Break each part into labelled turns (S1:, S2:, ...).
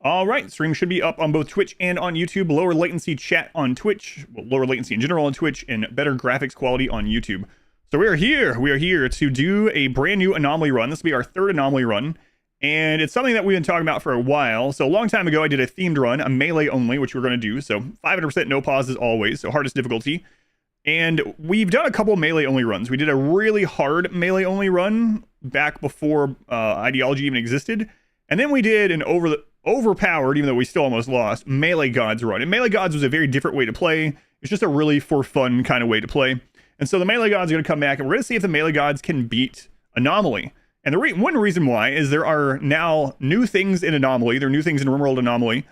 S1: All right, stream should be up on both Twitch and on YouTube. Lower latency chat on Twitch, well, lower latency in general on Twitch, and better graphics quality on YouTube. So we are here to do a brand new anomaly run. This will be our third anomaly run, and it's something that we've been talking about for a while. So a long time ago, I did a themed run, a melee only, which we're going to do. So 500% no pauses always, so hardest difficulty. And we've done a couple melee only runs. We did a really hard melee only run back before ideology even existed. And then we did an overpowered, even though we still almost lost, melee gods run. And melee gods was a very different way to play. It's just a really for fun kind of way to play. And so the melee gods are going to come back, and we're going to see if the melee gods can beat Anomaly. And the one reason why is there are now new things in Anomaly. There are new things in RimWorld Anomaly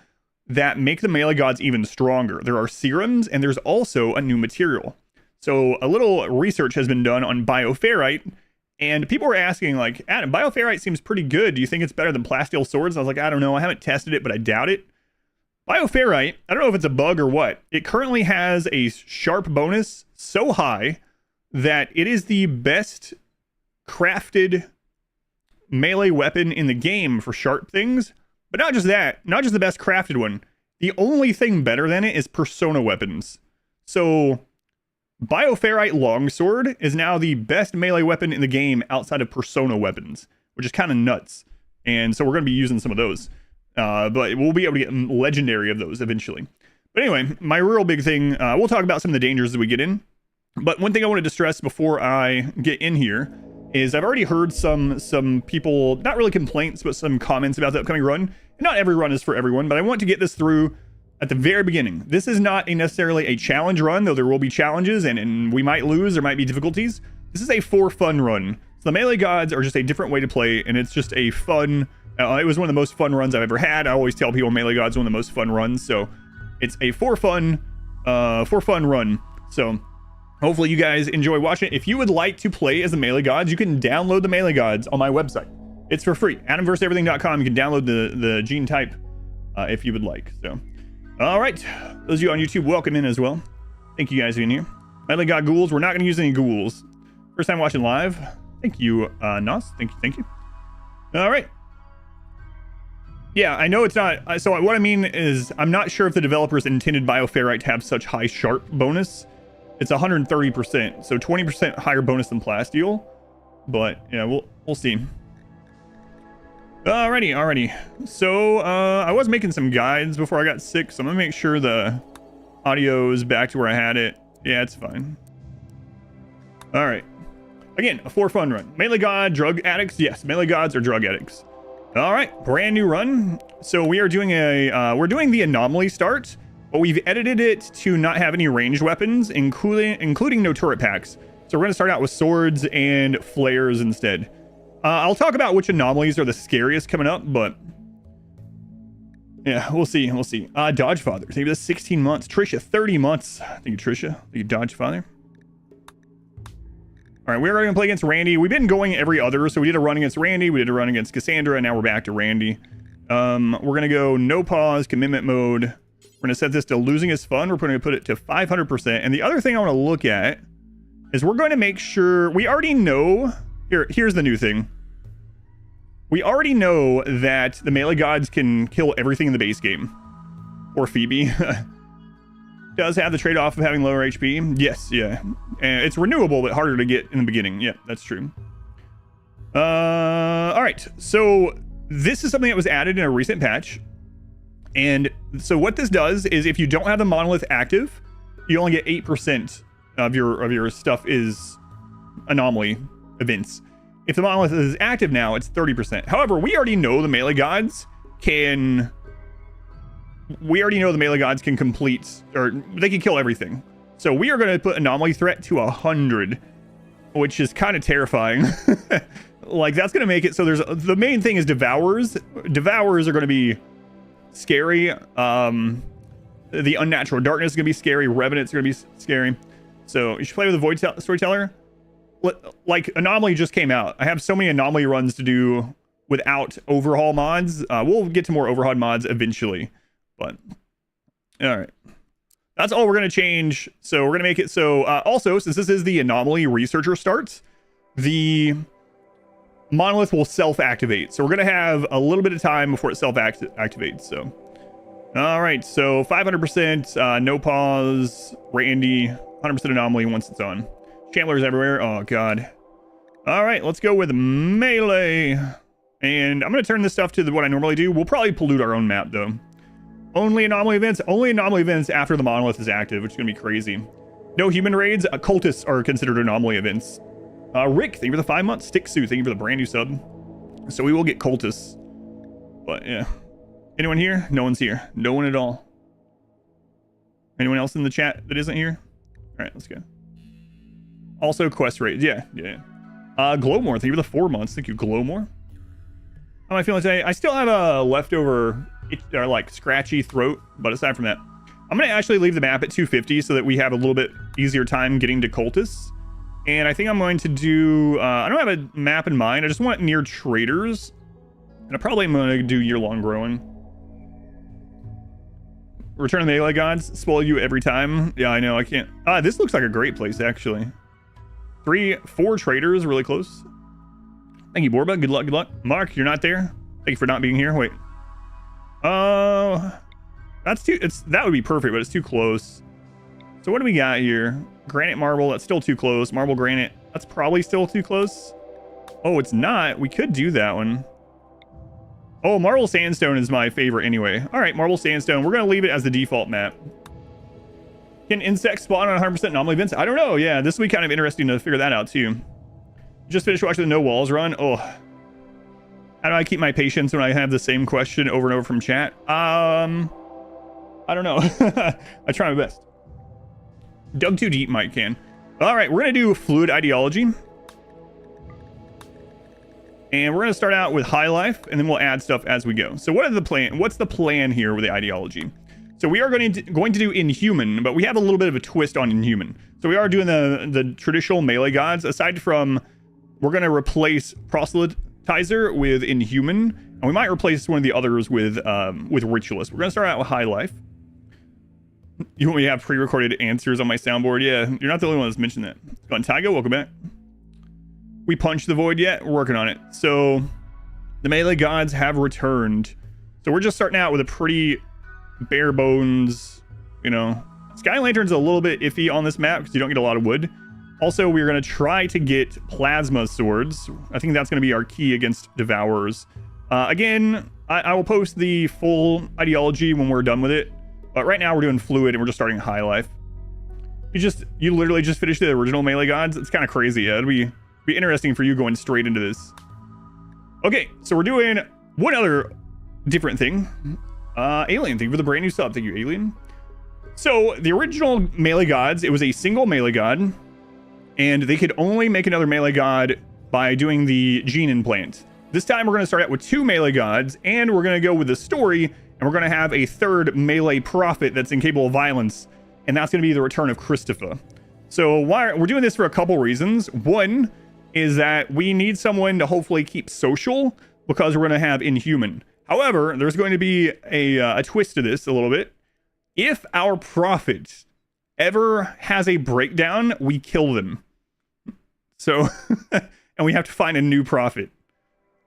S1: that make the melee gods even stronger. There are serums, and there's also a new material. So a little research has been done on bioferrite, and people were asking, like, Adam, bioferrite seems pretty good. Do you think it's better than plasteel swords? I was like, I don't know. I haven't tested it, but I doubt it. Bioferrite, I don't know if it's a bug or what. It currently has a sharp bonus so high that it is the best crafted melee weapon in the game for sharp things. But not just that, not just the best crafted one. The only thing better than it is persona weapons. So bioferrite longsword is now the best melee weapon in the game outside of persona weapons, which is kind of nuts. And so we're going to be using some of those. But we'll be able to get legendary of those eventually. But anyway, my real big thing, we'll talk about some of the dangers as we get in. But one thing I wanted to stress before I get in here is I've already heard some people, not really complaints, but some comments about the upcoming run. And not every run is for everyone, but I want to get this through at the very beginning. This is not necessarily a challenge run, though there will be challenges and we might lose, there might be difficulties. This is a for fun run. So the melee gods are just a different way to play, and it's just a fun, it was one of the most fun runs I've ever had. I always tell people melee gods are one of the most fun runs, so it's a for fun run. So hopefully you guys enjoy watching it. If you would like to play as the melee gods, you can download the melee gods on my website. It's for free. AdamVersusEverything.com. You can download the gene type if you would like. So, all right. Those of you on YouTube, welcome in as well. Thank you guys for being here. Melee god ghouls. We're not going to use any ghouls. First time watching live. Thank you, Nos. Thank you. All right. Yeah, I know it's not. So what I mean is I'm not sure if the developers intended bioferrite to have such high sharp bonus. It's 130%, so 20% higher bonus than plasteel. But yeah, we'll see. Alrighty. So I was making some guides before I got sick, so I'm gonna make sure the audio is back to where I had it. Yeah, it's fine. All right. Again, a for fun run. Melee god, drug addicts. Yes, melee gods are drug addicts. All right, brand new run. So we are doing we're doing the anomaly start, but we've edited it to not have any ranged weapons, including no turret packs. So we're going to start out with swords and flares instead. I'll talk about which anomalies are the scariest coming up, but yeah, we'll see. Dodge Father, thank you for the 16 months. Trisha, 30 months. Thank you, Trisha. Thank you, Dodge Father. All right, we're going to play against Randy. We've been going every other, so we did a run against Randy, we did a run against Cassandra, and now we're back to Randy. We're going to go no pause, commitment mode. We're going to set this to losing is fun. We're going to put it to 500%. And the other thing I want to look at is we're going to make sure, we already know, here's the new thing. We already know that the melee gods can kill everything in the base game. Or Phoebe. Does have the trade-off of having lower HP. Yes, yeah. And it's renewable, but harder to get in the beginning. Yeah, that's true. All right. So this is something that was added in a recent patch. And so what this does is if you don't have the monolith active, you only get 8% of your stuff is anomaly events. If the monolith is active now, it's 30%. However, we already know the melee gods can complete, or they can kill everything. So we are going to put anomaly threat to 100, which is kind of terrifying. Like that's going to make it so the main thing is devourers. Devourers are going to be scary. The unnatural darkness is going to be scary. Revenant's going to be scary. So you should play with the void storyteller. Like anomaly just came out. I have so many anomaly runs to do without overhaul mods. We'll get to more overhaul mods eventually. But all right, that's all we're going to change. So we're going to make it so also, since this is the anomaly researcher starts, the monolith will self-activate. So we're going to have a little bit of time before it self-activates. So, all right. So 500%, no pause, Randy, 100% anomaly once it's on. Chandler's everywhere. Oh, God. All right. Let's go with melee. And I'm going to turn this stuff to what I normally do. We'll probably pollute our own map, though. Only anomaly events after the monolith is active, which is going to be crazy. No human raids. Cultists are considered anomaly events. Rick, thank you for the 5 months. Stick Suit, thank you for the brand new sub. So we will get cultists. But yeah. Anyone here? No one's here. No one at all. Anyone else in the chat that isn't here? All right, let's go. Also quest raids. Yeah. Glowmore, thank you for the 4 months. Thank you, Glowmore. How am I feeling today? I still have a leftover, like, scratchy throat. But aside from that, I'm going to actually leave the map at 250 so that we have a little bit easier time getting to cultists. And I think I'm going to do, I don't have a map in mind. I just want it near traders. And I probably am going to do year-long growing. Return of the Melee Gods, spoil you every time. Yeah, I know, I can't. This looks like a great place, actually. 4 traders, really close. Thank you, Borba. Good luck. Mark, you're not there. Thank you for not being here. Wait. That would be perfect, but it's too close. So what do we got here? Granite marble, that's still too close. Marble granite, that's probably still too close. Oh, it's not. We could do that one. Oh, marble sandstone is my favorite anyway. All right, marble sandstone. We're going to leave it as the default map. Can insects spawn on 100% anomaly events? I don't know. Yeah, this will be kind of interesting to figure that out too. Just finished watching the No Walls run. Oh, how do I keep my patience when I have the same question over and over from chat? I don't know. I try my best. Dug too deep, Mike can. All right, we're going to do fluid ideology. And we're going to start out with high life, and then we'll add stuff as we go. So what's the plan here with the ideology? So we are going to do inhuman, but we have a little bit of a twist on inhuman. So we are doing the traditional melee gods. Aside from, we're going to replace proselytizer with inhuman, and we might replace one of the others with ritualist. We're going to start out with high life. You want me to have pre-recorded answers on my soundboard? Yeah, you're not the only one that's mentioned that. Go on, Tygo, welcome back. We punched the void yet? We're working on it. So the melee gods have returned. So we're just starting out with a pretty bare bones, you know. Sky Lantern's a little bit iffy on this map because you don't get a lot of wood. Also, we're going to try to get plasma swords. I think that's going to be our key against devourers. Again, I will post the full ideology when we're done with it. But right now we're doing fluid and we're just starting high life. You literally just finished the original melee gods. It's kind of crazy. Yeah, it'd be interesting for you going straight into this. Okay, so we're doing one other different thing. Alien, thank you for the brand new sub. Thank you, Alien. So the original melee gods, it was a single melee god, and they could only make another melee god by doing the gene implant. This time we're going to start out with 2 melee gods, and we're going to go with the story. And we're going to have a 3rd melee prophet that's incapable of violence. And that's going to be the return of Christopher. So we're doing this for a couple reasons. One is that we need someone to hopefully keep social because we're going to have inhuman. However, there's going to be a twist to this a little bit. If our prophet ever has a breakdown, we kill them. So, and we have to find a new prophet.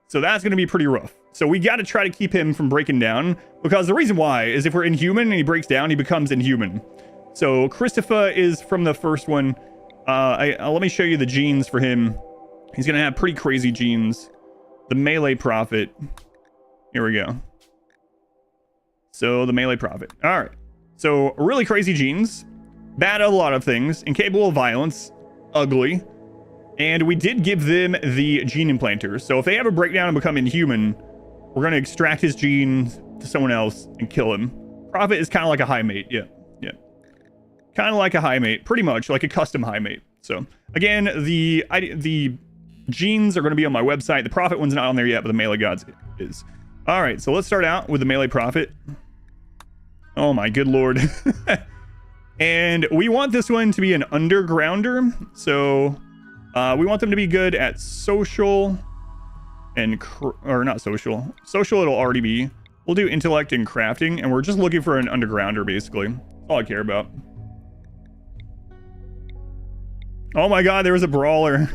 S1: So that's going to be pretty rough. So we got to try to keep him from breaking down, because the reason why is if we're inhuman and he breaks down, he becomes inhuman. So Christopher is from the first one. Let me show you the genes for him. He's going to have pretty crazy genes. The melee prophet. Here we go. So the melee prophet. All right. So really crazy genes. Bad at a lot of things. Incapable of violence. Ugly. And we did give them the gene implanter. So if they have a breakdown and become inhuman, we're going to extract his gene to someone else and kill him. Prophet is kind of like a high mate. Yeah. Kind of like a high mate. Pretty much like a custom high mate. So again, the genes are going to be on my website. The prophet one's not on there yet, but the melee gods is. All right. So let's start out with the melee prophet. Oh my good lord. And we want this one to be an undergrounder. So we want them to be good at social and or not social. Social it'll already be. We'll do intellect and crafting, and we're just looking for an undergrounder basically. That's all I care about. Oh my god, there was a brawler.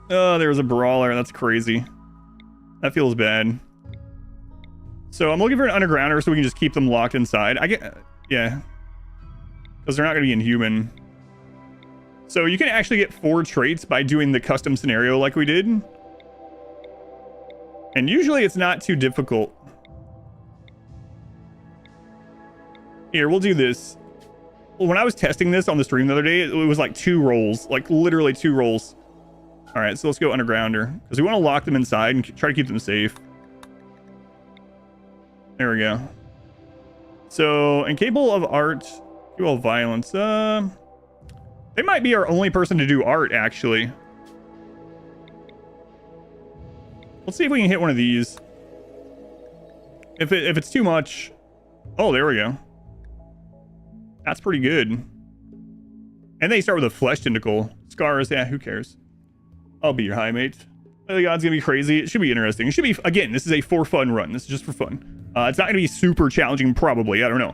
S1: Oh, there was a brawler. That's crazy. That feels bad. So I'm looking for an undergrounder so we can just keep them locked inside. Yeah. Because they're not going to be inhuman. So you can actually get 4 traits by doing the custom scenario like we did. And usually it's not too difficult. Here, we'll do this. When I was testing this on the stream the other day, it was like 2 rolls. Like literally 2 rolls. All right, so let's go undergrounder. Because we want to lock them inside and try to keep them safe. There we go. So, incapable of art, capable of violence. They might be our only person to do art, actually. Let's see if we can hit one of these. If it's too much... Oh, there we go. That's pretty good. And they start with a flesh tentacle. Scars, yeah, who cares? I'll be your high mate. The god's gonna be crazy. It should be interesting. It should be, again, this is a for fun run. This is just for fun. It's not gonna be super challenging, probably. I don't know.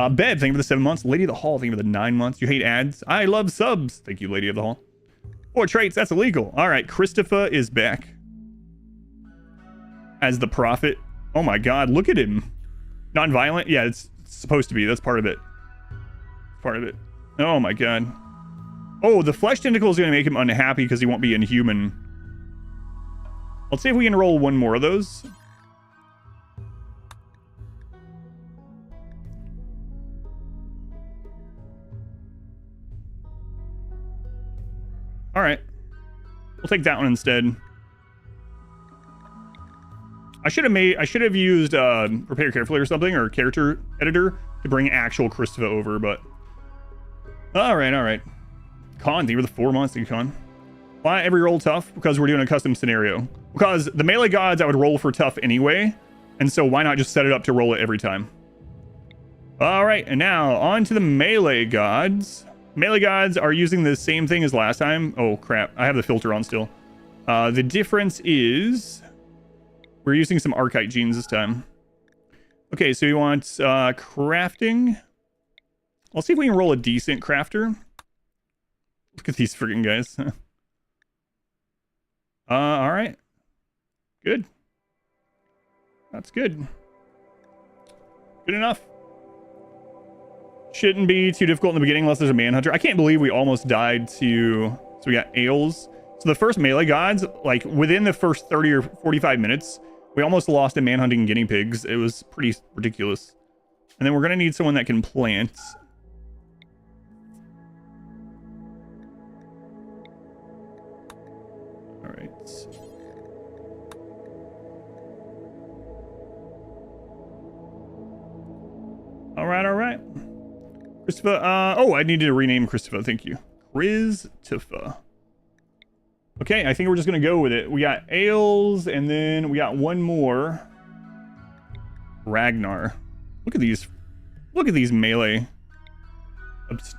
S1: Bev, thank you for the 7 months. Lady of the Hall, thank you for the 9 months. You hate ads? I love subs. Thank you, Lady of the Hall. 4 traits, that's illegal. All right, Christopher is back. As the prophet. Oh my god, look at him. Non-violent? Yeah, it's supposed to be. That's part of it. Part of it. Oh my god. Oh, the flesh tentacle is going to make him unhappy because he won't be inhuman. Let's see if we can roll 1 more of those. All right. We'll take that one instead. I should have used prepare carefully or something, or character editor to bring actual Christopher over, but all right. Con, thank you for the 4 months, thank you, Con. Why every roll tough? Because we're doing a custom scenario. Because the melee gods I would roll for tough anyway, and so why not just set it up to roll it every time? All right, and now on to the melee gods. Melee gods are using the same thing as last time. Oh crap, I have the filter on still. The difference is we're using some Archite genes this time. Okay, so we want crafting. Let's see if we can roll a decent crafter. Look at these freaking guys. All right. Good. That's good. Good enough. Shouldn't be too difficult in the beginning unless there's a manhunter. I can't believe we almost died to... So we got Ales. So the first melee gods, like within the first 30 or 45 minutes, we almost lost to manhunting guinea pigs. It was pretty ridiculous. And then we're going to need someone that can plant. All right. All right. Christopher, oh, I needed to rename Christopher. Thank you. Christopher. Okay, I think we're just going to go with it. We got Ales, and then we got one more. Ragnar. Look at these. Look at these melee. Oops.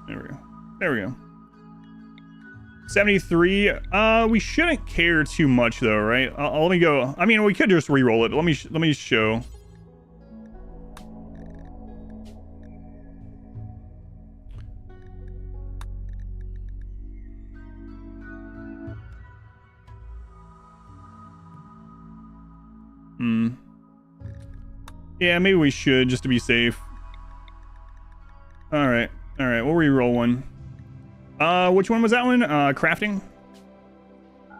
S1: There we go. There we go. 73. We shouldn't care too much though, right? Let me go. I mean, we could just re-roll it, but let me show. Yeah, maybe we should, just to be safe. Alright, we'll re-roll one. Which one was that one? Crafting?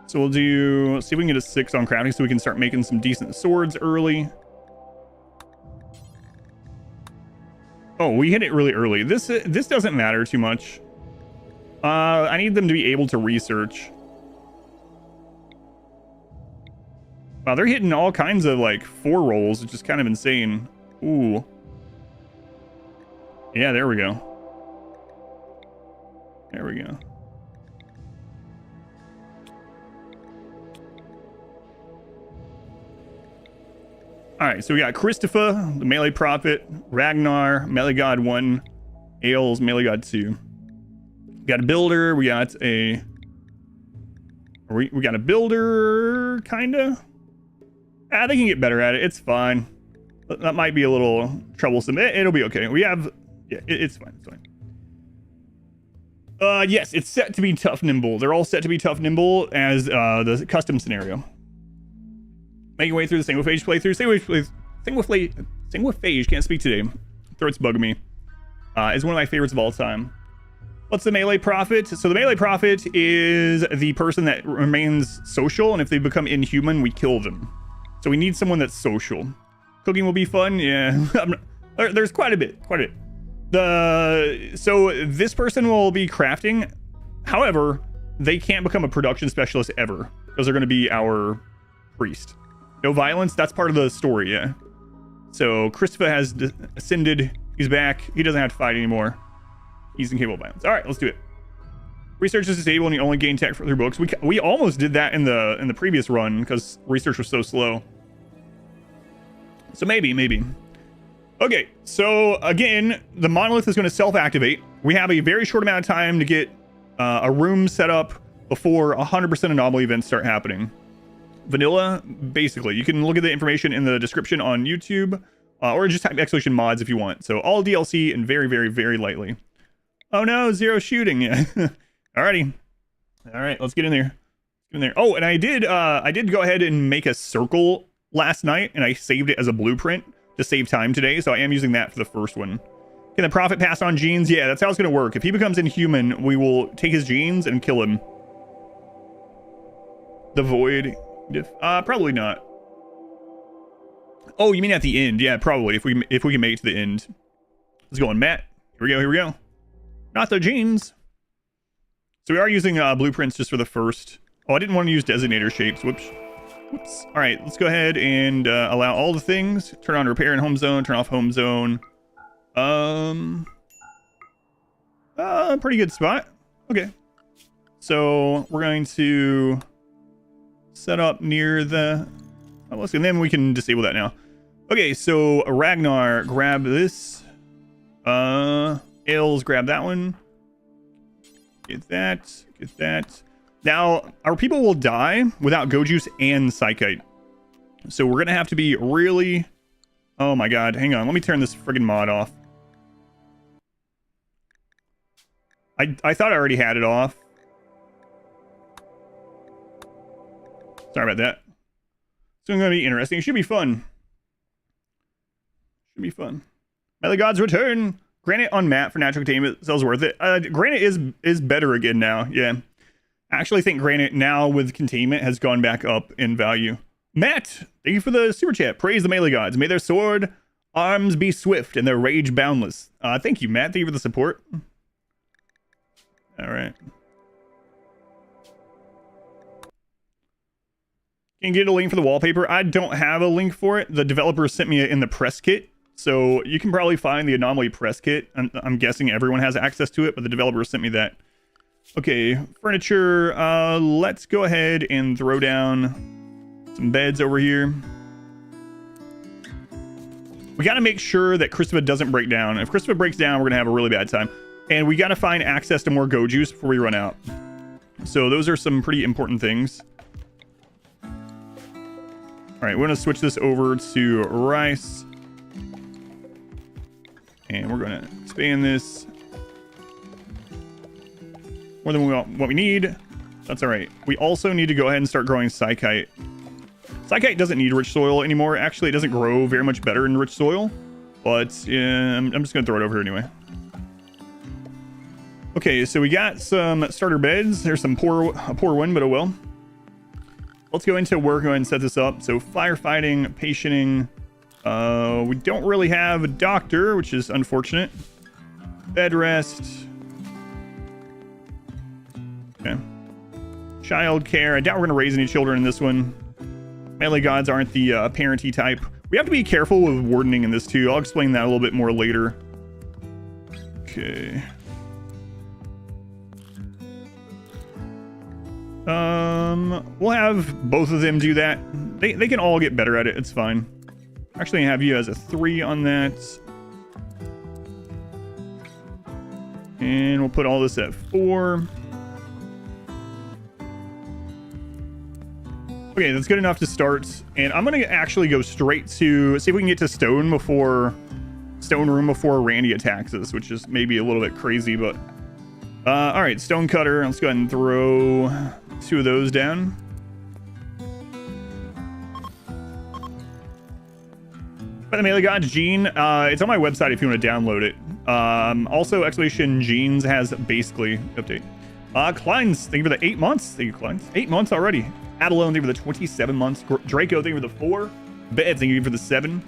S1: So we'll do... see if we can get a 6 on crafting so we can start making some decent swords early. Oh, we hit it really early. This doesn't matter too much. I need them to be able to research. Wow, they're hitting all kinds of, like, 4 rolls, which is kind of insane. Ooh. Yeah, there we go. There we go. Alright, so we got Christopher, the melee prophet, Ragnar, melee god 1, Ales, melee god 2. We got a builder, we got a... we got a builder, kinda? They can get better at it. It's fine. That might be a little troublesome. It'll be okay. We have... yeah, it's fine. It's fine. Yes, it's set to be tough nimble. They're all set to be tough nimble as the custom scenario. Make your way through the single phase playthrough. Single phase, can't speak today. Throat's bugging me. Is one of my favorites of all time. What's the melee prophet? So the melee prophet is the person that remains social, and if they become inhuman, we kill them. So we need someone that's social. Cooking will be fun. Yeah, there's quite a bit. So this person will be crafting. However, they can't become a production specialist ever because they're going to be our priest. No violence. That's part of the story. Yeah. So Christopher has ascended. He's back. He doesn't have to fight anymore. He's incapable of violence. All right, let's do it. Research is disabled and you only gain tech through books. We almost did that in the previous run because research was so slow. So maybe. Okay, so again, the monolith is going to self-activate. We have a very short amount of time to get a room set up before 100% anomaly events start happening. Vanilla, basically. You can look at the information in the description on YouTube, or just type exclamation mods if you want. So all DLC and very, very, very lightly. Oh no, zero shooting. Yeah. Alrighty. All right, let's get in there. Oh, and I did go ahead and make a circle last night, and I saved it as a blueprint to save time today, so I am using that for the first one. Can the prophet pass on genes? Yeah, that's how it's going to work. If he becomes inhuman, we will take his genes and kill him. The void? Probably not. Oh, you mean at the end? Yeah, probably, if we can make it to the end. Let's go on, Matt. Here we go. Not the genes. So we are using blueprints just for the first. Oh, I didn't want to use designator shapes. Whoops. All right, let's go ahead and allow all the things. Turn on repair in home zone. Turn off home zone. Pretty good spot. Okay. So we're going to set up near the. Oh, and then we can disable that now. Okay, so Ragnar, grab this. Ails, grab that one. Get that. Now, our people will die without Go Juice and Psychite. So we're going to have to be really... Oh my god, hang on. Let me turn this friggin' mod off. I thought I already had it off. Sorry about that. It's going to be interesting. It should be fun. Melee Gods return. Granite on Matt for natural containment. Sells worth it. Granite is better again now. Yeah. I actually think Granite now with containment has gone back up in value. Matt, thank you for the super chat. Praise the melee gods. May their sword arms be swift and their rage boundless. Thank you, Matt. Thank you for the support. All right. Can you get a link for the wallpaper? I don't have a link for it. The developer sent me it in the press kit. So you can probably find the Anomaly press kit. I'm guessing everyone has access to it, but the developer sent me that. Okay, furniture. Let's go ahead and throw down some beds over here. We got to make sure that Christopher doesn't break down. If Christopher breaks down, we're going to have a really bad time. And we got to find access to more Go Juice before we run out. So those are some pretty important things. All right, we're going to switch this over to rice. And we're going to expand this. More than what we need. That's all right. We also need to go ahead and start growing Psychite. Psychite doesn't need rich soil anymore. Actually, it doesn't grow very much better in rich soil. But I'm just going to throw it over here anyway. Okay, so we got some starter beds. There's a poor one, but oh well. Let's go into work. Go ahead and set this up. So firefighting, patienting. We don't really have a doctor, which is unfortunate. Bed rest. Okay. Child care. I doubt we're going to raise any children in this one. Melee gods aren't the parenty type. We have to be careful with wardening in this too. I'll explain that a little bit more later. Okay. We'll have both of them do that. They can all get better at it. It's fine. Actually, I have you as a 3 on that. And we'll put all this at 4. Okay, that's good enough to start. And I'm going to actually go straight to... See if we can get to stone room before Randy attacks us, which is maybe a little bit crazy, but All right, stone cutter. Let's go ahead and throw 2 of those down. By the Melee Gods gene, it's on my website if you want to download it. Also, Exploration Genes has basically update. Kleins, thank you for the 8 months. Thank you, Kleins. 8 months already. Abalone, thank you for the 27 months. Draco, thank you for the 4. Bed, thank you for the 7.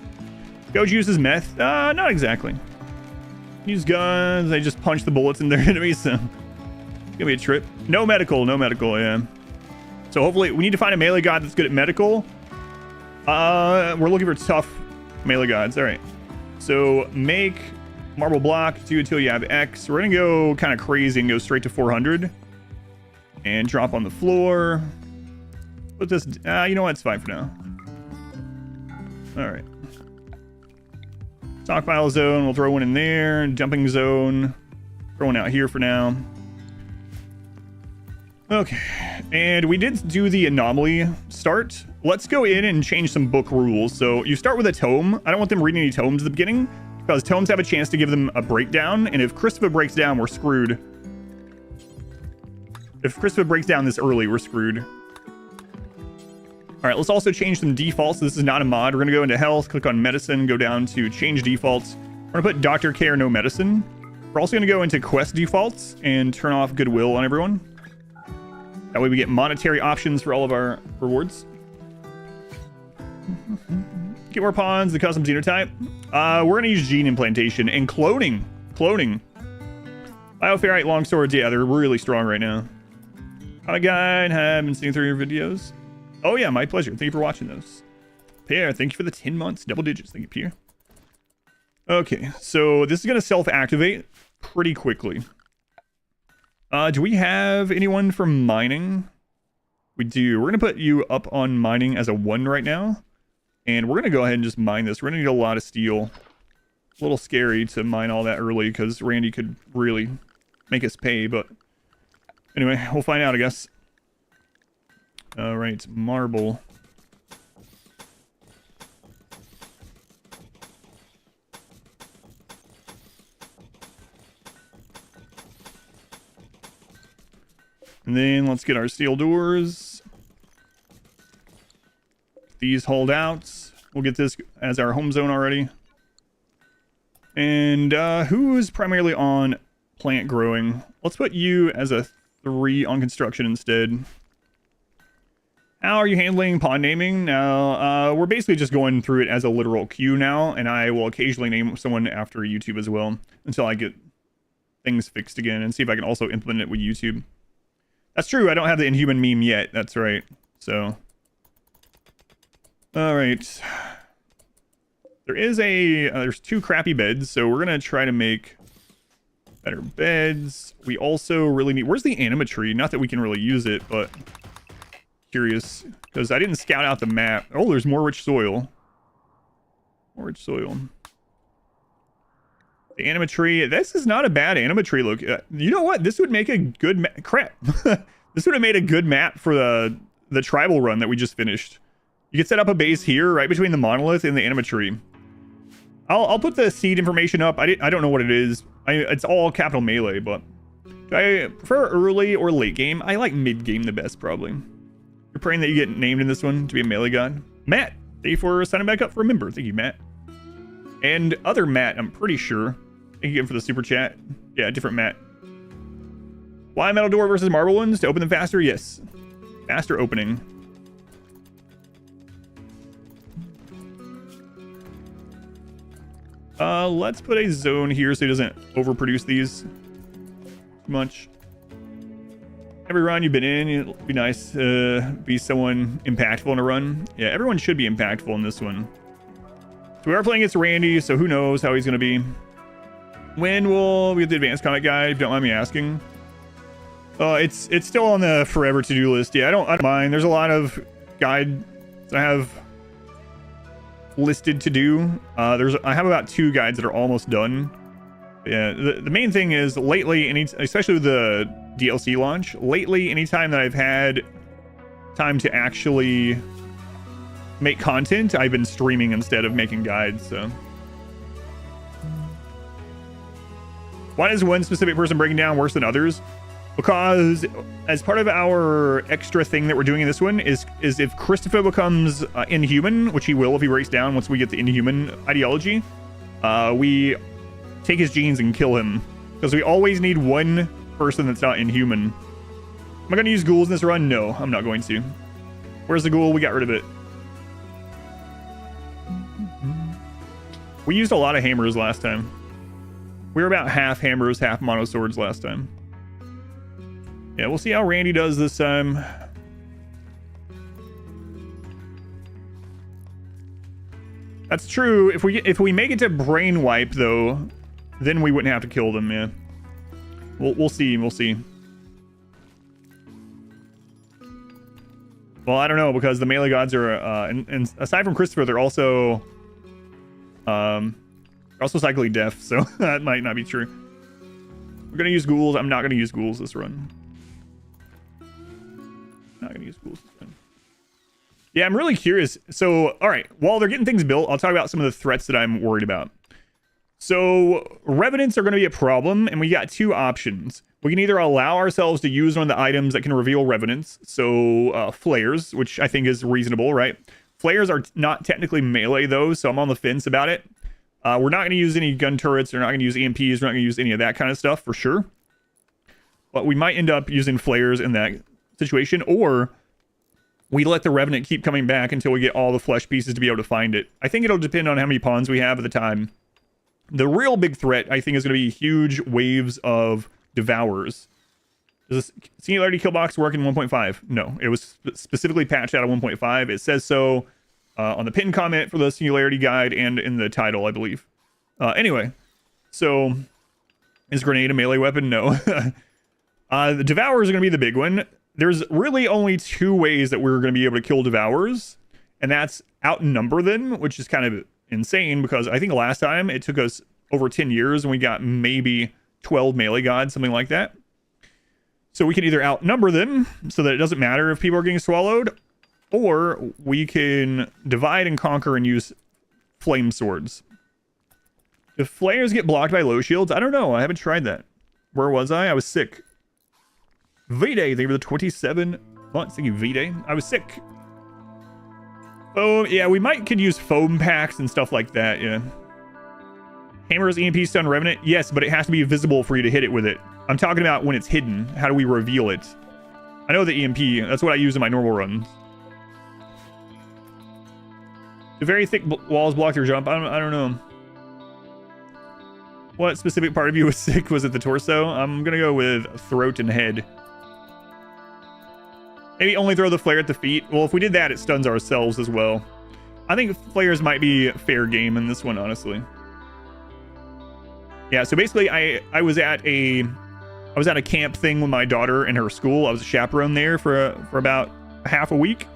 S1: Goji uses meth. Not exactly. Use guns. They just punch the bullets in their enemies, so it's gonna be a trip. No medical, yeah. So hopefully, we need to find a melee god that's good at medical. We're looking for tough melee gods. All right. So make marble block 2 until you have X. We're gonna go kind of crazy and go straight to 400 and drop on the floor. Put this. You know what? It's fine for now. All right. Stockpile zone. We'll throw one in there. Jumping zone. Throw one out here for now. Okay. And we did do the anomaly start. Let's go in and change some book rules. So you start with a tome. I don't want them reading any tomes at the beginning because tomes have a chance to give them a breakdown. And if Christopher breaks down, we're screwed. If Christopher breaks down this early, we're screwed. All right, let's also change some defaults. This is not a mod. We're going to go into health, click on medicine, go down to change defaults. We're going to put doctor care, no medicine. We're also going to go into quest defaults and turn off goodwill on everyone. That way we get monetary options for all of our rewards. Get more pawns, the custom xenotype. We're going to use gene implantation and cloning. Bioferrite longswords, yeah, they're really strong right now. Hi, guide, have been seeing through your videos. Oh yeah, my pleasure. Thank you for watching those. Pierre, thank you for the 10 months, double digits. Thank you, Pierre. Okay, so this is going to self-activate pretty quickly. Do we have anyone from mining? We do. We're going to put you up on mining as a 1 right now. And we're going to go ahead and just mine this. We're going to need a lot of steel. A little scary to mine all that early because Randy could really make us pay. But anyway, we'll find out, I guess. All right, marble. And then let's get our steel doors. These hold out. We'll get this as our home zone already. And who's primarily on plant growing? Let's put you as a 3 on construction instead. How are you handling pawn naming? Now, we're basically just going through it as a literal queue now, and I will occasionally name someone after YouTube as well until I get things fixed again and see if I can also implement it with YouTube. That's true, I don't have the Inhuman meme yet, that's right. So, all right. There is there's 2 crappy beds, so we're gonna try to make better beds. We also really need, where's the animatree? Not that we can really use it, but curious, because I didn't scout out the map. Oh, there's more rich soil. More rich soil. The animatree, this is not a bad animatree look. You know what? This would make a good map. Crap. This would have made a good map for the tribal run that we just finished. You could set up a base here, right between the monolith and the animatree. I'll put the seed information up. I don't know what it is. It's all capital melee, but do I prefer early or late game? I like mid game the best, probably. You're praying that you get named in this one to be a melee god. Matt, thank you for signing back up for a member. Thank you, Matt. And other Matt, I'm pretty sure. Thank you again for the super chat. Yeah, different Matt. Why metal door versus marble ones? To open them faster? Yes. Faster opening. Let's put a zone here so he doesn't overproduce these too much. Every run you've been in, it'd be nice to be someone impactful in a run. Yeah, everyone should be impactful in this one. So we are playing against Randy, so who knows how he's going to be. When will we get the advanced combat guide, if you don't mind me asking? It's still on the forever to-do list. Yeah, I don't mind. There's a lot of guides I have listed to do. I have about 2 guides that are almost done. Yeah, the main thing is lately, especially with the DLC launch, lately, anytime that I've had time to actually make content, I've been streaming instead of making guides, so. Why is one specific person breaking down worse than others? Because as part of our extra thing that we're doing in this one is if Christopher becomes inhuman, which he will if he breaks down once we get the inhuman ideology, we take his genes and kill him. Because we always need one person that's not inhuman. Am I going to use ghouls in this run? No, I'm not going to. Where's the ghoul? We got rid of it. We used a lot of hammers last time. We were about half hammers, half mono swords last time. Yeah, we'll see how Randy does this time. That's true. If we make it to brain wipe though, then we wouldn't have to kill them. Yeah, we'll see. We'll see. Well, I don't know because the melee gods are, and aside from Christopher, they're also cyclically deaf, so that might not be true. We're gonna use ghouls. I'm not gonna use ghouls this run. Not gonna use ghouls this run. Yeah, I'm really curious. So, all right, while they're getting things built, I'll talk about some of the threats that I'm worried about. So, revenants are going to be a problem, and we got two options. We can either allow ourselves to use one of the items that can reveal revenants, so flares, which I think is reasonable, right? Flares are not technically melee, though, so I'm on the fence about it. We're not going to use any gun turrets. We're not going to use EMPs. We're not going to use any of that kind of stuff, for sure. But we might end up using flares in that situation, or we let the revenant keep coming back until we get all the flesh pieces to be able to find it. I think it'll depend on how many pawns we have at the time. The real big threat, I think, is going to be huge waves of devourers. Does this singularity kill box work in 1.5? No, it was specifically patched out of 1.5. It says so on the pinned comment for the singularity guide and in the title, I believe. Anyway, so is grenade a melee weapon? No. The devourers are going to be the big one. There's really only two ways that we're going to be able to kill devourers, and that's outnumber them, which is kind of insane because I think last time it took us over 10 years and we got maybe 12 melee gods, something like that. So we can either outnumber them so that it doesn't matter if people are getting swallowed, or we can divide and conquer and use flame swords. If flares get blocked by low shields, I don't know. I haven't tried that. Where was I? I was sick. V-Day, thank you for the 27 months. Thank you, V-Day. I was sick. Oh, yeah, we could use foam packs and stuff like that, yeah. Hammers, EMP, stun, revenant. Yes, but it has to be visible for you to hit it with it. I'm talking about when it's hidden. How do we reveal it? I know the EMP. That's what I use in my normal runs. Do very thick walls block your jump? I don't know. What specific part of you was sick? Was it the torso? I'm gonna go with throat and head. Maybe only throw the flare at the feet. Well, if we did that, it stuns ourselves as well. I think flares might be fair game in this one, honestly. Yeah, so basically I was at a camp thing with my daughter and her school. I was a chaperone there for about half a week.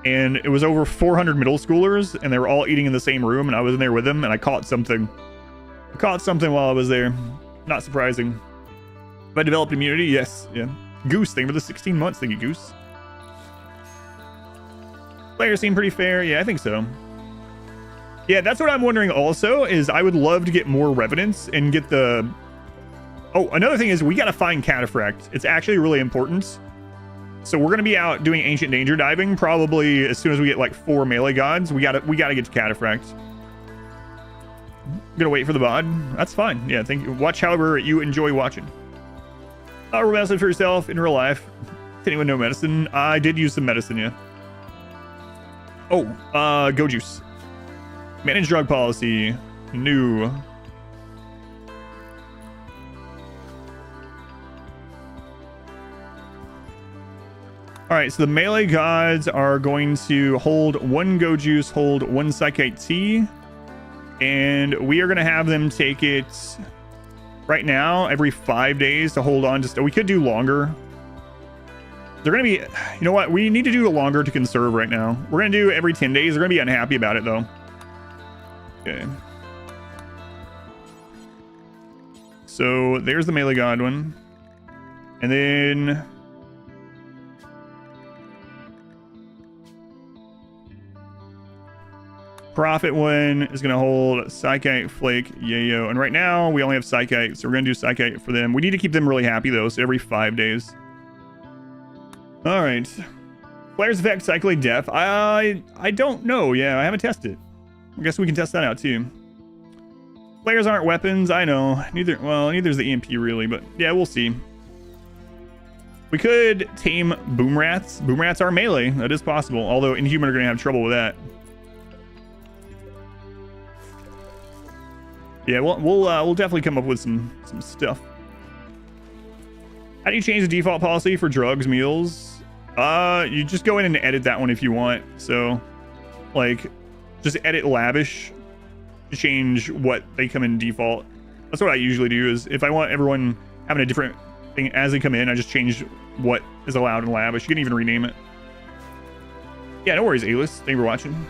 S1: And it was over 400 middle schoolers, and they were all eating in the same room, and I was in there with them, and I caught something. I caught something while I was there. Not surprising. Have I developed immunity? Yes. Yeah. Goose, thank you for the 16 months. Thank you, Goose. Players seem pretty fair. Yeah, I think so. Yeah, that's what I'm wondering also, is I would love to get more revenants and get the... Oh, another thing is we got to find Cataphract. It's actually really important. So we're going to be out doing Ancient Danger diving probably as soon as we get like 4 melee gods. We got to get to Cataphract. I'm going to wait for the VOD. That's fine. Yeah, thank you. Watch however you enjoy watching. Medicine for yourself in real life. Anyone know medicine? I did use some medicine, yeah. Oh, Go Juice. Manage drug policy. New. All right, so the melee gods are going to hold 1 Go Juice, hold 1 Psychite Tea, and we are going to have them take it right now every 5 days to hold on. We could do longer. They're going to be, you know what? We need to do it longer to conserve right now. We're going to do every 10 days. They're going to be unhappy about it, though. Okay. So there's the melee god one. And then... Profit one is going to hold Psychite, Flake, Yayo. And right now, we only have Psychite, so we're going to do Psychite for them. We need to keep them really happy, though, so every 5 days. All right. Flares effect, Cycling Death. I don't know. Yeah, I haven't tested. I guess we can test that out, too. Flares aren't weapons, I know. Neither is the EMP, really, but yeah, we'll see. We could tame Boom Rats. Boom Rats are melee. That is possible, although Inhuman are going to have trouble with that. Yeah, we'll definitely come up with some stuff. How do you change the default policy for drugs, meals? You just go in and edit that one if you want. So, like, just edit lavish to change what they come in default. That's what I usually do. Is if I want everyone having a different thing as they come in, I just change what is allowed in lavish. You can even rename it. Yeah, no worries, A-list. Thank you for watching.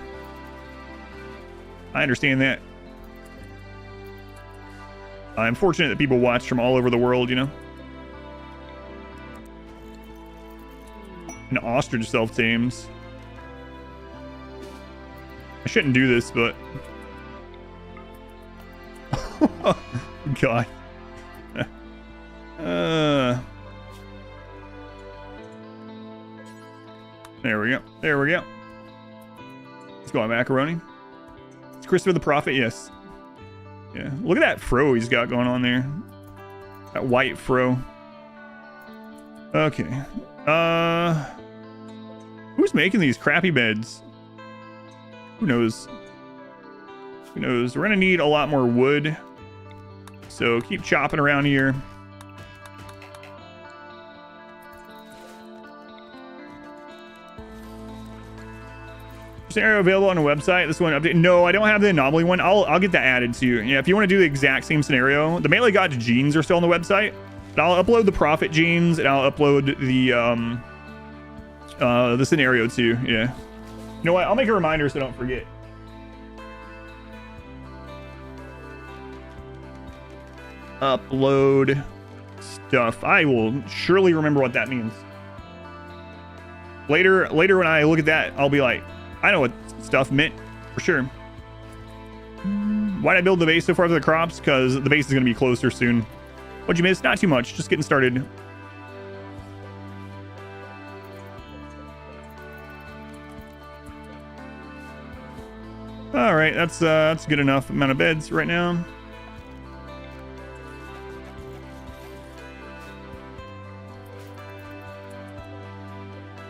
S1: I understand that. I'm fortunate that people watch from all over the world, you know. An ostrich self-tames. I shouldn't do this, but... God. There we go. There we go. Let's go on macaroni. It's Christopher the Prophet, yes. Yeah, look at that fro he's got going on there. That white fro. Okay. Who's making these crappy beds? Who knows? Who knows? We're gonna need a lot more wood. So keep chopping around here. Scenario available on the website. This one update. No, I don't have the anomaly one. I'll get that added to you. Yeah, if you want to do the exact same scenario, the melee god's genes are still on the website. But I'll upload the prophet genes and I'll upload the scenario too. Yeah. You know what? I'll make a reminder so don't forget. Upload stuff. I will surely remember what that means. Later when I look at that, I'll be like, I know what stuff meant for sure. Why'd I build the base so far for the crops? Because the base is going to be closer soon. What'd you miss? Not too much. Just getting started. All right, that's good enough amount of beds right now.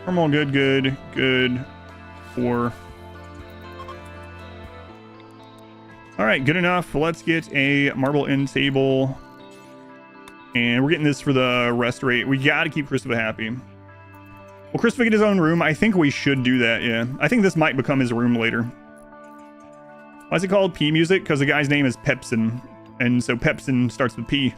S1: Normal, good. 4. All right, good enough. Let's get a marble end table. And we're getting this for the rest rate. We got to keep Christopher happy. Will Christopher get his own room? I think we should do that, yeah. I think this might become his room later. Why is it called P music? Because the guy's name is Pepsin. And so Pepsin starts with P.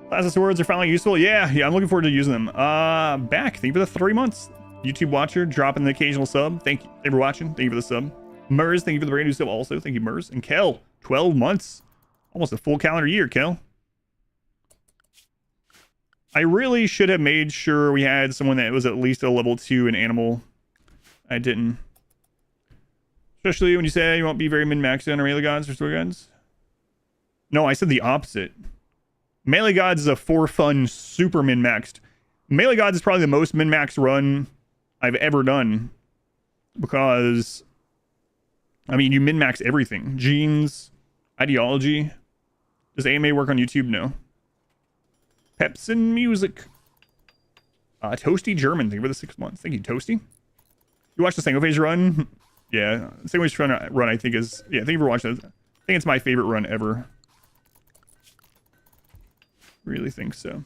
S1: Plasma swords are finally useful. Yeah, I'm looking forward to using them. Back. Thank you for the 3 months. YouTube watcher, dropping the occasional sub. Thank you. Thank you for watching. Thank you for the sub. Mers, thank you for the brand new sub also. Thank you, Mers. And Kel, 12 months. Almost a full calendar year, Kel. I really should have made sure we had someone that was at least a level 2 in animal. I didn't. Especially when you say you won't be very min-maxed on melee gods or story gods. No, I said the opposite. Melee gods is a for fun super min-maxed. Melee gods is probably the most min-maxed run I've ever done. Because, I mean, you min-max everything. Genes, ideology. Does AMA work on YouTube? No. Pepsin music. Toasty German. Thank you for the 6 months. Thank you, Toasty. You watched the single phase run? Yeah, single phase run I think is... Yeah, thank you for watching that. I think it's my favorite run ever. Really think so.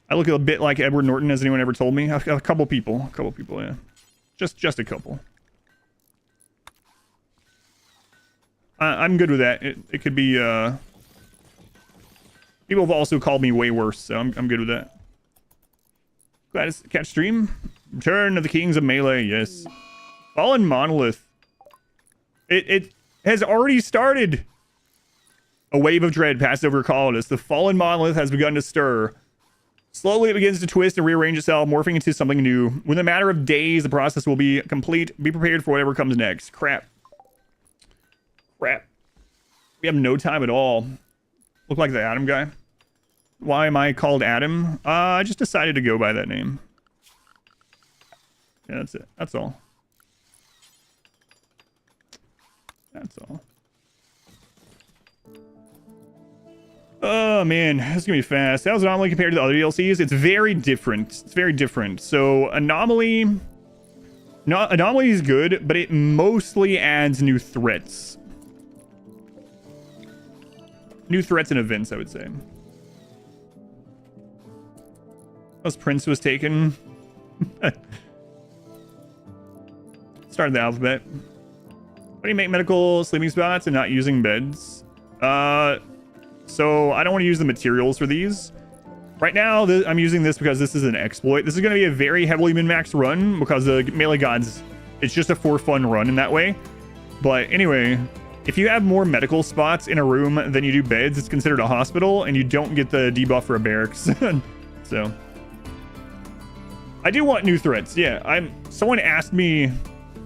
S1: I look a bit like Edward Norton, has anyone ever told me? A couple people, yeah. Just a couple. I'm good with that. It could be, people have also called me way worse, so I'm good with that. Glad to catch stream. Return of the Kings of Melee, yes. Fallen Monolith. It has already started. A wave of dread passed over colonists. The fallen monolith has begun to stir. Slowly it begins to twist and rearrange itself, morphing into something new. Within a matter of days, the process will be complete. Be prepared for whatever comes next. Crap. Crap. We have no time at all. Look like the Adam guy. Why am I called Adam? I just decided to go by that name. Yeah, that's it. That's all. That's all. Oh man, this is gonna be fast. How's Anomaly compared to the other DLCs? It's very different. It's very different. So Anomaly is good, but it mostly adds new threats. New threats and events, I would say. As Prince was taken. Started the alphabet. Why do you make medical sleeping spots and not using beds? So I don't want to use the materials for these. Right now, I'm using this because this is an exploit. This is going to be a very heavily min-maxed run because the melee gods, it's just a for fun run in that way. But anyway, if you have more medical spots in a room than you do beds, it's considered a hospital and you don't get the debuff for a barracks. So I do want new threats. Yeah, someone asked me,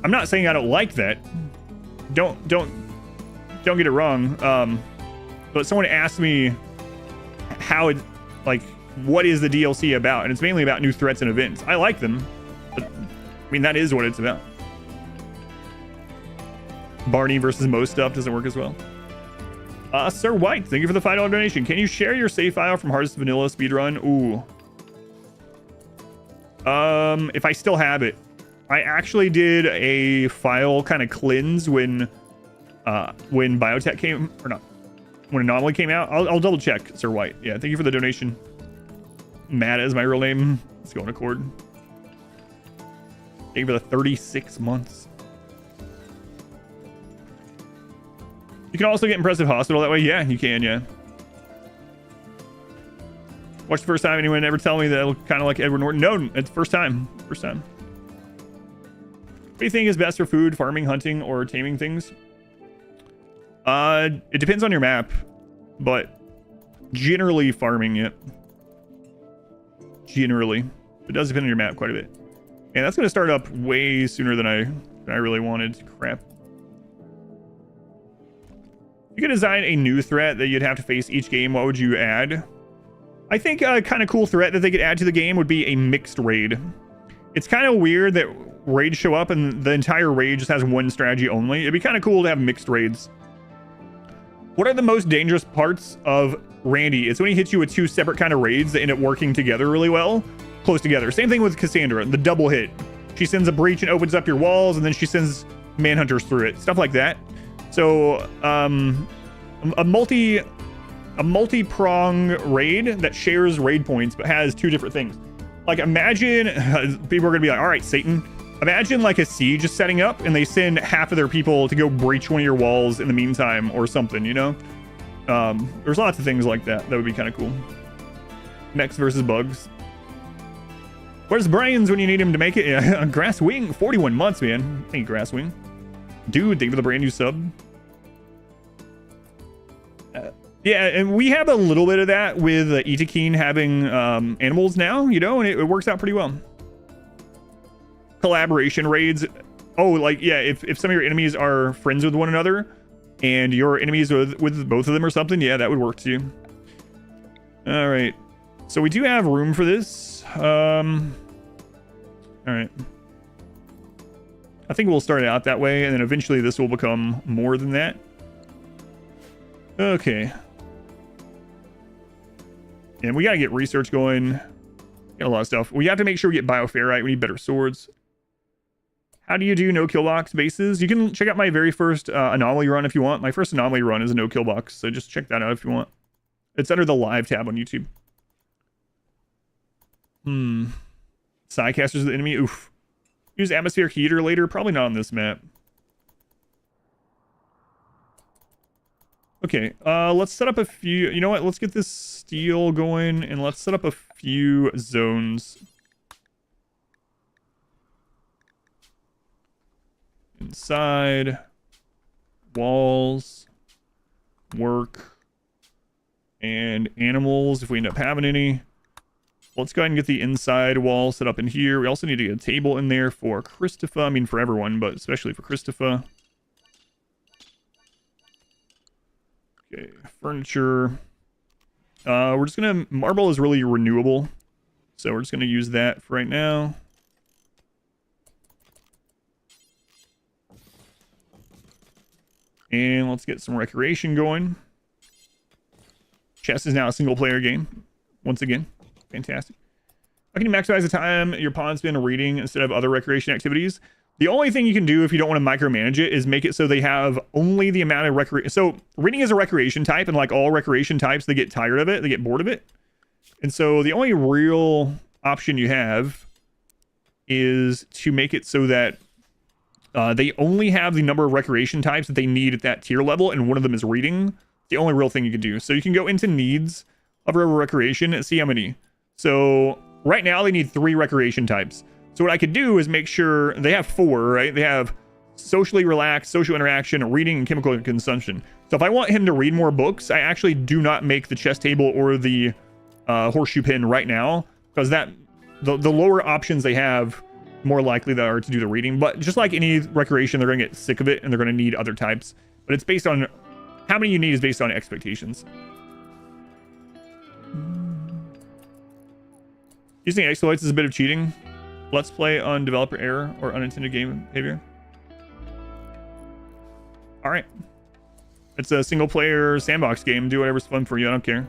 S1: I'm not saying I don't like that. Don't get it wrong. But someone asked me how it, like, what is the DLC about? And it's mainly about new threats and events. I like them, but I mean, that is what it's about. Barney versus most stuff doesn't work as well. Sir White, thank you for the $5 donation. Can you share your save file from Hardest Vanilla speedrun? Ooh. If I still have it. I actually did a file kind of cleanse when Biotech came, or not, when Anomaly came out. I'll double check, Sir White. Yeah, thank you for the donation. Matt is my real name. Let's go on Accord. Thank you for the 36 months. You can also get Impressive Hospital that way. Yeah, you can, yeah. Watch the first time. Anyone ever tell me that I look kind of like Edward Norton? No, it's first time. First time. What do you think is best for food, farming, hunting, or taming things? It depends on your map, but generally farming it. Generally. It does depend on your map quite a bit. And that's going to start up way sooner than I really wanted. Crap. If you could design a new threat that you'd have to face each game, what would you add? I think a kind of cool threat that they could add to the game would be a mixed raid. It's kind of weird that raids show up and the entire raid just has one strategy only. It'd be kind of cool to have mixed raids. What are the most dangerous parts of Randy? It's when he hits you with two separate kind of raids that end up working together really well, close together. Same thing with Cassandra, the double hit. She sends a breach and opens up your walls, and then she sends manhunters through it, stuff like that. So a multi-prong raid that shares raid points but has two different things. Like, imagine people are gonna be like, all right, Satan, imagine like a siege is setting up and they send half of their people to go breach one of your walls in the meantime or something, you know? There's lots of things like that that would be kind of cool. Mechs versus bugs. Where's Brains when you need him to make it? Yeah, Grass Wing, 41 months, man. Thank you, Grass Wing. Dude, thank you for the brand new sub. Yeah, and we have a little bit of that with Itakeen having animals now, you know, and it works out pretty well. Collaboration raids. Oh, like, yeah, if some of your enemies are friends with one another and you're enemies with both of them or something, yeah, that would work too. All right. So we do have room for this. All right. I think we'll start it out that way, and then eventually this will become more than that. Okay. And we got to get research going. Got a lot of stuff. We have to make sure we get bioferrite. We need better swords. How do you do no kill box bases? You can check out my very first anomaly run if you want. My first anomaly run is a no kill box, so just check that out if you want. It's under the live tab on YouTube. Psycasters of the enemy. Oof. Use atmospheric heater later. Probably not on this map. Okay, let's set up a few. You know what? Let's get this steel going and let's set up a few zones. Inside, walls, work, and animals if we end up having any. Let's go ahead and get the inside wall set up in here. We also need to get a table in there for Christopher. I mean, for everyone, but especially for Christopher. Okay, furniture. We're just gonna... Marble is really renewable, so we're just gonna use that for right now. And let's get some recreation going. Chess is now a single-player game. Once again, fantastic. How can you maximize the time your pawn spend reading instead of other recreation activities? The only thing you can do if you don't want to micromanage it is make it so they have only the amount of recreation. So reading is a recreation type, and like all recreation types, they get tired of it. They get bored of it. And so the only real option you have is to make it so that they only have the number of recreation types that they need at that tier level, and one of them is reading. The only real thing you can do. So you can go into needs of recreation and see how many. So right now they need 3 recreation types. So what I could do is make sure they have 4, right? They have socially relaxed, social interaction, reading, and chemical consumption. So if I want him to read more books, I actually do not make the chess table or the horseshoe pin right now, because that the lower options they have, more likely they are to do the reading. But just like any recreation, they're going to get sick of it and they're going to need other types. But it's based on how many you need is based on expectations. Using exploits is a bit of cheating. Let's play on developer error or unintended game behavior. All right. It's a single player sandbox game. Do whatever's fun for you. I don't care.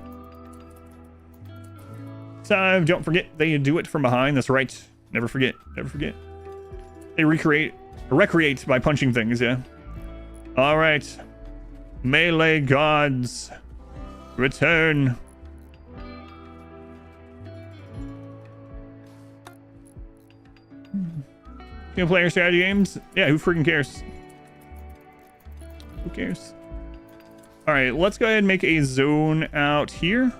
S1: So don't forget they do it from behind. That's right. Never forget. Never forget. They recreate by punching things. Yeah. All right. Melee gods return. Single player strategy games? Yeah, who freaking cares? Who cares? All right, let's go ahead and make a zone out here.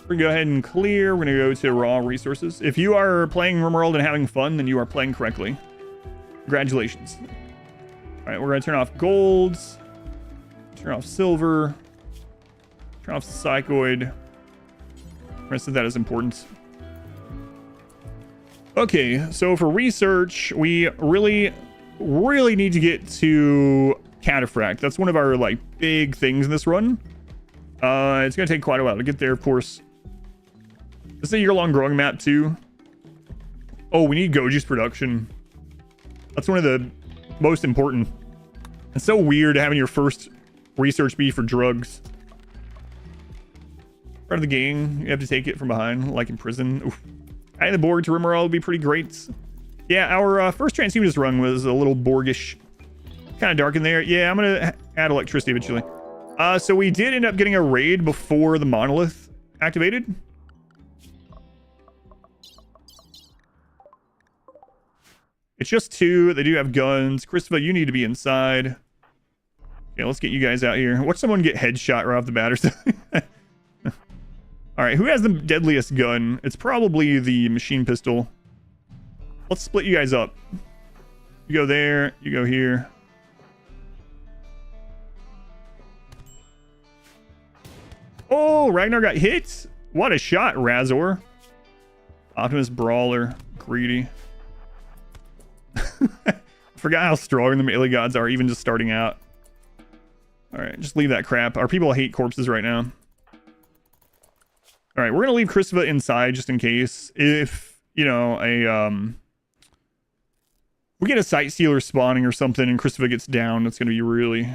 S1: We're gonna go ahead and clear. We're gonna go to raw resources. If you are playing RimWorld and having fun, then you are playing correctly. Congratulations. All right, we're gonna turn off golds, turn off silver, turn off psychoid. The rest of that is important. Okay, so for research, we really need to get to cataphract. That's one of our like big things in this run. It's gonna take quite a while to get there, of course. This is a year-long growing map too. Oh, we need Goji's production. That's one of the most important. It's so weird having your first research be for drugs. Part of the game, you have to take it from behind, like in prison. Oof. Adding the Borg to RimWorld would be pretty great. Yeah, our first transhumanist run was a little Borgish. Kind of dark in there. Yeah, I'm gonna add electricity eventually. So we did end up getting a raid before the monolith activated. It's just 2. They do have guns. Christopher, you need to be inside. Okay, let's get you guys out here. Watch someone get headshot right off the bat or something. All right, who has the deadliest gun? It's probably the machine pistol. Let's split you guys up. You go there, you go here. Oh, Ragnar got hit. What a shot, Razor. Optimus Brawler, greedy. Forgot how strong the melee gods are, even just starting out. All right, just leave that crap. Our people hate corpses right now. All right, we're gonna leave Christopher inside just in case. If you know we get a sight sealer spawning or something, and Christopher gets down, that's gonna be really,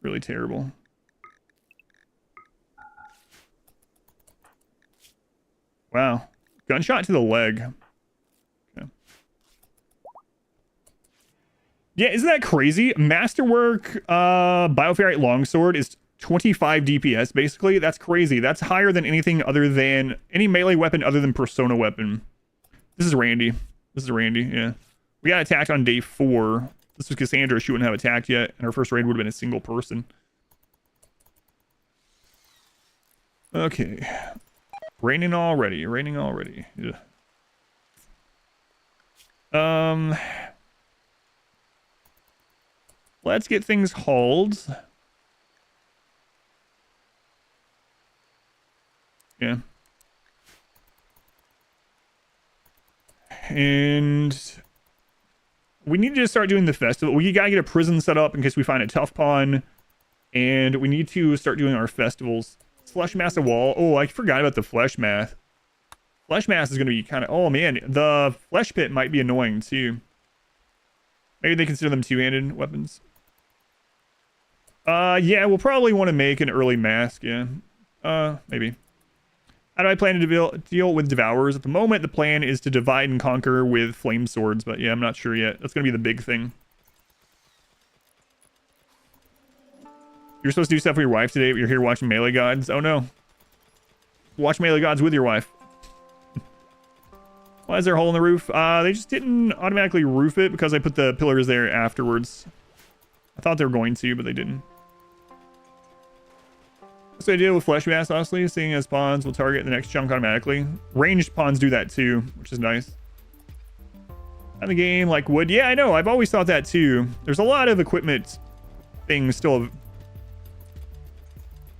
S1: really terrible. Wow, gunshot to the leg. Okay. Yeah, isn't that crazy? Masterwork Bioferrite Longsword is 25 DPS, basically. That's crazy. That's higher than anything other than... any melee weapon other than Persona weapon. This is Randy. This is Randy, yeah. We got attacked on day 4. This was Cassandra. She wouldn't have attacked yet, and her first raid would have been a single person. Okay. Raining already. Raining already. Ugh. Let's get things hauled. Yeah. And we need to start doing the festival. We gotta get a prison set up in case we find a tough pawn. And we need to start doing our festivals. Flesh mass a wall. Oh, I forgot about the flesh mass. Flesh mass is gonna be kind of... Oh, man. The flesh pit might be annoying, too. Maybe they consider them two-handed weapons. Yeah, we'll probably want to make an early mask, yeah. Maybe. How do I plan to deal with devourers? At the moment, the plan is to divide and conquer with flame swords, but yeah, I'm not sure yet. That's gonna be the big thing. You're supposed to do stuff with your wife today, but you're here watching Melee Gods? Oh no. Watch Melee Gods with your wife. Why is there a hole in the roof? They just didn't automatically roof it because I put the pillars there afterwards. I thought they were going to, but they didn't. What's the idea with flesh mass, honestly? Seeing as pawns will target the next chunk automatically. Ranged pawns do that too, which is nice. And the game like wood. Yeah, I know. I've always thought that too. There's a lot of equipment things still,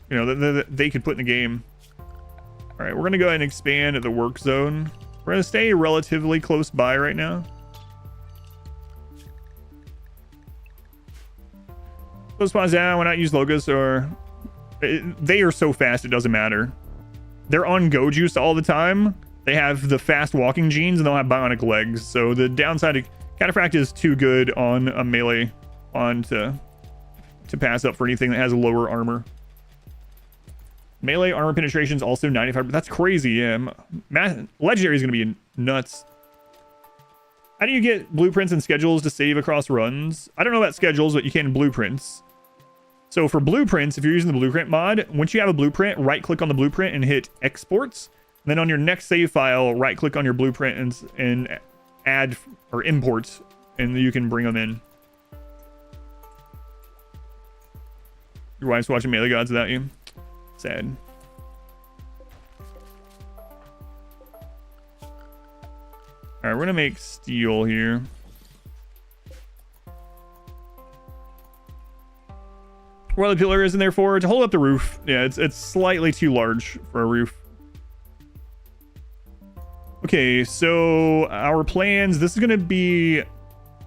S1: you know, that they could put in the game. All right, we're going to go ahead and expand the work zone. We're going to stay relatively close by right now. Those spawns down. Why not use Logos or... They are so fast, it doesn't matter. They're on go juice all the time. They have the fast walking genes, and they'll have bionic legs. So the downside of Cataphract is too good on a melee on to pass up for anything that has lower armor. Melee armor penetration is also 95. That's crazy, yeah. Legendary is going to be nuts. How do you get blueprints and schedules to save across runs? I don't know about schedules, but you can in blueprints. So for blueprints, if you're using the blueprint mod, once you have a blueprint, right-click on the blueprint and hit exports. And then on your next save file, right-click on your blueprint and add or import, and you can bring them in. Your wife's watching Melee Gods without you. Sad. All right, we're gonna make steel here. Where the pillar is in there for to hold up the roof. Yeah, it's slightly too large for a roof. Okay, so our plans. This is gonna be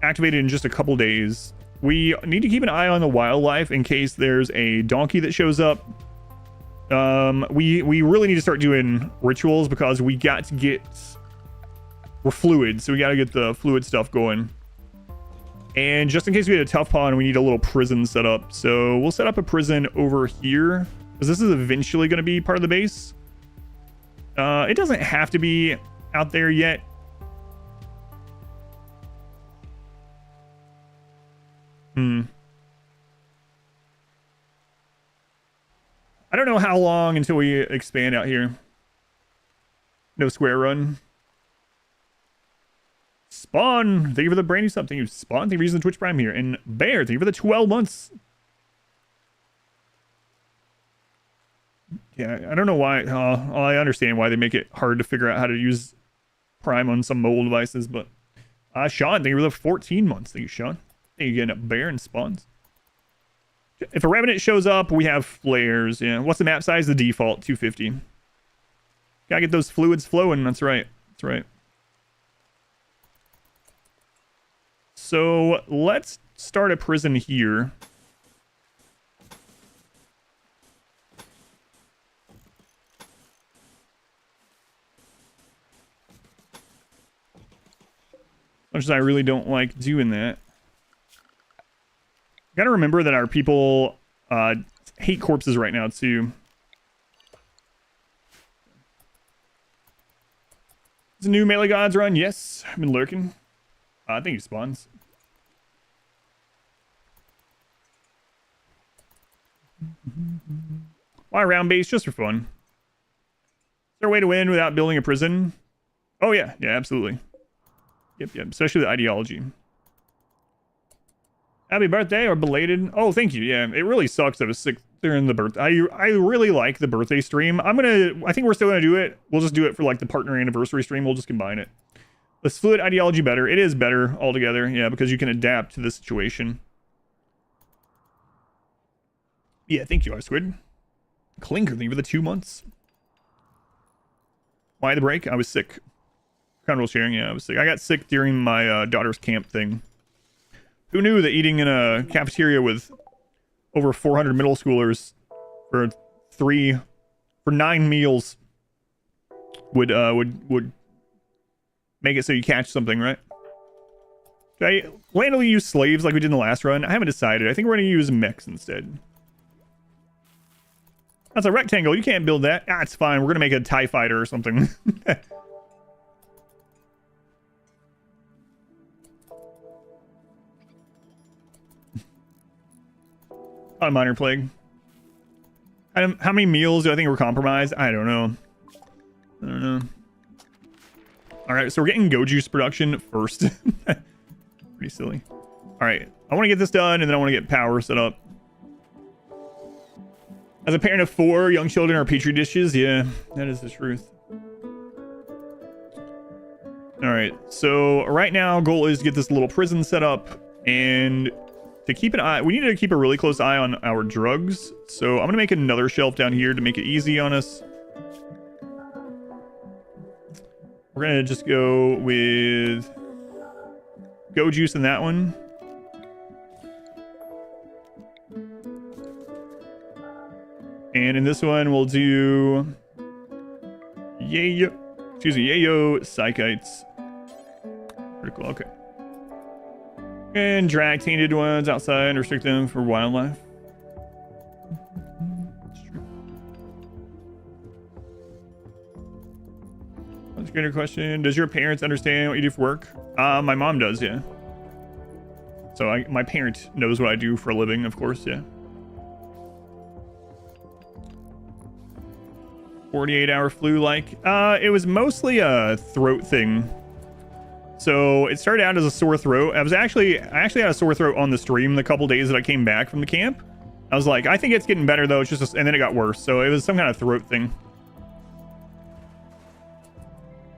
S1: activated in just a couple days. We need to keep an eye on the wildlife in case there's a donkey that shows up. We really need to start doing rituals because we got to get... We're fluid, so we got to get the fluid stuff going. And just in case we had a tough pawn, we need a little prison set up. So we'll set up a prison over here because this is eventually going to be part of the base. It doesn't have to be out there yet. I don't know how long until we expand out here. No square run. Spawn, thank you for the brand new sub. Thank you, Spawn. Thank you for using the Twitch Prime here. And Bear, thank you for the 12 months. Yeah, I don't know why. I understand why they make it hard to figure out how to use Prime on some mobile devices, but Sean, thank you for the 14 months. Thank you, Sean. Thank you again, Bear and Spawns. If a Revenant shows up, we have flares. Yeah, what's the map size? The default 250. Gotta get those fluids flowing. That's right. That's right. So let's start a prison here. Much as I really don't like doing that. Gotta remember that our people hate corpses right now too. Is a new Melee Gods run? Yes, I've been lurking. I think he spawns. Why round base? Just for fun. Is there a way to win without building a prison? Oh yeah, yeah, absolutely. Yep, especially the ideology. Happy birthday or belated. Oh, thank you. Yeah, it really sucks that I was sick during the birthday. I really like the birthday stream. I think we're still gonna do it. We'll just do it for like the partner anniversary stream. We'll just combine it. Is fluid ideology better? It is better altogether, yeah, because you can adapt to the situation. Yeah, thank you, R-Squid. Clinker, thank you for the 2 months. Why the break? I was sick. Control sharing, yeah, I was sick. I got sick during my daughter's camp thing. Who knew that eating in a cafeteria with over 400 middle schoolers for 9 meals would make it so you catch something, right? Should I randomly use slaves like we did in the last run? I haven't decided. I think we're going to use mechs instead. That's a rectangle. You can't build that. Ah, it's fine. We're going to make a TIE fighter or something. On minor plague. How many meals do I think were compromised? I don't know. All right, so we're getting go juice production first. Pretty silly. All right, I want to get this done, and then I want to get power set up. As a parent of 4, young children are petri dishes. Yeah, that is the truth. All right, so right now, goal is to get this little prison set up, and to keep an eye, we need to keep a really close eye on our drugs. So I'm gonna make another shelf down here to make it easy on us. We're gonna just go with go juice in that one. And in this one, we'll do yayo psychites. Critical, okay. And drag tainted ones outside and restrict them for wildlife. That's a greater question. Does your parents understand what you do for work? My mom does, yeah. So my parent knows what I do for a living, of course, yeah. 48-hour flu-like. It was mostly a throat thing. So it started out as a sore throat. I actually had a sore throat on the stream the couple days that I came back from the camp. I was like, I think it's getting better though. It's just, and then it got worse. So it was some kind of throat thing.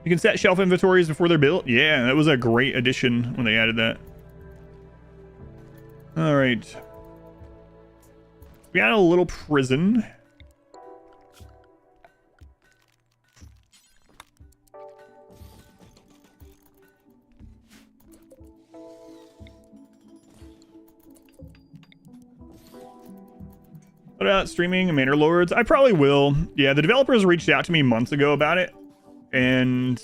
S1: You can set shelf inventories before they're built. Yeah, that was a great addition when they added that. All right. We got a little prison. What about streaming Manor Lords? I probably will. Yeah, the developers reached out to me months ago about it, and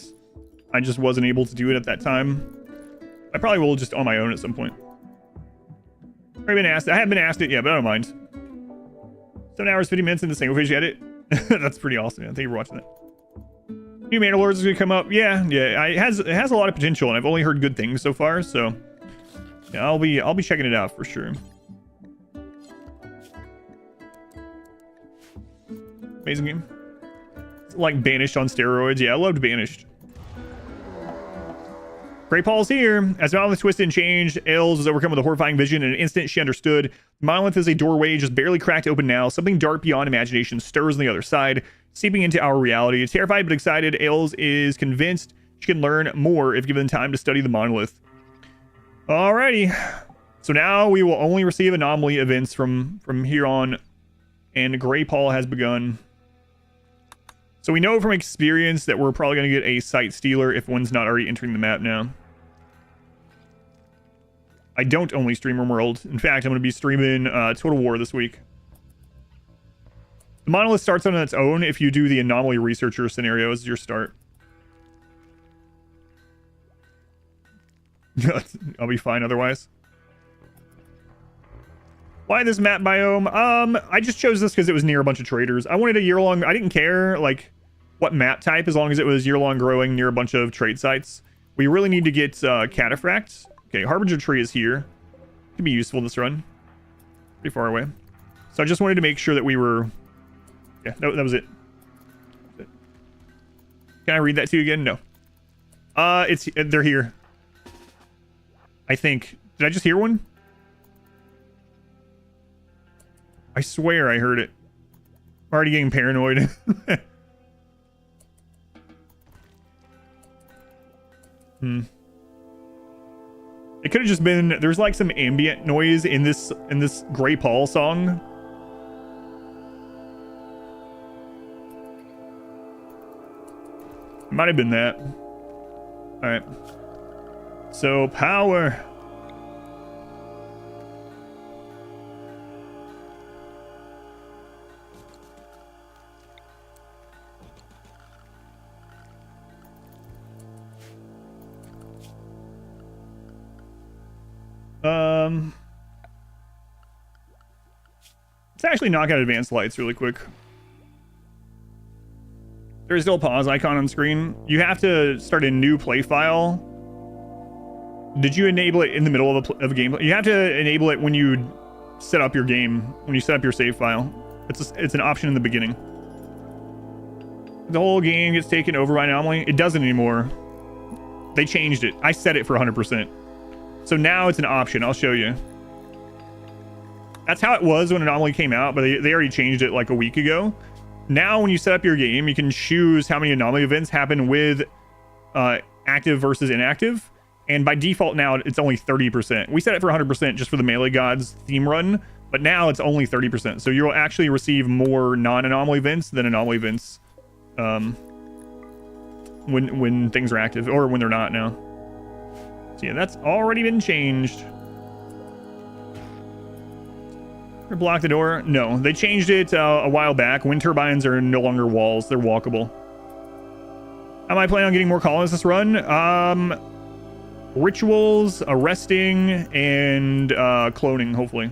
S1: I just wasn't able to do it at that time. I probably will just on my own at some point. I've been asked. I haven't been asked it yet, but I don't mind. 7 hours, 50 minutes into single page edit. That's pretty awesome, man. Thank you for watching that. New Manor Lords is gonna come up. Yeah. It has a lot of potential, and I've only heard good things so far. So yeah, I'll be checking it out for sure. Amazing game. It's like Banished on steroids. Yeah, I loved Banished. Great Paul's here. As Monolith twisted and changed, Ails was overcome with a horrifying vision. In an instant, she understood. Monolith is a doorway just barely cracked open now. Something dark beyond imagination stirs on the other side, seeping into our reality. Terrified but excited, Ails is convinced she can learn more if given time to study the Monolith. Alrighty. So now we will only receive anomaly events from here on, and Grey Paul has begun. So we know from experience that we're probably going to get a Sight Stealer if one's not already entering the map now. I don't only stream RimWorld. In fact, I'm going to be streaming Total War this week. The Monolith starts on its own if you do the Anomaly Researcher scenario as your start. I'll be fine otherwise. Why this map biome? I just chose this because it was near a bunch of traders. I wanted a year-long... I didn't care, like, what map type, as long as it was year-long growing near a bunch of trade sites. We really need to get Cataphracts. Okay, Harbinger Tree is here. Could be useful in this run. Pretty far away. So I just wanted to make sure that we were... Yeah, that was it. Can I read that to you again? No. They're here. I think. Did I just hear one? I swear I heard it. I'm already getting paranoid. It could have just been, there's like some ambient noise in this Grey Paul song. It might have been that. All right. So power. Let's actually knock out advanced lights really quick. There's still a pause icon on screen. You have to start a new play file. Did you enable it in the middle of a game? You have to enable it when you set up your game, when you set up your save file. It's an option in the beginning. The whole game gets taken over by Anomaly. It doesn't anymore. They changed it. I set it for 100%. So now it's an option. I'll show you. That's how it was when Anomaly came out, but they already changed it like a week ago. Now when you set up your game, you can choose how many Anomaly events happen with active versus inactive. And by default now, it's only 30%. We set it for 100% just for the Melee Gods theme run, but now it's only 30%. So you'll actually receive more non-Anomaly events than Anomaly events when things are active, or when they're not now. So yeah, that's already been changed. Block the door? No, they changed it a while back. Wind turbines are no longer walls, they're walkable. Am I planning on getting more colonists this run? Rituals, arresting, and cloning, hopefully.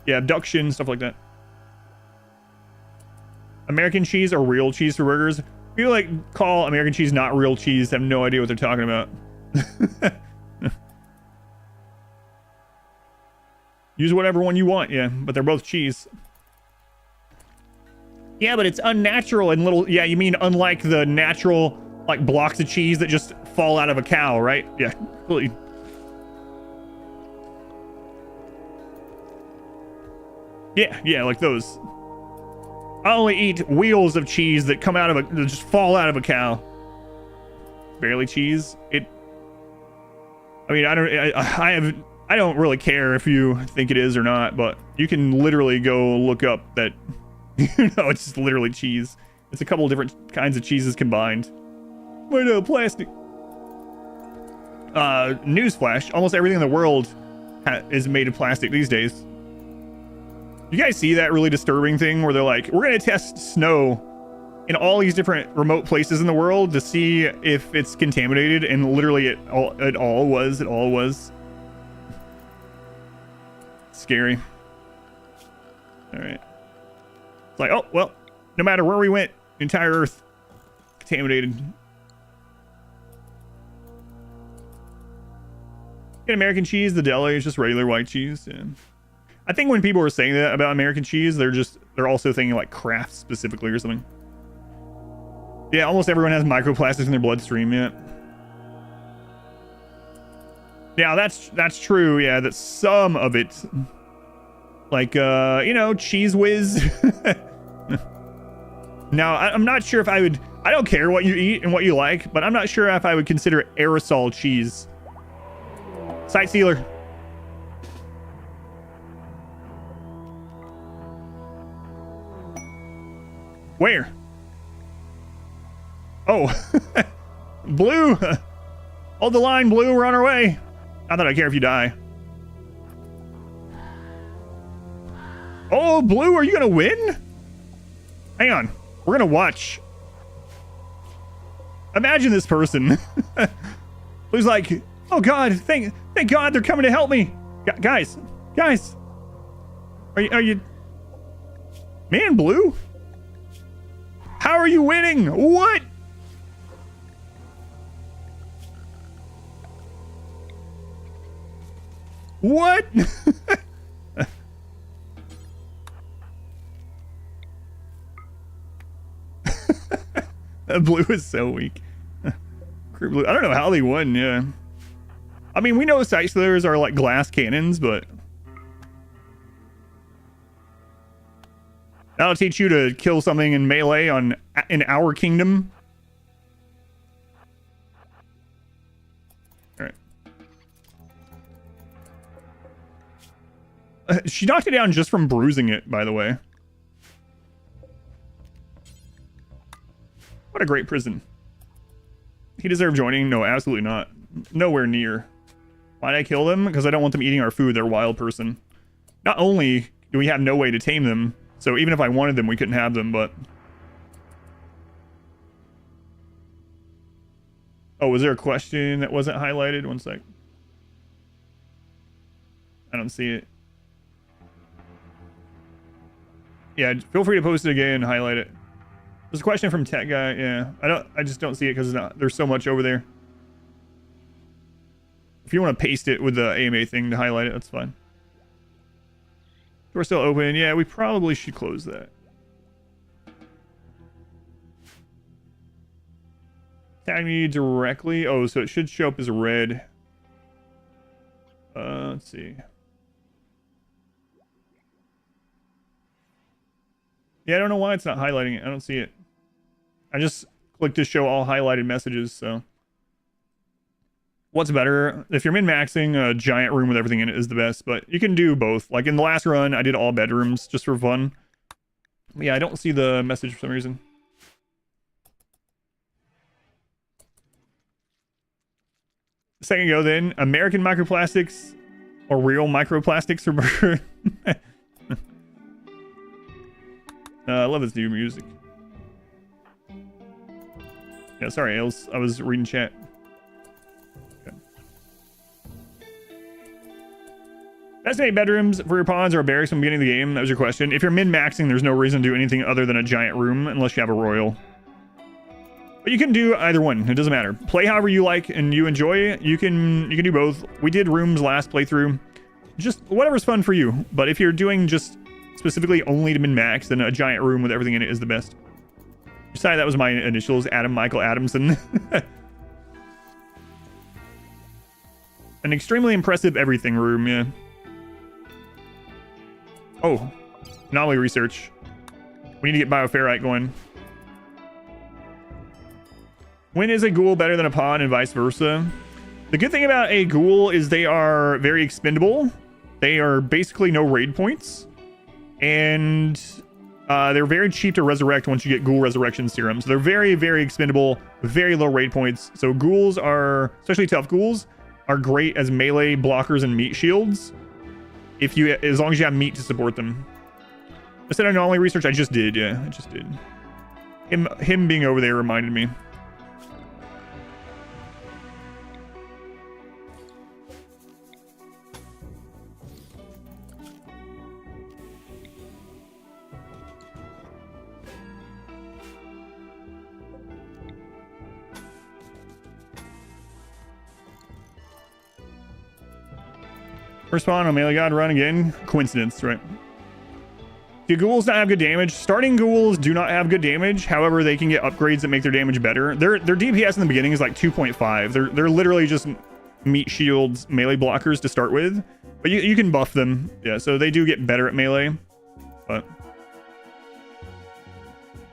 S1: Yeah, abduction, stuff like that. American cheese or real cheese for burgers? People like call American cheese not real cheese, have no idea what they're talking about. Use whatever one you want, yeah, but they're both cheese. Yeah, but it's unnatural and little, yeah, you mean unlike the natural, like, blocks of cheese that just fall out of a cow, right? Yeah, really. Yeah, like those. I only eat wheels of cheese that come out of that just fall out of a cow. Barely cheese. I mean, I don't really care if you think it is or not, but you can literally go look up that, it's just literally cheese. It's a couple of different kinds of cheeses combined. Wait, no, plastic. Newsflash, almost everything in the world is made of plastic these days. You guys see that really disturbing thing where they're like, we're going to test snow in all these different remote places in the world to see if it's contaminated, and literally it all was. Scary. All right. It's like, oh, well, no matter where we went, the entire Earth contaminated. Get American cheese, the deli is just regular white cheese. Yeah. I think when people are saying that about American cheese, they're also thinking like Kraft specifically or something. Yeah, almost everyone has microplastics in their bloodstream, yeah. Yeah, that's true, yeah, that some of it, like, Cheese Whiz. Now, I'm not sure if I don't care what you eat and what you like, but I'm not sure if I would consider aerosol cheese. Sight sealer. Where? Oh. Blue. Hold the line, Blue. We're on our way. Not that I care if you die. Oh, Blue, are you going to win? Hang on. We're going to watch. Imagine this person. Blue's like, oh, God, thank God they're coming to help me. Guys. Are you... Man, Blue? How are you winning? What? What? Blue is so weak. Blue. I don't know how they won, yeah. I mean, we know sight sealers are like glass cannons, but that'll teach you to kill something in melee in our kingdom. All right. She knocked it down just from bruising it, by the way. What a great prison. he deserve joining? No, absolutely not. Nowhere near. Why'd I kill them? Because I don't want them eating our food. They're a wild person. Not only do we have no way to tame them, so even if I wanted them, we couldn't have them, but... Oh, was there a question that wasn't highlighted? One sec. I don't see it. Yeah, feel free to post it again and highlight it. There's a question from Tech Guy. Yeah, I just don't see it because there's so much over there. If you want to paste it with the AMA thing to highlight it, that's fine. We're still open. Yeah, we probably should close that. Tag me directly. Oh, so it should show up as red. Let's see. Yeah, I don't know why it's not highlighting it. I don't see it. I just clicked to show all highlighted messages, so. What's better? If you're min-maxing, a giant room with everything in it is the best, but you can do both. Like in the last run, I did all bedrooms just for fun. But yeah, I don't see the message for some reason. A second ago then, American microplastics or real microplastics are better. I love this new music. Yeah, sorry, Ailes. I was reading chat. Okay. Best 8 bedrooms for your pawns or barracks from the beginning of the game? That was your question. If you're min-maxing, there's no reason to do anything other than a giant room unless you have a royal. But you can do either one. It doesn't matter. Play however you like and you enjoy. You can do both. We did rooms last playthrough. Just whatever's fun for you. But if you're doing just specifically only to min-max, then a giant room with everything in it is the best. Sorry, that was my initials. Adam Michael Adamson. An extremely impressive everything room, yeah. Oh, anomaly research. We need to get bioferrite going. When is a ghoul better than a pawn and vice versa? The good thing about a ghoul is they are very expendable. They are basically no raid points. And they're very cheap to resurrect once you get ghoul resurrection serum. So they're very, very expendable, very low raid points. So ghouls are, especially tough ghouls, are great as melee blockers and meat shields. As long as you have meat to support them. I said anomaly research, I just did, yeah, I just did. Him being over there reminded me. First spawn on Melee God run again. Coincidence, right? Do ghouls not have good damage? Starting ghouls do not have good damage. However, they can get upgrades that make their damage better. Their DPS in the beginning is like 2.5. They're literally just meat shields, melee blockers to start with. But you can buff them. Yeah, so they do get better at melee. But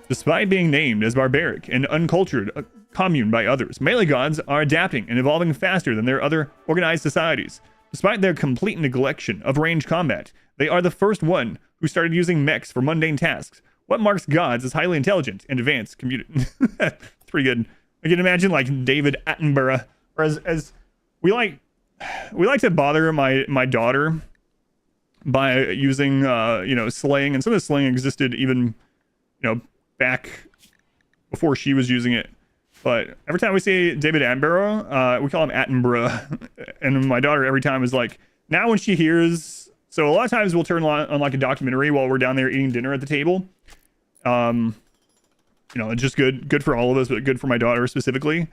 S1: despite being named as barbaric and uncultured commune by others, melee gods are adapting and evolving faster than their other organized societies. Despite their complete neglection of ranged combat, they are the first one who started using mechs for mundane tasks. What marks gods as highly intelligent and advanced community? It's pretty good. I can imagine like David Attenborough, or as we like to bother my daughter by using slang, and some of the slang existed even back before she was using it. But every time we say David Attenborough, we call him Attenborough. And my daughter every time is like, now when she hears... So a lot of times we'll turn on like a documentary while we're down there eating dinner at the table. It's just good for all of us, but good for my daughter specifically.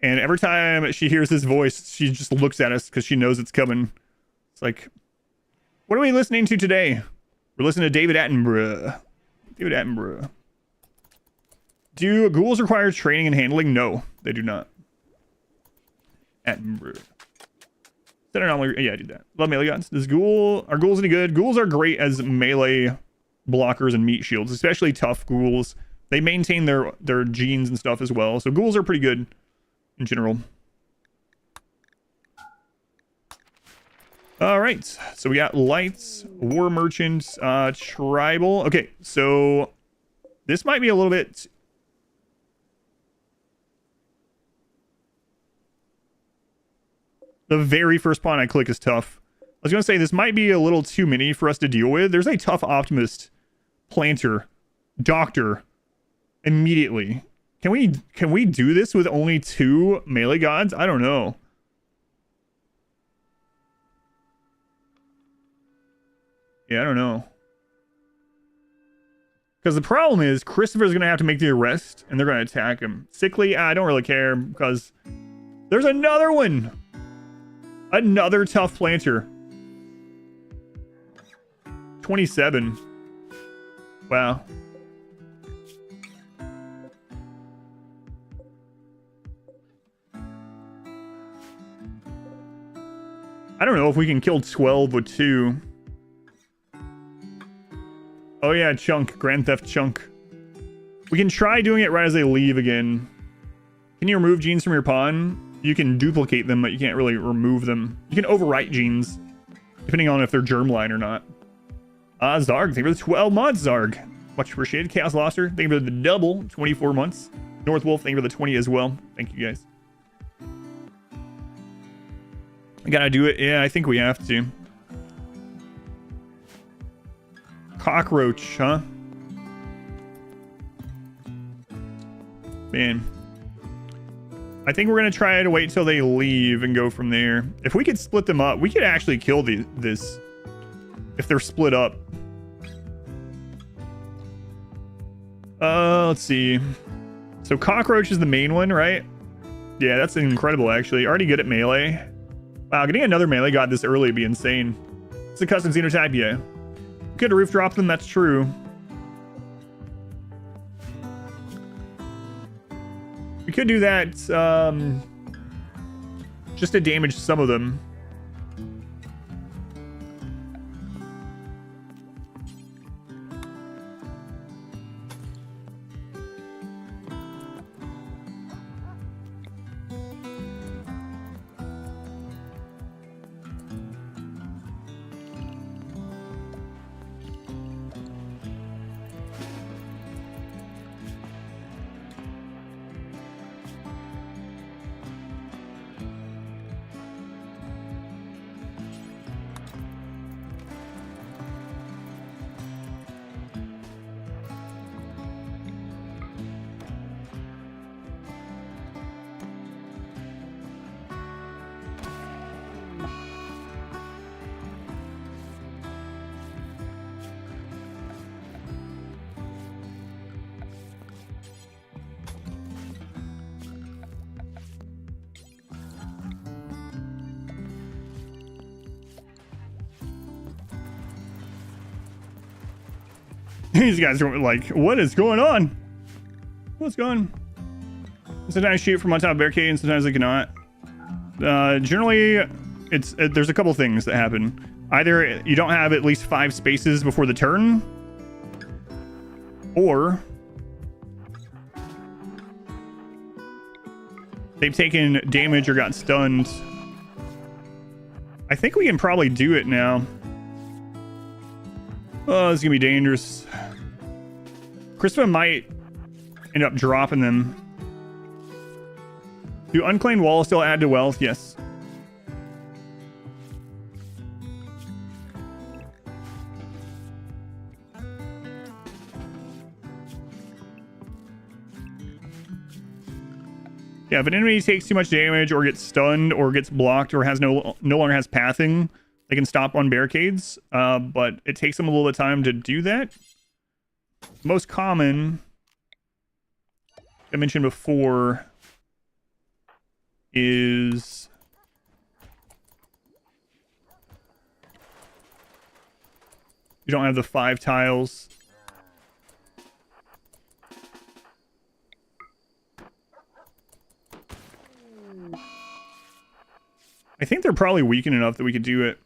S1: And every time she hears his voice, she just looks at us because she knows it's coming. It's like, what are we listening to today? We're listening to David Attenborough. David Attenborough. Do ghouls require training and handling? No, they do not. Attenborough. That anomaly. Yeah, I did that. Love melee gods. Are ghouls any good? Ghouls are great as melee blockers and meat shields, especially tough ghouls. They maintain their genes and stuff as well. So ghouls are pretty good in general. All right. So we got lights, war merchants, tribal. Okay, so this might be a little bit. The very first pawn I click is tough. I was going to say, this might be a little too many for us to deal with. There's a tough optimist, planter, doctor, immediately. Can we do this with only 2 melee gods? I don't know. Yeah, I don't know. Because the problem is, Christopher's going to have to make the arrest, and they're going to attack him. Sickly, I don't really care, because there's another one! Another tough planter. 27. Wow. I don't know if we can kill 12 with 2. Oh yeah, Chunk. Grand Theft Chunk. We can try doing it right as they leave again. Can you remove genes from your pawn? You can duplicate them, but you can't really remove them. You can overwrite genes, depending on if they're germline or not. Zarg, thank you for the 12 months, Zarg. Much appreciated. Chaos Loster, thank you for the double, 24 months. Northwolf, thank you for the 20 as well. Thank you, guys. I gotta do it. Yeah, I think we have to. Cockroach, huh? Man. I think we're going to try to wait till they leave and go from there. If we could split them up, we could actually kill this if they're split up. Let's see. So Cockroach is the main one, right? Yeah, that's incredible, actually. Already good at melee. Wow, getting another melee god this early would be insane. It's a custom xenotype, yeah. Could roof drop them, that's true. We could do that, just to damage some of them. These guys are like, what is going on? What's going on? Sometimes shoot from on top of barricade and sometimes they cannot. Generally, there's a couple things that happen. Either you don't have at least 5 spaces before the turn, or they've taken damage or got stunned. I think we can probably do it now. Oh, this is gonna be dangerous. Christopher might end up dropping them. Do unclaimed walls still add to wealth? Yes. Yeah, if an enemy takes too much damage or gets stunned or gets blocked or has no longer has pathing, they can stop on barricades, but it takes them a little bit of time to do that. Most common, I mentioned before, is you don't have the 5 tiles. I think they're probably weakened enough that we could do it.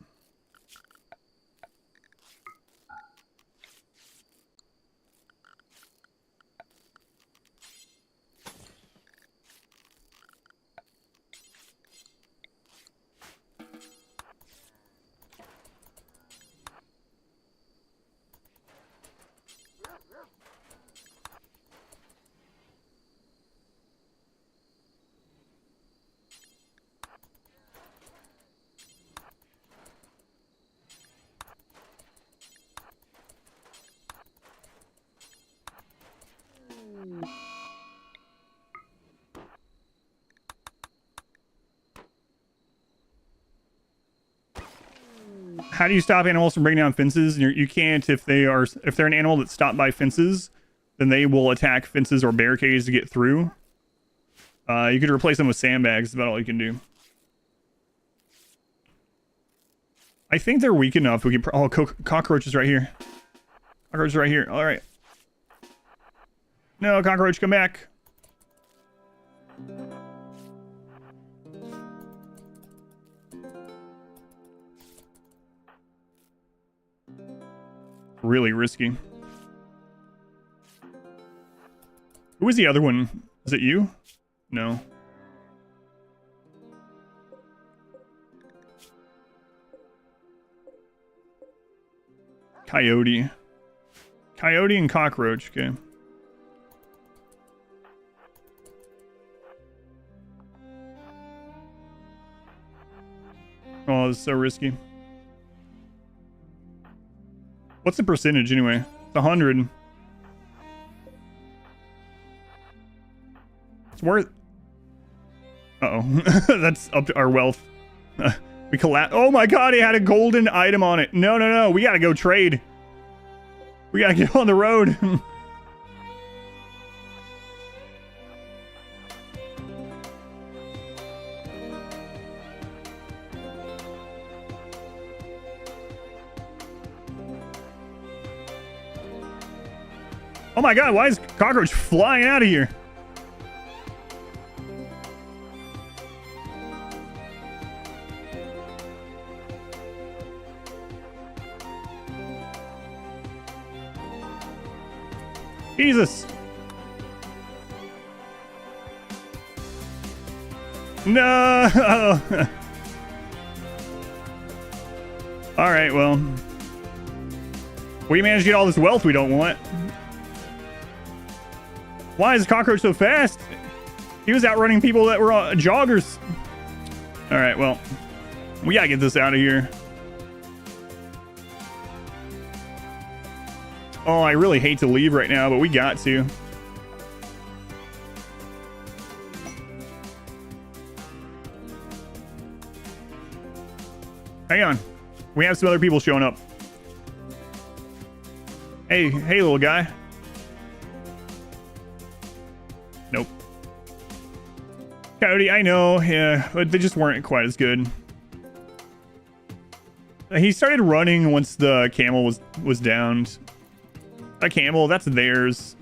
S1: How do you stop animals from breaking down fences? You can't if they're an animal that's stopped by fences, then they will attack fences or barricades to get through. You could replace them with sandbags. That's about all you can do. I think they're weak enough. We can. Oh, cockroaches right here. Cockroaches right here. All right. No, cockroach, come back. Really risky. Who was the other one? Is it you? No. Coyote. Coyote and cockroach, okay. Oh, this is so risky. What's the percentage anyway? It's 100. It's worth... Uh-oh. That's up to our wealth. We collapsed. Oh my god, it had a golden item on it. No, no, no. We gotta go trade. We gotta get on the road. Oh my god, why is cockroach flying out of here? Jesus. No. All right, well. We managed to get all this wealth we don't want. Why is cockroach so fast? He was outrunning people that were joggers. All right, well, we gotta get this out of here. Oh, I really hate to leave right now, but we got to. Hang on. We have some other people showing up. Hey, hey, little guy. Nope. Coyote, I know, yeah, but they just weren't quite as good. He started running once the camel was downed. A camel, that's theirs.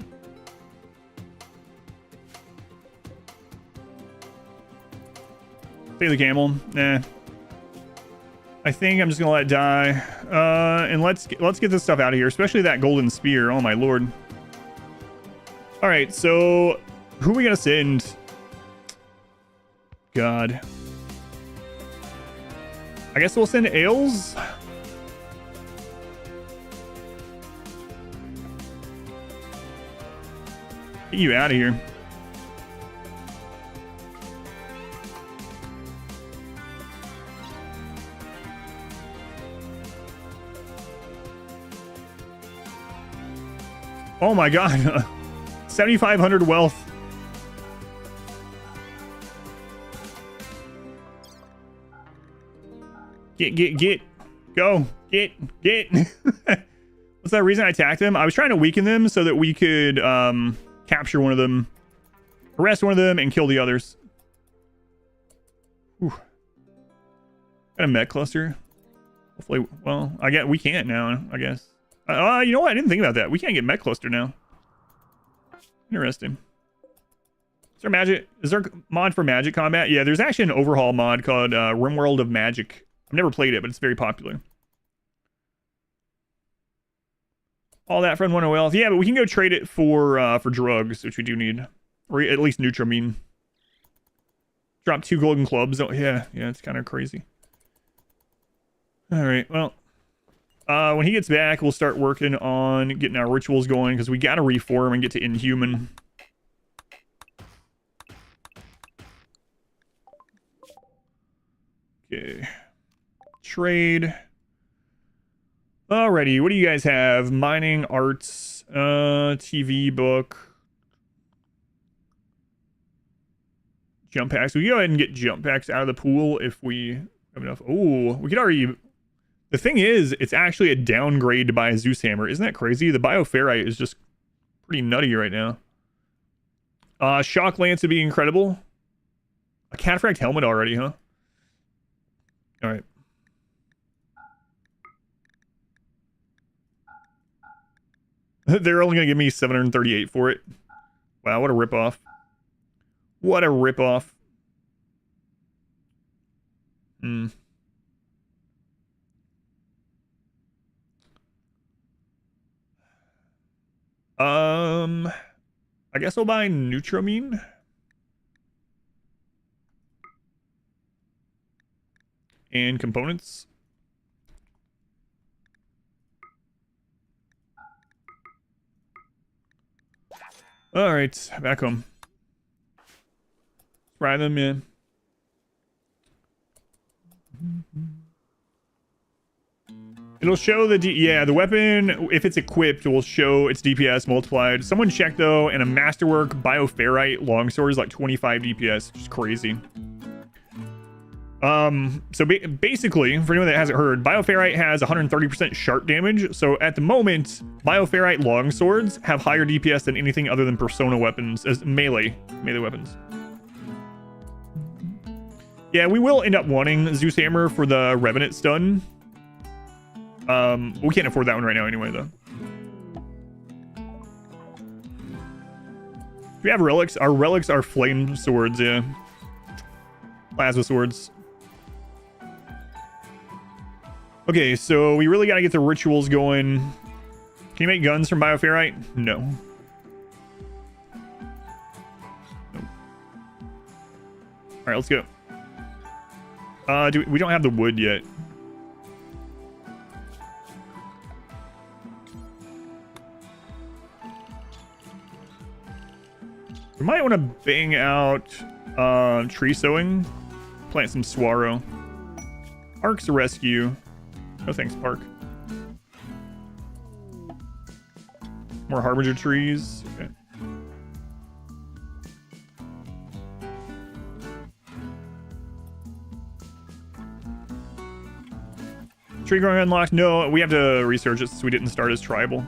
S1: Save the camel. Nah. I think I'm just gonna let it die. And let's get this stuff out of here, especially that golden spear. Oh my lord. All right, so who are we gonna send? God. I guess we'll send Ailes. Get you out of here. Oh my god. 7,500 wealth. Get. Go. Get. What's that reason I attacked them? I was trying to weaken them so that we could capture one of them, arrest one of them, and kill the others. Whew. Got a mech cluster. Hopefully, well, we can't now, I guess. You know what? I didn't think about that. We can't get mech cluster now. Interesting. Is there mod for magic combat? Yeah, there's actually an overhaul mod called RimWorld of Magic. I've never played it, but it's very popular. All that for 1 wealth. Yeah, but we can go trade it for drugs, which we do need. Or at least Nutramine. Drop 2 golden clubs. Oh, yeah, it's kind of crazy. All right, well. When he gets back, we'll start working on getting our rituals going, because we got to reform and get to Inhuman. Okay. Trade. Alrighty, what do you guys have? Mining, arts, TV, book. Jump packs. We can go ahead and get jump packs out of the pool if we have enough. Oh, we could already The thing is, it's actually a downgrade by a Zeus Hammer. Isn't that crazy? The Bioferrite is just pretty nutty right now. Shock Lance would be incredible. A Cataphract Helmet already, huh? Alright. They're only going to give me 738 for it. Wow, what a ripoff. What a ripoff. I guess I'll buy Neutramine. And components. Alright, back home. Try them in. It'll show the yeah, the weapon, if it's equipped, will show its DPS multiplied. Someone checked though, and a Masterwork Bioferrite longsword is like 25 DPS, which is crazy. So basically, for anyone that hasn't heard, Bioferrite has 130% sharp damage. So at the moment, Bioferrite longswords have higher DPS than anything other than Persona weapons, as melee weapons. Yeah, we will end up wanting Zeus Hammer for the Revenant stun. We can't afford that one right now anyway, though. We have relics. Our relics are flame swords, yeah. Plasma swords. Okay, so we really gotta get the rituals going. Can you make guns from Bioferrite? No. Nope. Alright, let's go. We don't have the wood yet. We might want to bang out tree sowing. Plant some Swaro. Ark's a rescue. No thanks, Park. More Harbinger trees. Okay. Tree growing unlocked? No, we have to research it since we didn't start as tribal.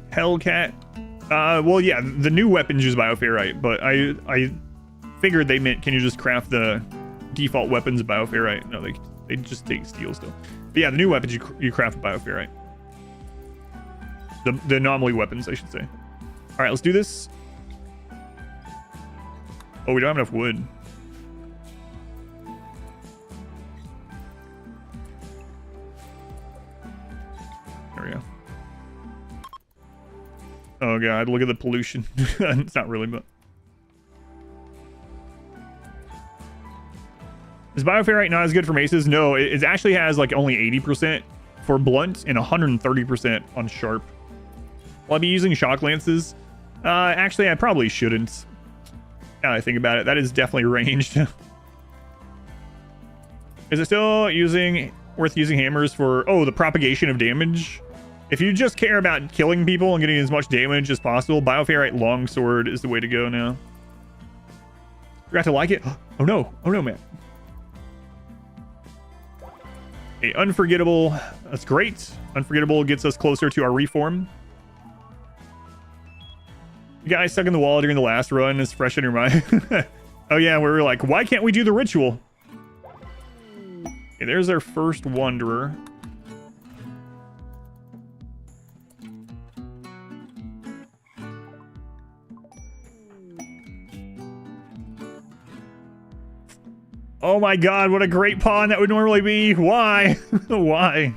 S1: Hellcat. Well, yeah, the new weapons use Bioferrite, but I figured they meant can you just craft the default weapons of Bioferrite? No, they just take steel still. But yeah, the new weapons you craft with Bioferrite. The anomaly weapons, I should say. All right, let's do this. Oh, we don't have enough wood. There we go. Oh god, look at the pollution. It's not really, but... Is Bioferrite not as good for maces? No, it actually has like only 80% for blunt and 130% on sharp. Will I be using shock lances? Actually, I probably shouldn't. Now I think about it, that is definitely ranged. Is it still worth using hammers for... Oh, the propagation of damage? If you just care about killing people and getting as much damage as possible, Bioferrite longsword is the way to go now. Forgot to like it. Oh no, man. Okay, Unforgettable. That's great. Unforgettable gets us closer to our reform. The guy stuck in the wall during the last run is fresh in your mind. Oh yeah, we were like, why can't we do the ritual? Okay, there's our first wanderer. Oh my god, what a great pawn that would normally be. Why? Why?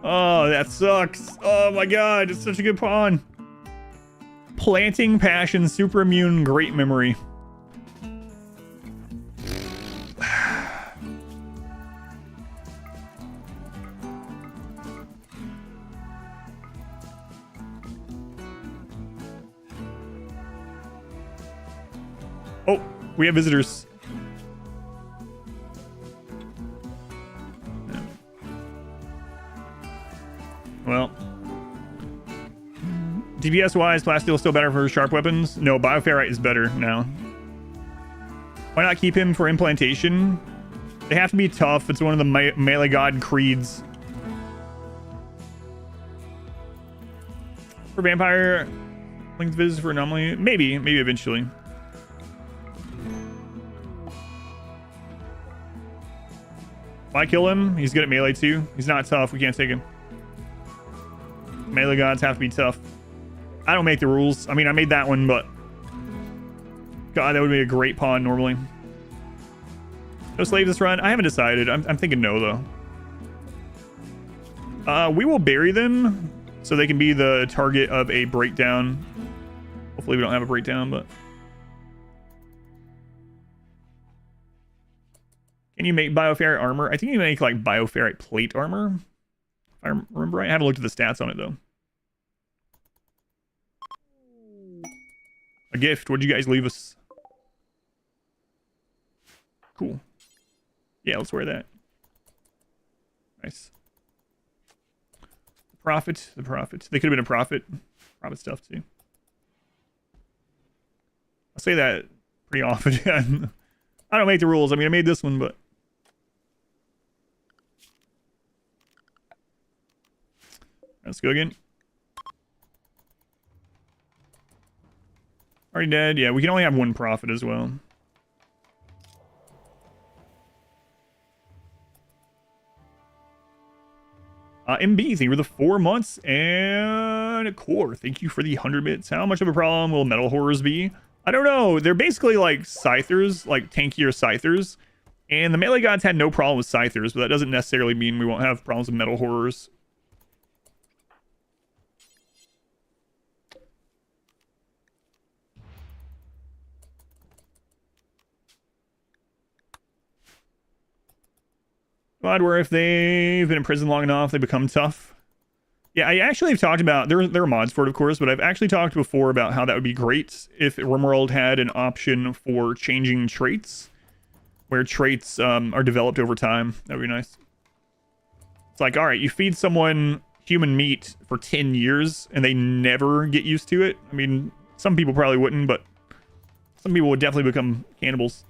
S1: Oh, that sucks. Oh my god, it's such a good pawn. Planting Passion, Super Immune, Great Memory. Oh, we have visitors. Yeah. Well, DPS wise, Plasteel is still better for sharp weapons. No, Bioferrite is better now. Why not keep him for implantation? They have to be tough. It's one of the melee god creeds. For vampire, linked visits for anomaly. Maybe eventually. Why kill him? He's good at melee too. He's not tough. We can't take him. Melee gods have to be tough. I don't make the rules. I mean, I made that one, but God, that would be a great pawn normally. No slave this run? I haven't decided. I'm thinking no, though. We will bury them so they can be the target of a breakdown. Hopefully we don't have a breakdown, but... Can you make bioferrite armor? I think you make, like, bioferrite plate armor. If I remember right. I haven't looked at the stats on it, though. A gift. What'd you guys leave us? Cool. Yeah, let's wear that. Nice. The prophet. They could have been a prophet. Prophet stuff, too. I say that pretty often. I don't make the rules. I mean, I made this one, but... Let's go again. Already dead. Yeah, we can only have one prophet as well. MB, thank you for the 4 months and a core. Thank you for the 100 bits. How much of a problem will metal horrors be? I don't know. They're basically like scythers, like tankier scythers. And the melee gods had no problem with scythers, but that doesn't necessarily mean we won't have problems with metal horrors. I'd worry if they've been in prison long enough, they become tough. Yeah, I actually have talked about, there are mods for it, of course, but I've actually talked before about how that would be great if RimWorld had an option for changing traits, where traits are developed over time. That would be nice. It's like, all right, you feed someone human meat for 10 years and they never get used to it. I mean, some people probably wouldn't, but some people would definitely become cannibals.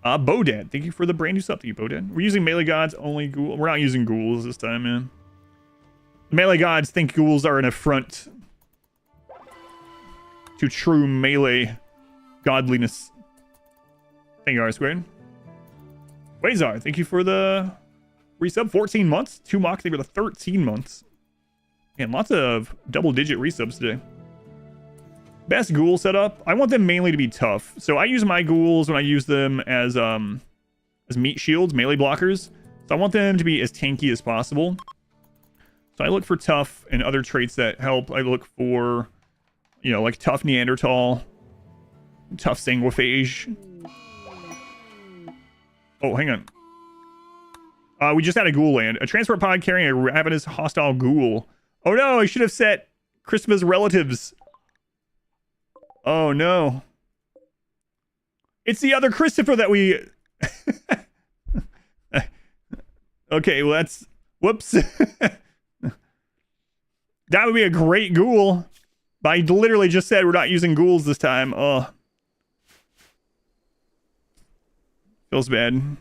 S1: Bodad, thank you for the brand new sub. Thank you, Bodad. We're using melee gods, only ghoul. We're not using ghouls this time, man. The melee gods think ghouls are an affront to true melee godliness. Thank you, R-Squared. Wazar, thank you for the resub. 14 months. 2 mock, thank you for the 13 months. Man, lots of double-digit resubs today. Best ghoul setup. I want them mainly to be tough. So I use my ghouls when I use them as meat shields, melee blockers. So I want them to be as tanky as possible. So I look for tough and other traits that help. I look for, you know, like tough Neanderthal, tough sanguiphage. Oh, hang on. We just had a ghoul land. A transport pod carrying a ravenous hostile ghoul. Oh no, I should have set Christmas relatives. Oh no. It's the other Christopher that we... Okay, well that's... Whoops. That would be a great ghoul. But I literally just said we're not using ghouls this time. Oh. Feels bad.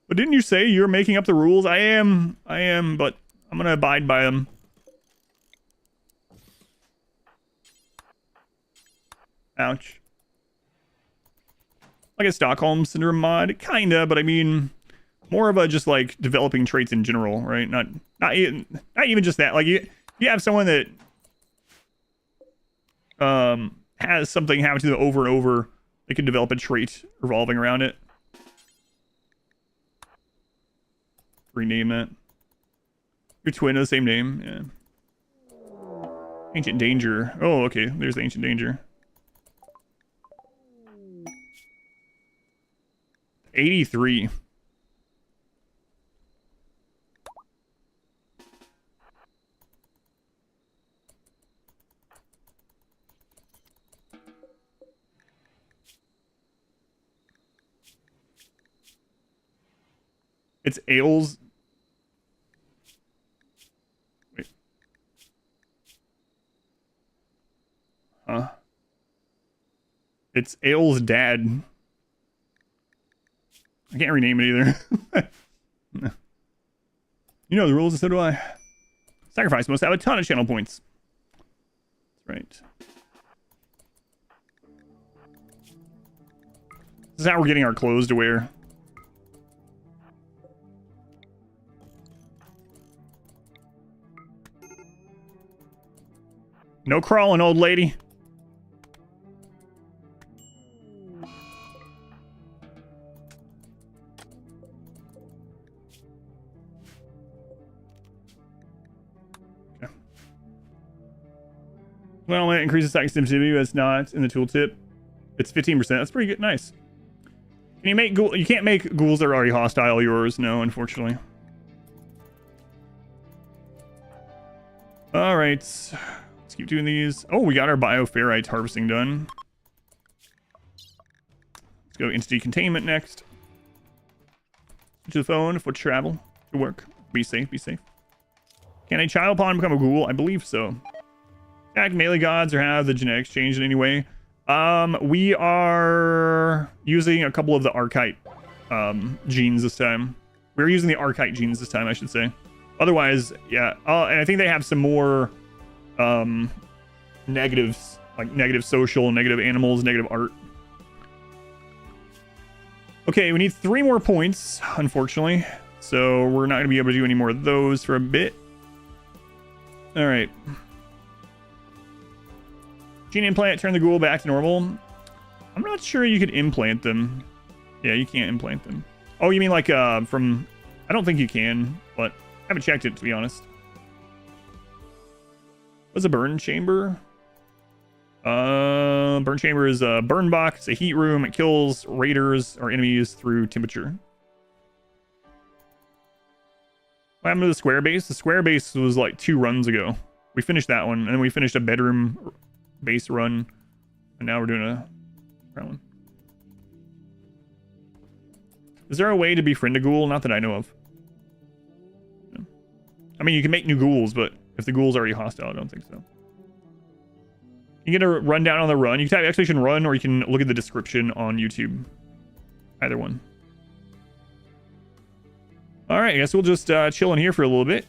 S1: But didn't you say you're making up the rules? I am, but I'm gonna abide by them. Ouch. Like a Stockholm Syndrome mod? Kinda, but I mean, more of a just like developing traits in general, right? Not even just that. Like you have someone that has something happen to them over and over, they can develop a trait revolving around it. Rename that. Your twin has the same name, yeah. Ancient Danger. Oh, okay. There's the Ancient Danger. 83. It's Ales. Wait. Huh? It's Ales' dad. I can't rename it either. No. You know the rules, and so do I. Sacrifice must have a ton of channel points. That's right. This is how we're getting our clothes to wear. No crawling, old lady. Okay. Well, it increases attack sensitivity, but it's not in the tooltip. It's 15%. That's pretty good. Nice. Can you make ghoul? You can't make ghouls that are already hostile yours. No, unfortunately. All right. Let's keep doing these. Oh, we got our bioferrite harvesting done. Let's go entity containment next. To the phone for travel, to work. Be safe, be safe. Can a child pawn become a ghoul? I believe so. Act melee gods or have the genetics changed in any way? We are using a couple of the archite genes this time. We're using the archite genes this time, I should say. Otherwise, yeah. And I think they have some more negatives, like negative social, negative animals, negative art. Okay, we need 3 more points, unfortunately. So we're not going to be able to do any more of those for a bit. All right. Gene implant, turn the ghoul back to normal. I'm not sure you could implant them. Yeah, you can't implant them. Oh, you mean like from... I don't think you can, but I haven't checked it, to be honest. What's a burn chamber? Burn chamber is a burn box, a heat room. It kills raiders or enemies through temperature. What happened to the square base? The square base was like 2 runs ago. We finished that one, and then we finished a bedroom base run, and now we're doing a round one. Is there a way to befriend a ghoul? Not that I know of. No. I mean, you can make new ghouls, but if the ghoul's already hostile, I don't think so. You get a rundown on the run. You can type exclamation run, or you can look at the description on YouTube. Either one. All right, I guess we'll just chill in here for a little bit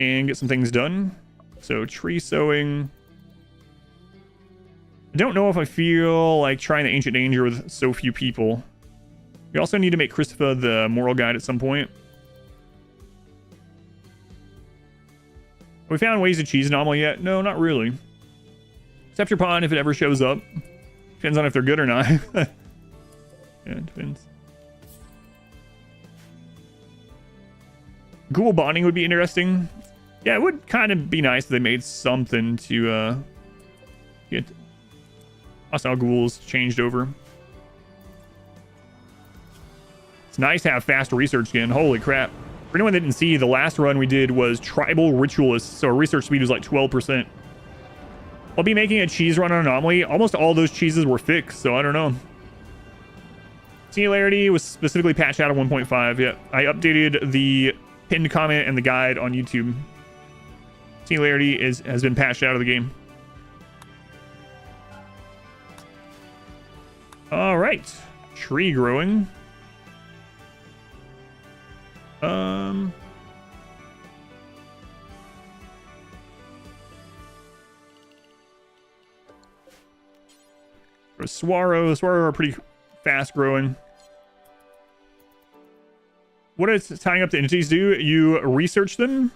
S1: and get some things done. So tree sowing. I don't know if I feel like trying the Ancient Danger with so few people. We also need to make Christopher the moral guide at some point. Have we found ways to cheese anomaly yet? No, not really. Except your pawn if it ever shows up. Depends on if they're good or not. Yeah, it depends. Ghoul bonding would be interesting. Yeah, it would kind of be nice if they made something to get hostile ghouls changed over. It's nice to have fast research again. Holy crap. For anyone that didn't see, the last run we did was tribal ritualists, so our research speed was like 12%. I'll be making a cheese run on Anomaly. Almost all those cheeses were fixed, so I don't know. Singularity was specifically patched out of 1.5. Yeah, I updated the pinned comment and the guide on YouTube. Singularity has been patched out of the game. All right, tree growing. For Swaro are pretty fast growing. What does tying up the entities do? You research them,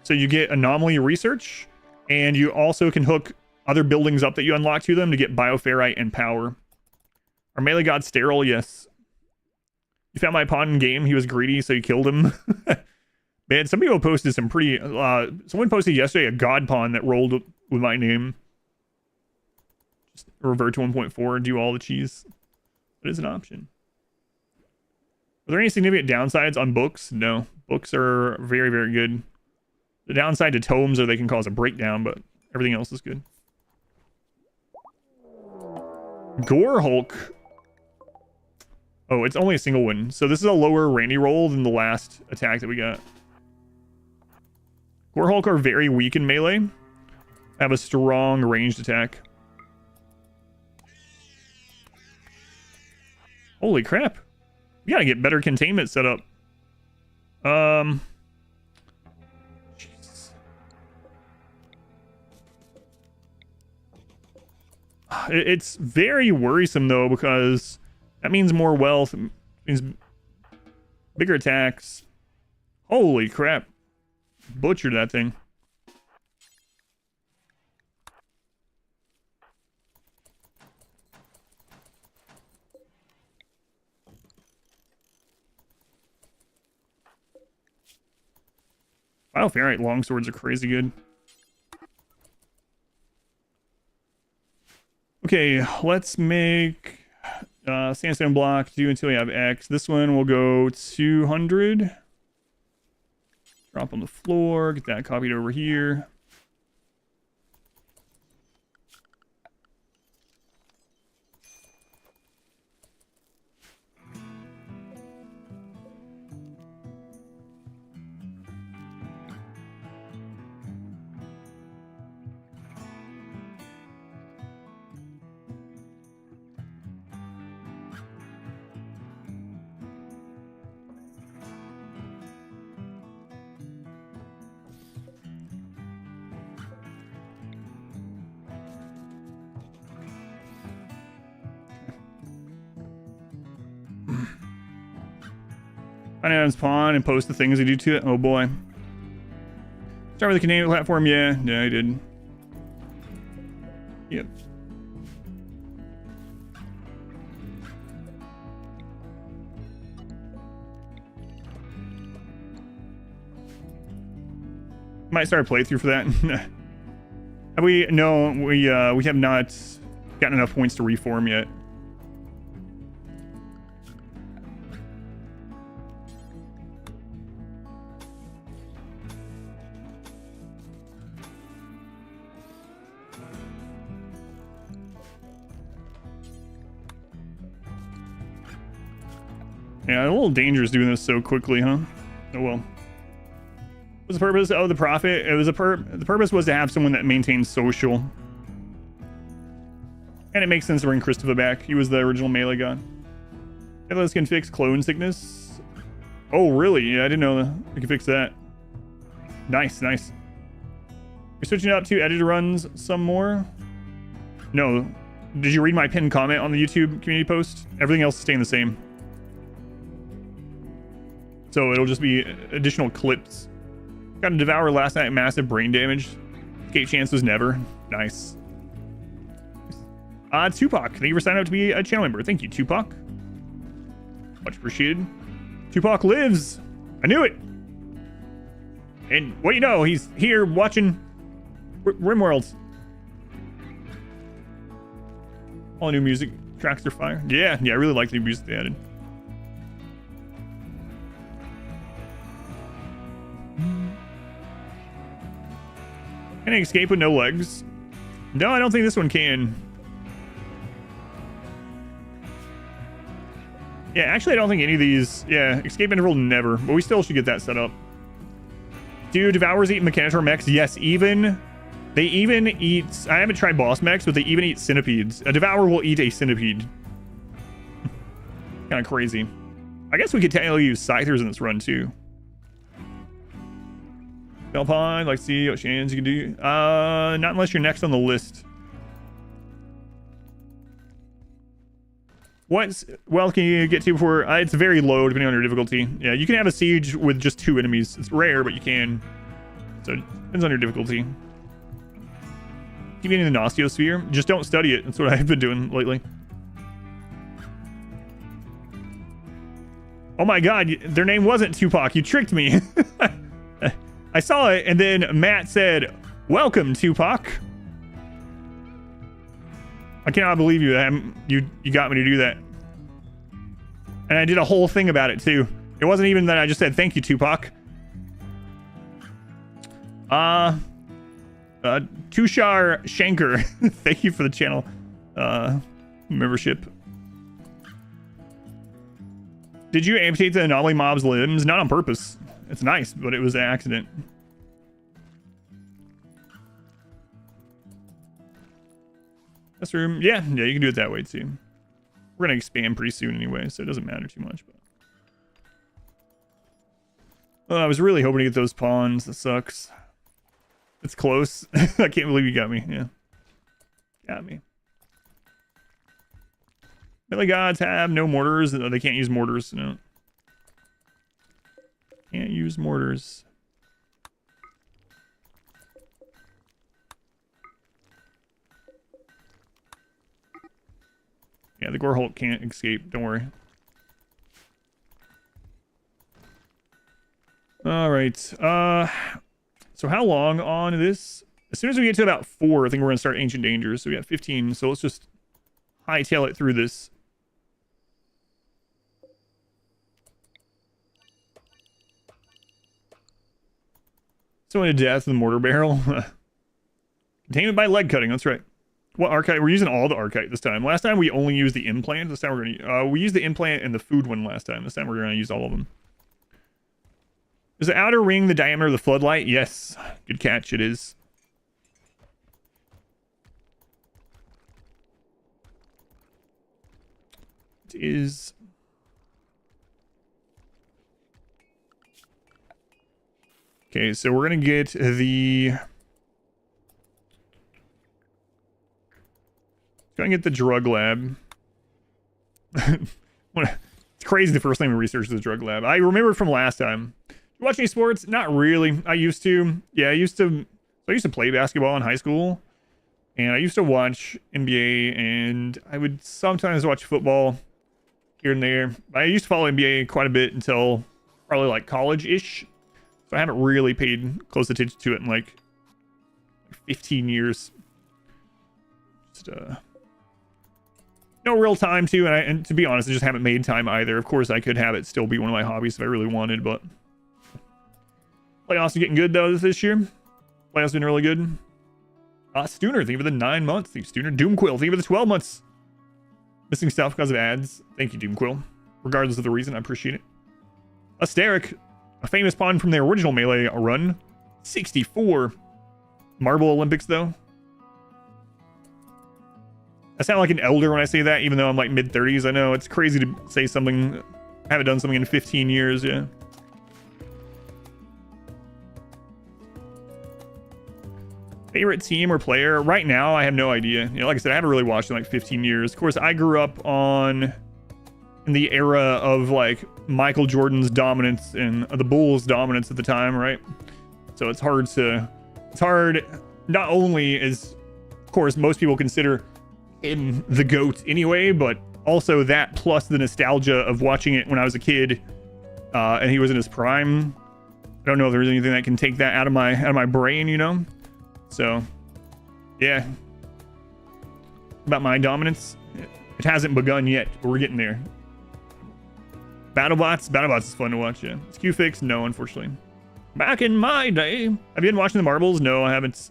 S1: so you get anomaly research, and you also can hook other buildings up that you unlock to them to get bioferrite and power. Our melee god sterile, yes. You found my pawn in game. He was greedy, so you killed him. Man, some people posted some pretty... someone posted yesterday a god pawn that rolled with my name. Just revert to 1.4 and do all the cheese. That is an option. Are there any significant downsides on books? No. Books are very, very good. The downside to tomes are they can cause a breakdown, but everything else is good. Gore Hulk. Oh, it's only a single one. So this is a lower Randy roll than the last attack that we got. Gore Hulk are very weak in melee. Have a strong ranged attack. Holy crap. We gotta get better containment set up. Jeez. It's very worrisome though, because that means more wealth, means bigger attacks. Holy crap. Butchered that thing. Wow, Ferrite longswords are crazy good. Okay, let's make sandstone block, do until we have X. This one will go 200. Drop on the floor, get that copied over here. Find out his pawn and post the things they do to it. Oh boy. Start with the Canadian platform. Yeah, I did. Yep. Might start a playthrough for that. No, we have not gotten enough points to reform yet. Yeah, a little dangerous doing this so quickly, huh? Oh well. What's the purpose? Oh, the profit. It was the purpose was to have someone that maintains social. And it makes sense to bring Christopher back. He was the original melee god. This can fix clone sickness. Oh, really? Yeah, I didn't know we can fix that. Nice, nice. We're switching up to edited runs some more. No. Did you read my pinned comment on the YouTube community post? Everything else is staying the same. So it'll just be additional clips. Got to devour last night, massive brain damage. Escape chance was never. Nice. Tupac, thank you for signing up to be a channel member. Thank you, Tupac. Much appreciated. Tupac lives. I knew it. And what do you know? He's here watching RimWorld. All new music tracks are fire. Yeah, I really like the new music they added. Can I escape with no legs? No, I don't think this one can. Yeah, actually, I don't think any of these... Yeah, escape interval, never. But we still should get that set up. Do Devours eat Mechanitor mechs? Yes, even... They even eat... I haven't tried boss mechs, but they even eat centipedes. A Devourer will eat a centipede. Kind of crazy. I guess we could technically use Scythers in this run, too. Alpine, like see what shenanigans you can do. Not unless you're next on the list. What wealth can you get to before? It's very low depending on your difficulty. Yeah, you can have a siege with just 2 enemies. It's rare, but you can. So it depends on your difficulty. Keep getting the Nostiosphere. Just don't study it. That's what I've been doing lately. Oh my god, their name wasn't Tupac. You tricked me. I saw it, and then Matt said, "Welcome, Tupac." I cannot believe you. You got me to do that. And I did a whole thing about it, too. It wasn't even that I just said, "Thank you, Tupac." Tushar Shanker, thank you for the channel membership. Did you amputate the anomaly mob's limbs? Not on purpose. It's nice, but it was an accident. This room, yeah, you can do it that way too. We're gonna expand pretty soon anyway, so it doesn't matter too much. But Oh, I was really hoping to get those pawns. That sucks. It's close. I can't believe you got me. Yeah. Got me. Melee gods have no mortars. They can't use mortars. No. Can't use mortars. Yeah, the Gore Hulk can't escape. Don't worry. All right. So how long on this? As soon as we get to about 4, I think we're going to start Ancient Dangers. So we have 15. So let's just hightail it through this. So into death in the mortar barrel. Containment by leg cutting. That's right. What archite? We're using all the archite this time. Last time we only used the implant. This time we're gonna we used the implant and the food one last time. This time we're gonna use all of them. Is the outer ring the diameter of the floodlight? Yes. Good catch. It is. It is. Okay, so we're gonna get the. Go and get the drug lab. It's crazy the first thing we researched is the drug lab. I remember from last time. You watch any sports? Not really. I used to. Yeah, I used to play basketball in high school. And I used to watch NBA, and I would sometimes watch football here and there. I used to follow NBA quite a bit until probably like college-ish. So I haven't really paid close attention to it in like 15 years. Just no real time to, and to be honest, I just haven't made time either. Of course, I could have it still be one of my hobbies if I really wanted, but playoffs are getting good though this year. Playoffs been really good. Stooner, thank you for the 9 months. Thank you, Stooner. Doomquill, thank you for the 12 months. Missing stuff because of ads. Thank you, Doomquill. Regardless of the reason, I appreciate it. Asteric, a famous pawn from the original Melee run. 64. Marble Olympics though. I sound like an elder when I say that, even though I'm like mid-30s. I know it's crazy to say something. I haven't done something in 15 years, yeah. Favorite team or player? Right now, I have no idea. You know, like I said, I haven't really watched in like 15 years. Of course, I grew up in the era of like Michael Jordan's dominance and the Bulls' dominance at the time, right? So it's hard, not only is, of course, most people consider him the GOAT anyway, but also that plus the nostalgia of watching it when I was a kid and he was in his prime. I don't know if there's anything that can take that out of my brain, you know? So, yeah. About my dominance, it hasn't begun yet, but we're getting there. BattleBots is fun to watch, yeah. Is Q-Fix? No, unfortunately. Back in my day. Have you been watching the marbles? No, I haven't.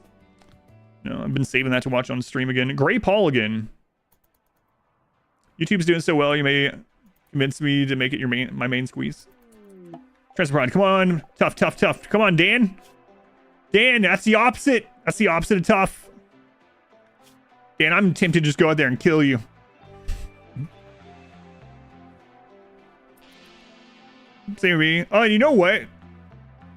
S1: No, I've been saving that to watch on stream again. Gray Paul again. YouTube's doing so well, you may convince me to make it my main squeeze. Transfer Pride, come on. Tough. Come on, Dan. Dan, that's the opposite. That's the opposite of tough. Dan, I'm tempted to just go out there and kill you. Same with me. Oh, you know what?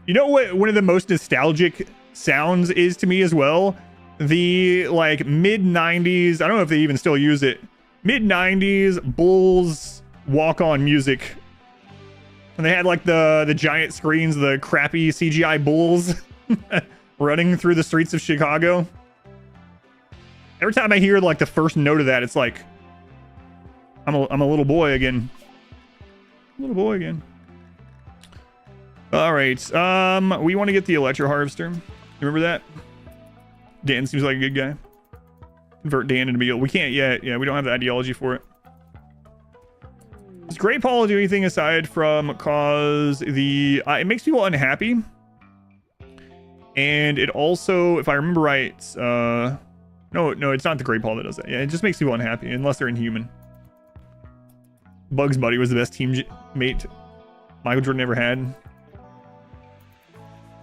S1: You know what one of the most nostalgic sounds is to me as well? The like mid-90s, I don't know if they even still use it, mid-90s Bulls walk-on music. And they had like the giant screens, the crappy CGI Bulls running through the streets of Chicago. Every time I hear like the first note of that, it's like I'm a little boy again. All right. We want to get the Electro Harvester. You remember that? Dan seems like a good guy. Convert Dan into meal. We can't yet. Yeah, we don't have the ideology for it. Does Great Paul do anything aside from cause the... it makes people unhappy. And it also, if I remember right... No, it's not the Great Paul that does that. Yeah, it just makes people unhappy, unless they're inhuman. Bugs Bunny was the best teammate Michael Jordan ever had.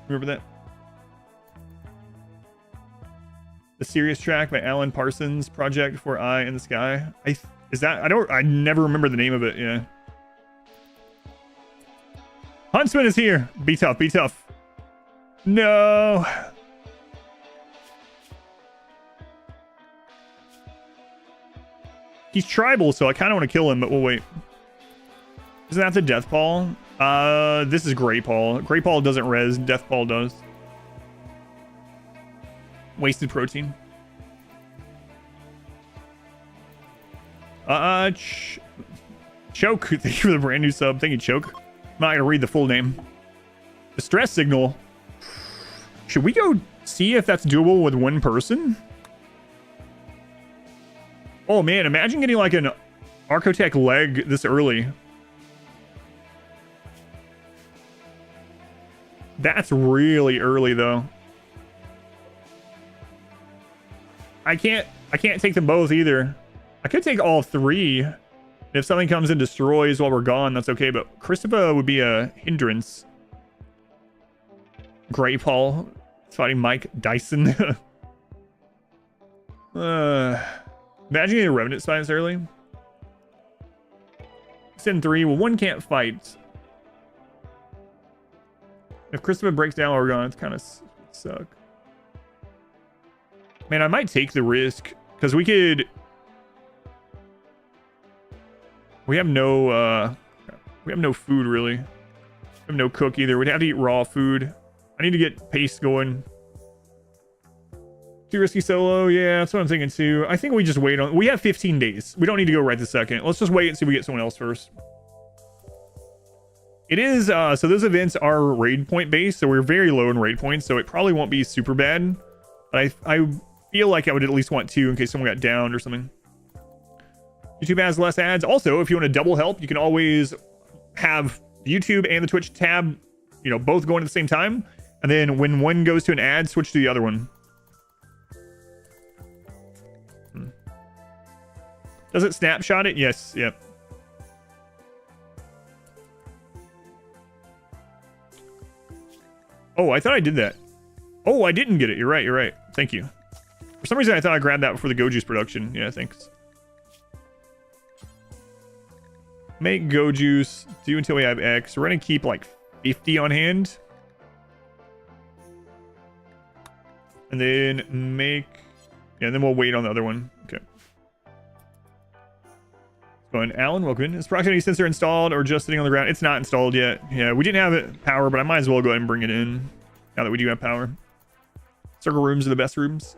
S1: Remember that? The Serious Track by Alan Parsons Project for Eye in the Sky. I never remember the name of it. Yeah. Huntsman is here. Be tough, be tough. No. He's tribal, so I kind of want to kill him, but we'll wait. Isn't that the Death Paw? This is Grey Paw. Grey Paw doesn't res. Death Paw does. Wasted protein. Choke. Thank you for the brand new sub. Thank you, Choke. I'm not gonna read the full name. Distress signal. Should we go see if that's doable with one person? Oh man, imagine getting like an Archotech leg this early. That's really early though. I can't take them both either. I could take all three. If something comes and destroys while we're gone, that's okay, but Christopher would be a hindrance. Grey Paul fighting Mike Dyson. Imagine getting a Revenant Spines early. Send 3. Well, 1 can't fight. If Christopher breaks down while we're gone, it's kind of suck. Man, I might take the risk because we could. We have no food really. We have no cook either. We'd have to eat raw food. I need to get pace going. Too risky solo. Yeah, that's what I'm thinking too. I think we just wait on. We have 15 days. We don't need to go right this second. Let's just wait and see if we get someone else first. It is so those events are raid point based, so we're very low in raid points, so it probably won't be super bad. But I feel like I would at least want 2 in case someone got downed or something. YouTube has less ads. Also, if you want to double help, you can always have YouTube and the Twitch tab, you know, both going at the same time. And then when one goes to an ad, switch to the other one. Does it snapshot it? Yes. Yep. Oh, I thought I did that. Oh, I didn't get it. You're right. You're right. Thank you. For some reason, I thought I grabbed that before the Go Juice production. Yeah, thanks. Make Go Juice. Do until we have X. We're going to keep like 50 on hand. And then make... Yeah, and then we'll wait on the other one. Okay. Going, Alan, welcome in. Is proximity sensor installed or just sitting on the ground? It's not installed yet. Yeah, we didn't have it power, but I might as well go ahead and bring it in now that we do have power. Circle rooms are the best rooms.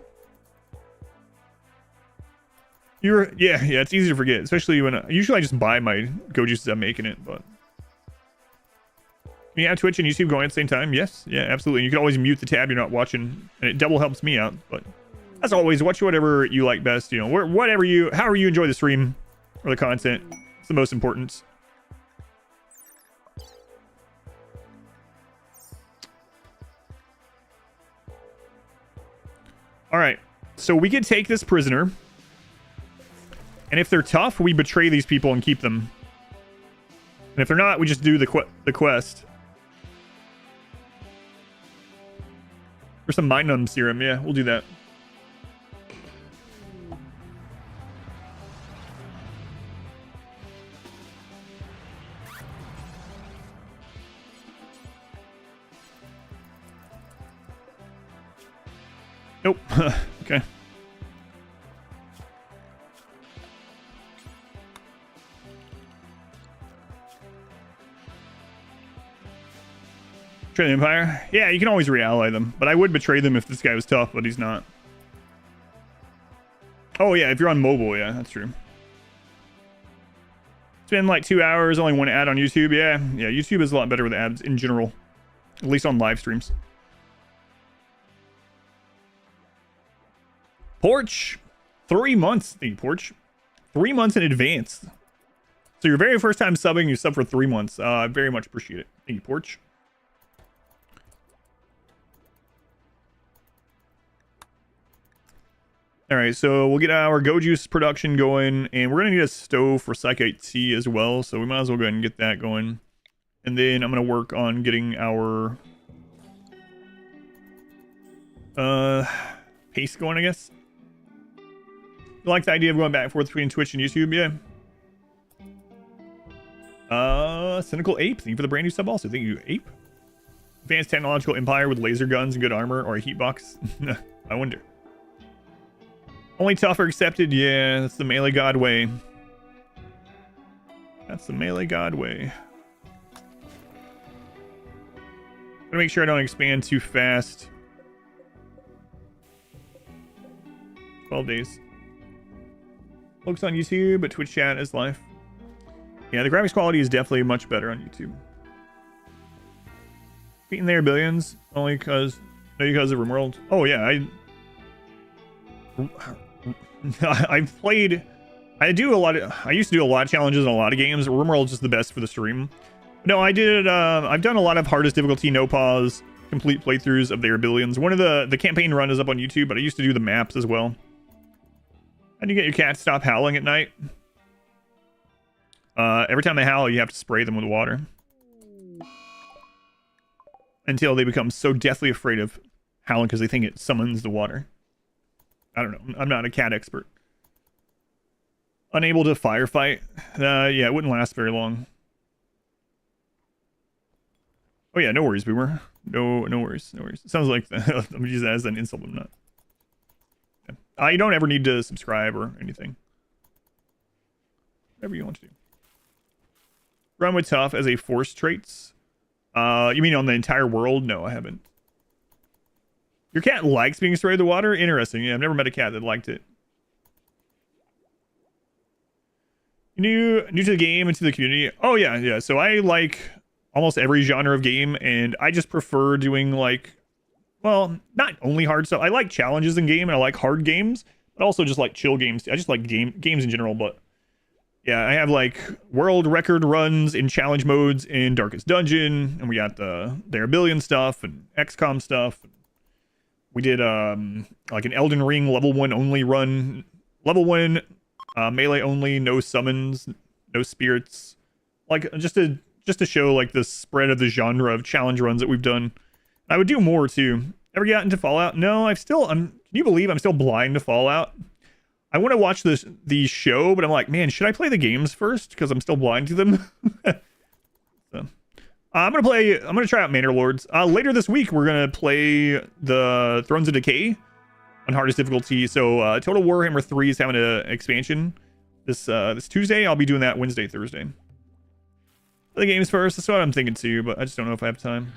S1: Yeah, it's easy to forget, especially when usually I just buy my Go Juices I'm making it, but can you have Twitch and YouTube going at the same time? Yes, yeah, absolutely. You can always mute the tab you're not watching, and it double helps me out. But as always, watch whatever you like best. You know, however you enjoy the stream or the content. It's the most important. All right, so we could take this prisoner. And if they're tough, we betray these people and keep them. And if they're not, we just do the quest. For some Mind Numb serum, yeah, we'll do that. Nope. Okay. Betray the Empire? Yeah, you can always re-ally them. But I would betray them if this guy was tough, but he's not. Oh yeah, if you're on mobile, yeah, that's true. It's been like 2 hours, only 1 ad on YouTube. Yeah, YouTube is a lot better with ads in general. At least on live streams. Porch. 3 months, thank you, Porch. 3 months in advance. So your very first time subbing, you sub for 3 months. I very much appreciate it. Thank you, Porch. All right, so we'll get our Go Juice production going, and we're going to need a stove for Psych IT as well, so we might as well go ahead and get that going. And then I'm going to work on getting our pace going, I guess. You like the idea of going back and forth between Twitch and YouTube? Yeah. Cynical Ape, thank you for the brand new sub also. Thank you, Ape. Advanced technological empire with laser guns and good armor, or a heat box. I wonder. Only tough are accepted. Yeah, that's the melee god way. That's the melee god way. Gotta make sure I don't expand too fast. 12 days. Looks on YouTube, but Twitch chat is live. Yeah, the graphics quality is definitely much better on YouTube. Beating their billions only because of RimWorld. Oh yeah, I've played. I used to do a lot of challenges in a lot of games. RimWorld's just the best for the stream. No, I've done a lot of hardest difficulty, no pause, complete playthroughs of their billions. One of the campaign run is up on YouTube, but I used to do the maps as well. How do you get your cat to stop howling at night? Every time they howl, you have to spray them with water. Until they become so deathly afraid of howling because they think it summons the water. I don't know. I'm not a cat expert. Unable to firefight. Yeah, it wouldn't last very long. Oh yeah, no worries, Boomer. No worries. It sounds like I'm gonna use that as an insult, but I'm not. Yeah. You don't ever need to subscribe or anything. Whatever you want to do. Run with tough as a force traits. You mean on the entire world? No, I haven't. Your cat likes being sprayed with the water? Interesting. Yeah, I've never met a cat that liked it. New to the game and to the community. Oh yeah. So I like almost every genre of game, and I just prefer doing like, well, not only hard stuff. I like challenges in game, and I like hard games, but also just like chill games. I just like games in general, but yeah, I have like world record runs in challenge modes in Darkest Dungeon, and we got their billion stuff and XCOM stuff. We did like an Elden Ring level 1 only run, level 1 melee only, no summons, no spirits, like just to show like the spread of the genre of challenge runs that we've done. I would do more too. Ever got into Fallout? No, can you believe I'm still blind to Fallout? I want to watch the show, but I'm like, man, should I play the games first? Because I'm still blind to them. So, I'm gonna try out Manor Lords. Later this week, we're gonna play the Thrones of Decay on hardest difficulty. So Total Warhammer 3 is having an expansion this Tuesday. I'll be doing that Wednesday, Thursday. Play the games first. That's what I'm thinking too, but I just don't know if I have time.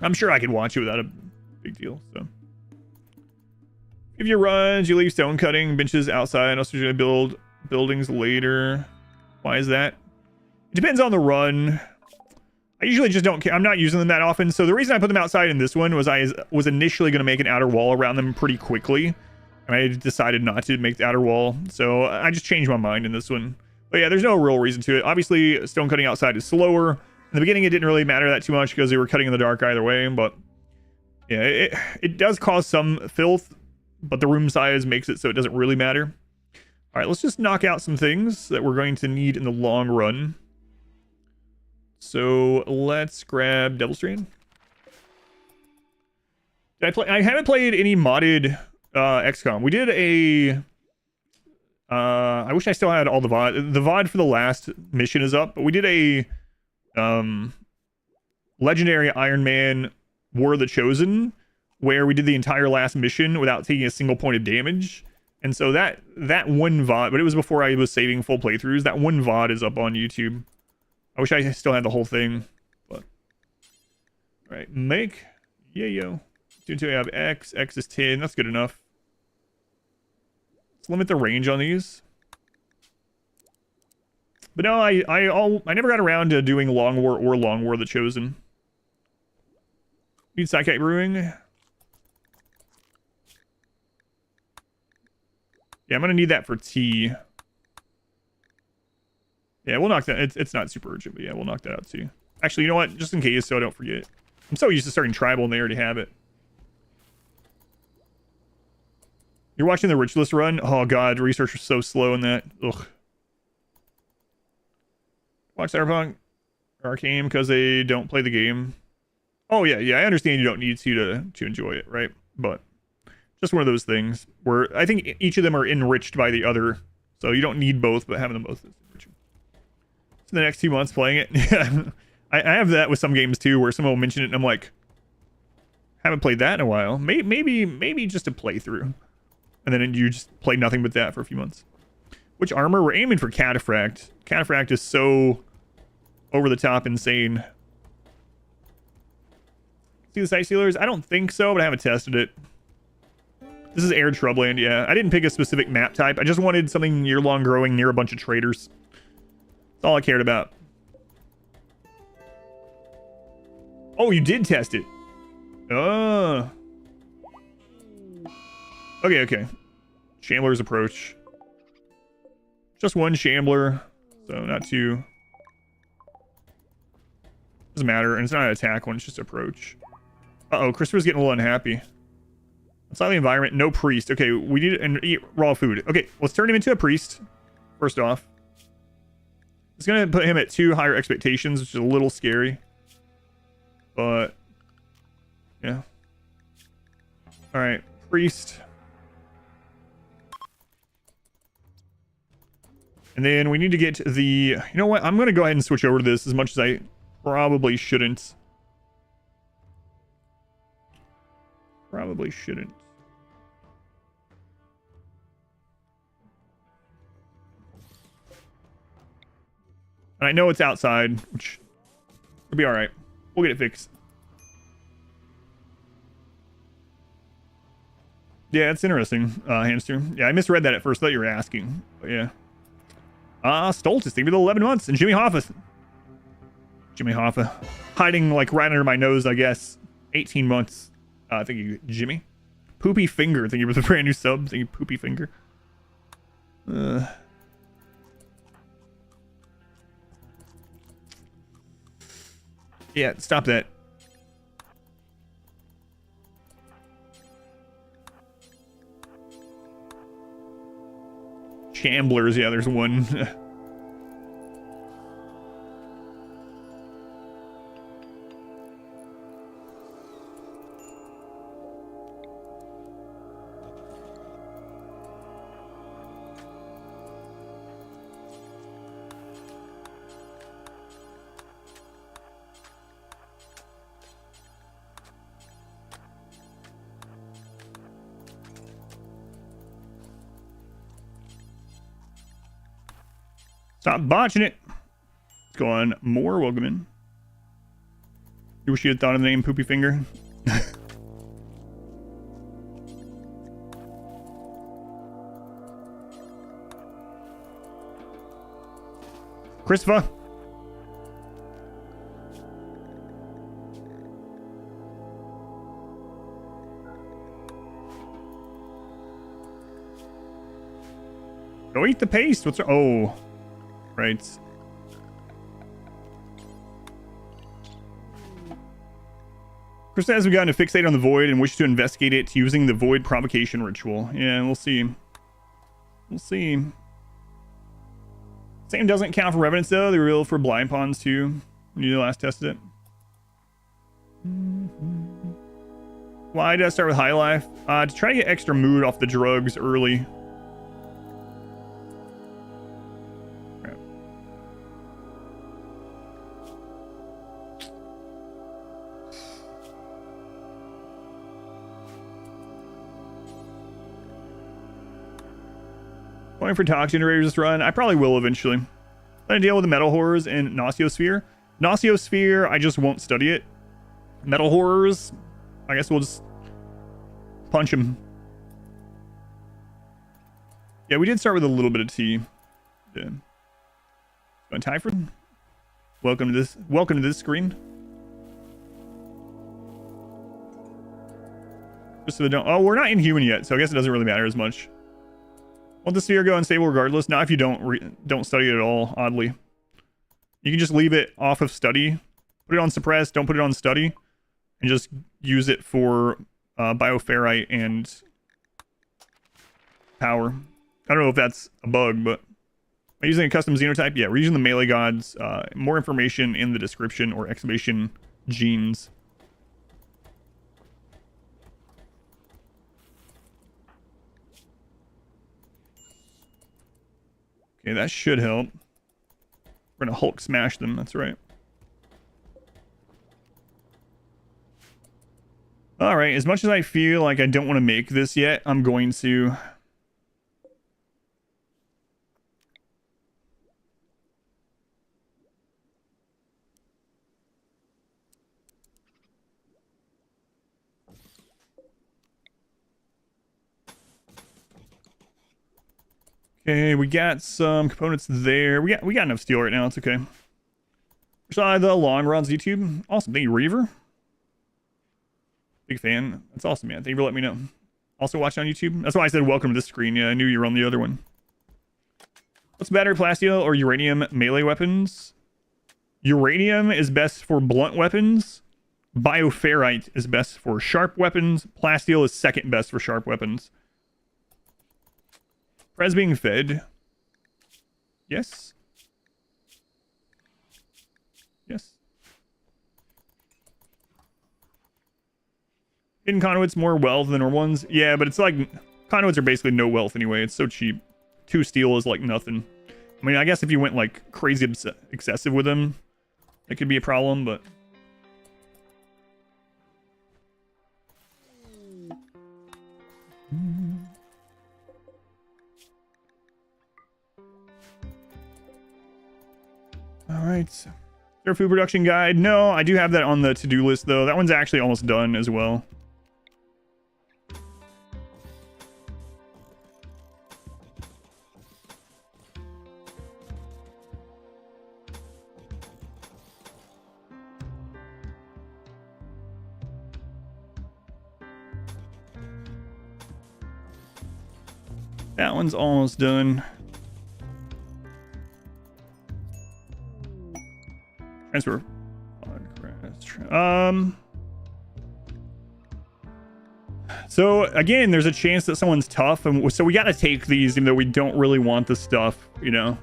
S1: I'm sure I could watch it without a big deal. So. If you runs, you leave stone cutting benches outside. Also, you're gonna build buildings later. Why is that? It depends on the run. I usually just don't care. I'm not using them that often. So the reason I put them outside in this one was I was initially going to make an outer wall around them pretty quickly, and I decided not to make the outer wall. So I just changed my mind in this one. But yeah, there's no real reason to it. Obviously, stone cutting outside is slower. In the beginning, it didn't really matter that too much because they were cutting in the dark either way. But yeah, it does cause some filth, but the room size makes it so it doesn't really matter. All right, let's just knock out some things that we're going to need in the long run. So let's grab Devil Strand. I haven't played any modded XCOM. We did a I wish I still had all the VOD. The VOD for the last mission is up, but we did a Legendary Iron Man War of the Chosen, where we did the entire last mission without taking a single point of damage. And so that one VOD, but it was before I was saving full playthroughs, that one VOD is up on YouTube. I wish I still had the whole thing, but... Alright, make... Yeah. Until we have X is 10, that's good enough. Let's limit the range on these. But no, I never got around to doing Long War or Long War of the Chosen. Need Psychic Brewing. Yeah, I'm gonna need that for tea. Yeah, we'll knock that. It's not super urgent, but yeah, we'll knock that out too. Actually, you know what? Just in case, so I don't forget. I'm so used to starting tribal and they already have it. You're watching the Richless run? Oh god, research was so slow in that. Ugh. Watch Cyberpunk Arcane because they don't play the game. Oh yeah, I understand you don't need to enjoy it, right? But just one of those things where I think each of them are enriched by the other. So you don't need both, but having them both is enriching. the next 2 months playing it. Yeah, I have that with some games too, where someone will mention it and I'm like, haven't played that in a while. Maybe just a playthrough, and then you just play nothing but that for a few months. Which armor? We're aiming for Cataphract. Cataphract is so over the top insane. See the Sightsealers? I don't think so, but I haven't tested it. This is Air Troubleland, yeah. I didn't pick a specific map type. I just wanted something year-long growing near a bunch of traders. That's all I cared about. Oh, you did test it. Oh. Okay. Shambler's approach. Just one Shambler, so not too... Doesn't matter, and it's not an attack one, it's just approach. Uh-oh, Christopher's getting a little unhappy. It's not the environment, no priest. Okay, we need to eat raw food. Okay, let's turn him into a priest, first off. It's gonna put him at 2 higher expectations, which is a little scary. But, yeah. Alright, priest. And then we need to get the... You know what? I'm gonna go ahead and switch over to this as much as I probably shouldn't. Probably shouldn't. And I know it's outside, which will be alright. We'll get it fixed. Yeah, it's interesting, Hamster. Yeah, I misread that at first. I thought you were asking. But yeah. Stoltz, thank you for the 11 months. And Jimmy Hoffa. Jimmy Hoffa. Hiding, like, right under my nose, I guess. 18 months. Thank you, Jimmy. Poopy Finger, thank you for the brand new sub. Thank you, Poopy Finger. Yeah, stop that. Shamblers, yeah, there's one. Stop botching it. Let's go on more. Welcome in. You wish you had thought of the name Poopy Finger. Christopher. Go eat the paste. What's... Oh. Right. Chris says we've gotten a fixate on the void and wish to investigate it using the void provocation ritual. Yeah, we'll see. We'll see. Same doesn't count for revenants though. They were real for blind pawns too. When you last tested it. Why did I start with High Life? To try to get extra mood off the drugs early. Going for tox generators this run. I probably will eventually. I'm gonna deal with the metal horrors and Nosseosphere. Nosseosphere, I just won't study it. Metal horrors, I guess we'll just punch him. Yeah, we did start with a little bit of tea. Yeah. Going Typhon. Welcome to this screen. Just so they don't... Oh, we're not inhuman yet, so I guess it doesn't really matter as much. Won't the sphere go unstable regardless? Not if you don't study it at all, oddly. You can just leave it off of study. Put it on suppress, don't put it on study. And just use it for bioferrite and power. I don't know if that's a bug, but... Am I using a custom xenotype? Yeah, we're using the melee gods. More information in the description or exclamation genes. Okay, that should help. We're gonna Hulk smash them, that's right. Alright, as much as I feel like I don't want to make this yet, I'm going to. Okay, we got some components there. We got enough steel right now, it's okay. Saw the long runs YouTube. Awesome, thank you, Reaver. Big fan. That's awesome, man. Thank you for letting me know. Also watching on YouTube. That's why I said welcome to this screen. Yeah, I knew you were on the other one. What's better, plasteel or uranium melee weapons? Uranium is best for blunt weapons. Bioferrite is best for sharp weapons. Plasteel is second best for sharp weapons. Prez being fed. Yes. Yes. Hidden conduits more wealth than normal ones. Yeah, but it's like conduits are basically no wealth anyway. It's so cheap. 2 steel is like nothing. I mean, I guess if you went like crazy excessive with them, it could be a problem, but all right. Is there a food production guide? No, I do have that on the to-do list though. That one's actually almost done as well. That one's almost done. Transfer. So again, there's a chance that someone's tough, and so we got to take these, even though we don't really want the stuff. You know,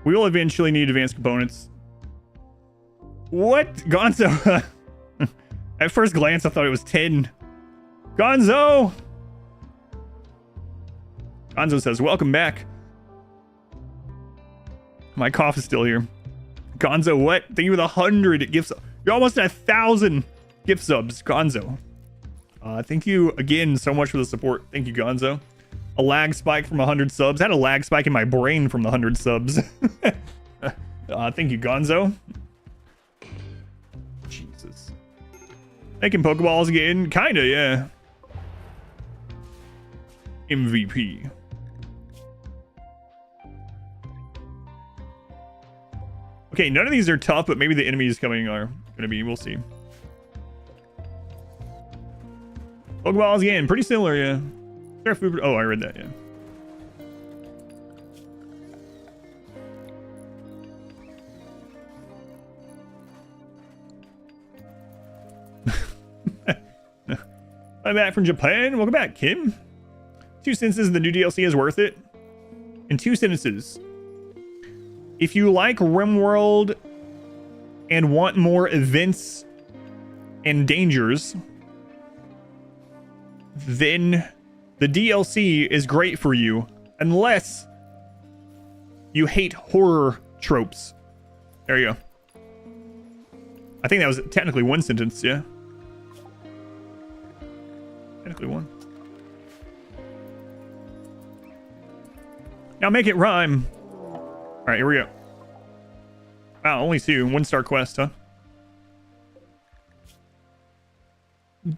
S1: we will eventually need advanced components. What, Gonzo? At first glance, I thought it was 10. Gonzo. Gonzo says, welcome back. My cough is still here. Gonzo, what? Thank you for the 100 gifts. You're almost at 1,000 gift subs, Gonzo. Thank you again so much for the support. Thank you, Gonzo. A lag spike from 100 subs. I had a lag spike in my brain from the 100 subs. Thank you, Gonzo. Jesus. Making Pokeballs again? Kinda, yeah. MVP. Okay, none of these are tough, but maybe the enemies coming are going to be. We'll see. Pokeballs again. Pretty similar, yeah. Oh, I read that, yeah. I'm back from Japan. Welcome back, Kim. 2 sentences, the new DLC is worth it. In 2 sentences. If you like RimWorld and want more events and dangers, then the DLC is great for you, unless you hate horror tropes. There you go. I think that was technically 1 sentence, yeah? Technically 1. Now make it rhyme. All right, here we go. Wow, only 2. 1-star quest, huh?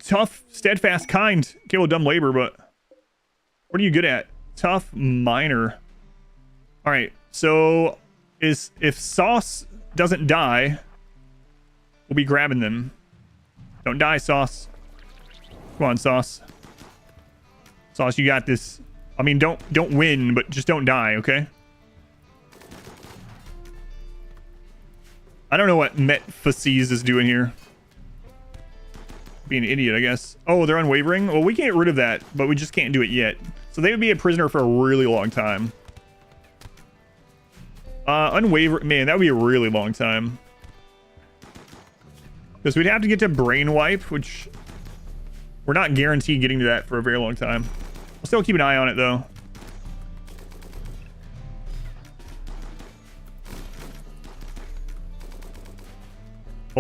S1: Tough, steadfast, kind. Capable of dumb labor, but what are you good at? Tough, minor. All right, so if Sauce doesn't die, we'll be grabbing them. Don't die, Sauce. Come on, Sauce. Sauce, you got this. I mean, don't win, but just don't die, okay? I don't know what Metphases is doing here. Being an idiot, I guess. Oh, they're unwavering? Well, we can't get rid of that, but we just can't do it yet. So they would be a prisoner for a really long time. Unwavering. Man, that would be a really long time. Because we'd have to get to Brain Wipe, which we're not guaranteed getting to that for a very long time. We'll still keep an eye on it, though.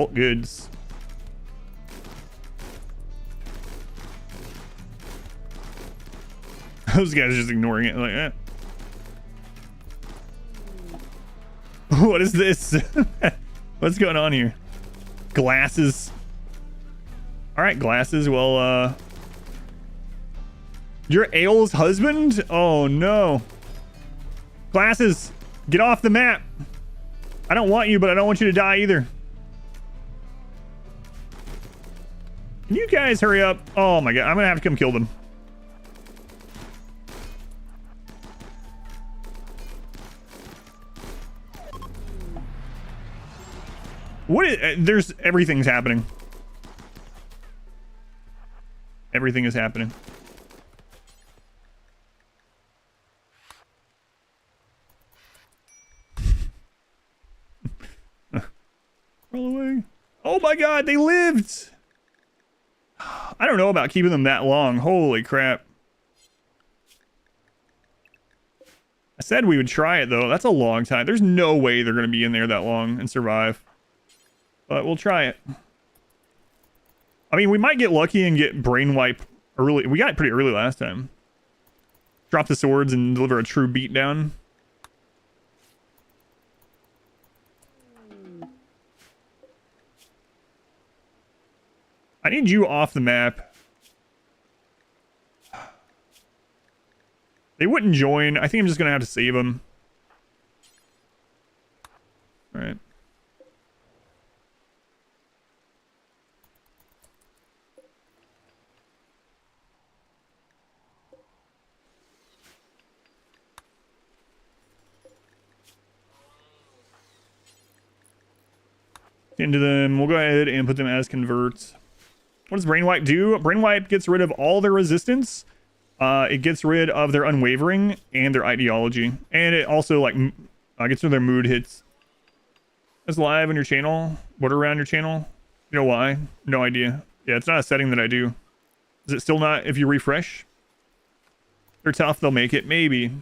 S1: Bulk goods. Those guys are just ignoring it like, eh. What is this? What's going on here? Glasses. All right, glasses. Well, you're Ale's husband? Oh no. Glasses, get off the map. I don't want you, but I don't want you to die either. Can you guys hurry up? Oh my god, I'm gonna have to come kill them. What is, everything's happening. Everything is happening. Roll away. Oh my god, they lived! I don't know about keeping them that long. Holy crap. I said we would try it though. That's a long time. There's no way they're going to be in there that long and survive. But we'll try it. I mean, we might get lucky and get brain wipe early. We got it pretty early last time. Drop the swords and deliver a true beatdown. I need you off the map. They wouldn't join. I think I'm just going to have to save them. All right. Into them. We'll go ahead and put them as converts. What does Brain Wipe do? Brain Wipe gets rid of all their resistance. It gets rid of their unwavering and their ideology. And it also like gets rid of their mood hits. It's live on your channel. What around your channel? You know why? No idea. Yeah, it's not a setting that I do. Is it still not if you refresh? They're tough, they'll make it. Maybe.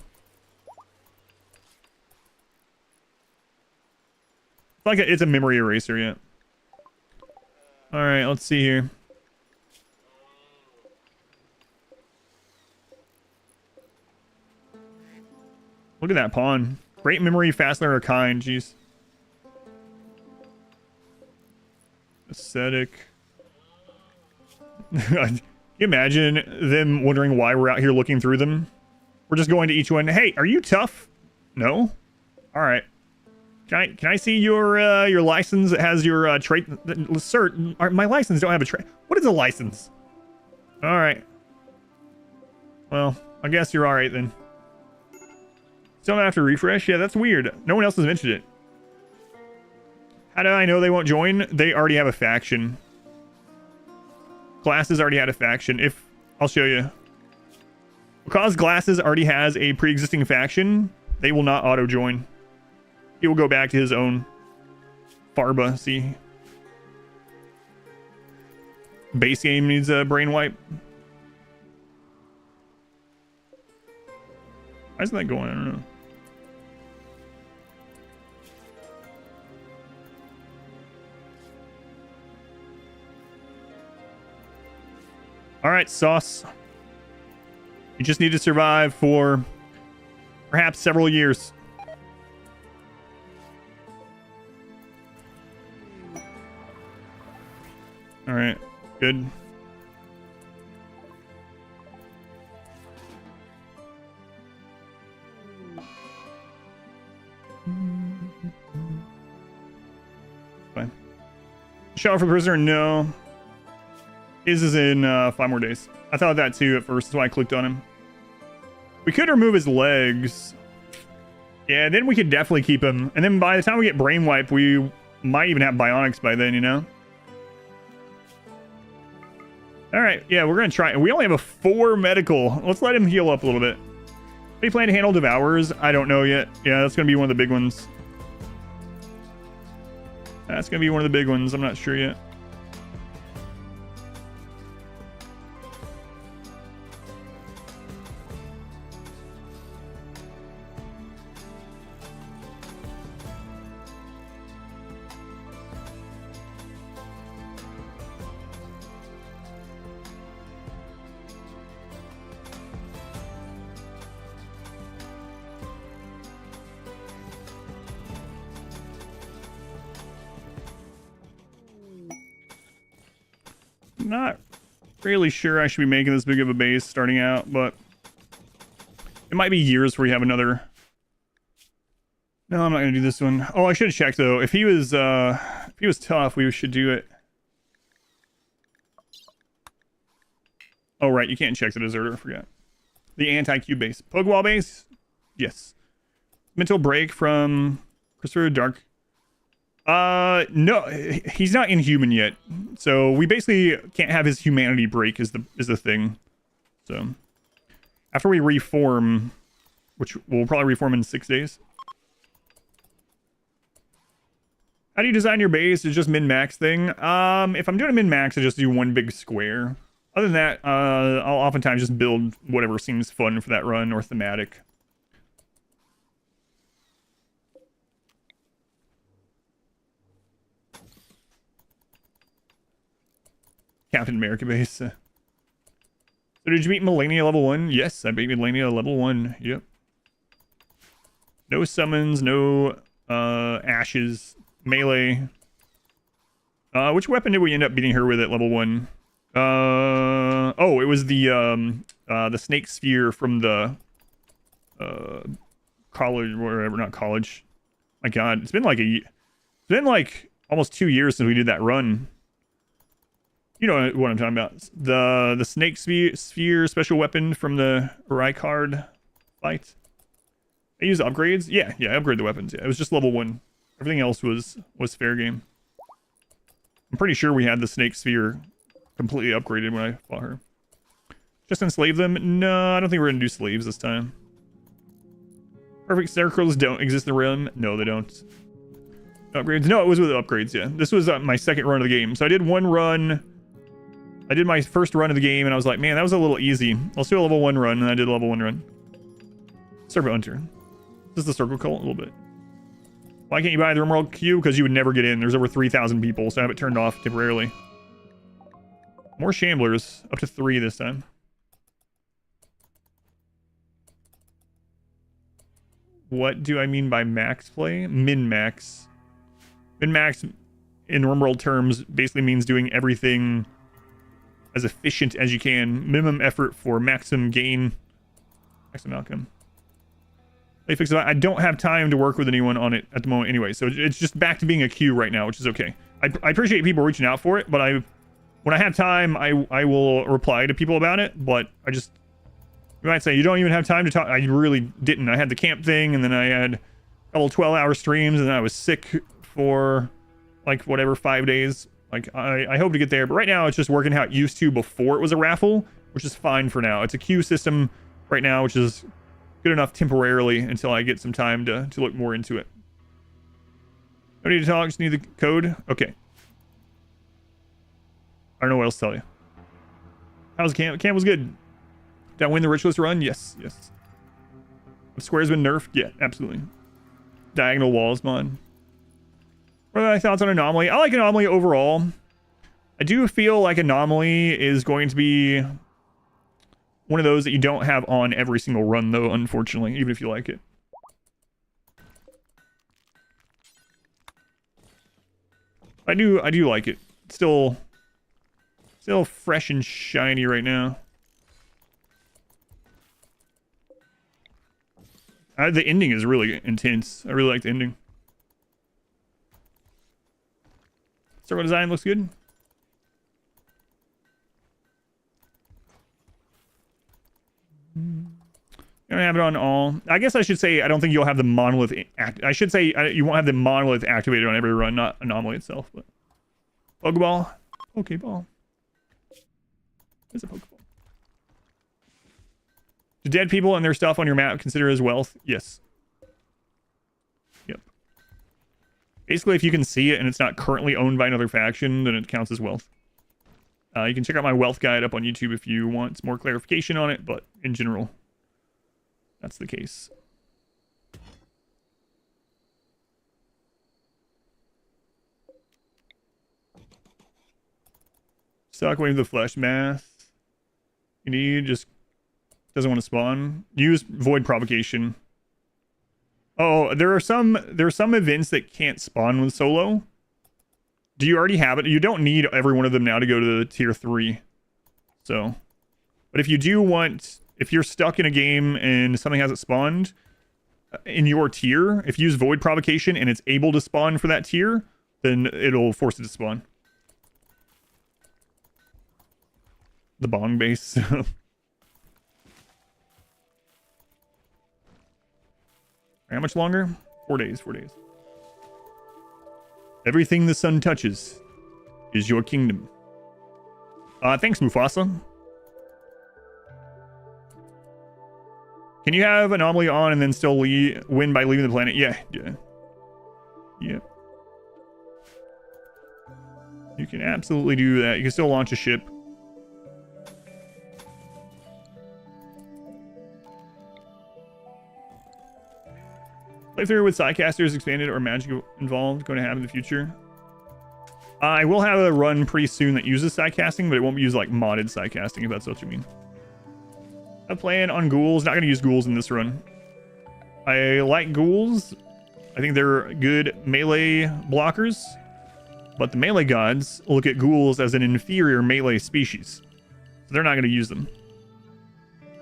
S1: Like it's a memory eraser, yeah. All right, let's see here. Look at that pawn. Great memory, fast learner, kind. Jeez. Aesthetic. Can you imagine them wondering why we're out here looking through them? We're just going to each one. Hey, are you tough? No. All right. Can I see your license that has your trait? Sir, my license don't have a trait. What is a license? All right. Well, I guess you're all right then. Still don't have to refresh? Yeah, that's weird. No one else has mentioned it. How do I know they won't join? They already have a faction. Glasses already had a faction. I'll show you. Because Glasses already has a pre-existing faction, they will not auto-join. He will go back to his own Farba. See, base game needs a brain wipe. Why isn't that going? I don't know. All right, Sauce. You just need to survive for perhaps several years. All right, good. Fine. Shower for the prisoner? No. His is in 5 more days. I thought that too at first. That's why I clicked on him. We could remove his legs. Yeah, then we could definitely keep him. And then by the time we get Brain Wipe, we might even have Bionics by then, you know? All right, yeah, we're going to try. We only have a 4 medical. Let's let him heal up a little bit. How do you plan to handle Devourers? I don't know yet. Yeah, that's going to be one of the big ones. That's going to be one of the big ones. I'm not sure yet. not really sure I should be making this big of a base starting out, but it might be years before we have another. No, I'm not gonna do this one. Oh, I should have checked though. If he was tough, we should do it. Oh right, you can't check the deserter, I forgot. The anti-cube base. Pokeball base? Yes. Mental break from Christopher Dark. No, he's not inhuman yet. So we basically can't have his humanity break is the thing. So after we reform, which we'll probably reform in 6 days. How do you design your base? It's just min-max thing. If I'm doing a min-max, I just do one big square. Other than that, I'll oftentimes just build whatever seems fun for that run or thematic. Captain America base. So did you beat Melania level 1? Yes, I beat Melania level 1. Yep. No summons, no ashes, melee. Which weapon did we end up beating her with at level 1? Oh, it was the snake sphere from the college, wherever, not college. My God, it's been like almost 2 years since we did that run. You know what I'm talking about. The snake sphere special weapon from the Rykard fight. I use upgrades. Yeah, I upgrade the weapons. Yeah, it was just level 1. Everything else was fair game. I'm pretty sure we had the snake sphere completely upgraded when I fought her. Just enslave them? No, I don't think we're gonna do slaves this time. Perfect circles don't exist in the realm. No, they don't. Upgrades? No, it was with upgrades, yeah. This was my second run of the game. So I did one run. I did my first run of the game, and I was like, man, that was a little easy. Let's do a level 1 run, and I did a level 1 run. Serpent Hunter. This is the Circle Cult a little bit. Why can't you buy the RimWorld queue? Because you would never get in. There's over 3,000 people, so I have it turned off temporarily. More Shamblers. Up to 3 this time. What do I mean by max play? Min-max. Min-max, in RimWorld terms, basically means doing everything as efficient as you can. Minimum effort for maximum gain. Maximum outcome. I don't have time to work with anyone on it at the moment anyway, so it's just back to being a queue right now, which is okay. I appreciate people reaching out for it, but when I have time, I will reply to people about it, but you might say, you don't even have time to talk. I really didn't. I had the camp thing, and then I had a couple 12-hour streams, and then I was sick for, like, whatever, 5 days. Like, I hope to get there, but right now it's just working how it used to before it was a raffle, which is fine for now. It's a queue system right now, which is good enough temporarily until I get some time to look more into it. No need to talk, just need the code. Okay. I don't know what else to tell you. How's camp? Camp was good. Did I win the Ritualist run? Yes. Have squares been nerfed? Yeah, absolutely. Diagonal walls, man. What are my thoughts on Anomaly? I like Anomaly overall. I do feel like Anomaly is going to be one of those that you don't have on every single run, though, unfortunately, even if you like it. I do like it. Still fresh and shiny right now. The ending is really intense. I really like the ending. Circle design looks good. You don't have it on all. I guess I should say I don't think you'll have the monolith. I should say you won't have the monolith activated on every run, not Anomaly itself. But Pokeball, Pokeball. It's a Pokeball. Do dead people and their stuff on your map consider as wealth? Yes. Yep. Basically, if you can see it and it's not currently owned by another faction, then it counts as wealth. You can check out my wealth guide up on YouTube if you want some more clarification on it, but in general, that's the case. Stuck waiting for the flesh math. You need just doesn't want to spawn. Use void provocation. Oh, there are some events that can't spawn with solo. Do you already have it? You don't need every one of them now to go to the tier 3. So, but if you do want, if you're stuck in a game and something hasn't spawned in your tier, if you use Void Provocation and it's able to spawn for that tier, then it'll force it to spawn. The bong base. How much longer? 4 days, 4 days. Everything the sun touches is your kingdom. Thanks, Mufasa. Can you have Anomaly on and then still win by leaving the planet? Yeah. You can absolutely do that. You can still launch a ship. Playthrough with sidecasters expanded or magic involved going to happen in the future? I will have a run pretty soon that uses sidecasting, but it won't use like modded sidecasting, if that's what you mean. I plan on ghouls. Not going to use ghouls in this run. I like ghouls. I think they're good melee blockers, but the melee gods look at ghouls as an inferior melee species, so they're not going to use them.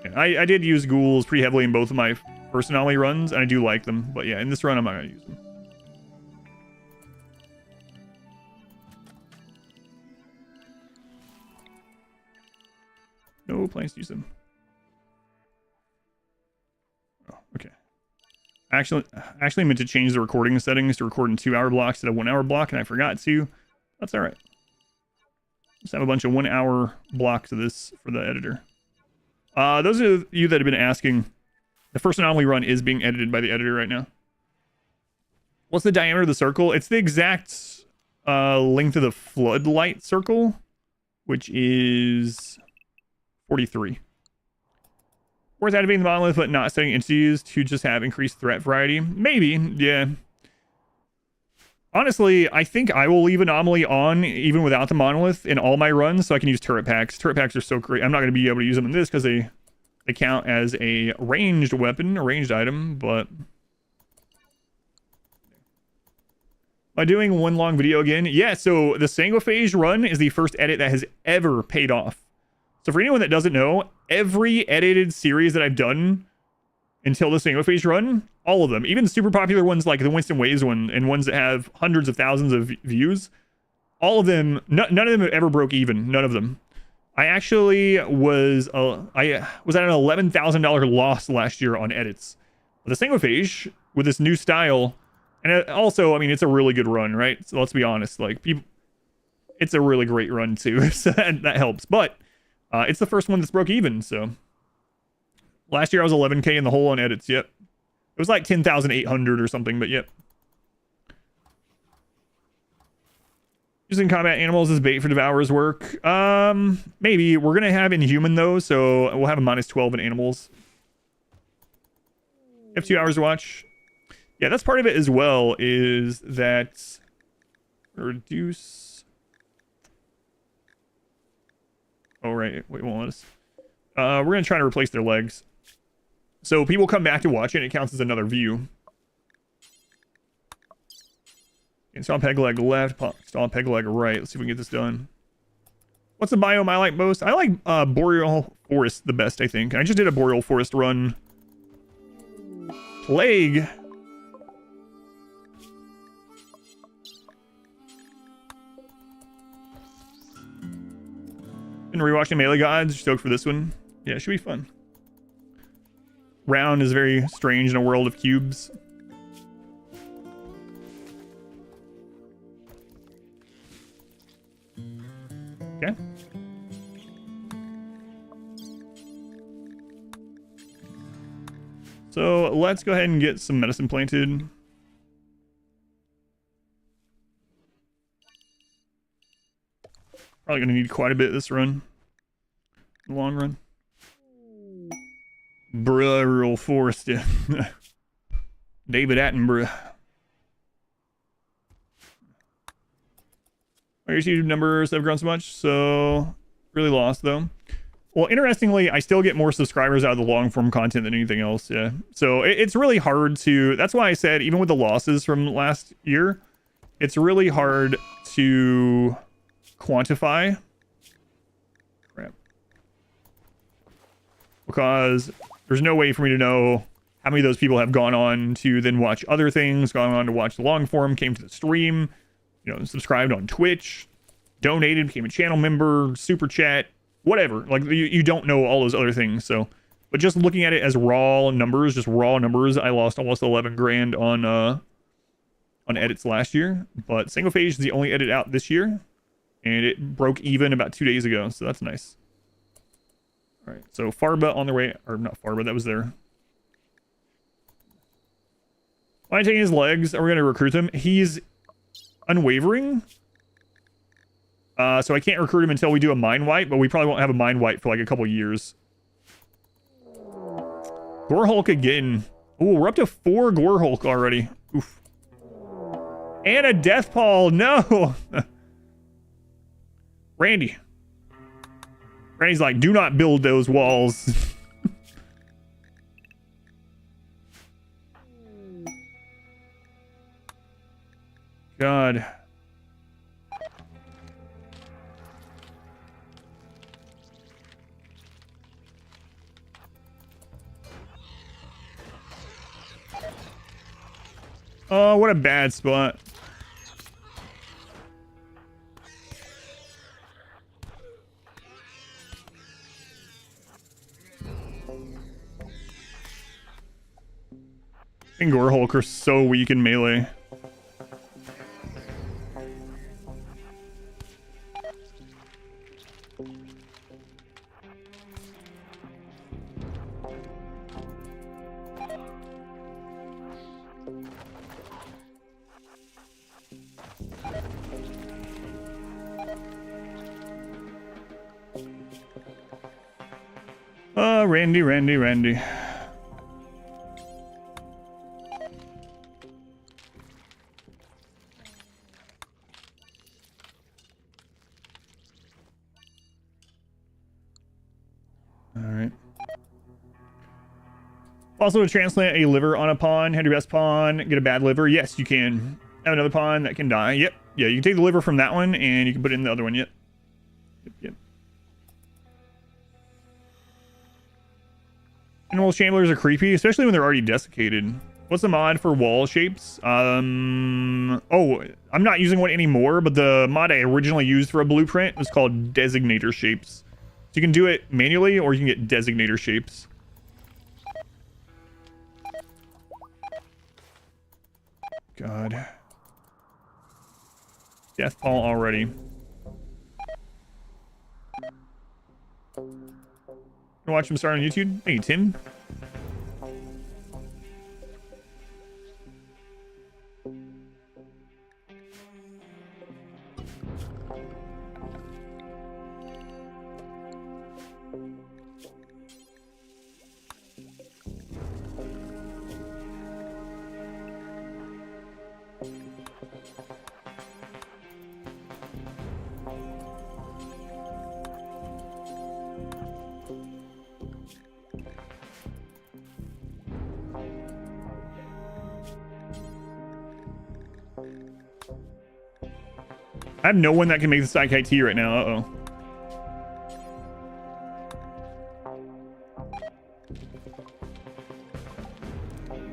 S1: Yeah, I did use ghouls pretty heavily in both of my first Anomaly runs, and I do like them, but yeah, in this run I'm not going to use them. No plans to use them. Oh, okay. Actually meant to change the recording settings to record in 2-hour blocks instead of 1-hour block, and I forgot to. That's all right. Just have a bunch of 1-hour blocks of this for the editor. Those of you that have been asking, the first Anomaly run is being edited by the editor right now. What's the diameter of the circle? It's the exact length of the floodlight circle, which is 43. Worth activating the monolith, but not setting entities to just have increased threat variety? Maybe, yeah. Honestly, I think I will leave Anomaly on even without the monolith in all my runs, so I can use turret packs. Turret packs are so great. I'm not going to be able to use them in this because they count as a ranged weapon, a ranged item, but... Am I doing one long video again? Yeah, so the Sangophage run is the first edit that has ever paid off. So for anyone that doesn't know, every edited series that I've done until the Sangophage run, all of them, even the super popular ones like the Winston Waves one and ones that have hundreds of thousands of views, all of them, none of them ever broke even. None of them. I actually was at an $11,000 loss last year on edits. But the Sangophage with this new style, and also, I mean, it's a really good run, right? So let's be honest, like people, it's a really great run too, so that helps. But it's the first one that's broke even, so last year I was 11K in the hole on edits. Yep, it was like 10,800 or something, but yep. Using combat animals as bait for devourers work? Maybe. We're gonna have Inhuman though, so we'll have a -12 in animals. You have 2 hours to watch. Yeah, that's part of it as well, is that reduce. Oh right, wait, won't let us. We're gonna try to replace their legs, so people come back to watch it and it counts as another view. Install peg leg left, install peg leg right. Let's see if we can get this done. What's the biome I like most? I like Boreal Forest the best, I think. I just did a Boreal Forest run. Plague. Been rewatching Melee Gods. Stoked for this one. Yeah, it should be fun. Round is very strange in a world of cubes. Okay. So let's go ahead and get some medicine planted. Probably going to need quite a bit this run. In the long run. Rural Forest. David Attenborough. Our YouTube numbers have grown so much, so really lost though. Well, interestingly, I still get more subscribers out of the long form content than anything else. Yeah, so it's really hard to. That's why I said even with the losses from last year, It's really hard to quantify. Crap. Because there's no way for me to know how many of those people have gone on to then watch other things, gone on to watch the long form, came to the stream, you know, subscribed on Twitch, donated, became a channel member, super chat, whatever. Like, you don't know all those other things. So, but just looking at it as raw numbers, just raw numbers, I lost almost 11 grand on edits last year. But Single Phase is the only edit out this year, and it broke even about 2 days ago, so that's nice. All right, so Farba on the way, or not Farba, that was there. Why am I taking his legs? Are we going to recruit him? He's unwavering. So I can't recruit him until we do a mine wipe, but we probably won't have a mine wipe for like a couple years. Gorehulk again. Oh, we're up to 4 Gorehulk already. Oof. And a Death Paul. No. Randy's like, do not build those walls. God. Oh, what a bad spot. And Gorehulk are so weak in melee. Randy. Alright. Also, to transplant a liver on a pawn, have your best pawn, get a bad liver. Yes, you can. Have another pawn that can die. Yep. Yeah, you can take the liver from that one, and you can put it in the other one. Yep. Yep. Animal Chamblers are creepy, especially when they're already desiccated. What's the mod for wall shapes? Oh, I'm not using one anymore, but the mod I originally used for a blueprint was called Designator Shapes. So you can do it manually, or you can get Designator Shapes. God. Death Paul already. Watch him start on YouTube. Hey, Tim. I have no one that can make the Psychite tea right now. Uh-oh.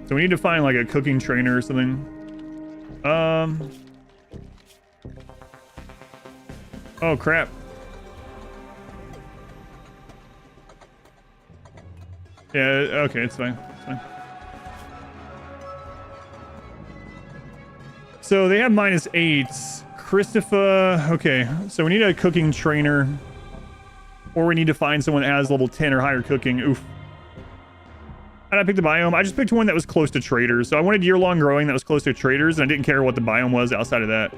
S1: So we need to find like a cooking trainer or something. Oh crap. Yeah, okay, it's fine. It's fine. So they have -8s. Christopher, okay, so we need a cooking trainer, or we need to find someone that has level 10 or higher cooking. Oof. How did I pick the biome? I just picked one that was close to traders. So I wanted year-long growing that was close to traders, and I didn't care what the biome was outside of that.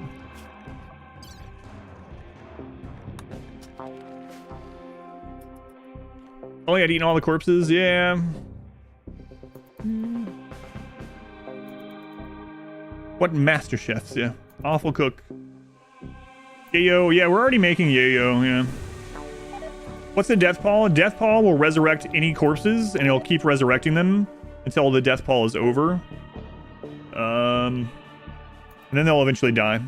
S1: Oh, yeah, I'd eaten all the corpses? Yeah. What master chefs? Yeah. Awful cook. Yayo, yeah, we're already making Yayo, yeah. What's the Death Paul? Death Paul will resurrect any corpses, and it'll keep resurrecting them until the Death Paul is over. And then they'll eventually die.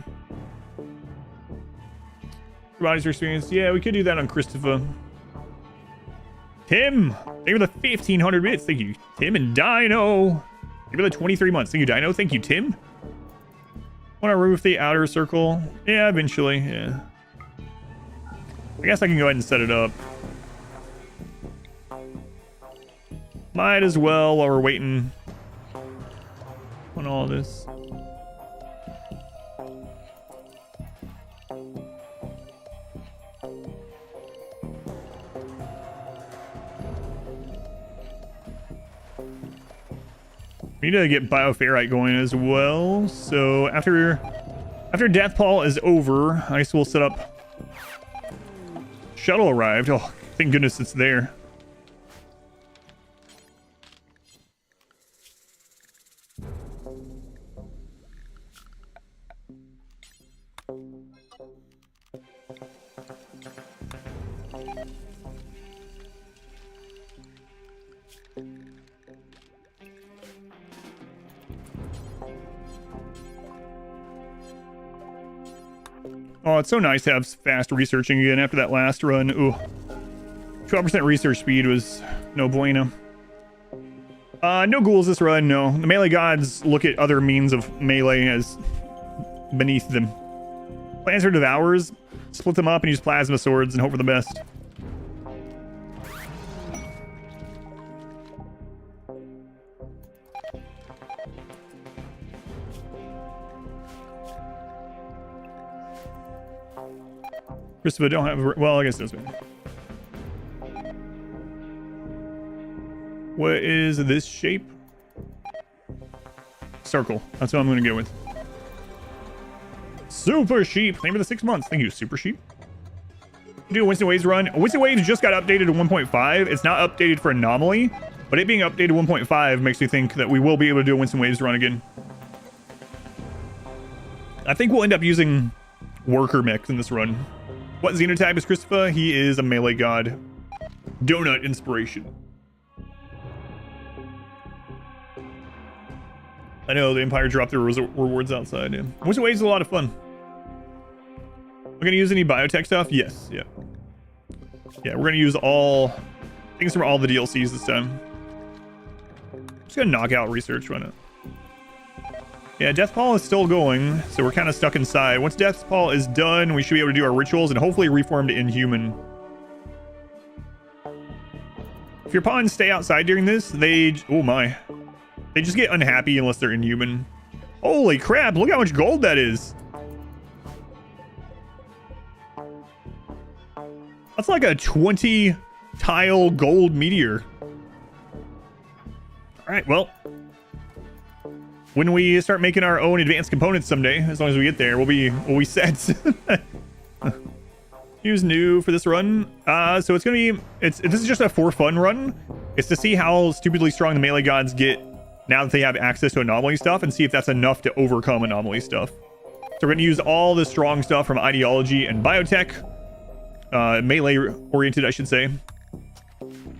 S1: Bodies are experienced. Yeah, we could do that on Christopher. Tim! Thank you for the 1,500 bits. Thank you, Tim and Dino. Thank you for the 23 months. Thank you, Dino. Thank you, Tim. Want to remove the outer circle? Yeah, eventually. Yeah. I guess I can go ahead and set it up. Might as well while we're waiting on all this. We need to get bioferrite going as well. So after Death Paul is over, I guess we'll set up. Shuttle arrived. Oh, thank goodness it's there. Oh, it's so nice to have fast researching again after that last run. Ooh. 12% research speed was no bueno. No ghouls this run, no. The melee gods look at other means of melee as beneath them. Plans are devours, split them up and use plasma swords and hope for the best. Christopher don't have, well, I guess this one. What is this shape? Circle. That's what I'm going to go with. Super Sheep. Thank you for the 6 months. Thank you, Super Sheep. Do a Winston Waves run. Winston Waves just got updated to 1.5. It's not updated for Anomaly, but it being updated to 1.5 makes me think that we will be able to do a Winston Waves run again. I think we'll end up using Worker Mech in this run. What xenotype is Christopher? He is a melee god. Donut inspiration. I know the Empire dropped their rewards outside. Yeah. Winston Waves is a lot of fun. We're gonna use any biotech stuff? Yes. Yeah. Yeah, we're gonna use all things from all the DLCs this time. Just gonna knock out research. Why not? Yeah, Death Paul is still going, so we're kind of stuck inside. Once Death Paul is done, we should be able to do our rituals and hopefully reform to Inhuman. If your pawns stay outside during this, they... Oh my. They just get unhappy unless they're Inhuman. Holy crap, look how much gold that is. That's like a 20 tile gold meteor. Alright, well... When we start making our own advanced components someday, as long as we get there, we'll be set. Use new for this run. So it's gonna be this is just a for fun run. It's to see how stupidly strong the melee gods get now that they have access to anomaly stuff, and see if that's enough to overcome anomaly stuff. So we're gonna use all the strong stuff from ideology and biotech, melee oriented, I should say,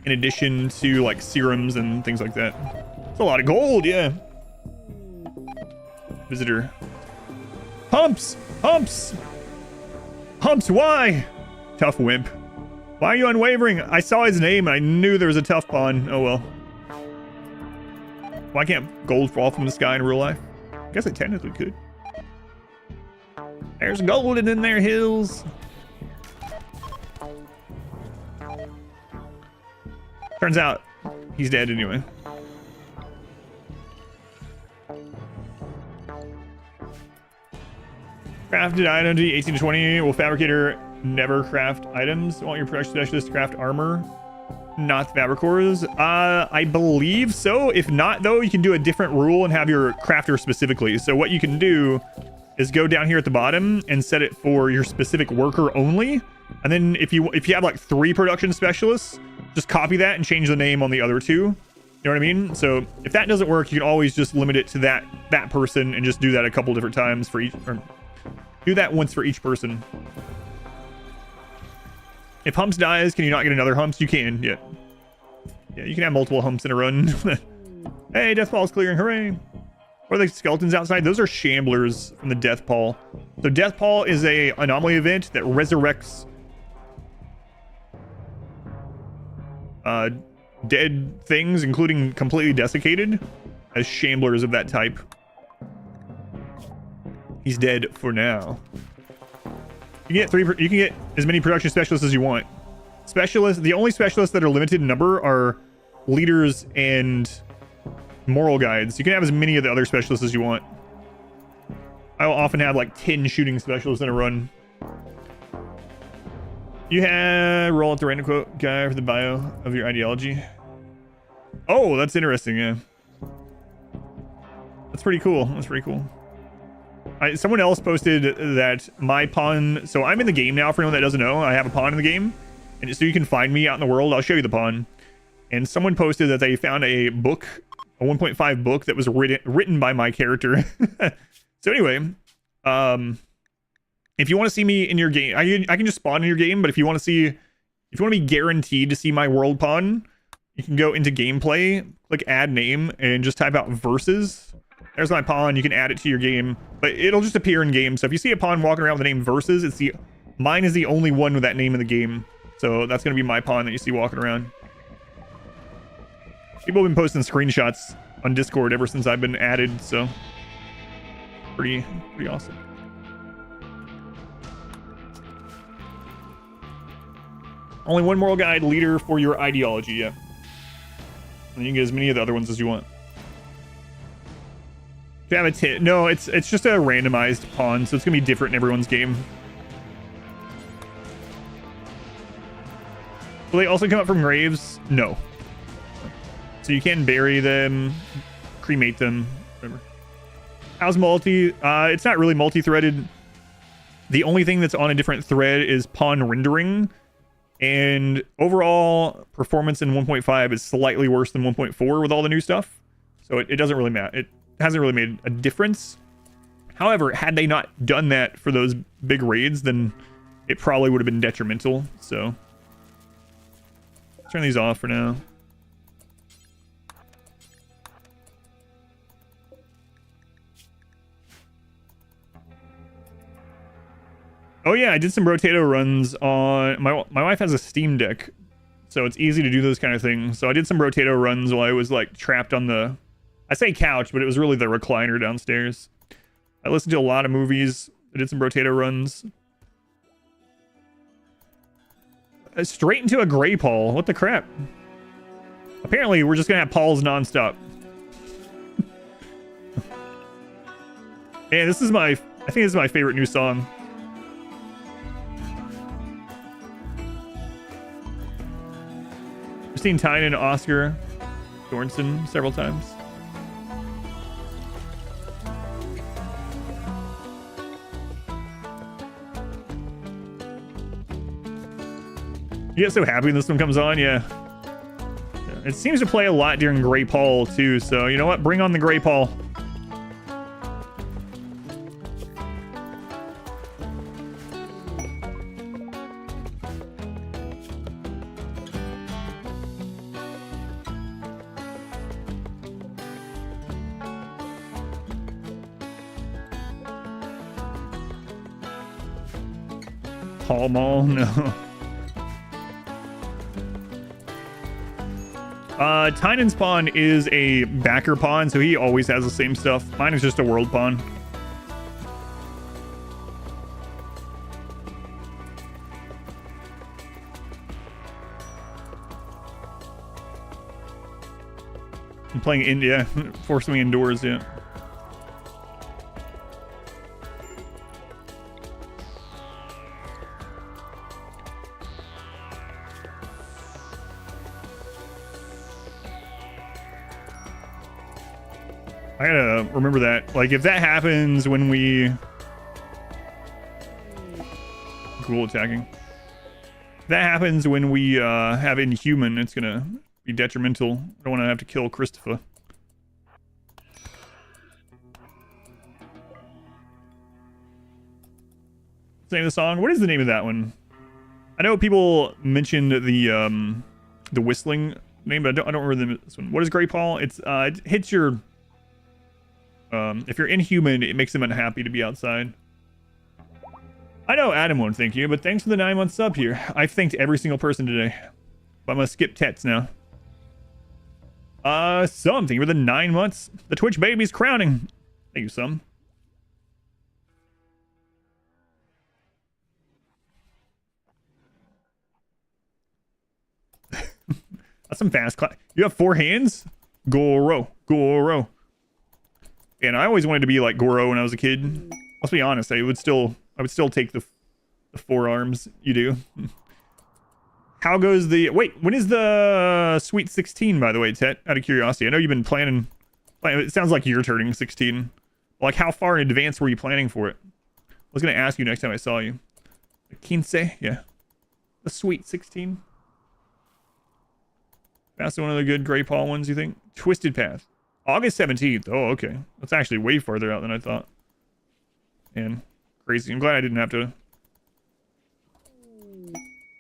S1: in addition to like serums and things like that. It's a lot of gold, yeah. Visitor. Humps! Humps! Humps, why? Tough wimp. Why are you unwavering? I saw his name and I knew there was a tough pawn. Oh well. Why can't gold fall from the sky in real life? I guess it technically could. There's gold in their hills. Turns out he's dead anyway. Crafted item to 18 to 20. Will fabricator never craft items? Want your production specialist to craft armor? Not fabricors. I believe so. If not, though, you can do a different rule and have your crafter specifically. So what you can do is go down here at the bottom and set it for your specific worker only. And then if you have like 3 production specialists, just copy that and change the name on the other 2. You know what I mean? So if that doesn't work, you can always just limit it to that person and just do that a couple different times for each. Or do that once for each person. If Humps dies, can you not get another Humps? You can, yeah. Yeah, you can have multiple Humps in a run. Hey, Deathfall's clearing, hooray! Or the skeletons outside, those are shamblers from the Death Pall. So Death Pall is a anomaly event that resurrects dead things, including completely desiccated, as shamblers of that type. He's dead for now. You can get as many production specialists as you want. Specialists, the only specialists that are limited in number are leaders and moral guides. You can have as many of the other specialists as you want. I will often have like 10 shooting specialists in a run. You have roll up the random quote guy for the bio of your ideology. Oh, that's interesting. Yeah, that's pretty cool. That's pretty cool. Someone else posted that my pawn. So I'm in the game now. For anyone that doesn't know, I have a pawn in the game, and so you can find me out in the world. I'll show you the pawn. And someone posted that they found a book, a 1.5 book that was written by my character. So anyway, if you want to see me in your game, I can just spawn in your game. But if you want to be guaranteed to see my world pawn, you can go into gameplay, click add name, and just type out versus. There's my pawn. You can add it to your game, but it'll just appear in game. So if you see a pawn walking around with the name versus, mine is the only one with that name in the game. So that's gonna be my pawn that you see walking around. People have been posting screenshots on Discord ever since I've been added, so pretty awesome. Only one moral guide leader for your ideology, yeah. And you can get as many of the other ones as you want. If you have a tip, no, it's just a randomized pawn, so it's gonna be different in everyone's game. Will they also come up from graves? No. So you can bury them, cremate them, whatever. How's multi? It's not really multi-threaded. The only thing that's on a different thread is pawn rendering, and overall performance in 1.5 is slightly worse than 1.4 with all the new stuff. So it doesn't really matter. It hasn't really made a difference. However, had they not done that for those big raids, then it probably would have been detrimental. So turn these off for now. Oh yeah, I did some rotato runs on my wife has a Steam Deck, so it's easy to do those kind of things. So I did some rotato runs while I was like trapped on the, I say couch, but it was really the recliner downstairs. I listened to a lot of movies. I did some rotato runs. Straight into a gray Paul. What the crap? Apparently, we're just gonna have Pauls nonstop. And this is I think this is my favorite new song. I've seen Tyne and Oscar Thornton several times. You get so happy when this one comes on, yeah. It seems to play a lot during Grey Paul too, so you know what? Bring on the Grey Paul. Paul Mall, no. Tynan's pawn is a backer pawn, so he always has the same stuff. Mine is just a world pawn. I'm playing India, forcing me indoors, yeah. I gotta remember that. Like, if that happens when we... Ghoul attacking. If that happens when we have Inhuman, it's gonna be detrimental. I don't want to have to kill Christopher. Name of the song? What is the name of that one? I know people mentioned the whistling name, but I don't remember this one. What is Grey Paul? It's it hits your... If you're inhuman, it makes them unhappy to be outside. I know Adam won't thank you, but thanks for the 9-month sub here. I've thanked every single person today. But I'm gonna skip Tets now. Thank you for the 9 months. The Twitch baby's crowning. Thank you, Sum. That's some fast class. You have 4 hands? Goro. Goro. And I always wanted to be like Goro when I was a kid. Let's be honest, I would still take the 4 arms you do. How goes the... Wait, when is the Sweet 16, by the way, Tet? Out of curiosity. I know you've been planning... It sounds like you're turning 16. Like, how far in advance were you planning for it? I was going to ask you next time I saw you. The 15? Yeah. The Sweet 16? That's one of the good Grey Paw ones, you think? Twisted Path. August 17th. Oh, okay. That's actually way farther out than I thought. Man, crazy. I'm glad I didn't have to...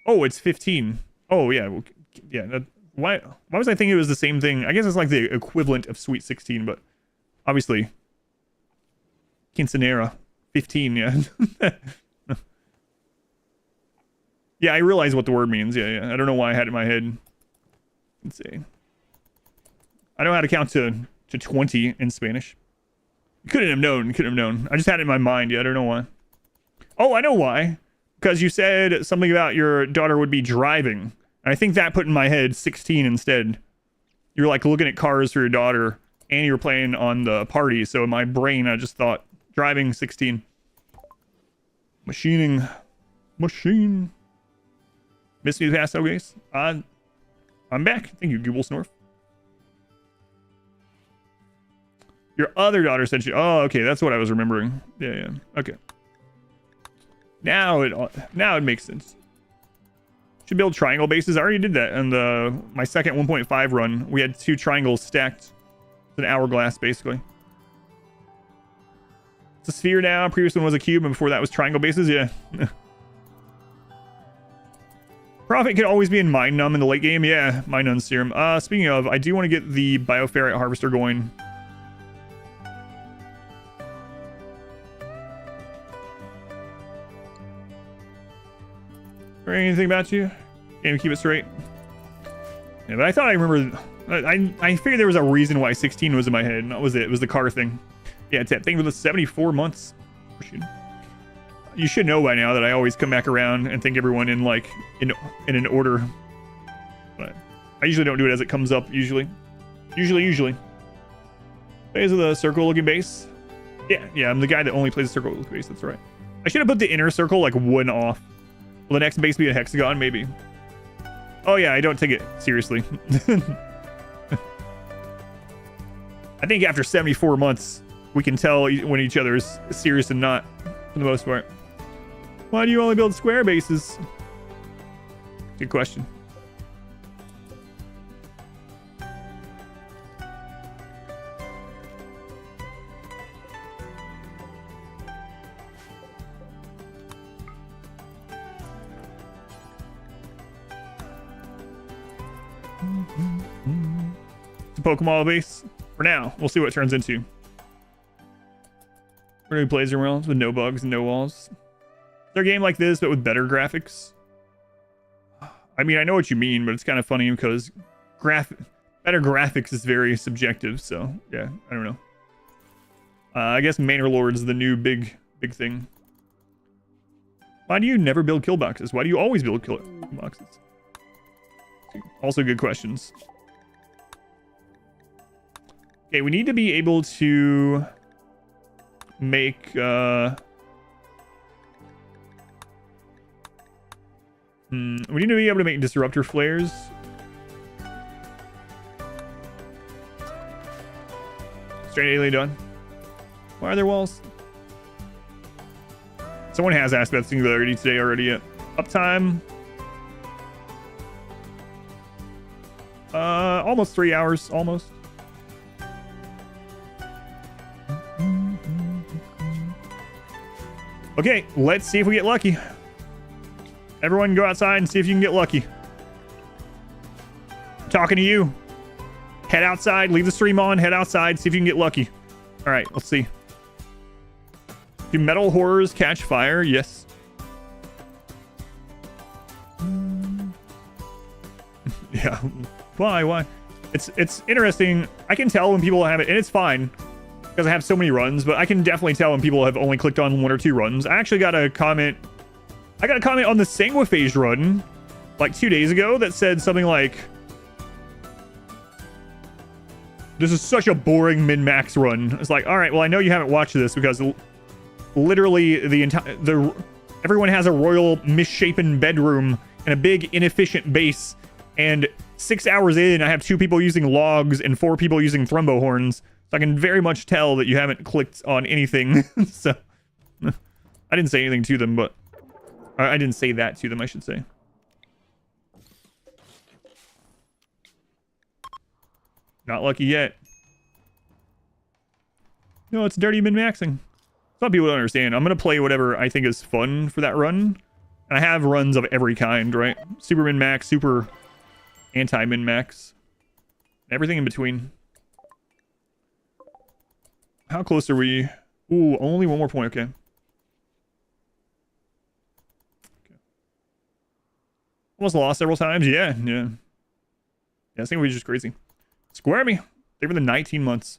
S1: Oh, it's 15. Oh, yeah. Well, yeah. Why was I thinking it was the same thing? I guess it's like the equivalent of Sweet 16, but obviously... Quinceanera. 15, yeah. Yeah, I realize what the word means. Yeah. I don't know why I had it in my head. Let's see. I know how to count to 20 in Spanish. You couldn't have known. I just had it in my mind. Yeah, I don't know why. Oh, I know why. Because you said something about your daughter would be driving. And I think that put in my head 16 instead. You were like looking at cars for your daughter and you were playing on the party. So in my brain, I just thought driving 16. Machining. Machine. Miss me the past, guys. I'm back. Thank you, Google Snorf. Your other daughter said she... Oh, okay. That's what I was remembering. Yeah. Okay. Now it makes sense. Should build triangle bases. I already did that in my second 1.5 run. We had 2 triangles stacked. It's an hourglass, basically. It's a sphere now. Previous one was a cube, and before that was triangle bases. Yeah. Profit can always be in Mind Numb in the late game. Yeah, Mind Numb Serum. Speaking of, I do want to get the Bioferrite Harvester going. Or anything about you? Can't keep it straight. Yeah, but I thought I remember... I figured there was a reason why 16 was in my head, and that was it. It was the car thing. Yeah, Thank you for the 74 months. You should know by now that I always come back around and thank everyone in, like, in an order. But I usually don't do it as it comes up, usually. Usually. Phase of the circle-looking base. Yeah, I'm the guy that only plays the circle-looking base, that's right. I should have put the inner circle, like, 1 off. Will the next base be a hexagon? Maybe. Oh yeah, I don't take it seriously. I think after 74 months, we can tell when each other is serious and not, for the most part. Why do you only build square bases? Good question. It's a Pokemon base. For now, we'll see what it turns into. Where do we play RimWorld with no bugs and no walls? Is there a game like this, but with better graphics? I mean, I know what you mean, but it's kind of funny because better graphics is very subjective. So yeah, I don't know. I guess Manor Lord's the new big thing. Why do you never build kill boxes? Why do you always build kill boxes? Also good questions. Okay, we need to be able to make we need to be able to make disruptor flares. Straight alien done. Why are there walls? Someone has asked about singularity today already. Uptime. Almost 3 hours, almost. Okay, let's see if we get lucky. Everyone go outside and see if you can get lucky. I'm talking to you. Head outside, leave the stream on, head outside, see if you can get lucky. All right, let's see. Do metal horrors catch fire? Yes. Yeah. Why? It's interesting. I can tell when people have it, and it's fine because I have so many runs, but I can definitely tell when people have only clicked on 1 or 2 runs. I actually got a comment. I got a comment on the Sanguiphage run like 2 days ago that said something like, "This is such a boring min-max run." It's like, all right, well, I know you haven't watched this because literally everyone has a royal misshapen bedroom and a big inefficient base, and 6 hours in, I have 2 people using logs and 4 people using thrumbo horns. So I can very much tell that you haven't clicked on anything. So I didn't say anything to them, but I didn't say that to them, I should say. Not lucky yet. No, it's dirty min-maxing. Some people don't understand. I'm going to play whatever I think is fun for that run. And I have runs of every kind, right? Super min-max, super anti-min-max. Everything in between. How close are we? Ooh, only 1 more point. Okay. Almost lost several times. Yeah. Yeah, I think we're just crazy. Squirmy. Thank you for the 19 months.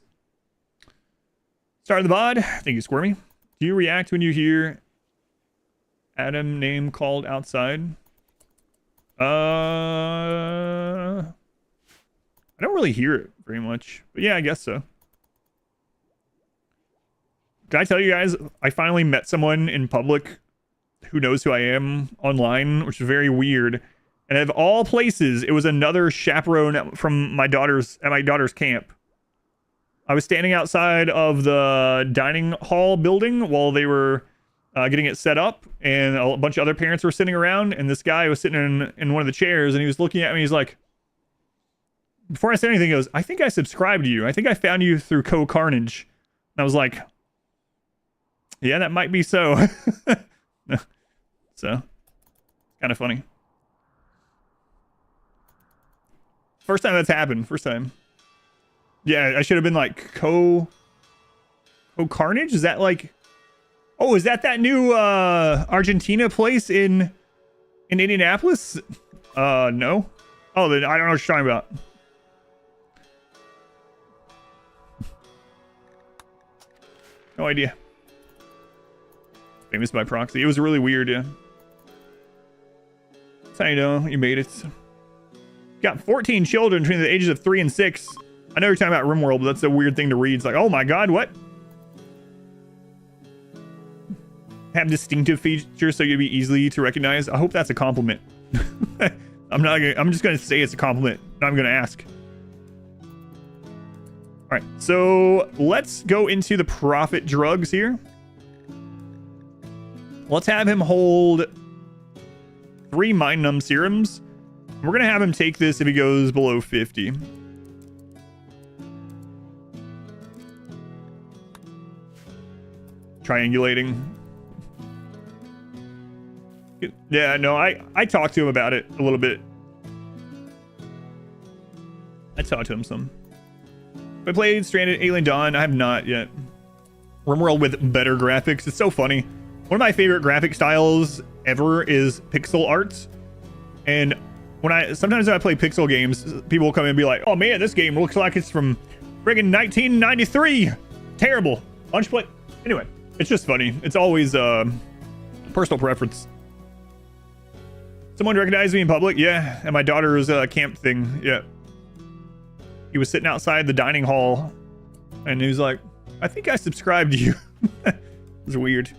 S1: Start of the VOD. Thank you, Squirmy. Do you react when you hear Adam name called outside? I don't really hear it very much, but yeah, I guess so. Did I tell you guys I finally met someone in public who knows who I am online, which is very weird. And of all places, it was another chaperone from my daughter's camp. I was standing outside of the dining hall building while they were getting it set up, and a bunch of other parents were sitting around, and this guy was sitting in one of the chairs, and he was looking at me. He's like, before I said anything, he goes, "I think I subscribed to you. I think I found you through Co-Carnage." And I was like, yeah, that might be so. So, kind of funny. First time that's happened. First time. Yeah, I should have been like Co-Carnage? Is that like... Oh, is that new Argentina place in Indianapolis? No. Oh, then I don't know what you're talking about. No idea. Famous by proxy. It was really weird, yeah. That's how you know you made it. Got 14 children between the ages of 3 and 6. I know you're talking about RimWorld, but that's a weird thing to read. It's like, oh my god, what? Have distinctive features so you'd be easily to recognize. I hope that's a compliment. I'm just gonna say it's a compliment. I'm gonna ask. All right, so let's go into the profit drugs here. Let's have him hold 3 Mind Numb serums. We're gonna have him take this if he goes below 50. Triangulating. Yeah, no, I talked to him about it a little bit. I talked to him some. I played Stranded Alien Dawn. I have not yet. RimWorld with better graphics. It's so funny. One of my favorite graphic styles ever is pixel art. And sometimes when I play pixel games, people will come in and be like, "Oh man, this game looks like it's from friggin' 1993. Terrible." Lunch play. Anyway, it's just funny. It's always personal preference. Someone recognized me in public? Yeah, at my daughter's camp thing. Yeah. He was sitting outside the dining hall, and he was like, "I think I subscribed to you." It was weird.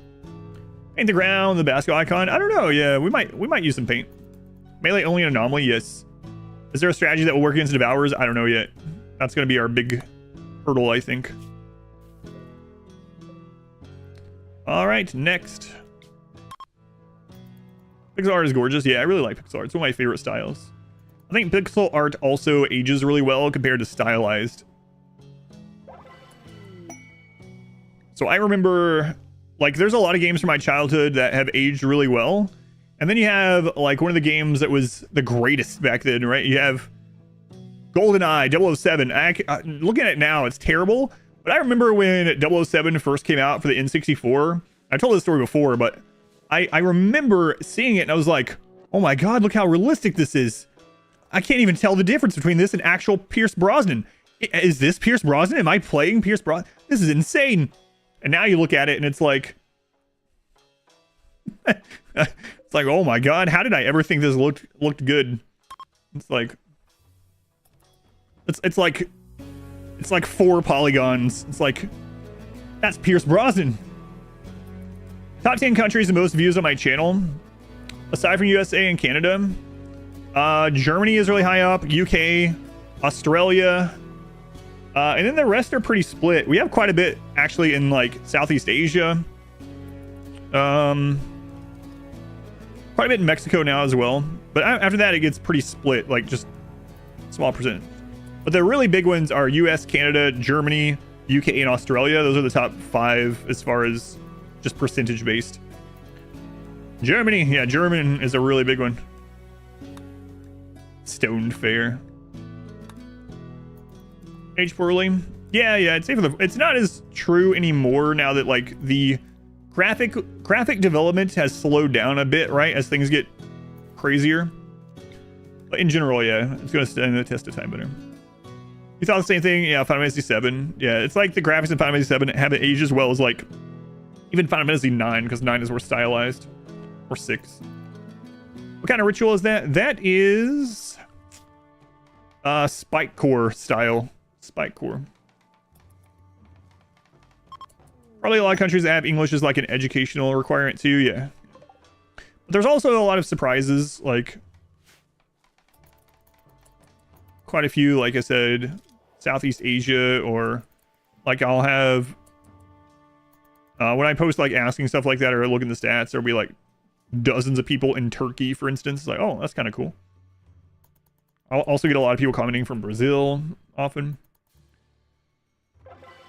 S1: Paint the ground, the basketball icon. I don't know. Yeah, we might use some paint. Melee only an anomaly. Yes. Is there a strategy that will work against devourers? I don't know yet. That's going to be our big hurdle, I think. All right, next. Pixel art is gorgeous. Yeah, I really like pixel art. It's one of my favorite styles. I think pixel art also ages really well compared to stylized. So I remember, like, there's a lot of games from my childhood that have aged really well. And then you have, like, one of the games that was the greatest back then, right? You have GoldenEye, 007. Looking at it now, it's terrible. But I remember when 007 first came out for the N64. I told this story before, but I remember seeing it and I was like, oh my god, look how realistic this is. I can't even tell the difference between this and actual Pierce Brosnan. Is this Pierce Brosnan? Am I playing Pierce Brosnan? This is insane. And now you look at it and it's like... it's like, oh my god, how did I ever think this looked good? It's like... It's like 4 polygons. It's like... That's Pierce Brosnan. Top 10 countries and most views on my channel. Aside from USA and Canada. Germany is really high up. UK. Australia. And then the rest are pretty split. We have quite a bit actually in like Southeast Asia. Quite a bit in Mexico now as well. But after that, it gets pretty split, like just small percentage. But the really big ones are US, Canada, Germany, UK, and Australia. Those are the top 5 as far as just percentage based. Germany, yeah, German is a really big one. Stoned Fair. Age poorly. Yeah, I'd say it's not as true anymore now that like the graphic development has slowed down a bit, right? As things get crazier. But in general, yeah, it's gonna stand the test of time better. You thought the same thing? Yeah, Final Fantasy 7. Yeah, it's like the graphics in Final Fantasy 7 haven't aged as well as like even Final Fantasy 9, because 9 is more stylized. Or 6. What kind of ritual is that? That is Spike Core style. Spike Core. Probably a lot of countries that have English as like an educational requirement too, yeah. But there's also a lot of surprises, like quite a few, like I said, Southeast Asia, or like I'll have when I post like asking stuff like that or look at the stats, there'll be like dozens of people in Turkey, for instance. It's like, oh, that's kind of cool. I'll also get a lot of people commenting from Brazil often.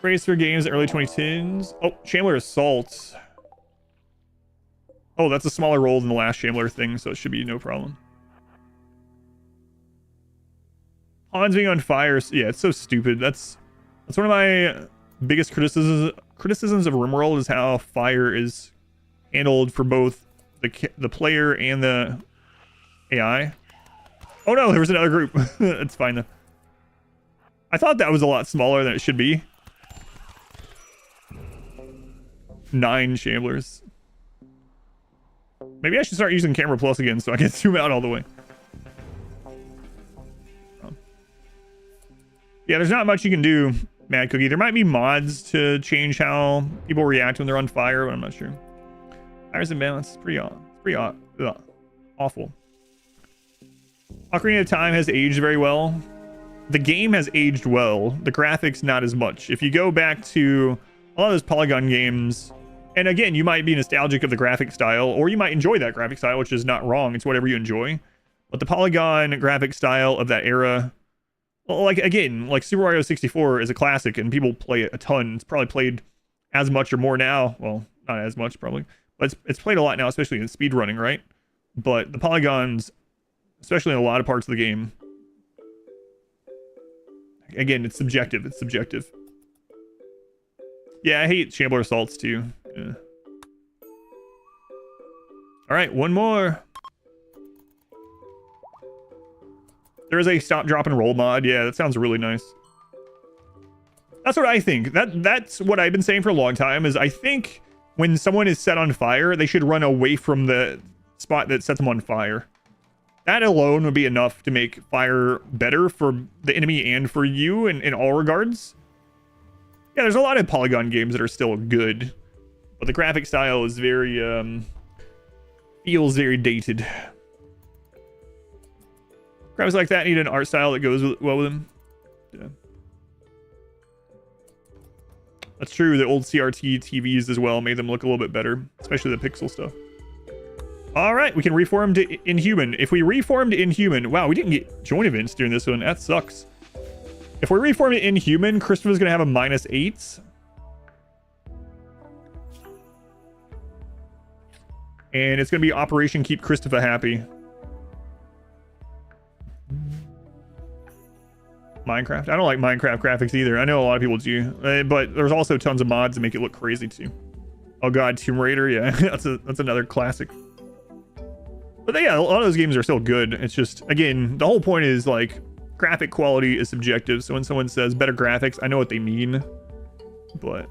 S1: Race for games early 2010s. Oh, Shambler Assault. Oh, that's a smaller role than the last Shambler thing, so it should be no problem. Hans being on fire. Yeah, it's so stupid. That's one of my biggest criticisms of RimWorld is how fire is handled for both the player and the AI. Oh no, there was another group. It's fine though. I thought that was a lot smaller than it should be. 9 Shamblers. Maybe I should start using Camera Plus again so I can zoom out all the way. Yeah, there's not much you can do, Mad Cookie. There might be mods to change how people react when they're on fire, but I'm not sure. Iris and balance is pretty awful. Ocarina of Time has aged very well. The game has aged well. The graphics, not as much. If you go back to a lot of those polygon games, and again, you might be nostalgic of the graphic style, or you might enjoy that graphic style, which is not wrong. It's whatever you enjoy. But the polygon graphic style of that era, well, like again, like Super Mario 64 is a classic, and people play it a ton. It's probably played as much or more now. Well, not as much probably, but it's played a lot now, especially in speedrunning, right? But the polygons, especially in a lot of parts of the game, again, it's subjective. It's subjective. Yeah, I hate Shambler Assaults too. Yeah. All right, one more. There is a stop, drop, and roll mod. Yeah, that sounds really nice. That's what I think. That's what I've been saying for a long time, is I think when someone is set on fire, they should run away from the spot that sets them on fire. That alone would be enough to make fire better for the enemy and for you in all regards. Yeah, there's a lot of polygon games that are still good, but the graphic style is very, feels very dated. Graphics like that need an art style that goes well with them. Yeah. That's true. The old CRT TVs as well made them look a little bit better, especially the pixel stuff. All right, we can reform to Inhuman. If we reformed Inhuman, wow, we didn't get joint events during this one. That sucks. If we reform it Inhuman, Christopher's gonna have a -8. And it's gonna be Operation Keep Christopher Happy. Minecraft. I don't like Minecraft graphics either. I know a lot of people do, but there's also tons of mods that make it look crazy too. Oh god, Tomb Raider, yeah, that's another classic. But yeah, a lot of those games are still good. It's just, again, the whole point is like graphic quality is subjective. So when someone says better graphics, I know what they mean, but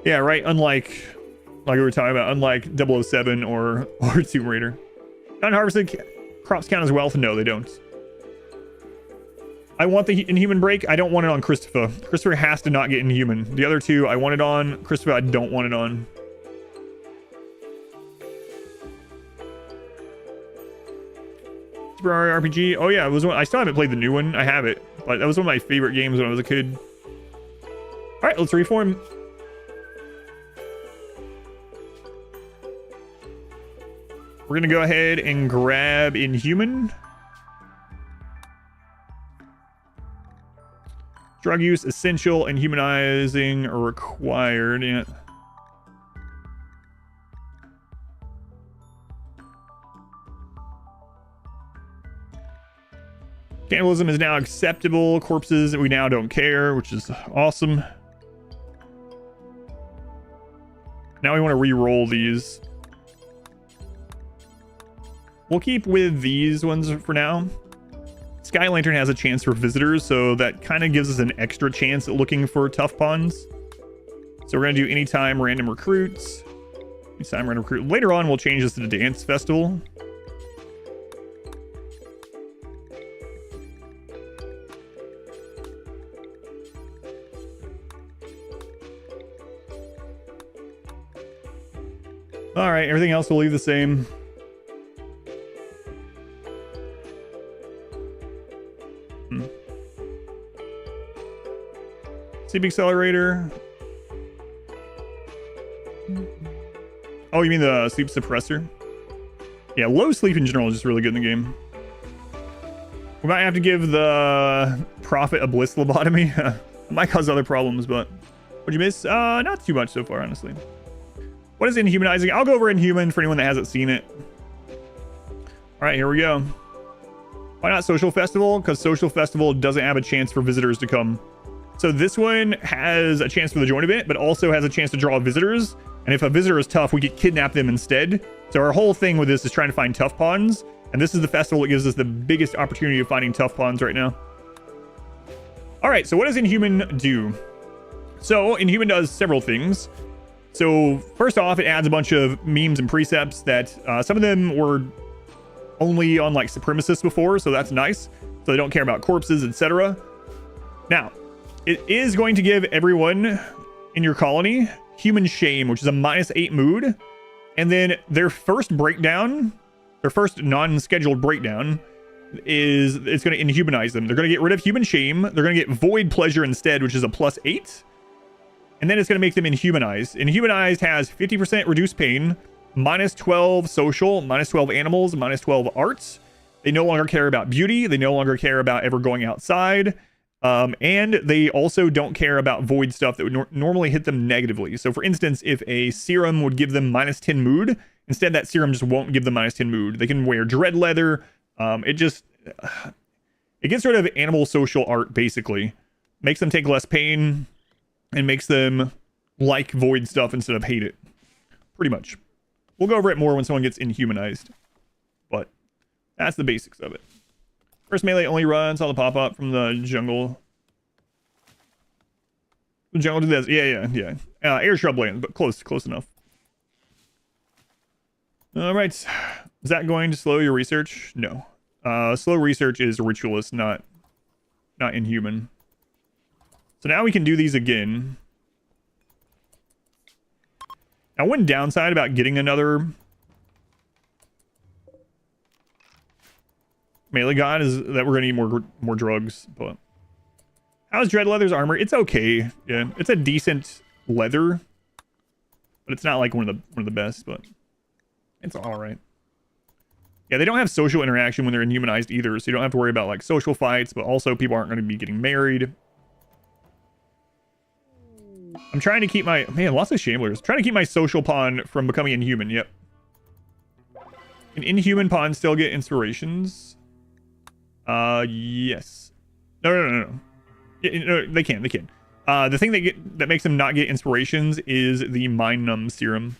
S1: yeah, right. Unlike, like we were talking about, unlike 007 or Tomb Raider. Unharvested crops count as wealth? No, they don't. I want the Inhuman break. I don't want it on Christopher. Christopher has to not get Inhuman. The other two, I want it on. Christopher, I don't want it on. Super Mario RPG. Oh yeah, it was one. I still haven't played the new one. I have it, but that was one of my favorite games when I was a kid. All right, let's reform. We're gonna go ahead and grab Inhuman. Drug use essential and humanizing are required. Yeah. Cannibalism is now acceptable. Corpses, we now don't care, which is awesome. Now we want to re-roll these. We'll keep with these ones for now. Sky Lantern has a chance for visitors, so that kind of gives us an extra chance at looking for tough pawns. So we're going to do anytime random recruits. Anytime random recruit. Later on, we'll change this to the Dance Festival. All right, everything else will leave the same. Sleep accelerator. Oh, you mean the sleep suppressor? Yeah, low sleep in general is just really good in the game. We might have to give the Prophet a bliss lobotomy. It might cause other problems, but what'd you miss? Not too much so far, honestly. What is Inhumanizing? I'll go over Inhuman for anyone that hasn't seen it. All right, here we go. Why not Social Festival? Because Social Festival doesn't have a chance for visitors to come. So this one has a chance for the join event, but also has a chance to draw visitors. And if a visitor is tough, we get kidnap them instead. So our whole thing with this is trying to find tough pawns. And this is the festival that gives us the biggest opportunity of finding tough pawns right now. All right, so what does Inhuman do? So Inhuman does several things. So first off, it adds a bunch of memes and precepts that some of them were only on like supremacists before, so that's nice. So they don't care about corpses, etc. Now, it is going to give everyone in your colony human shame, which is a -8 mood. And then their first breakdown, their first non-scheduled breakdown, is it's going to inhumanize them. They're going to get rid of human shame. They're going to get void pleasure instead, which is a +8. And then it's going to make them inhumanized. Inhumanized has 50% reduced pain, -12 social, -12 animals, -12 arts. They no longer care about beauty. They no longer care about ever going outside. And they also don't care about void stuff that would normally hit them negatively. So for instance, if a serum would give them -10 mood, instead that serum just won't give them -10 mood. They can wear dread leather. It gets rid of animal social art, basically. Makes them take less pain and makes them like void stuff instead of hate it. Pretty much. We'll go over it more when someone gets inhumanized. But that's the basics of it. First melee only runs, saw the pop-up from the jungle. The jungle did this. Yeah. Air shrubland, but close enough. All right. Is that going to slow your research? No. Slow research is ritualist, not inhuman. So now we can do these again. Now, one downside about getting another melee god is that we're gonna need more drugs. But how's Dread Leather's armor? It's okay. Yeah, it's a decent leather, but it's not like one of the best. But it's all right. Yeah, they don't have social interaction when they're inhumanized either, so you don't have to worry about like social fights. But also, people aren't going to be getting married. I'm trying to keep my lots of shamblers. Trying to keep my social pawn from becoming inhuman. Yep. Can inhuman pawns still get inspirations? Yes. No. Yeah, no, they can. The thing that makes them not get inspirations is the Mind Numb serum.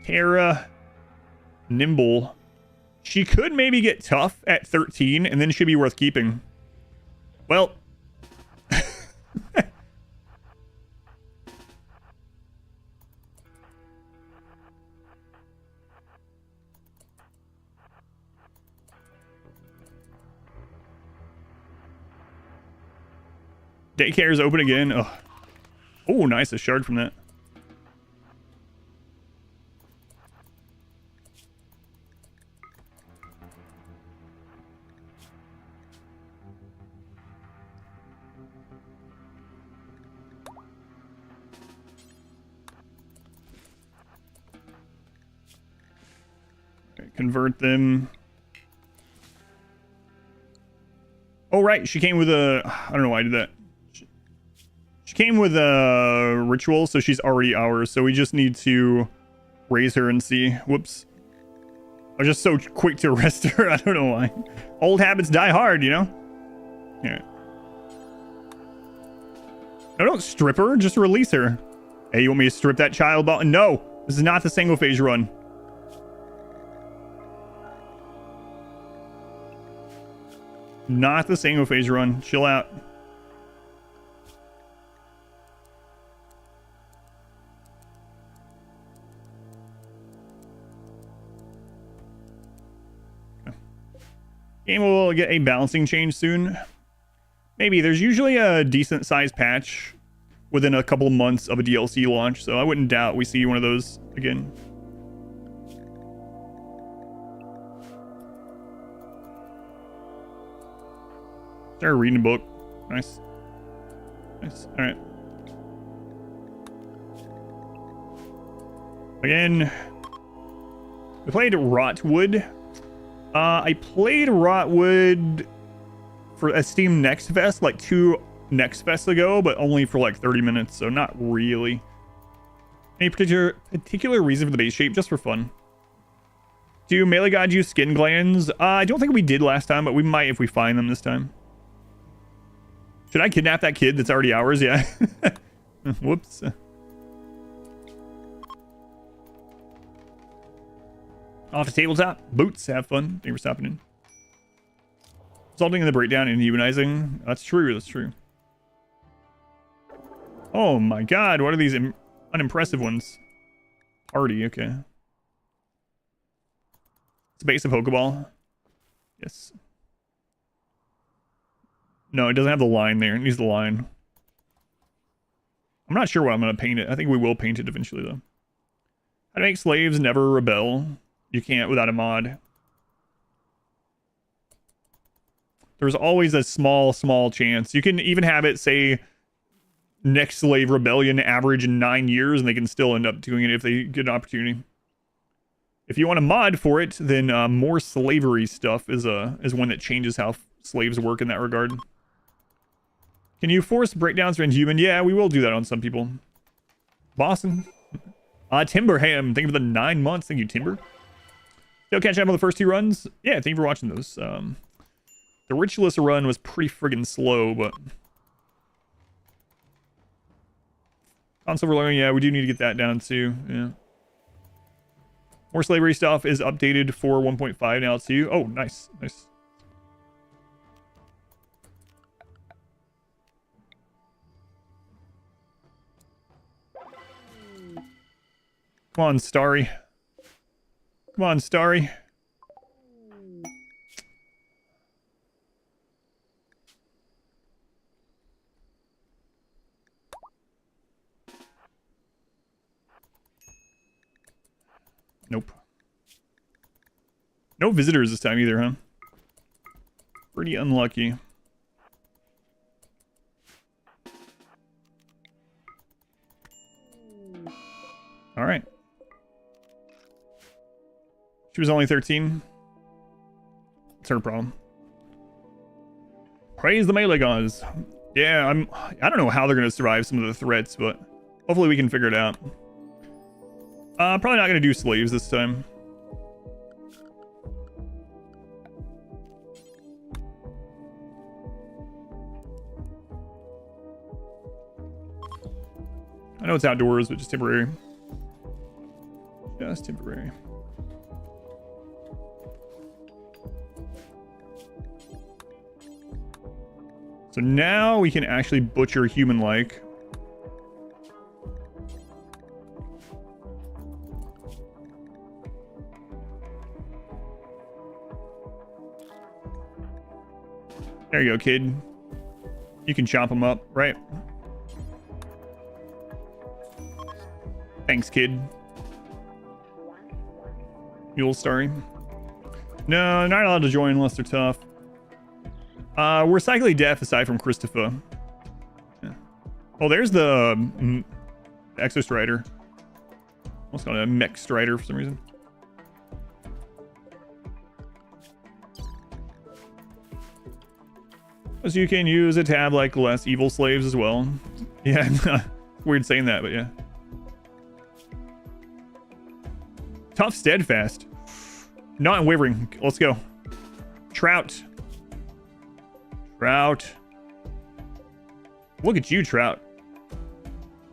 S1: Terra, nimble. She could maybe get tough at 13, and then she'd be worth keeping. Well. Daycare is open again. Oh, nice. A shard from that. Convert them. Oh, right. She came with a... I don't know why I did that. She came with a ritual, so she's already ours. So we just need to raise her and see. Whoops. I was just so quick to arrest her. I don't know why. Old habits die hard, you know? Yeah. No, don't strip her. Just release her. Hey, you want me to strip that child ball? No. This is not the single phase run. Not the single phase run. Chill out. Game will get a balancing change soon. Maybe. There's usually a decent sized patch within a couple months of a DLC launch, so I wouldn't doubt we see one of those again. Started reading a book. Nice. Nice. All right. Again, we played Rotwood. I played Rotwood for a Steam Next Fest like 2 Next Fests ago, but only for like 30 minutes, so not really. Any particular reason for the base shape? Just for fun. Do melee gods use skin glands? I don't think we did last time, but we might if we find them this time. Should I kidnap that kid that's already ours? Yeah. Whoops. Off the tabletop. Boots. Have fun. Thank you for stopping in. Resulting in the breakdown and humanizing. That's true. That's true. Oh my god. What are these unimpressive ones? Party. Okay. It's a base of Pokeball. Yes. No, it doesn't have the line there. It needs the line. I'm not sure what I'm going to paint it. I think we will paint it eventually, though. How to make slaves never rebel. You can't without a mod. There's always a small chance. You can even have it say next slave rebellion average in 9 years, and they can still end up doing it if they get an opportunity. If you want a mod for it, then more slavery stuff is one that changes how slaves work in that regard. Can you force breakdowns for Inhuman? Yeah, we will do that on some people. Boston. Timberham, thank you for the 9 months. Thank you, Timber. Still catching up on the first 2 runs? Yeah, thank you for watching those. The Ritualist run was pretty friggin' slow, but... Console overloading, yeah, we do need to get that down too. Yeah. More slavery stuff is updated for 1.5 now too. Oh, nice. Nice. Come on, Starry. Come on, Starry. Nope. No visitors this time either, huh? Pretty unlucky. All right. She was only 13. It's her problem. Praise the melee gods. Yeah, I don't know how they're gonna survive some of the threats, but Hopefully we can figure it out. Probably not gonna do slaves this time. I know it's outdoors, but just temporary. Just temporary. So now we can actually butcher human-like. There you go, kid. You can chop them up, right? Thanks, kid. Mule starry. No, not allowed to join unless they're tough. We're cyclically deaf aside from Christopher. Yeah. Oh, there's the Exostrider. Almost called a Mech Strider for some reason. So you can use it to have like less evil slaves as well. Yeah, weird saying that, but yeah. Tough, steadfast. Not unwavering. Let's go. Trout. Trout. Look at you, Trout.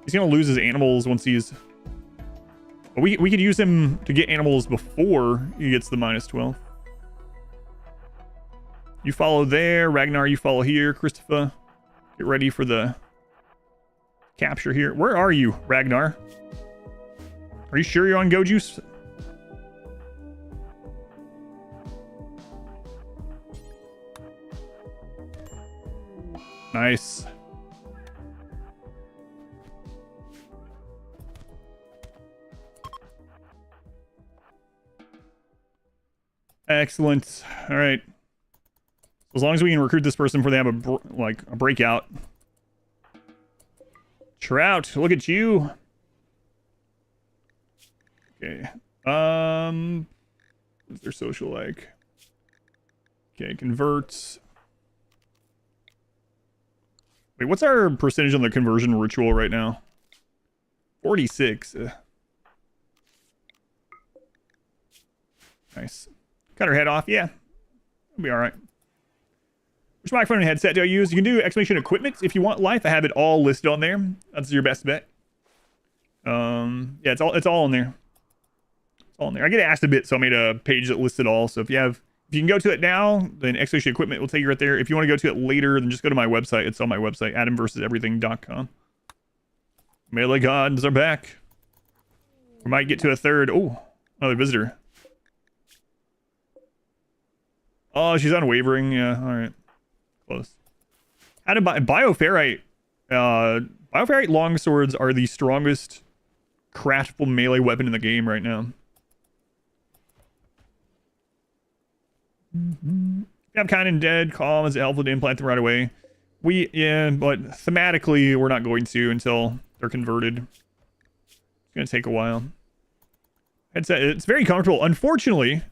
S1: He's gonna lose his animals once he's... We could use him to get animals before he gets the -12. You follow there. Ragnar, you follow here. Christopher, get ready for the capture here. Where are you, Ragnar? Are you sure you're on Go Juice? Nice. Excellent. All right. As long as we can recruit this person before they have a breakout. Trout, look at you. Okay. What's their social like? Okay, converts. Wait, what's our percentage on the conversion ritual right now? 46. Nice. Cut her head off. Yeah. It'll be all right. Which microphone and headset do I use? You can do exclamation equipment if you want life. I have it all listed on there. That's your best bet. Yeah, it's all in there. It's all in there. I get asked a bit, so I made a page that lists it all. So if you can go to it now, then exclamation equipment will take you right there. If you want to go to it later, then just go to my website. It's on my website, adamversuseverything.com. Melee gods are back. We might get to a third. Oh, another visitor. Oh, she's unwavering. Yeah, all right. Close. Out of Bioferrite. Bioferrite longswords are the strongest craftable melee weapon in the game right now. I'm kind of dead. Calm is helpful to implant them right away. Yeah, but thematically, we're not going to until they're converted. It's going to take a while. Headset, it's very comfortable. Unfortunately,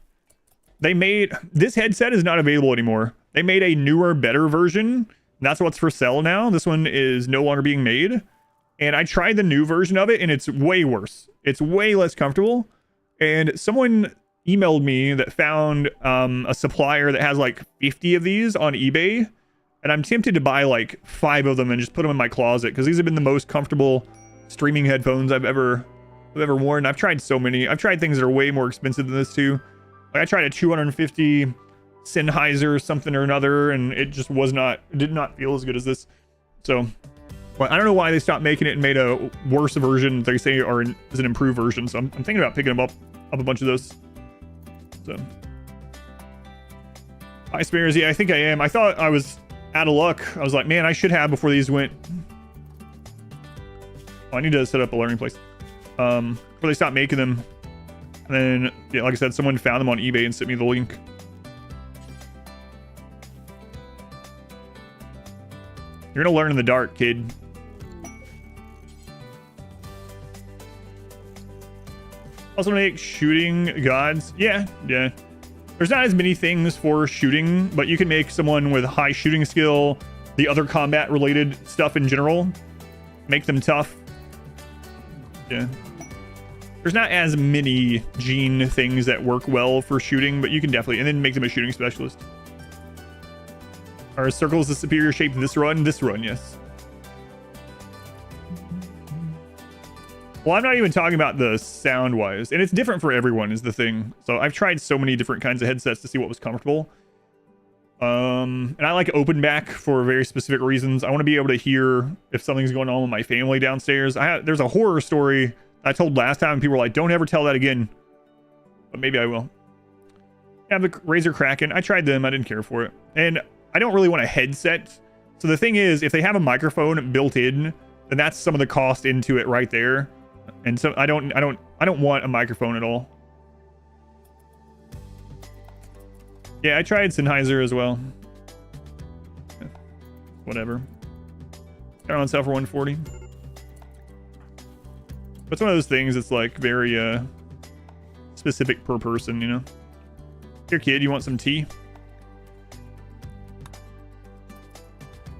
S1: this headset is not available anymore. They made a newer, better version. That's what's for sale now. This one is no longer being made. And I tried the new version of it, and it's way worse. It's way less comfortable. And someone emailed me that found a supplier that has like 50 of these on eBay. And I'm tempted to buy like 5 of them and just put them in my closet, because these have been the most comfortable streaming headphones I've ever worn. I've tried so many. I've tried things that are way more expensive than this too. Like I tried a 250 Sennheiser something or another, and it just did not feel as good as this. So, well, I don't know why they stopped making it and made a worse version. They say is an improved version. So I'm thinking about picking them up a bunch of those. So, hi Spares, yeah, I think I am. I thought I was out of luck. I was like, man, I should have before these went. Oh, I need to set up a learning place. Before they stopped making them. And then, yeah, like I said, someone found them on eBay and sent me the link. You're gonna learn in the dark, kid. Also make shooting gods. Yeah. There's not as many things for shooting, but you can make someone with high shooting skill, the other combat related stuff in general, make them tough. Yeah. There's not as many gene things that work well for shooting, but you can definitely, and then make them a shooting specialist. Are circles the superior shape this run? This run, yes. Well, I'm not even talking about the sound-wise, and it's different for everyone is the thing. So I've tried so many different kinds of headsets to see what was comfortable. And I like open back for very specific reasons. I want to be able to hear if something's going on with my family downstairs. There's a horror story I told last time, and people were like, don't ever tell that again. But maybe I will. Yeah, the Razer Kraken. I tried them. I didn't care for it. And I don't really want a headset. So the thing is, if they have a microphone built in, then that's some of the cost into it right there. And so I don't want a microphone at all. Yeah, I tried Sennheiser as well. Whatever. Got on sale for 140. But it's one of those things that's like very specific per person, you know. Here, kid, you want some tea?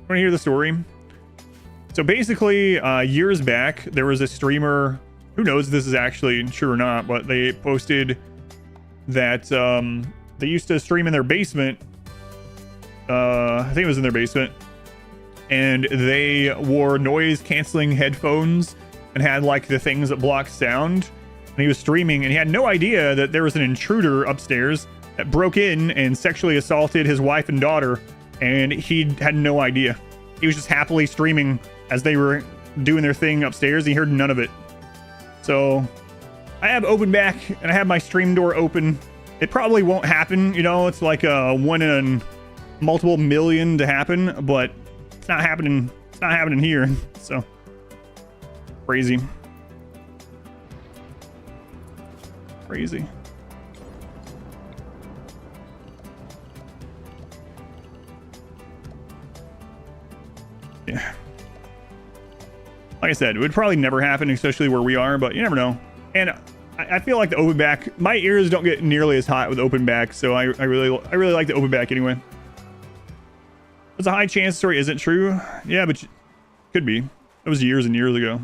S1: Want to hear the story? So basically, years back, there was a streamer, who knows if this is actually true or not, but they posted that they used to stream in their basement. I think it was in their basement. And they wore noise-canceling headphones and had like the things that block sound. And he was streaming, and he had no idea that there was an intruder upstairs that broke in and sexually assaulted his wife and daughter. And he had no idea. He was just happily streaming as they were doing their thing upstairs. He heard none of it. So I have open back and I have my stream door open. It probably won't happen, you know. It's like a 1 in multiple million to happen, but it's not happening. It's not happening here. So crazy. Crazy. Yeah. Like I said, it would probably never happen, especially where we are, but you never know. And I feel like the open back, my ears don't get nearly as hot with open back, so I really like the open back anyway. There's a high chance the story isn't true. Yeah, but could be. That was years and years ago.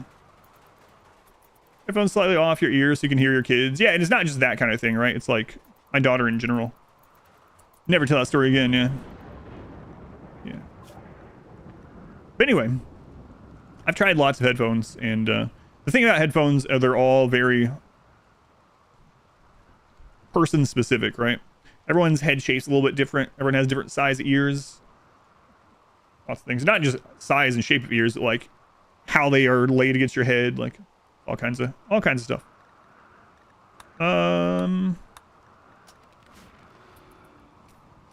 S1: Headphones slightly off your ears so you can hear your kids. Yeah, and it's not just that kind of thing, right? It's like my daughter in general. Never tell that story again, yeah. Yeah. But anyway, I've tried lots of headphones, and the thing about headphones, they're all very person specific, right? Everyone's head shape's a little bit different. Everyone has different size ears. Lots of things. Not just size and shape of ears, but like how they are laid against your head, like all kinds of stuff. I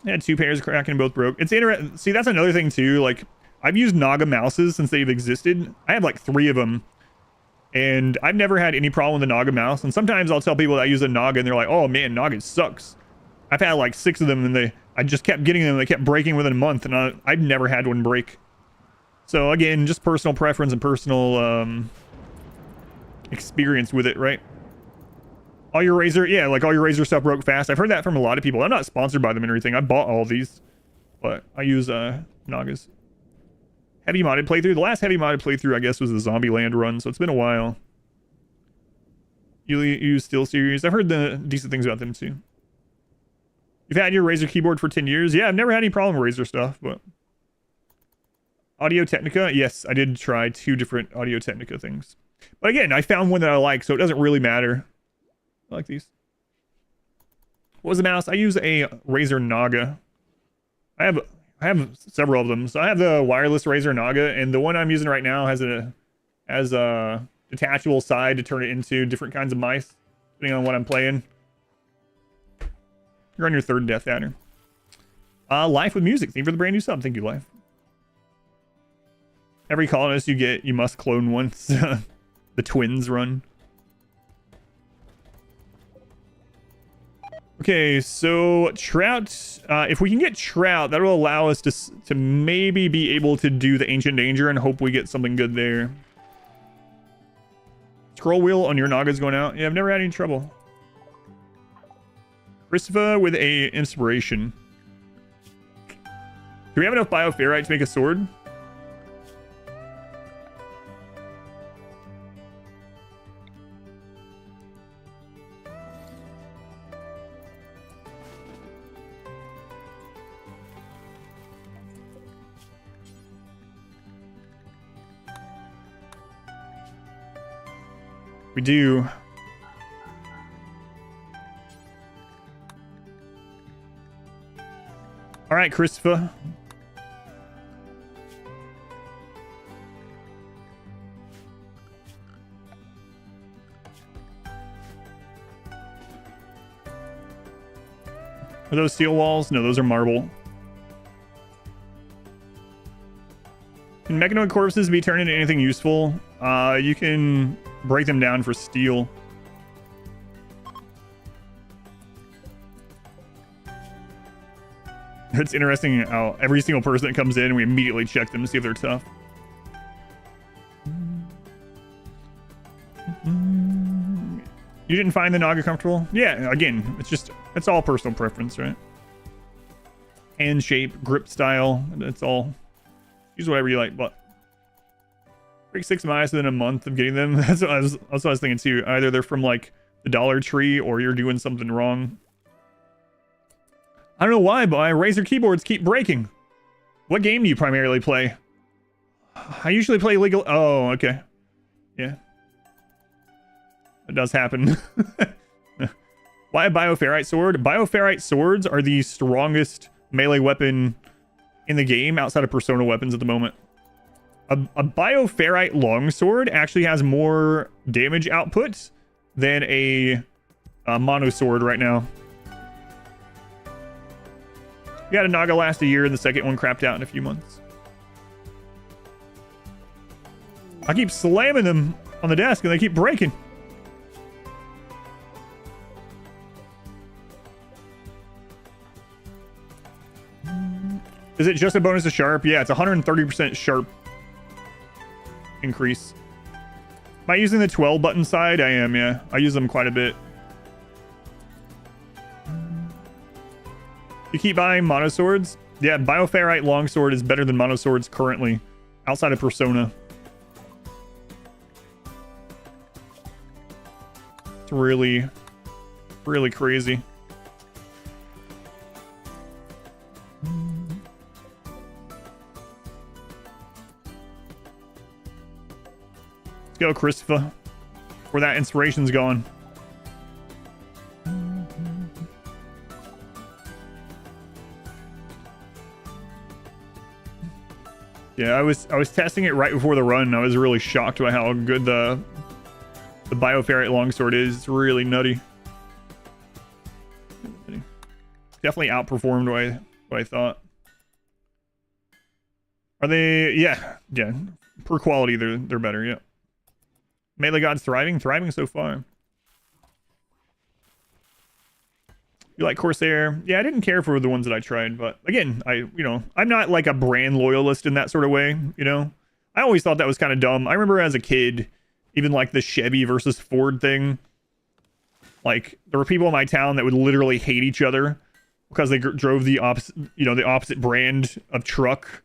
S1: had 2 pairs of Kraken, both broke. It's interesting. See, that's another thing too. Like, I've used Naga mouses since they've existed. I have like 3 of them, and I've never had any problem with the Naga mouse. And sometimes I'll tell people that I use a Naga, and they're like, "Oh man, Naga sucks." I've had like 6 of them, and I just kept getting them. They kept breaking within a month, and I've never had one break. So again, just personal preference and personal experience with it, right? All your Razer, yeah, like all your Razer stuff broke fast. I've heard that from a lot of people. I'm not sponsored by them or anything. I bought all of these, but I use Nagas. Heavy modded playthrough. The last heavy modded playthrough, I guess, was the Zombieland run, so it's been a while. You use SteelSeries. I've heard the decent things about them too. You've had your Razer keyboard for 10 years? Yeah, I've never had any problem with Razer stuff, but... Audio Technica? Yes, I did try 2 different Audio Technica things. But again, I found one that I like, so it doesn't really matter. I like these. What was the mouse? I use a Razer Naga. I have several of them. So I have the wireless Razer Naga, and the one I'm using right now has a detachable side to turn it into different kinds of mice, depending on what I'm playing. You're on your 3rd Death Adder. Life with Music. Theme for the brand new sub. Thank you, Life. Every colonist you get, you must clone once. The twins run. Okay, so Trout. If we can get Trout, that will allow us to maybe be able to do the Ancient Danger and hope we get something good there. Scroll wheel on your Naga's going out. Yeah, I've never had any trouble. Christopher with a inspiration. Do we have enough bioferrite to make a sword? We do. All right, Christopher. Are those steel walls? No, those are marble. Can mechanoid corpses be turned into anything useful? You can break them down for steel. It's interesting how every single person that comes in, we immediately check them to see if they're tough. You didn't find the Naga comfortable? Yeah, again, it's all personal preference, right? Hand shape, grip style, it's all, use whatever you like, but break 6 mice within a month of getting them. That's what I was thinking too. Either they're from like the Dollar Tree or you're doing something wrong. I don't know why, but my Razer keyboards keep breaking. What game do you primarily play? I usually play Legal. Oh, okay. Yeah. It does happen. Why a bioferrite sword? Bioferrite swords are the strongest melee weapon in the game outside of Persona weapons at the moment. A bioferrite longsword actually has more damage output than a mono sword right now. You had a Naga last a year, and the second one crapped out in a few months. I keep slamming them on the desk, and they keep breaking. Is it just a bonus to sharp? Yeah, it's 130% sharp increase. Am I using the 12 button side? I am, yeah. I use them quite a bit. You keep buying mono swords? Yeah, bioferrite longsword is better than mono swords currently, outside of Persona. It's really, really crazy. Let's go, Christopher. Where that inspiration's gone. Yeah, I was testing it right before the run. I was really shocked by how good the bioferrite longsword is. It's really nutty. Definitely outperformed what I thought. Are they? Yeah. Per quality, they're better. Yeah. Melee God's thriving so far. You like Corsair? Yeah, I didn't care for the ones that I tried, but again, I'm not like a brand loyalist in that sort of way, you know? I always thought that was kind of dumb. I remember as a kid, even like the Chevy versus Ford thing, like there were people in my town that would literally hate each other because they drove the opposite brand of truck.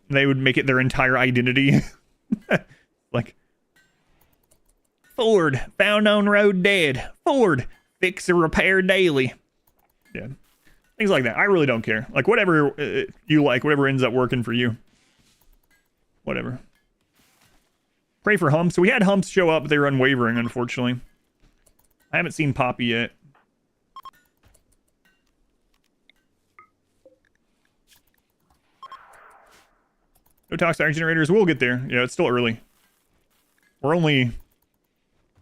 S1: They would make it their entire identity. Like, Ford, found on road dead. Ford, fix or repair daily. Yeah, things like that. I really don't care. Like, whatever you like, whatever ends up working for you. Whatever. Pray for humps. So we had humps show up, but they were unwavering, unfortunately. I haven't seen Poppy yet. No toxic iron generators. We'll get there. Yeah, it's still early. We're only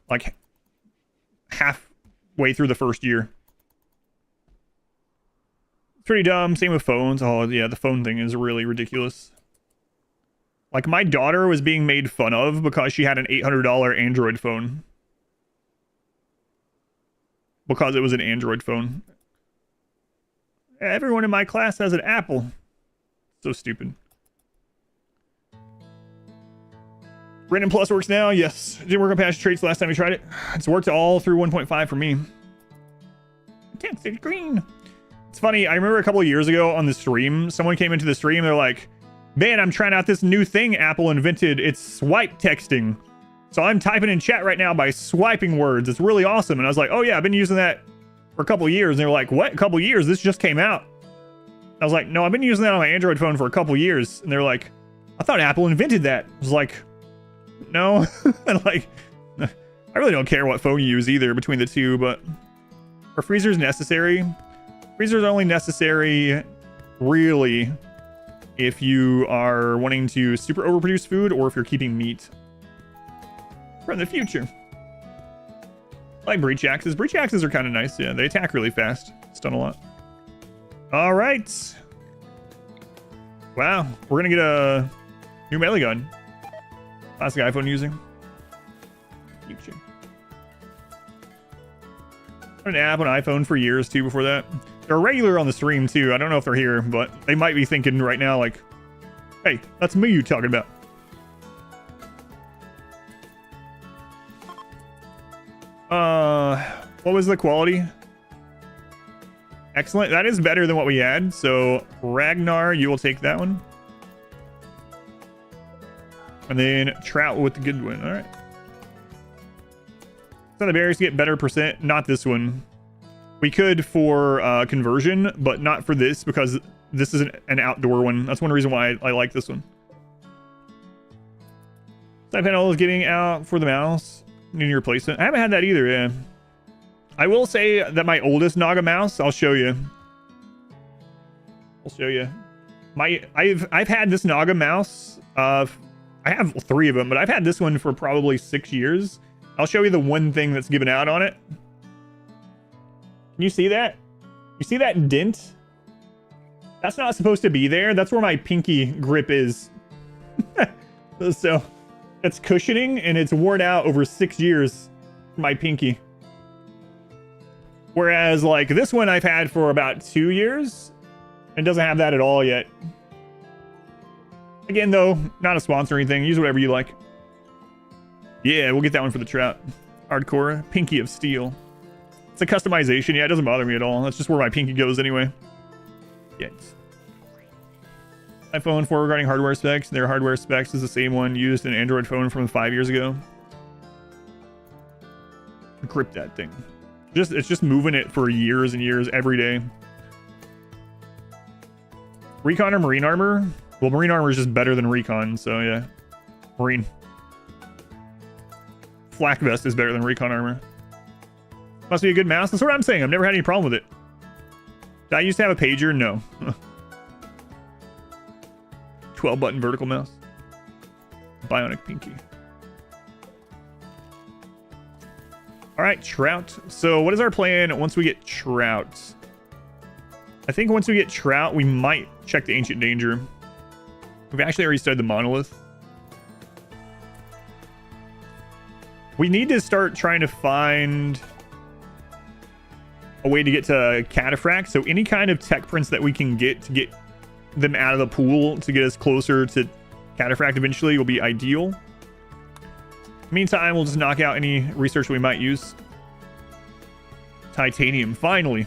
S1: like halfway through the first year. Pretty dumb. Same with phones. Oh, yeah, the phone thing is really ridiculous. Like, my daughter was being made fun of because she had an $800 Android phone. Because it was an Android phone. Everyone in my class has an Apple. So stupid. Brandon Plus works now. Yes. It didn't work on patch traits last time we tried it. It's worked all through 1.5 for me. Texted green. It's funny, I remember a couple of years ago on the stream, someone came into the stream, they're like, man, I'm trying out this new thing Apple invented. It's swipe texting. So I'm typing in chat right now by swiping words. It's really awesome. And I was like, oh yeah, I've been using that for a couple of years. And they were like, what? A couple of years? This just came out. I was like, no, I've been using that on my Android phone for a couple of years. And they're like, I thought Apple invented that. I was like, no. And like, I really don't care what phone you use either between the two, but are freezers necessary? Freezers are only necessary, really, if you are wanting to super overproduce food or if you're keeping meat from the future. Like breach axes. Breach axes are kind of nice. Yeah, they attack really fast. Stun a lot. All right. Wow, we're gonna get a new melee gun. Classic iPhone using. Future. An app on iPhone for years too before that. They're regular on the stream too. I don't know if they're here, but they might be thinking right now like, hey, that's me you talking about. What was the quality? Excellent. That is better than what we had. So Ragnar, you will take that one. And then Trout with the good one. All right. So the berries get better percent. Not this one. We could for conversion, but not for this because this is an outdoor one. That's one reason why I like this one. Side panel is getting out for the mouse. Need a replacement. I haven't had that either, yeah. I will say that my oldest Naga mouse, I'll show you. I've had this Naga mouse. I have 3 of them, but I've had this one for probably 6 years. I'll show you the one thing that's given out on it. Can you see that? You see that dent? That's not supposed to be there. That's where my pinky grip is. So it's cushioning and it's worn out over 6 years for my pinky. Whereas like this one I've had for about 2 years and doesn't have that at all yet. Again though, not a sponsor or anything. Use whatever you like. Yeah, we'll get that one for the Trout. Hardcore Pinky of Steel. It's a customization. Yeah, it doesn't bother me at all. That's just where my pinky goes anyway. Yes. iPhone 4 regarding hardware specs. Their hardware specs is the same one used in an Android phone from 5 years ago. Grip that thing. It's just moving it for years and years every day. Recon or Marine armor? Well, Marine armor is just better than Recon, so yeah. Marine. Flak vest is better than Recon armor. Must be a good mouse. That's what I'm saying. I've never had any problem with it. Did I used to have a pager? No. 12 button vertical mouse. Bionic pinky. All right, Trout. So what is our plan once we get Trout? I think once we get Trout, we might check the Ancient Danger. We've actually already studied the Monolith. We need to start trying to find a way to get to Cataphract. So any kind of tech prints that we can get to get them out of the pool to get us closer to Cataphract eventually will be ideal. Meantime, we'll just knock out any research we might use. Titanium, finally.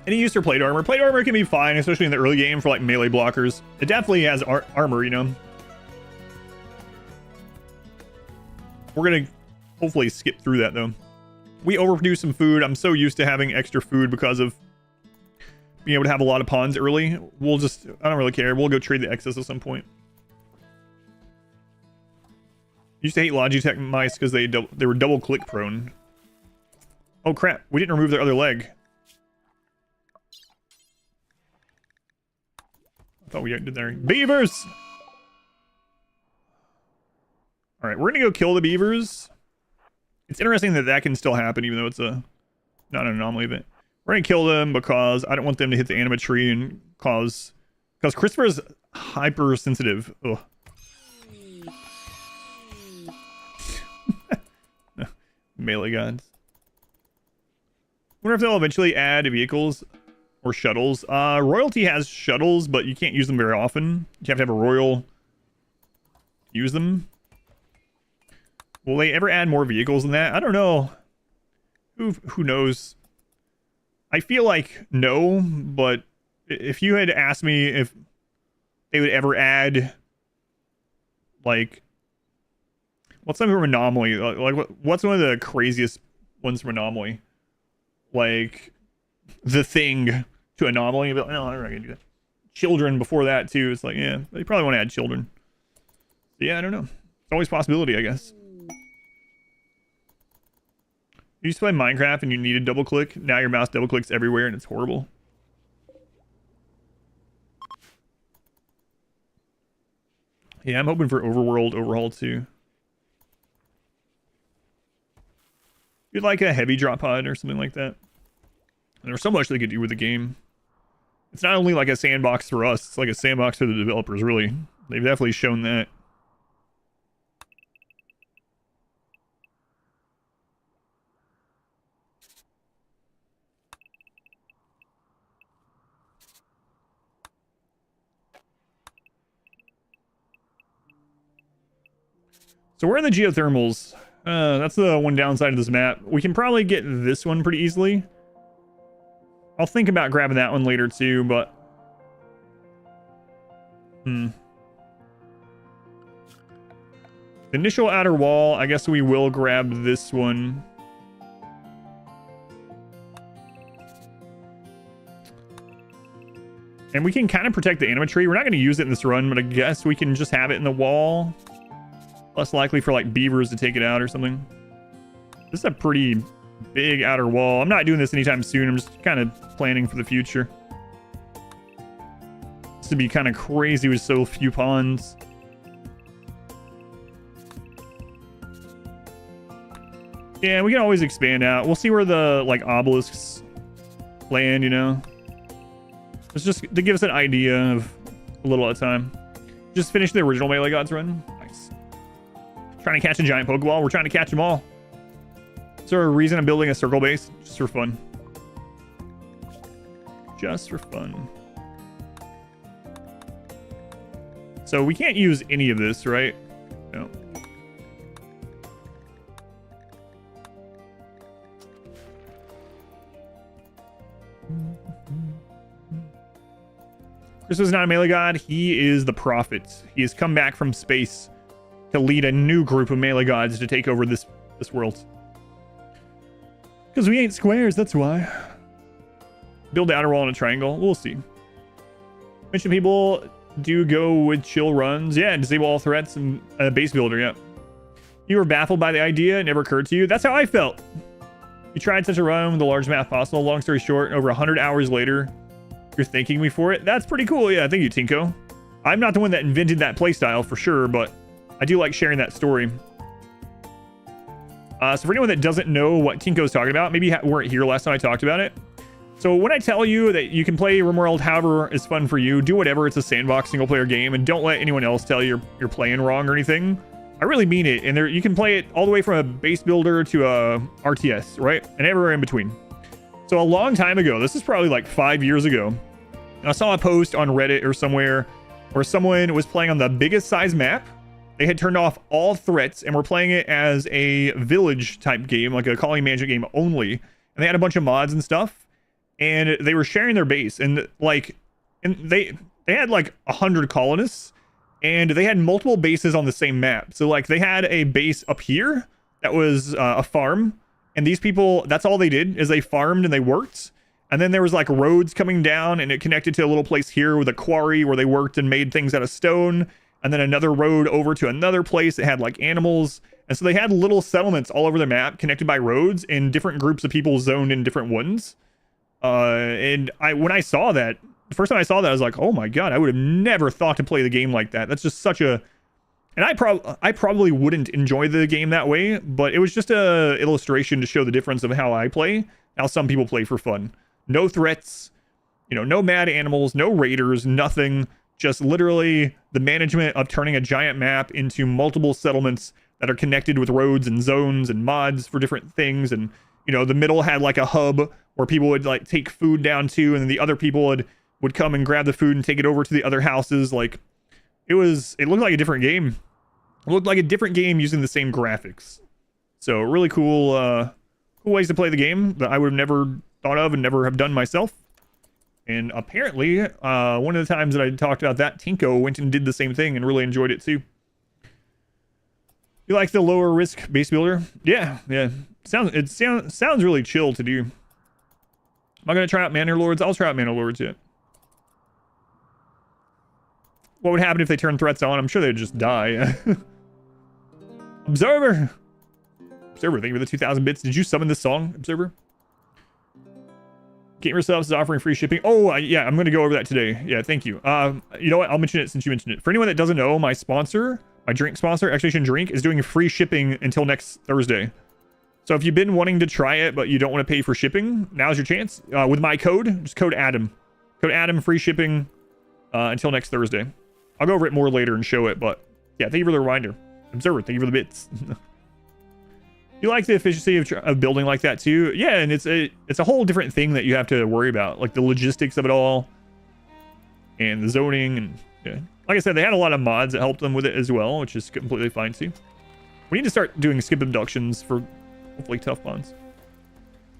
S1: Any use for plate armor? Plate armor can be fine, especially in the early game for like melee blockers. It definitely has armor, you know. We're gonna hopefully skip through that though. We overproduce some food. I'm so used to having extra food because of being able to have a lot of pawns early. We'll just, I don't really care. We'll go trade the excess at some point. Used to hate Logitech mice because they were double click prone. Oh crap, we didn't remove their other leg. I thought we did there. Beavers! Alright, we're gonna go kill the beavers. It's interesting that that can still happen even though it's not an anomaly event. We're gonna kill them because I don't want them to hit the anima tree and because Christopher's hypersensitive. Ugh. Melee gods. Wonder if they'll eventually add vehicles or shuttles. Royalty has shuttles, but you can't use them very often. You have to have a royal to use them. Will they ever add more vehicles than that? I don't know. Who knows? I feel like no, but if you had asked me if they would ever add, like, what's something from Anomaly? Like, what's one of the craziest ones from Anomaly? Like, the Thing to Anomaly? Like, no, I'm not gonna do that. children before that too. It's like, yeah, they probably want to add children. Yeah, I don't know. It's always a possibility, I guess. You used to play Minecraft and you needed double click. Now your mouse double clicks everywhere and it's horrible. Yeah, I'm hoping for Overworld overhaul too. You'd like a heavy drop pod or something like that. And there's so much they could do with the game. It's not only like a sandbox for us, it's like a sandbox for the developers, really. They've definitely shown that. So where are the geothermals? That's the one downside of this map. We can probably get this one pretty easily. I'll think about grabbing that one later too, but... The initial outer wall, I guess we will grab this one. And we can kind of protect the animatree. We're not going to use it in this run, but I guess we can just have it in the wall. Less likely for like beavers to take it out or something. This is a pretty big outer wall. I'm not doing this anytime soon. I'm just kind of planning for the future. This would be kind of crazy with so few ponds. Yeah, we can always expand out. We'll see where the like obelisks land, you know. It's just to give us an idea of a little at a time. Just finish the original Melee Gods run. Nice. Trying to catch a giant Pokeball. We're trying to catch them all. Is there a reason I'm building a circle base? Just for fun. Just for fun. So we can't use any of this, right? No. This is not a melee god. He is the prophet. He has come back from space to lead a new group of melee gods to take over this world. Because we ain't squares, that's why. Build the outer wall in a triangle. We'll see. Mention people do go with chill runs. Yeah, disable all threats and base builder, yeah. You were baffled by the idea. It never occurred to you. That's how I felt. You tried such a run with the largest map possible. Long story short, over 100 hours later, you're thanking me for it. That's pretty cool. Yeah, thank you, Tinko. I'm not the one that invented that playstyle for sure, but I do like sharing that story. So for anyone that doesn't know what Tinko's talking about, maybe you weren't here last time I talked about it. So when I tell you that you can play RimWorld however is fun for you, do whatever, it's a sandbox single player game, and don't let anyone else tell you you're playing wrong or anything. I really mean it. And there you can play it all the way from a base builder to a RTS, right? And everywhere in between. So a long time ago, this is probably like 5 years ago, I saw a post on Reddit or somewhere where someone was playing on the biggest size map. They had turned off all threats and were playing it as a village type game, like a colony management game only. And they had a bunch of mods and stuff. And they were sharing their base. And like, they had like 100 colonists. And they had multiple bases on the same map. So like they had a base up here that was a farm. And these people, that's all they did is they farmed and they worked. And then there was like roads coming down and it connected to a little place here with a quarry where they worked and made things out of stone. And then another road over to another place that had like animals. And so they had little settlements all over the map connected by roads and different groups of people zoned in different ones. And when I saw that, the first time I saw that, I was like, oh my God, I would have never thought to play the game like that. That's just such a... And I probably wouldn't enjoy the game that way, but it was just a illustration to show the difference of how I play, how some people play for fun. No threats, you know, no mad animals, no raiders, nothing. Just literally the management of turning a giant map into multiple settlements that are connected with roads and zones and mods for different things. And, you know, the middle had like a hub where people would like take food down to, and then the other people would come and grab the food and take it over to the other houses. Like it looked like a different game. It looked like a different game using the same graphics. So really cool, cool ways to play the game that I would have never thought of and never have done myself. And apparently, one of the times that I talked about that, Tinko went and did the same thing and really enjoyed it too. You like the lower risk base builder? Yeah. Sounds really chill to do. Am I gonna try out Manor Lords? I'll try out Manor Lords yet. What would happen if they turn threats on? I'm sure they'd just die. Observer! Observer, thank you for the 2,000 bits. Did you summon this song, Observer? Game Yourselves is offering free shipping. Oh, yeah, I'm going to go over that today. Yeah, thank you. You know what? I'll mention it since you mentioned it. For anyone that doesn't know, my sponsor, my drink sponsor, Expedition Drink, is doing free shipping until next Thursday. So if you've been wanting to try it, but you don't want to pay for shipping, now's your chance. With my code, just code Adam. Code Adam, free shipping until next Thursday. I'll go over it more later and show it, but yeah, thank you for the reminder. Observer, thank you for the bits. You like the efficiency of building like that too? Yeah, and it's a whole different thing that you have to worry about, like the logistics of it all, and the zoning, and yeah. Like I said, they had a lot of mods that helped them with it as well, which is completely fine too. We need to start doing skip abductions for hopefully tough bonds.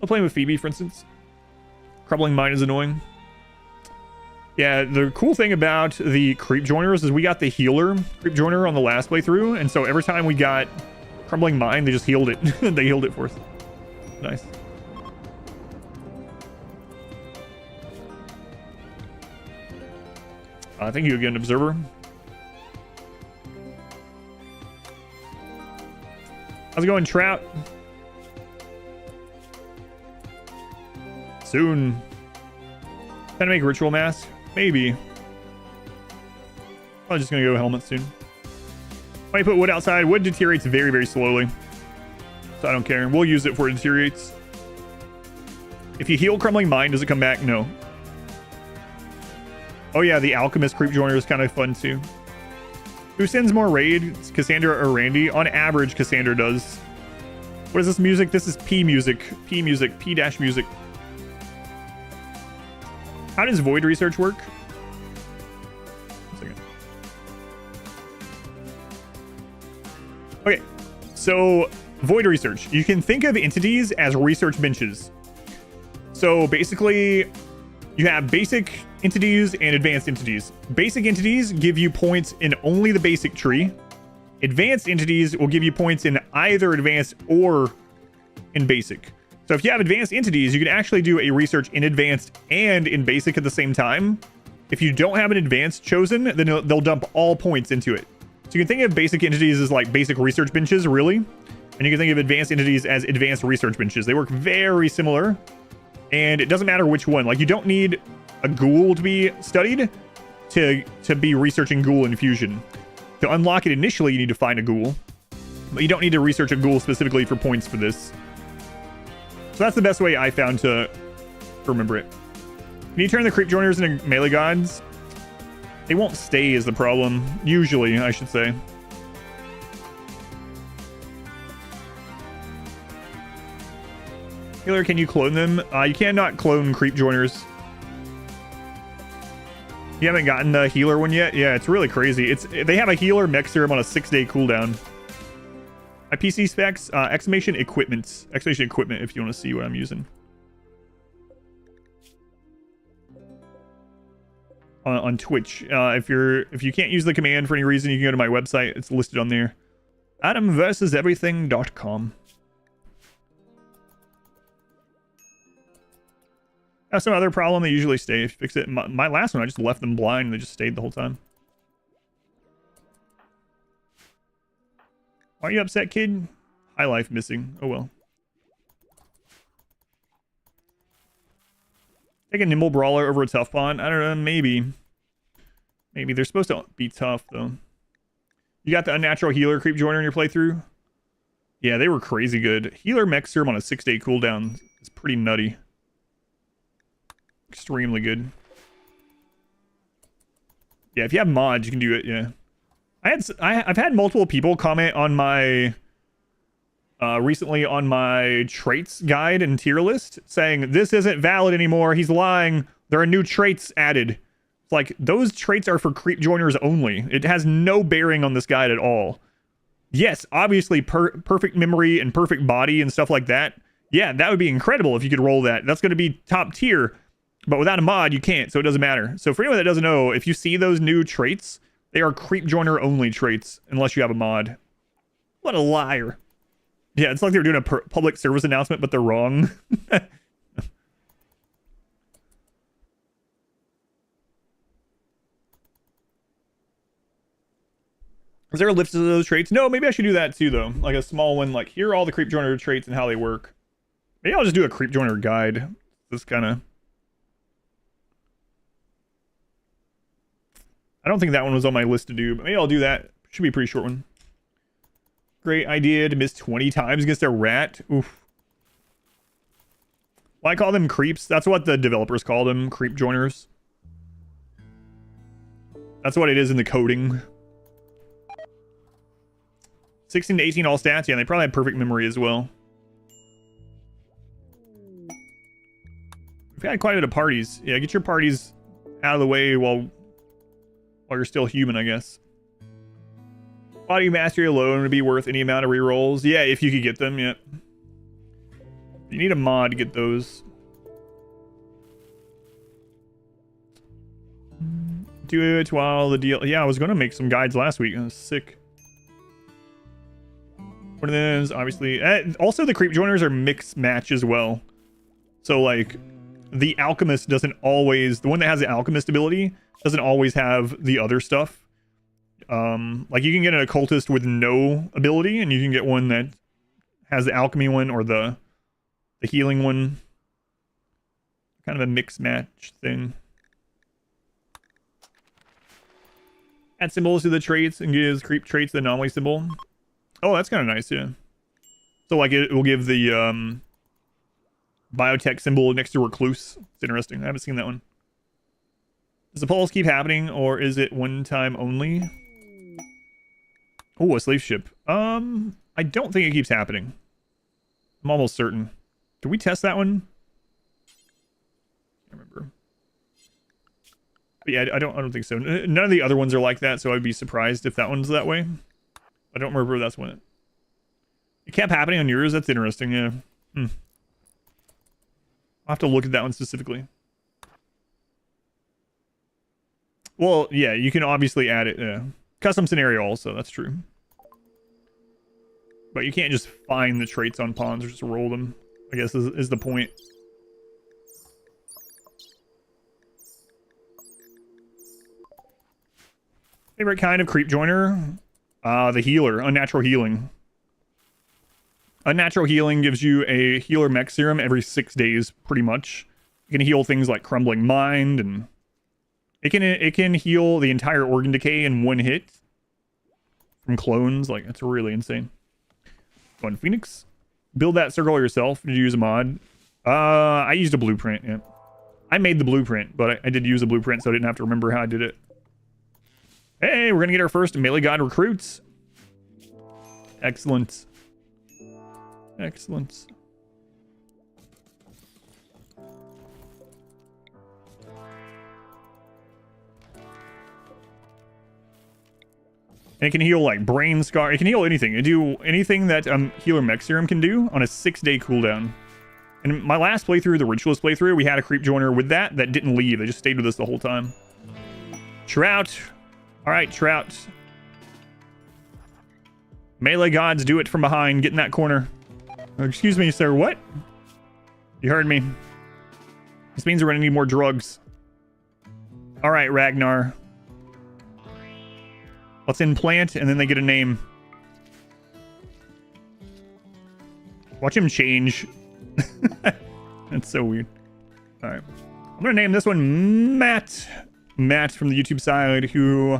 S1: I'm playing with Phoebe, for instance. Crumbling Mine is annoying. Yeah, the cool thing about the creep joiners is we got the healer creep joiner on the last playthrough, and so every time we got Crumbling Mine, they just healed it. They healed it for us. Nice. Thank you again, Observer. How's it going, Trout? Soon. Time to make a ritual mask? Maybe. I'm just gonna go helmet soon. When I put wood outside, wood deteriorates very, very slowly. So I don't care. We'll use it before it deteriorates. If you heal Crumbling Mine, does it come back? No. Oh yeah, the Alchemist Creep Joiner is kind of fun too. Who sends more raids, Cassandra or Randy? On average, Cassandra does. What is this music? This is P music. P music. P-dash music. How does void research work? Okay, so void research. You can think of entities as research benches. So basically, you have basic entities and advanced entities. Basic entities give you points in only the basic tree. Advanced entities will give you points in either advanced or in basic. So if you have advanced entities, you can actually do a research in advanced and in basic at the same time. If you don't have an advanced chosen, then they'll dump all points into it. So you can think of basic entities as like basic research benches, really. And you can think of advanced entities as advanced research benches. They work very similar. And it doesn't matter which one. Like, you don't need a ghoul to be studied to be researching ghoul infusion. To unlock it initially, you need to find a ghoul. But you don't need to research a ghoul specifically for points for this. So that's the best way I found to remember it. Can you turn the creep joiners into melee gods? They won't stay is the problem. Usually, I should say. Healer, can you clone them? You cannot clone creep joiners. You haven't gotten the healer one yet? Yeah, it's really crazy. They have a healer mech serum on a 6-day cooldown. My PC specs, exclamation equipment. Exclamation equipment if you want to see what I'm using. On Twitch. If you can't use the command for any reason, you can go to my website. It's listed on there. AdamVersusEverything.com. That's some other problem. They usually stay if you fix it. My last one, I just left them blind and they just stayed the whole time. Why are you upset, kid? High life missing. Oh well. Take a nimble brawler over a tough pawn. I don't know. Maybe. Maybe. They're supposed to be tough, though. You got the unnatural healer creep joiner in your playthrough? Yeah, they were crazy good. Healer mech serum on a 6-day cooldown is pretty nutty. Extremely good. Yeah, if you have mods, you can do it, yeah. I've had multiple people comment on my... recently on my traits guide and tier list saying this isn't valid anymore, he's lying, there are new traits added. It's like, those traits are for creep joiners only. It has no bearing on this guide at all. Yes, obviously perfect memory and perfect body and stuff like that. Yeah, that would be incredible if you could roll that. That's going to be top tier, but without a mod you can't, so it doesn't matter. So for anyone that doesn't know, if you see those new traits, they are creep joiner only traits unless you have a mod. What a liar. Yeah, it's like they're doing a public service announcement, but they're wrong. Is there a list of those traits? No, maybe I should do that too, though. Like a small one, like here are all the creep joiner traits and how they work. Maybe I'll just do a creep joiner guide. This kind of... I don't think that one was on my list to do, but maybe I'll do that. Should be a pretty short one. Great idea to miss 20 times against a rat. Oof. Well, I call them creeps. That's what the developers call them, creep joiners. That's what it is in the coding. 16 to 18 all stats. Yeah, they probably have perfect memory as well. We've had quite a bit of parties. Yeah, get your parties out of the way while you're still human, I guess. Body mastery alone would be worth any amount of rerolls. Yeah, if you could get them, yeah. You need a mod to get those. Do it while the deal... Yeah, I was going to make some guides last week. I was sick. One of them is obviously... also, the creep joiners are mixed match as well. So, like, the alchemist doesn't always... The one that has the alchemist ability doesn't always have the other stuff. Like, you can get an occultist with no ability, and you can get one that has the alchemy one or the healing one. Kind of a mix match thing. Add symbols to the traits and gives creep traits the anomaly symbol. Oh, that's kind of nice, yeah. So, like, it will give the biotech symbol next to recluse. It's interesting. I haven't seen that one. Does the pulse keep happening, or is it one time only? Oh, a slave ship. I don't think it keeps happening. I'm almost certain. Did we test that one? I can't remember. But yeah, I don't think so. None of the other ones are like that, so I'd be surprised if that one's that way. I don't remember if that's when it kept happening on yours. That's interesting, yeah. I'll have to look at that one specifically. Well, yeah, you can obviously add it. Yeah. Custom scenario also, that's true. But you can't just find the traits on pawns or just roll them, I guess is the point. Favorite kind of creep joiner? The healer, unnatural healing. Unnatural healing gives you a healer mech serum every 6 days, pretty much. You can heal things like crumbling mind, and it can heal the entire organ decay in one hit from clones. Like, that's really insane. One Phoenix. Build that circle yourself. Did you use a mod? I used a blueprint, yeah. I made the blueprint, but I did use a blueprint, so I didn't have to remember how I did it. Hey, we're gonna get our first melee god recruits. Excellent. Excellent. And it can heal, like, brain scar. It can heal anything. It can do anything that healer mech serum can do on a 6-day cooldown. And my last playthrough, the ritualist playthrough, we had a creep joiner with that didn't leave. They just stayed with us the whole time. Trout. All right, Trout. Melee gods, do it from behind. Get in that corner. Excuse me, sir. What? You heard me. This means we're gonna need more drugs. All right, Ragnar. Let's implant, and then they get a name. Watch him change. That's so weird. All right. I'm gonna name this one Matt. Matt from the YouTube side, who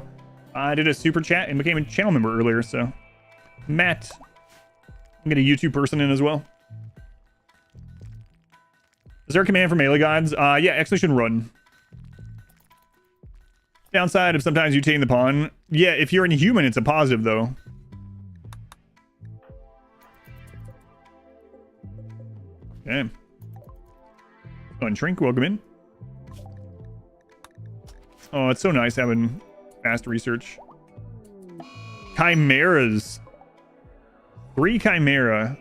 S1: did a super chat and became a channel member earlier, so Matt. I'm gonna get a YouTube person in as well. Is there a command for melee gods? Yeah, exclamation run. Downside of sometimes you taking the pawn. Yeah, if you're inhuman, it's a positive, though. Okay. Unshrink, welcome in. Oh, it's so nice having fast research. Chimeras. 3 chimera.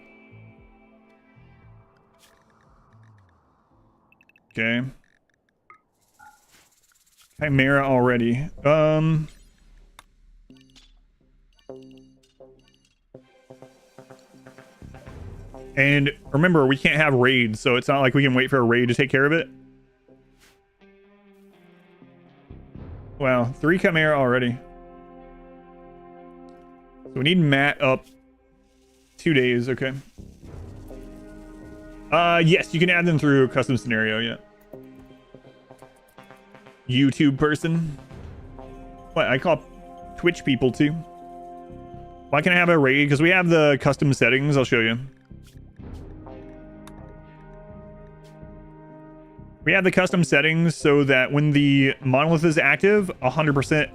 S1: Okay. Chimera already. And remember, we can't have raids, so it's not like we can wait for a raid to take care of it. Wow, 3 chimera already. So we need Matt up 2 days, okay. Yes, you can add them through a custom scenario, yeah. YouTube person. What, I call Twitch people too. Why can't I have a raid? Because we have the custom settings, I'll show you. We have the custom settings so that when the monolith is active, 100%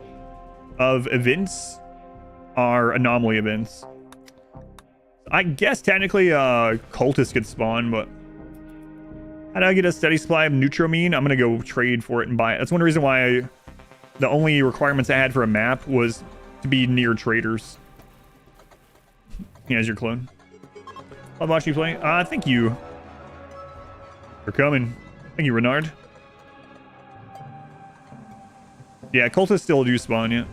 S1: of events are anomaly events. I guess technically cultists could spawn, but how do I get a steady supply of neutramine? I'm gonna go trade for it and buy it. That's one reason why the only requirements I had for a map was to be near traders. Yeah, as your clone. Love watching you play. Thank you for coming. Thank you, Renard. Yeah, cultists still do spawn, yeah.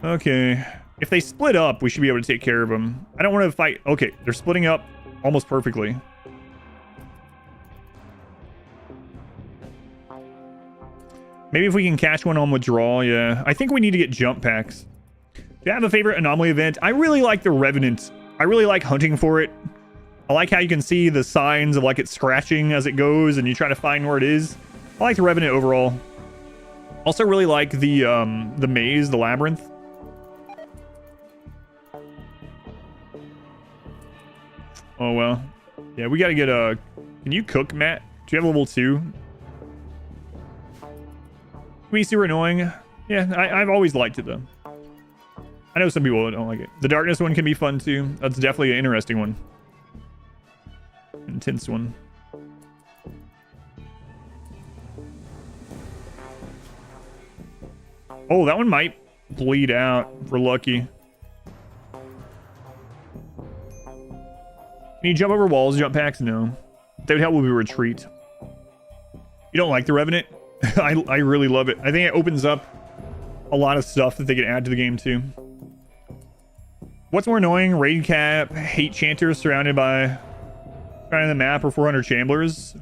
S1: Okay. If they split up, we should be able to take care of them. I don't want to fight. Okay, they're splitting up almost perfectly. Maybe if we can catch one on withdrawal, yeah. I think we need to get jump packs. Do you have a favorite anomaly event? I really like the Revenant. I really like hunting for it. I like how you can see the signs of like it scratching as it goes and you try to find where it is. I like the Revenant overall. Also really like the maze, the labyrinth. Oh well. Yeah, we gotta get a... Can you cook, Matt? Do you have level 2? Can be super annoying. Yeah, I've always liked it though. I know some people don't like it. The darkness one can be fun too. That's definitely an interesting one. Intense one. Oh, that one might bleed out if we're lucky. Can you jump over walls, jump packs? No. That would help with a retreat. You don't like the Revenant? I really love it. I think it opens up a lot of stuff that they can add to the game too. What's more annoying? Raid cap, hate chanters surrounded by the map, or 400 chamblers?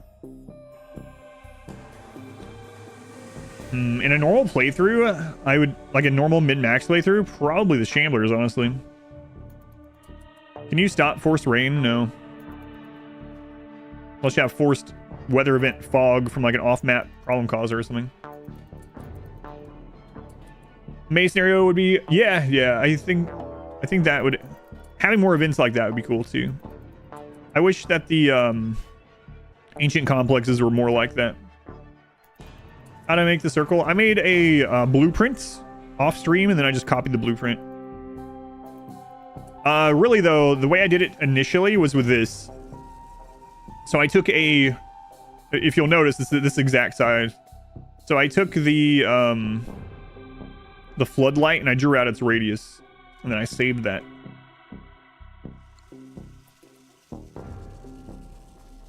S1: In a normal playthrough, I would like a normal min-max playthrough, probably the chamblers, honestly. Can you stop forced rain? No. Unless you have forced weather event fog from like an off-map problem causer or something. May scenario would be, yeah. I think that would, having more events like that would be cool too. I wish that the ancient complexes were more like that. How to make the circle? I made a blueprint off stream and then I just copied the blueprint. Really though, the way I did it initially was with this. So I took a, if you'll notice, this exact size. So I took the floodlight and I drew out its radius, and then I saved that.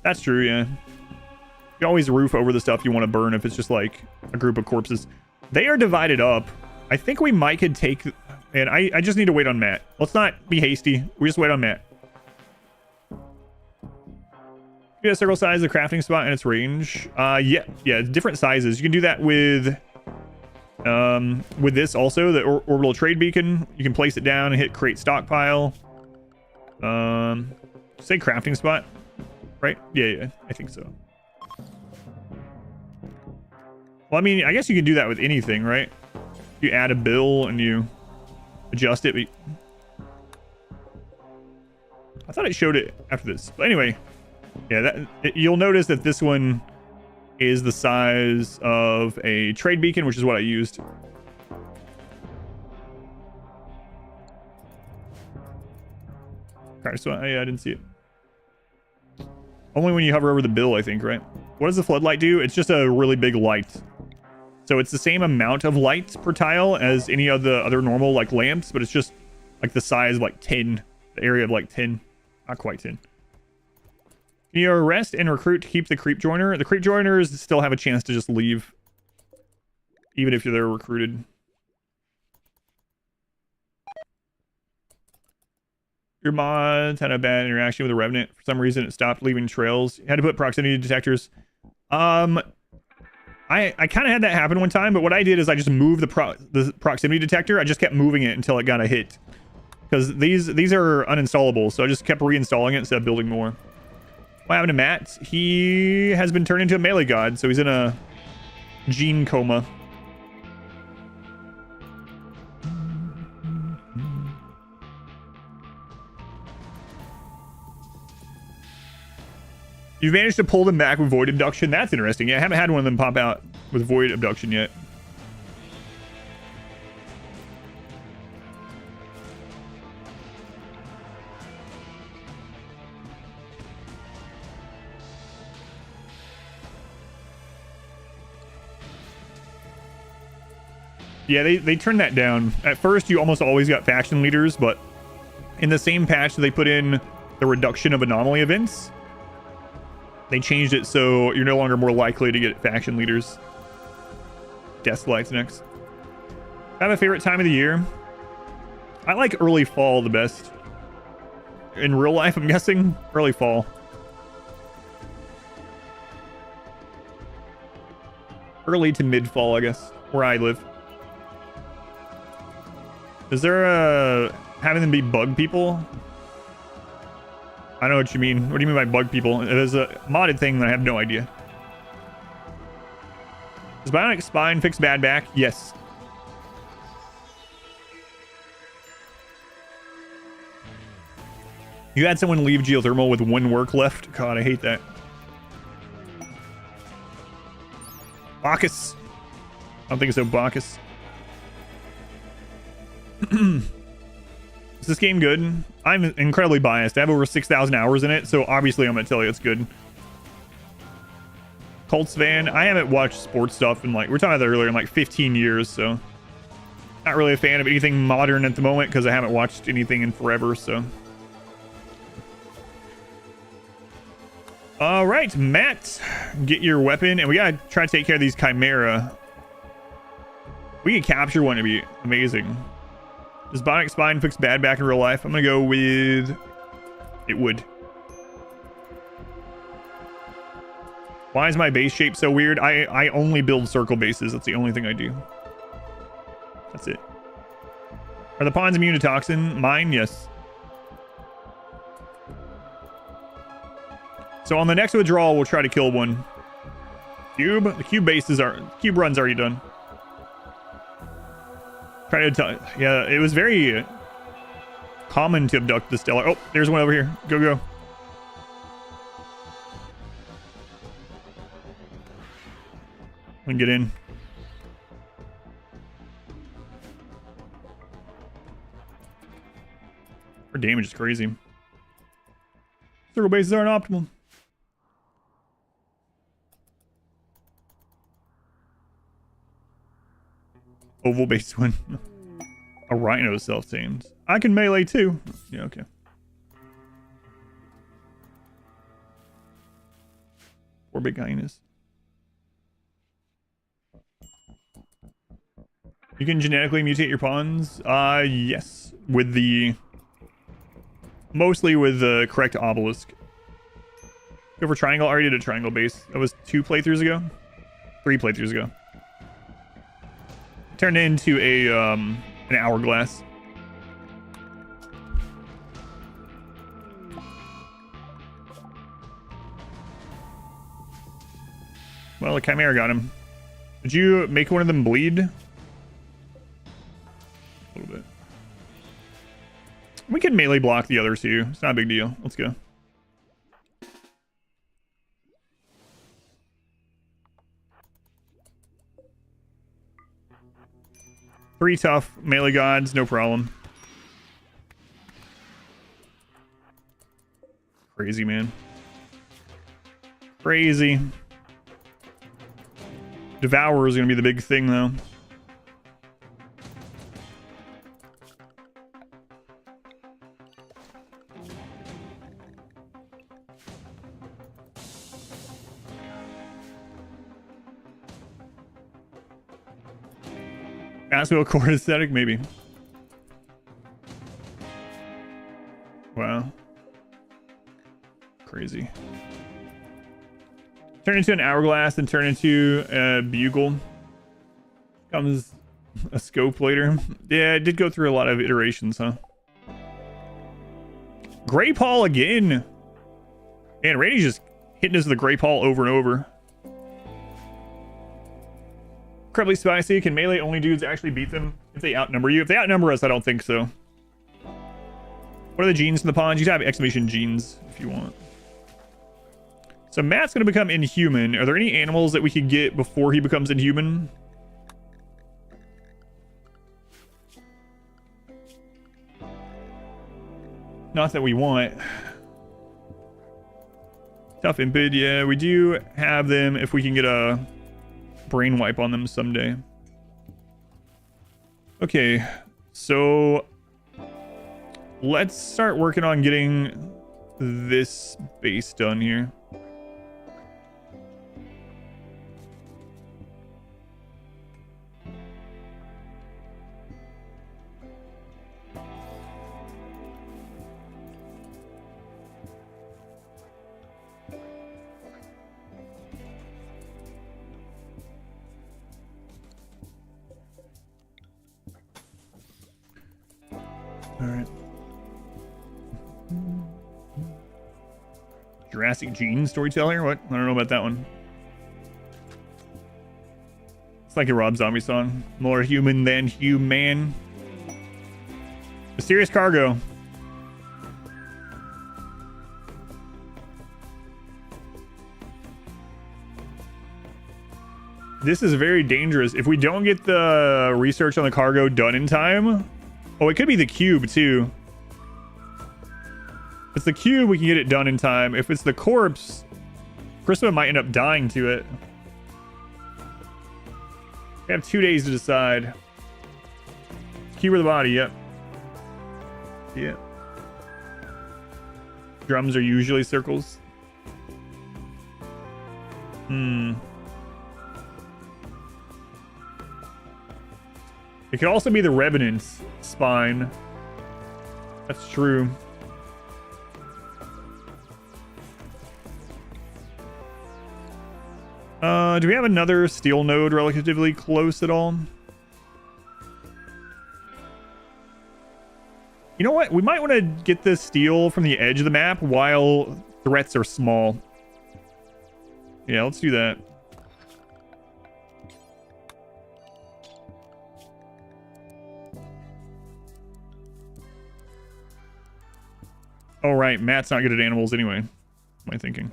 S1: That's true, yeah. You always roof over the stuff you want to burn if it's just like a group of corpses. They are divided up. I think we might could take, and I just need to wait on Matt. Let's not be hasty. We just wait on Matt. You get a circle size, the crafting spot, and its range. Yeah, different sizes. You can do that with this also, the orbital trade beacon. You can place it down and hit create stockpile. Say crafting spot, right? Yeah, I think so. Well, I mean, I guess you can do that with anything, right? You add a bill and you adjust it. But I thought it showed it after this. But anyway, yeah, you'll notice that this one is the size of a trade beacon, which is what I used. Okay, so I didn't see it. Only when you hover over the bill, I think, right? What does the floodlight do? It's just a really big light. So it's the same amount of light per tile as any of the other normal like lamps, but it's just like the size of like 10, the area of like 10, not quite 10. Can you arrest and recruit to keep the creep joiner? The creep joiners still have a chance to just leave, even if they're recruited. Your mods had a bad interaction with the Revenant. For some reason, it stopped leaving trails. You had to put proximity detectors. I kind of had that happen one time, but what I did is I just moved the proximity detector. I just kept moving it until it got a hit. Because these are uninstallable, so I just kept reinstalling it instead of building more. What happened to Matt? He has been turned into a melee god, so he's in a gene coma. You've managed to pull them back with void abduction. That's interesting. Yeah, I haven't had one of them pop out with void abduction yet. Yeah, they turned that down. At first, you almost always got faction leaders, but in the same patch, they put in the reduction of anomaly events. They changed it so you're no longer more likely to get faction leaders. Deathlight's next. I have a favorite time of the year. I like early fall the best. In real life, I'm guessing early fall. Early to mid fall, I guess, where I live. Is there a having them be bug people? I know what you mean. What do you mean by bug people? There's a modded thing that I have no idea. Does Bionic Spine fix bad back? Yes. You had someone leave geothermal with 1 work left. God, I hate that. Bacchus. I don't think so, Bacchus. Is this game good? I'm incredibly biased. I have over 6,000 hours in it, so obviously I'm gonna tell you it's good. Colts fan. I haven't watched sports stuff in like, we were talking about that earlier, in like 15 years, so not really a fan of anything modern at the moment because I haven't watched anything in forever, so. All right, Matt, get your weapon, and we gotta try to take care of these Chimera. We could capture one, it'd be amazing. Does Bionic Spine fix bad back in real life? I'm gonna go with it would. Why is my base shape so weird? I only build circle bases. That's the only thing I do. That's it. Are the pawns immune to toxin? Mine, yes. So on the next withdrawal, we'll try to kill one. Cube? The cube bases are... Cube run's already done. Try to yeah, it was very common to abduct the stellar. Oh, there's one over here. Go, go. We can get in. Our damage is crazy. Circle bases aren't optimal. Oval base one. A rhino self-tamed. I can melee too. Yeah, okay. Poor big hyenas. You can genetically mutate your pawns? Yes. With the... Mostly with the correct obelisk. Go for triangle. I already did a triangle base. That was 2 playthroughs ago? 3 playthroughs ago. Turned into a an hourglass. Well, the Chimera got him. Did you make one of them bleed? A little bit. We can melee block the other 2. It's not a big deal. Let's go. Three tough melee gods, no problem. Crazy, man. Crazy. Devourer is going to be the big thing, though. Aswell core aesthetic, maybe. Wow. Crazy. Turn into an hourglass and turn into a bugle. Comes a scope later. Yeah, it did go through a lot of iterations, huh? Gray Paul again. Man, Randy's just hitting us with the Gray Paul over and over. Incredibly spicy. Can melee only dudes actually beat them if they outnumber you? If they outnumber us, I don't think so. What are the genes in the pond? You can have exclamation genes if you want. So Matt's going to become inhuman. Are there any animals that we could get before he becomes inhuman? Not that we want. Tough Impid, yeah, we do have them if we can get a brain wipe on them someday. Okay, so let's start working on getting this base done here. All right. Jurassic Gene storyteller? What? I don't know about that one. It's like a Rob Zombie song. More human than human. Mysterious cargo. This is very dangerous. If we don't get the research on the cargo done in time... Oh, it could be the cube, too. If it's the cube, we can get it done in time. If it's the corpse, Christmas might end up dying to it. We have 2 days to decide. Cube or the body, yep. Yeah. Drums are usually circles. It could also be the Revenant's spine. That's true. Do we have another steel node relatively close at all? You know what? We might want to get this steel from the edge of the map while threats are small. Yeah, let's do that. Oh, right. Matt's not good at animals anyway. Am I thinking?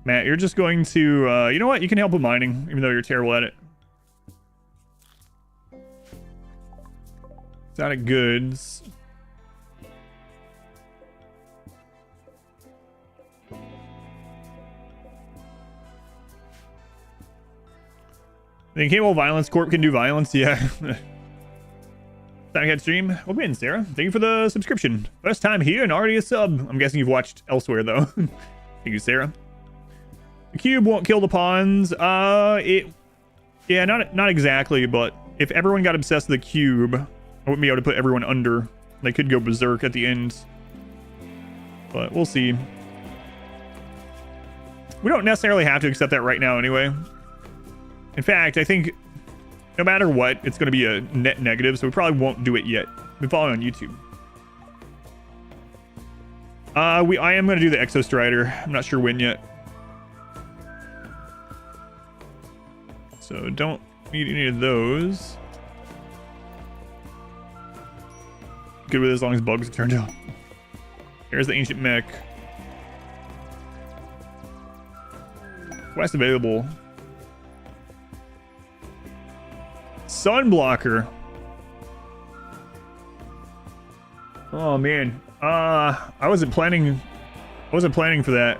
S1: Matt, you're just going to... you know what? You can help with mining, even though you're terrible at it. Exotic goods. Then Cable Violence Corp can do violence, yeah. Time to stream. Welcome in, Sarah. Thank you for the subscription. First time here and already a sub. I'm guessing you've watched elsewhere, though. Thank you, Sarah. The cube won't kill the pawns. Yeah, not exactly, but if everyone got obsessed with the cube, I wouldn't be able to put everyone under. They could go berserk at the end. But we'll see. We don't necessarily have to accept that right now anyway. In fact, I think no matter what, it's going to be a net negative, so we probably won't do it yet. We're following on YouTube. I am going to do the Exostrider. I'm not sure when yet. So don't need any of those. Good with it as long as bugs are turned out. Here's the ancient mech. Quest available. Sunblocker. Oh man. I wasn't planning for that.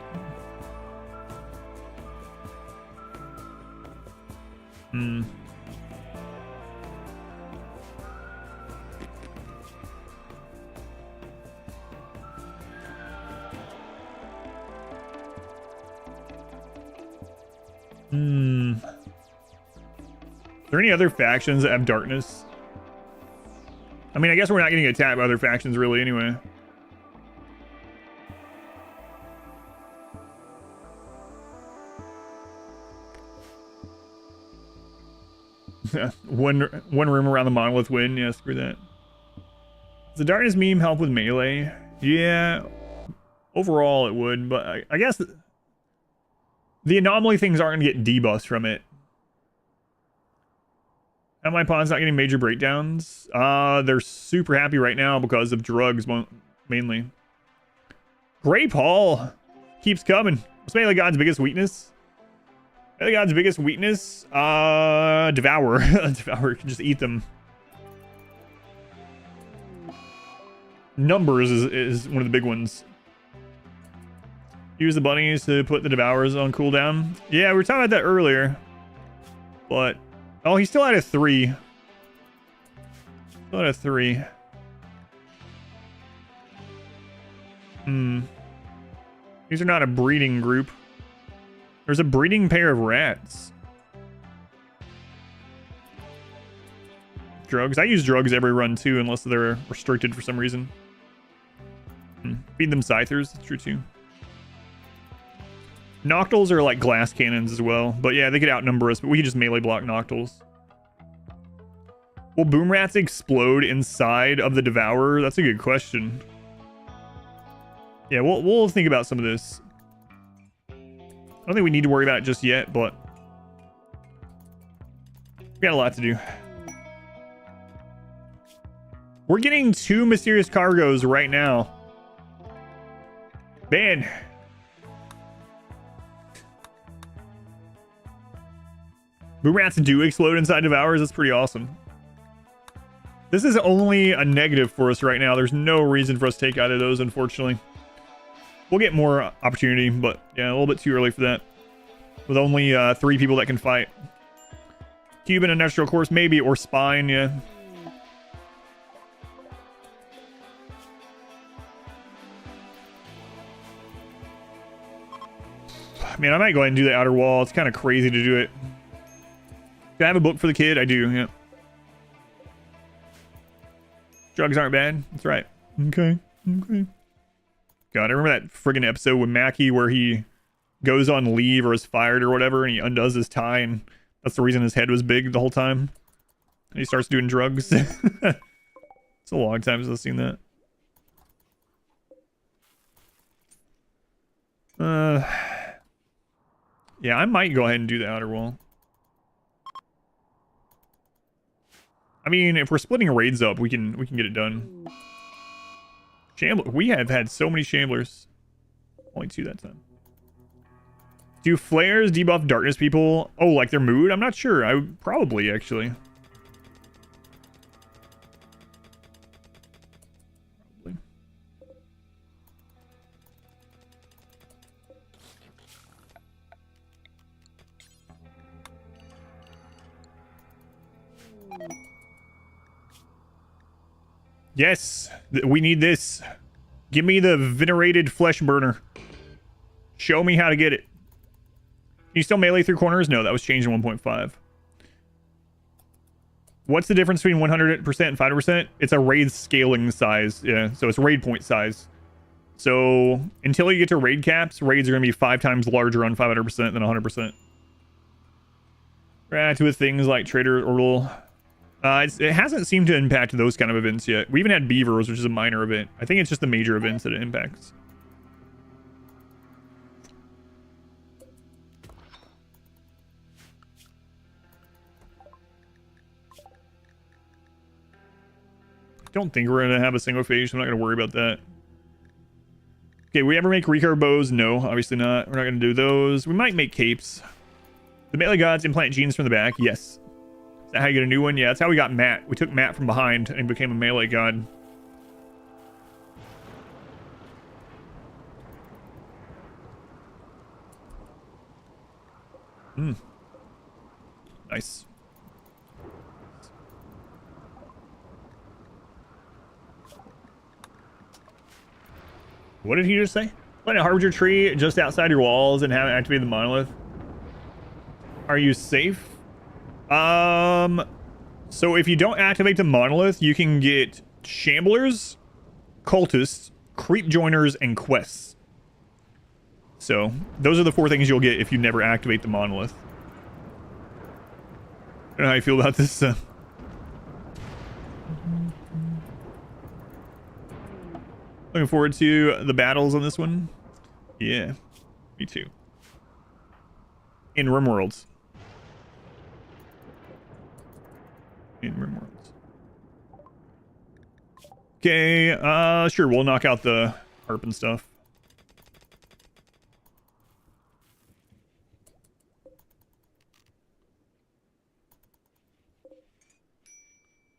S1: Are there any other factions that have darkness? I mean, I guess we're not getting attacked by other factions really anyway. one room around the monolith win. Yeah, screw that. Does the darkness meme help with melee? Yeah, overall it would, but I guess the anomaly things aren't gonna get debuffs from it. And my pawn's not getting major breakdowns. They're super happy right now because of drugs mainly. Grape Hall keeps coming. What's melee god's biggest weakness? Melee god's biggest weakness? Devour. Devour can just eat them. Numbers is one of the big ones. Use the bunnies to put the Devours on cooldown. Yeah, we were talking about that earlier. But, oh, he's still at a 3. Still at a 3. These are not a breeding group. There's a breeding pair of rats. Drugs. I use drugs every run too, unless they're restricted for some reason. Feed them scythers. That's true too. Noctils are like glass cannons as well. But yeah, they could outnumber us, but we can just melee block Noctils. Will boom rats explode inside of the Devourer? That's a good question. Yeah, we'll think about some of this. I don't think we need to worry about it just yet, but we got a lot to do. We're getting 2 mysterious cargoes right now. Man. Boom rats do explode inside Devourers. That's pretty awesome. This is only a negative for us right now. There's no reason for us to take out of those, unfortunately. We'll get more opportunity, but yeah, a little bit too early for that. With only 3 people that can fight. Cuban industrial course, maybe, or spine, yeah. Man, I might go ahead and do the outer wall. It's kind of crazy to do it. Do I have a book for the kid? I do, yeah. Drugs aren't bad. That's right. Okay. Okay. God, I remember that friggin' episode with Mackie where he goes on leave or is fired or whatever, and he undoes his tie, and that's the reason his head was big the whole time. And he starts doing drugs. It's a long time since I've seen that. Yeah, I might go ahead and do the outer wall. I mean, if we're splitting raids up, we can get it done. We have had so many shamblers. Only 2 that time. Do flares debuff darkness people? Oh, like their mood? I'm not sure. I would probably actually. Probably. Yes, we need this. Give me the venerated flesh burner. Show me how to get it. Can you still melee through corners? No, that was changed in 1.5. What's the difference between 100% and 500%? It's a raid scaling size. Yeah, so it's raid point size. So until you get to raid caps, raids are going to be 5 times larger on 500% than 100%. Right, with things like Trader Orbital. It hasn't seemed to impact those kind of events yet. We even had Beavers, which is a minor event. I think it's just the major events that it impacts. I don't think we're going to have a single phase. I'm not going to worry about that. Okay, we ever make recurve bows? No, obviously not. We're not going to do those. We might make capes. The melee gods implant genes from the back. Yes. Is that how you get a new one? Yeah, that's how we got Matt. We took Matt from behind and became a melee god. Nice. What did he just say? Plant a harbinger tree just outside your walls and have it activate the monolith. Are you safe? So if you don't activate the monolith, you can get shamblers, cultists, creep joiners, and quests. So those are the 4 things you'll get if you never activate the monolith. I don't know how you feel about this. Looking forward to the battles on this one. Yeah, me too. In RimWorlds. In RimWorlds. Okay, sure, we'll knock out the harp and stuff.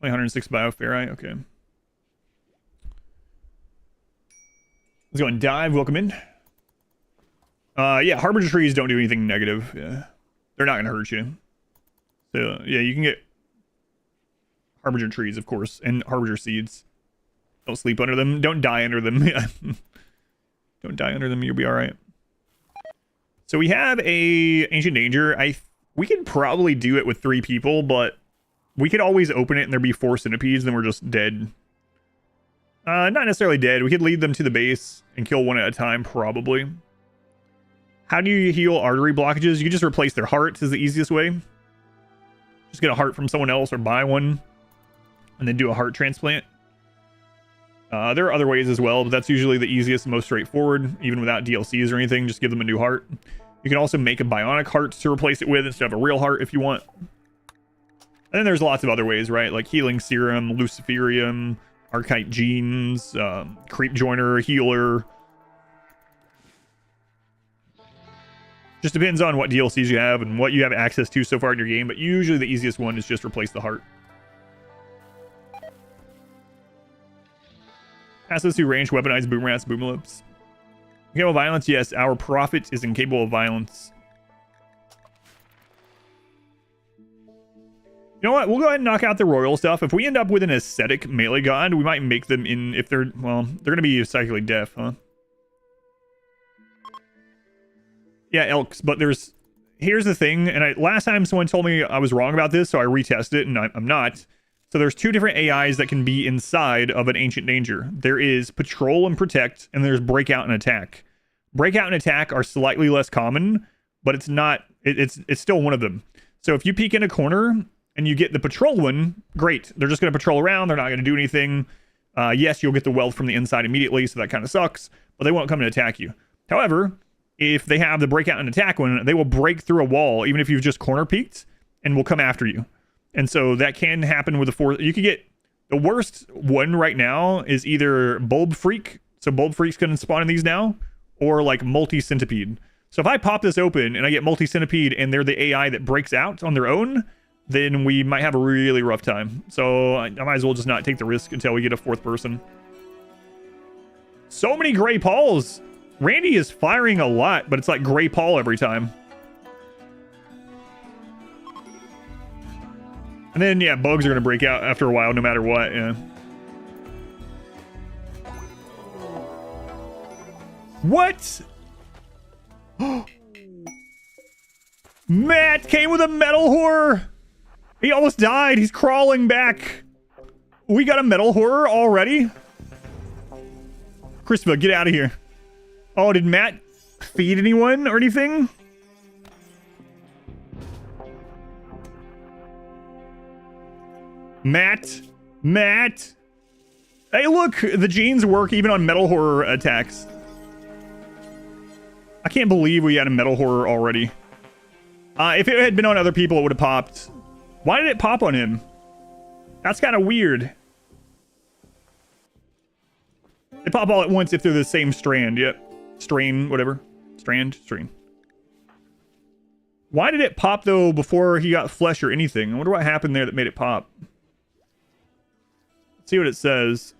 S1: Only 106 bioferrite, okay. Let's go and dive, welcome in. Yeah, harbinger trees don't do anything negative. Yeah. They're not gonna hurt you. So, yeah, you can get harbinger trees, of course, and harbinger seeds. Don't sleep under them. Don't die under them. Yeah. Don't die under them, you'll be alright. So we have a Ancient Danger. We could probably do it with 3 people, but we could always open it and there'd be 4 centipedes, then we're just dead. Not necessarily dead. We could lead them to the base and kill one at a time, probably. How do you heal artery blockages? You can just replace their hearts is the easiest way. Just get a heart from someone else or buy one and then do a heart transplant. There are other ways as well, but that's usually the easiest and most straightforward, even without DLCs or anything. Just give them a new heart. You can also make a bionic heart to replace it with instead of a real heart if you want. And then there's lots of other ways, right? Like healing serum, luciferium, archite genes, creep joiner, healer. Just depends on what DLCs you have and what you have access to so far in your game, but usually the easiest one is just replace the heart. Access to range, weaponized boom rats, boom lips. Incapable of violence, yes. Our prophet is incapable of violence. You know what? We'll go ahead and knock out the royal stuff. If we end up with an ascetic melee god, we might make them in, if they're, well, they're going to be psychically deaf, huh? Yeah, elks, but here's the thing, and last time someone told me I was wrong about this, so I retested it, and I'm not. So there's 2 different AIs that can be inside of an Ancient Danger. There is Patrol and Protect, and there's Breakout and Attack. Breakout and Attack are slightly less common, but it's not, it's still one of them. So if you peek in a corner and you get the Patrol one, great. They're just going to patrol around, they're not going to do anything. Yes, you'll get the wealth from the inside immediately, so that kind of sucks, but they won't come and attack you. However, if they have the Breakout and Attack one, they will break through a wall, even if you've just corner peeked, and will come after you. And so that can happen with the 4. You could get the worst one right now is either Bulb Freak. So Bulb Freak's going to spawn in these now, or like Multi-Centipede. So if I pop this open and I get Multi-Centipede and they're the AI that breaks out on their own, then we might have a really rough time. So I might as well just not take the risk until we get a 4th person. So many Gray Pauls. Randy is firing a lot, but it's like Gray Paul every time. And then, yeah, bugs are going to break out after a while, no matter what, yeah. What? Matt came with a metal horror. He almost died. He's crawling back. We got a metal horror already? Christopher, get out of here. Oh, did Matt feed anyone or anything? Matt. Hey, look, the genes work even on metal horror attacks. I can't believe we had a metal horror already. If it had been on other people, it would have popped. Why did it pop on him? That's kind of weird. They pop all at once if they're the same strand. Yep. Strain, whatever. Strain. Why did it pop, though, before he got flesh or anything? I wonder what happened there that made it pop. Let's see what it says.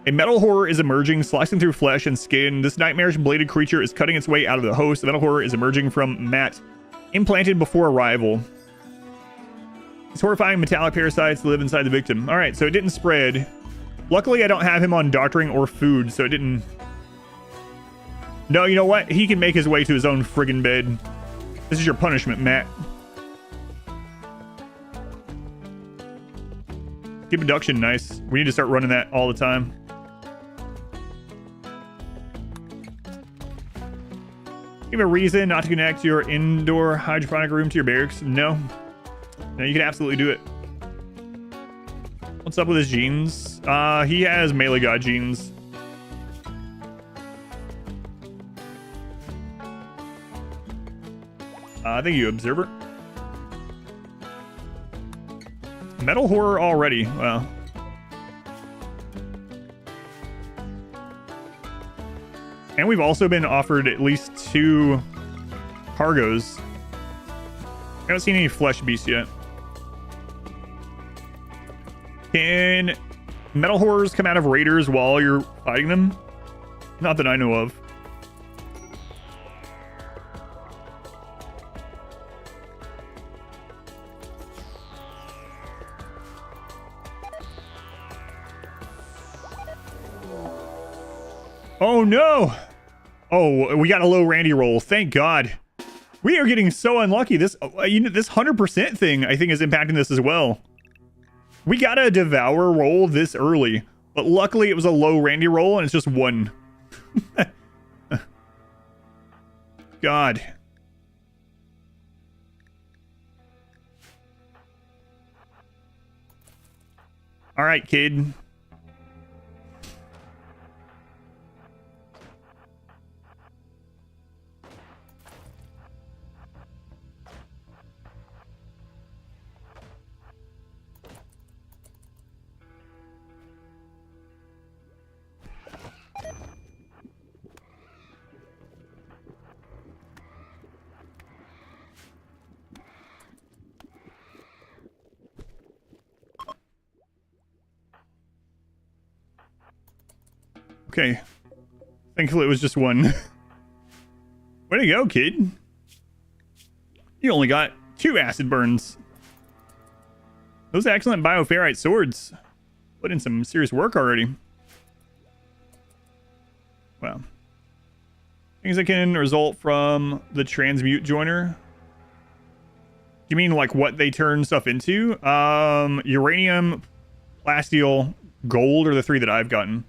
S1: A metal horror is emerging, slicing through flesh and skin. This nightmarish bladed creature is cutting its way out of the host. The metal horror is emerging from Matt, implanted before arrival. These horrifying metallic parasites live inside the victim. All right, so it didn't spread. Luckily, I don't have him on doctoring or food, so it didn't... No, you know what? He can make his way to his own friggin' bed. This is your punishment, Matt. Skip induction, nice. We need to start running that all the time. You have a reason not to connect your indoor hydroponic room to your barracks? No. No, you can absolutely do it. What's up with his genes? He has melee god genes. Thank you, Observer. Metal horror already. Wow. And we've also been offered at least 2 cargoes. I haven't seen any flesh beasts yet. Can metal horrors come out of raiders while you're fighting them? Not that I know of. Oh no! Oh, we got a low Randy roll. Thank God. We are getting so unlucky. This, this 100% thing, I think, is impacting this as well. We got a devour roll this early, but luckily it was a low Randy roll and it's just 1. God. All right, kid. Okay. Thankfully it was just 1. Way to go, kid. You only got 2 acid burns. Those excellent bioferrite swords put in some serious work already. Wow. Things that can result from the transmute joiner. You mean like what they turn stuff into? Uranium, plasteel, gold are the 3 that I've gotten.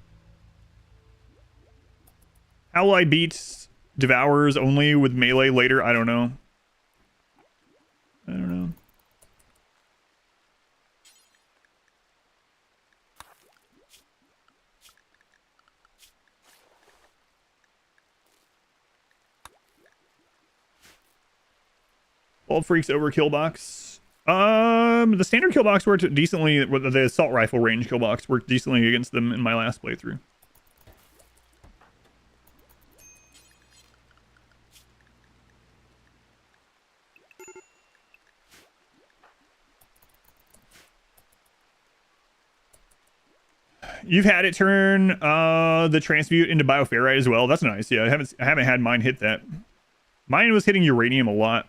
S1: How will I beat Devourers only with melee later? I don't know. I don't know. Bulb Freak's overkill box. The standard kill box worked decently. The assault rifle range kill box worked decently against them in my last playthrough. You've had it turn the transmute into bioferrite as well. That's nice. Yeah, I haven't had mine hit that. Mine was hitting uranium a lot.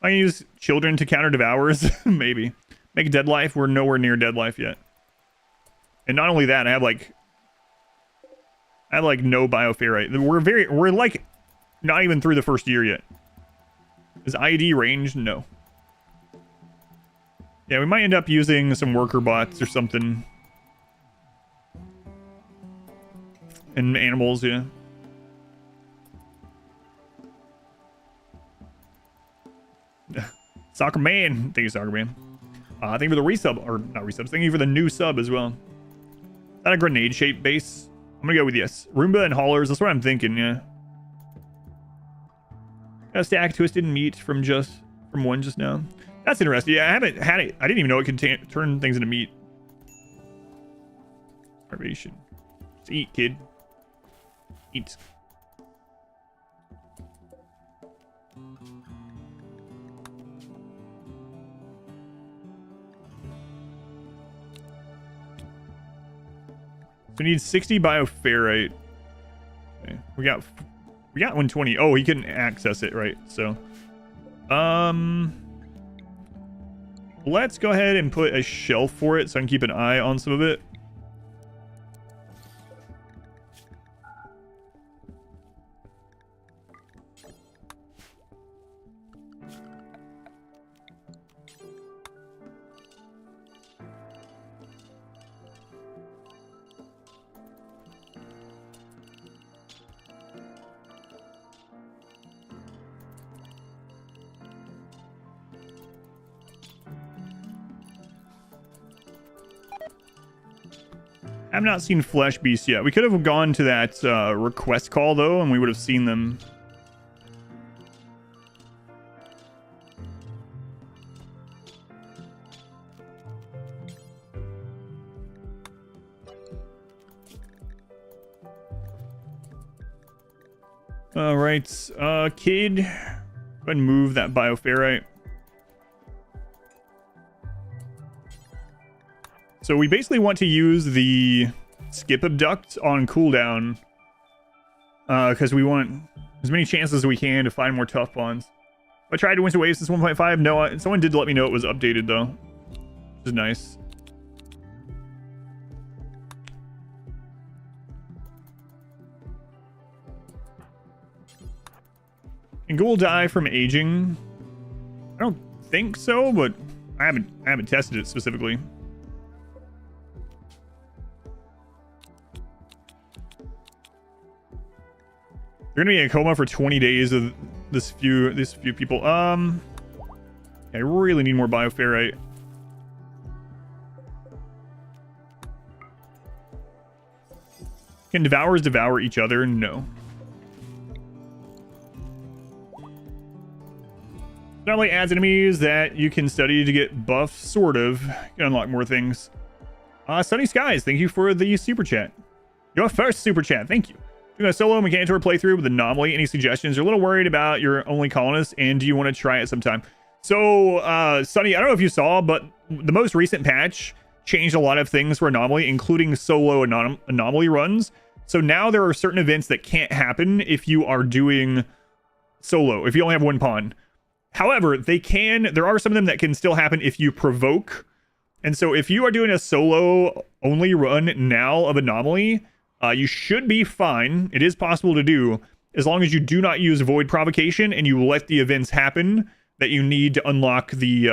S1: I can use children to counter devourers. Maybe. Make dead life. We're nowhere near dead life yet. And not only that, I have like no bioferrite. We're like not even through the first year yet. Is ID range? No. Yeah, we might end up using some worker bots or something. And animals, yeah. Soccer Man. Thank you, Soccer Man. Thank you for the resub, or not resubs. Thank you for the new sub as well. Is that a grenade-shaped base? I'm gonna go with yes. Roomba and haulers. That's what I'm thinking. Yeah. Got a stack twisted meat from 1 just now. That's interesting. Yeah, I haven't had it. I didn't even know it could turn things into meat. Starvation. Let's eat, kid. Eat. So we need 60 bioferrite. Okay. We got 120. Oh, he couldn't access it, right? So, let's go ahead and put a shelf for it so I can keep an eye on some of it. I've not seen Flesh Beast yet. We could have gone to that request call, though, and we would have seen them. All right, Kid, go ahead and move that bioferrite. So we basically want to use the skip abduct on cooldown because we want as many chances as we can to find more tough pawns. I tried to winter wave since 1.5. No, someone did let me know it was updated though, which is nice. Can Ghoul die from aging? I don't think so, but I haven't tested it specifically. They're gonna be in a coma for 20 days of this few people. I really need more bioferrite. Can devourers devour each other? No. Not only adds enemies that you can study to get buffs, sort of. You can unlock more things. Sunny Skies, thank you for the super chat. Your first super chat, thank you. Doing a solo Mechanitor playthrough with Anomaly. Any suggestions? You're a little worried about your only colonist, and do you want to try it sometime? So, Sunny, I don't know if you saw, but the most recent patch changed a lot of things for Anomaly, including solo Anomaly runs. So now there are certain events that can't happen if you are doing solo, if you only have one pawn. However, there are some of them that can still happen if you provoke. And so if you are doing a solo only run now of Anomaly, you should be fine. It is possible to do, as long as you do not use Void Provocation and you let the events happen that you need to unlock the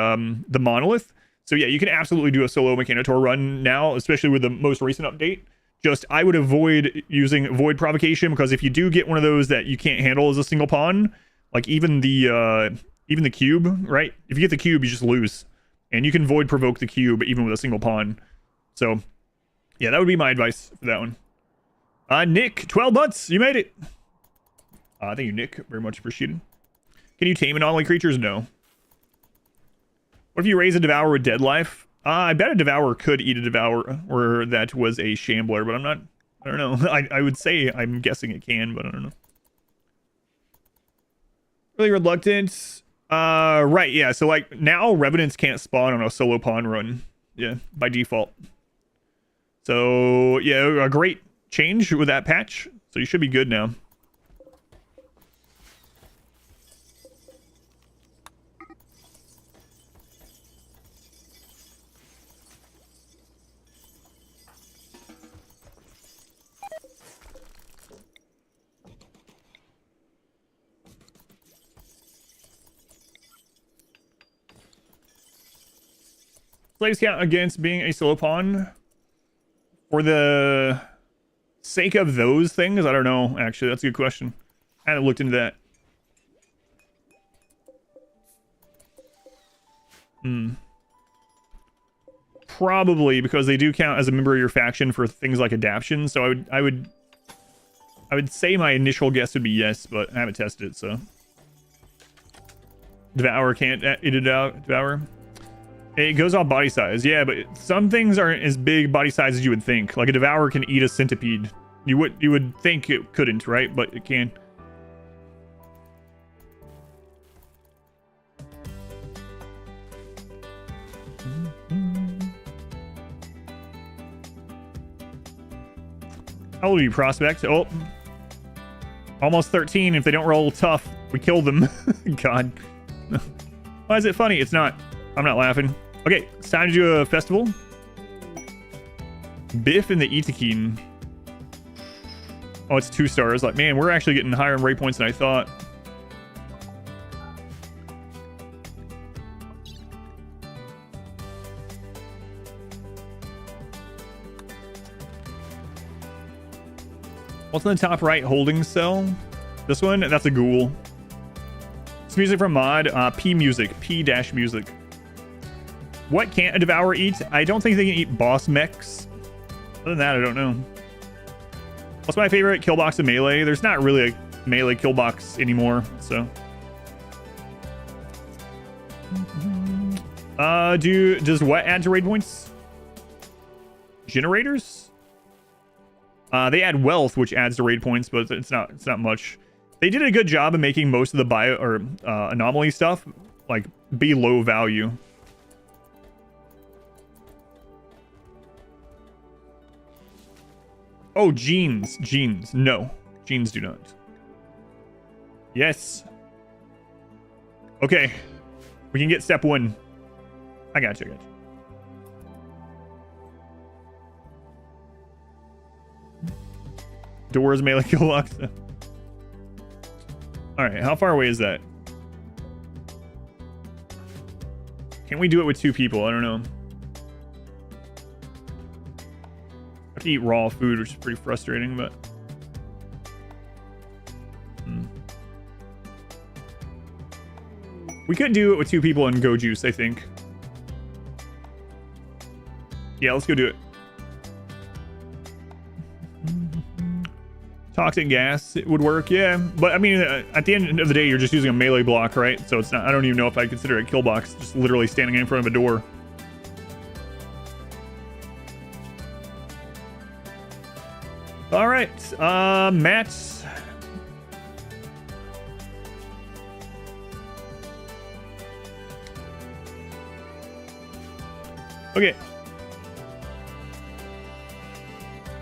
S1: monolith. So yeah, you can absolutely do a solo Mechanitor run now, especially with the most recent update. Just, I would avoid using Void Provocation, because if you do get one of those that you can't handle as a single pawn, like even the cube, right? If you get the cube, you just lose. And you can Void Provoke the cube even with a single pawn. So yeah, that would be my advice for that one. Nick, 12 months, you made it. Thank you, Nick, very much appreciated. Can you tame anomaly creatures? No. What if you raise a devourer with dead life? I bet a devourer could eat a devourer, or that was a shambler, but I don't know. I would say, I'm guessing it can, but I don't know. Really reluctant. Right, yeah, so like now Revenants can't spawn on a solo pawn run. Yeah, by default. So yeah, a great change with that patch. So you should be good now. Slaves count against being a solo pawn for the sake of those things? I don't know, actually. That's a good question. I haven't looked into that. Probably, because they do count as a member of your faction for things like adaption. So I would say my initial guess would be yes, but I haven't tested it, so. Devour can't eat it out. Devour. It goes off body size, yeah, but some things aren't as big body size as you would think. Like a devourer can eat a centipede. You would think it couldn't, right? But it can. How old are you, prospect? Oh, almost 13. If they don't roll tough, we kill them. God. Why is it funny? It's not. I'm not laughing. Okay, it's time to do a festival. Biff and the Itakeen. Oh, it's 2 stars. Like, man, we're actually getting higher in rate points than I thought. What's in the top right holding cell? This one? That's a ghoul. It's music from mod. P music. P-music. What can't a devourer eat? I don't think they can eat boss mechs. Other than that, I don't know. What's my favorite kill box of melee? There's not really a melee kill box anymore, so. Does what add to raid points? Generators? They add wealth, which adds to raid points, but it's not much. They did a good job of making most of the bio or anomaly stuff like be low value. Oh, genes. No, genes do not. Yes. Okay, we can get step 1. I got you. Doors melee kill box. All right, how far away is that? Can we do it with 2 people? I don't know. I have to eat raw food, which is pretty frustrating, but we could do it with 2 people and go juice, I think. Yeah, let's go do it. Toxic gas, it would work, yeah. But I mean, at the end of the day, you're just using a melee block, right? So it's not, I don't even know if I consider it a kill box, just literally standing in front of a door. All right, Matt. Okay.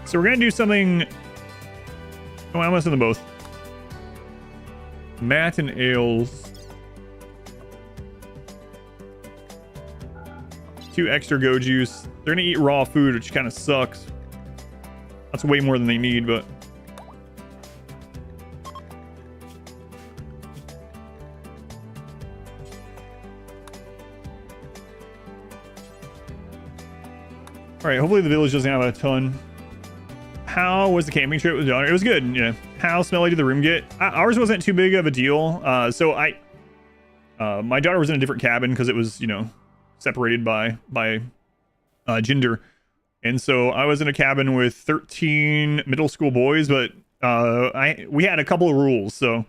S1: So we're gonna do something. Oh, I'm listening to both. Matt and Ales. 2 extra go juice. They're gonna eat raw food, which kind of sucks. That's way more than they need, but all right, hopefully the village doesn't have a ton. How was the camping trip with daughter? It was good, yeah. How smelly did the room get? Ours wasn't too big of a deal. So my daughter was in a different cabin because it was, you know, separated by gender. And so I was in a cabin with 13 middle school boys, but we had a couple of rules. So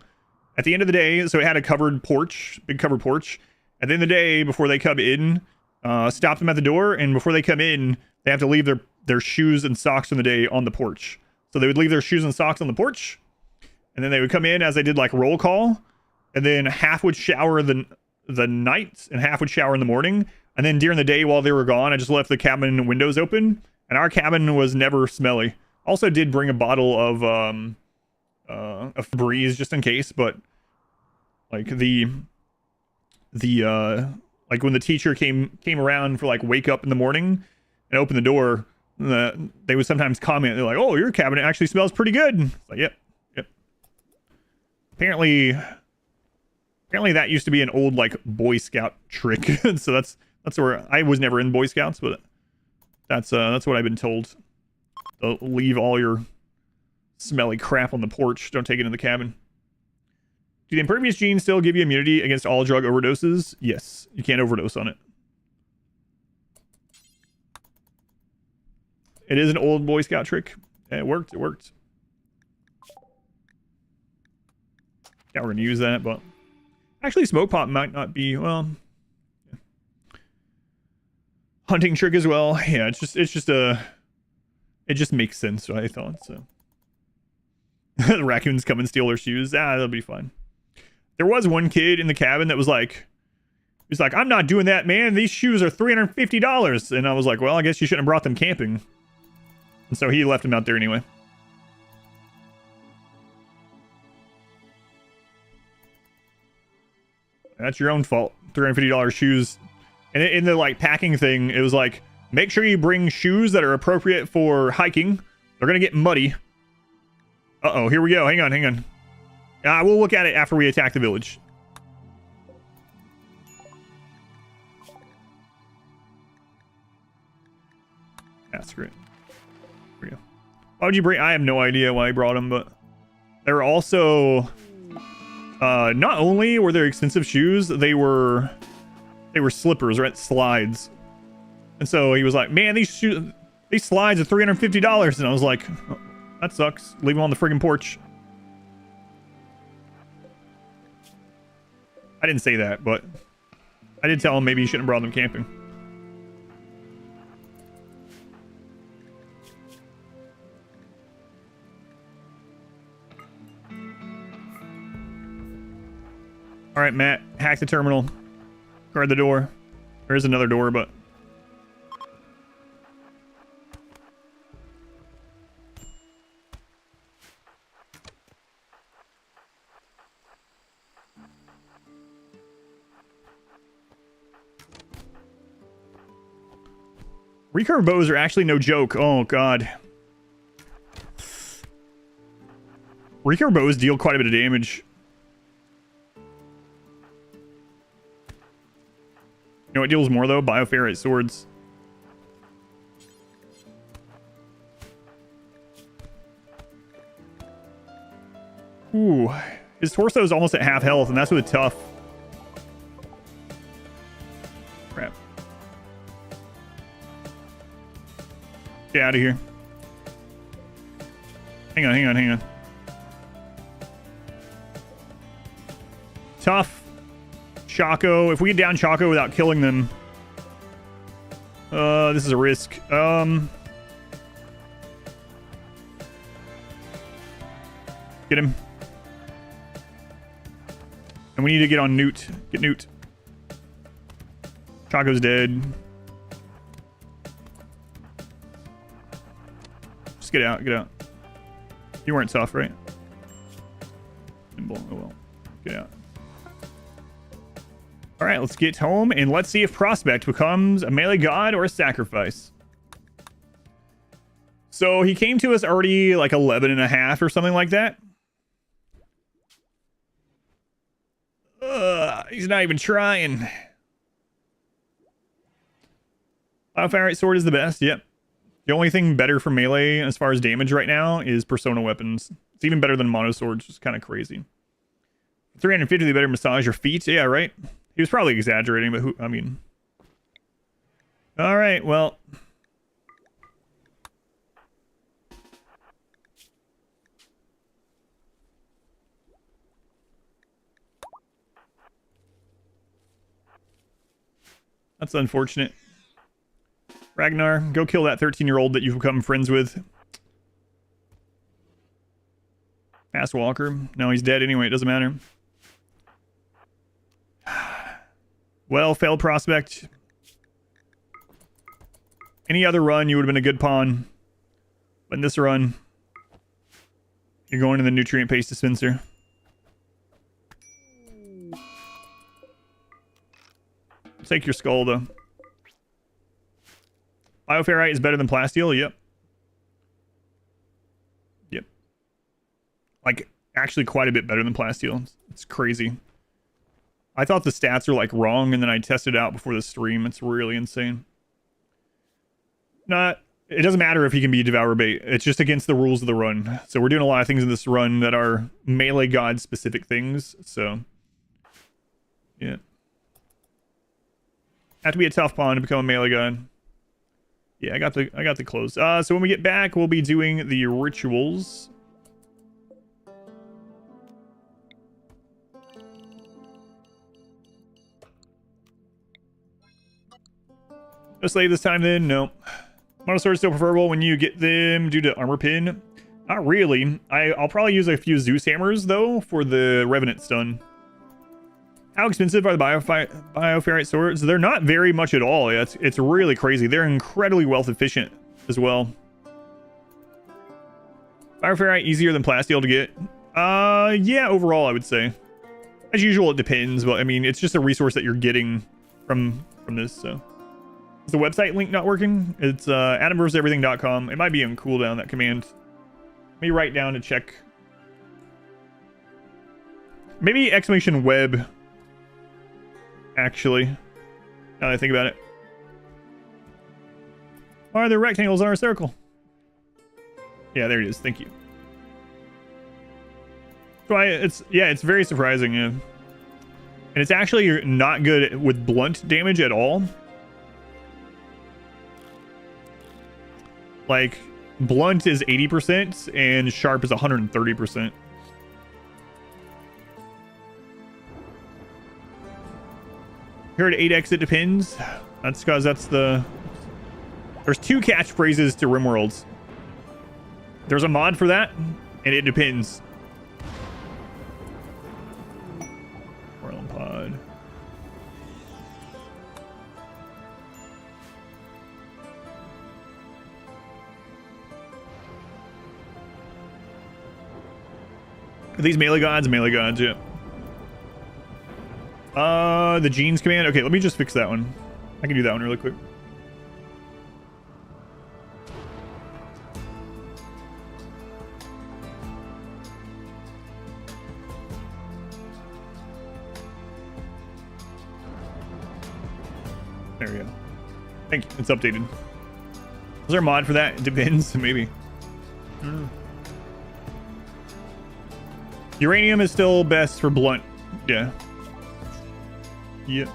S1: at the end of the day, so it had a covered porch, big covered porch. At the end of the day, before they come in, stop them at the door, and before they come in, they have to leave their shoes and socks from the day on the porch. So they would leave their shoes and socks on the porch, and then they would come in as they did like roll call, and then half would shower the night and half would shower in the morning. And then during the day while they were gone, I just left the cabin windows open, and our cabin was never smelly. Also did bring a bottle of Febreze just in case, but like the like when the teacher came around for like wake up in the morning and open the door, they would sometimes comment, they're like, "Oh, your cabinet actually smells pretty good." It's like, yep. Apparently that used to be an old like Boy Scout trick. So that's where I was never in Boy Scouts, but that's what I've been told. Leave all your smelly crap on the porch. Don't take it in the cabin. Do the impervious genes still give you immunity against all drug overdoses? Yes, you can't overdose on it. It is an old Boy Scout trick. It worked. Yeah, we're gonna use that, but actually smoke pop might not be, well, hunting trick as well. Yeah, it just makes sense, I thought. So the raccoons come and steal their shoes. That'll be fine. There was one kid in the cabin that was like, he's like, "I'm not doing that, man. These shoes are $350. And I was like, "Well, I guess you shouldn't have brought them camping." And so he left them out there anyway. That's your own fault. $350 shoes. And in the like packing thing, it was like, make sure you bring shoes that are appropriate for hiking. They're gonna get muddy. Uh-oh, here we go. Hang on. We'll look at it after we attack the village. That's great. Here we go. Why would you bring? I have no idea why I brought them, but they were also not only were there expensive shoes, they were slippers, right? Slides. And so he was like, "Man, these shoes, These slides are $350. And I was like, oh, that sucks. Leave them on the friggin' porch. I didn't say that, but I did tell him maybe he shouldn't have brought them camping. All right, Matt, hack the terminal. Guard the door. There is another door, but... recurve bows are actually no joke. Oh, God. Recurve bows deal quite a bit of damage. You know what deals more, though? Bioferrite swords. Ooh. His torso is almost at half health, and that's with tough. Crap. Get out of here. Hang on. Tough. Choco. If we get down Choco without killing them, this is a risk. Get him. And we need to get on Newt. Get Newt. Choco's dead. Just get out. You weren't tough, right? Nimble. Oh well. Get out. All right, let's get home and let's see if Prospect becomes a melee god or a sacrifice. So he came to us already like 11 and a half or something like that. He's not even trying. Bioferrite sword is the best. Yep. The only thing better for melee as far as damage right now is persona weapons. It's even better than mono swords, which is kind of crazy. 350, they better massage your feet. Yeah, right. He was probably exaggerating, but who, I mean. All right, well. That's unfortunate. Ragnar, go kill that 13-year-old that you've become friends with. Ass Walker. No, he's dead anyway. It doesn't matter. Well, failed Prospect. Any other run, you would have been a good pawn. But in this run, you're going to the nutrient paste dispenser. Take your skull, though. Bioferrite is better than plasteel? Yep. Yep. Like, actually quite a bit better than plasteel. It's crazy. I thought the stats were, like, wrong, and then I tested it out before the stream. It's really insane. It doesn't matter if he can be Devour Bait. It's just against the rules of the run. So we're doing a lot of things in this run that are melee god-specific things, so... yeah. Have to be a tough pawn to become a melee god. Yeah, I got the clothes. So when we get back, we'll be doing the rituals. No slave this time then? No. Monosword is still preferable when you get them due to armor pin. Not really. I'll probably use a few Zeus hammers though for the Revenant stun. How expensive are the Bioferrite swords? They're not very much at all. Yeah, it's really crazy. They're incredibly wealth efficient as well. Bioferrite easier than plasteel to get? Yeah, overall I would say. As usual, it depends, but I mean, it's just a resource that you're getting from this, so. Is the website link not working? It's adamversuseverything.com. It might be on cooldown, that command. Let me write down to check. Maybe !web. Actually, now that I think about it. Why are there rectangles on our circle? Yeah, there it is. Thank you. So it's very surprising, yeah. And it's actually not good with blunt damage at all. Like, blunt is 80% and sharp is 130%. Here at 8x, it depends. That's because that's the... There's 2 catchphrases to RimWorlds. There's a mod for that, and it depends. Marlin pod. Are these melee gods? Melee gods, yeah. The genes command. Okay, let me just fix that one. I can do that one really quick. There we go. Thank you. It's updated. Is there a mod for that? It depends. Maybe. Uranium is still best for blunt. Yeah. Yep.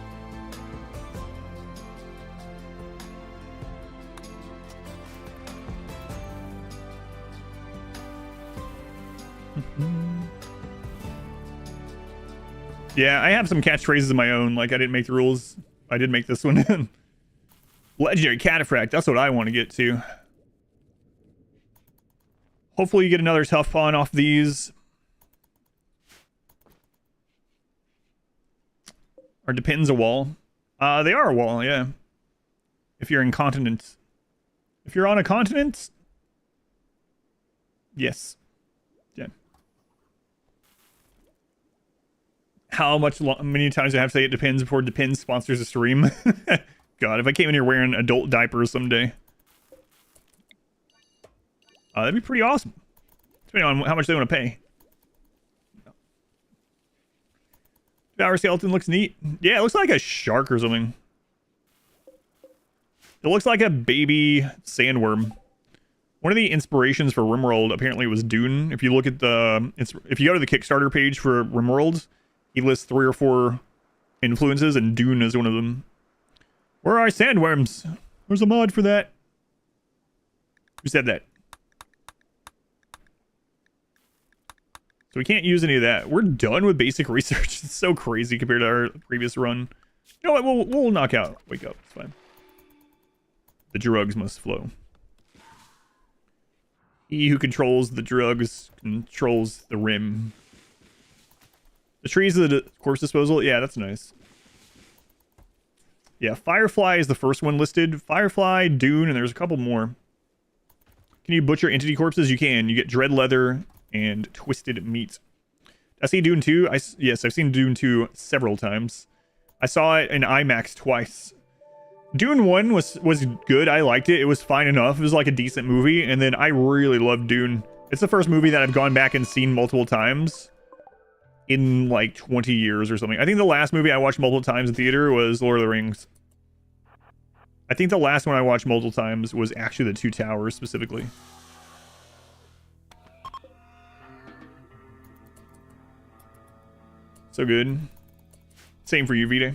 S1: Yeah, I have some catchphrases of my own. Like, I didn't make the rules. I did make this one. Legendary Cataphract. That's what I want to get to. Hopefully you get another tough pawn off these. Or depends a wall. They are a wall, yeah. If you're in continents. If you're on a continent, yes. Yeah. How many times do I have to say it depends before Depends sponsors a stream? God, if I came in here wearing adult diapers someday. That'd be pretty awesome. Depending on how much they want to pay. Our skeleton looks neat. Yeah, it looks like a shark or something. It looks like a baby sandworm. One of the inspirations for RimWorld apparently was Dune. If you look at if you go to the Kickstarter page for RimWorld, he lists 3 or 4 influences, and Dune is one of them. Where are sandworms? There's a mod for that. Who said that? So we can't use any of that. We're done with basic research. It's so crazy compared to our previous run. You know what? We'll knock out. Wake up. It's fine. The drugs must flow. He who controls the drugs controls the rim. The trees of the corpse disposal. Yeah, that's nice. Yeah, Firefly is the first one listed. Firefly, Dune, and there's a couple more. Can you butcher entity corpses? You can. You get dread leather and twisted meat. I see Dune 2. Yes, I've seen Dune 2 several times. I saw it in IMAX twice. Dune 1 was good. I liked it. It was fine enough. It was like a decent movie. And then I really loved Dune. It's the first movie that I've gone back and seen multiple times in like 20 years or something. I think the last movie I watched multiple times in theater was Lord of the Rings. I think the last one I watched multiple times was actually The Two Towers specifically. So good. Same for you, Vite.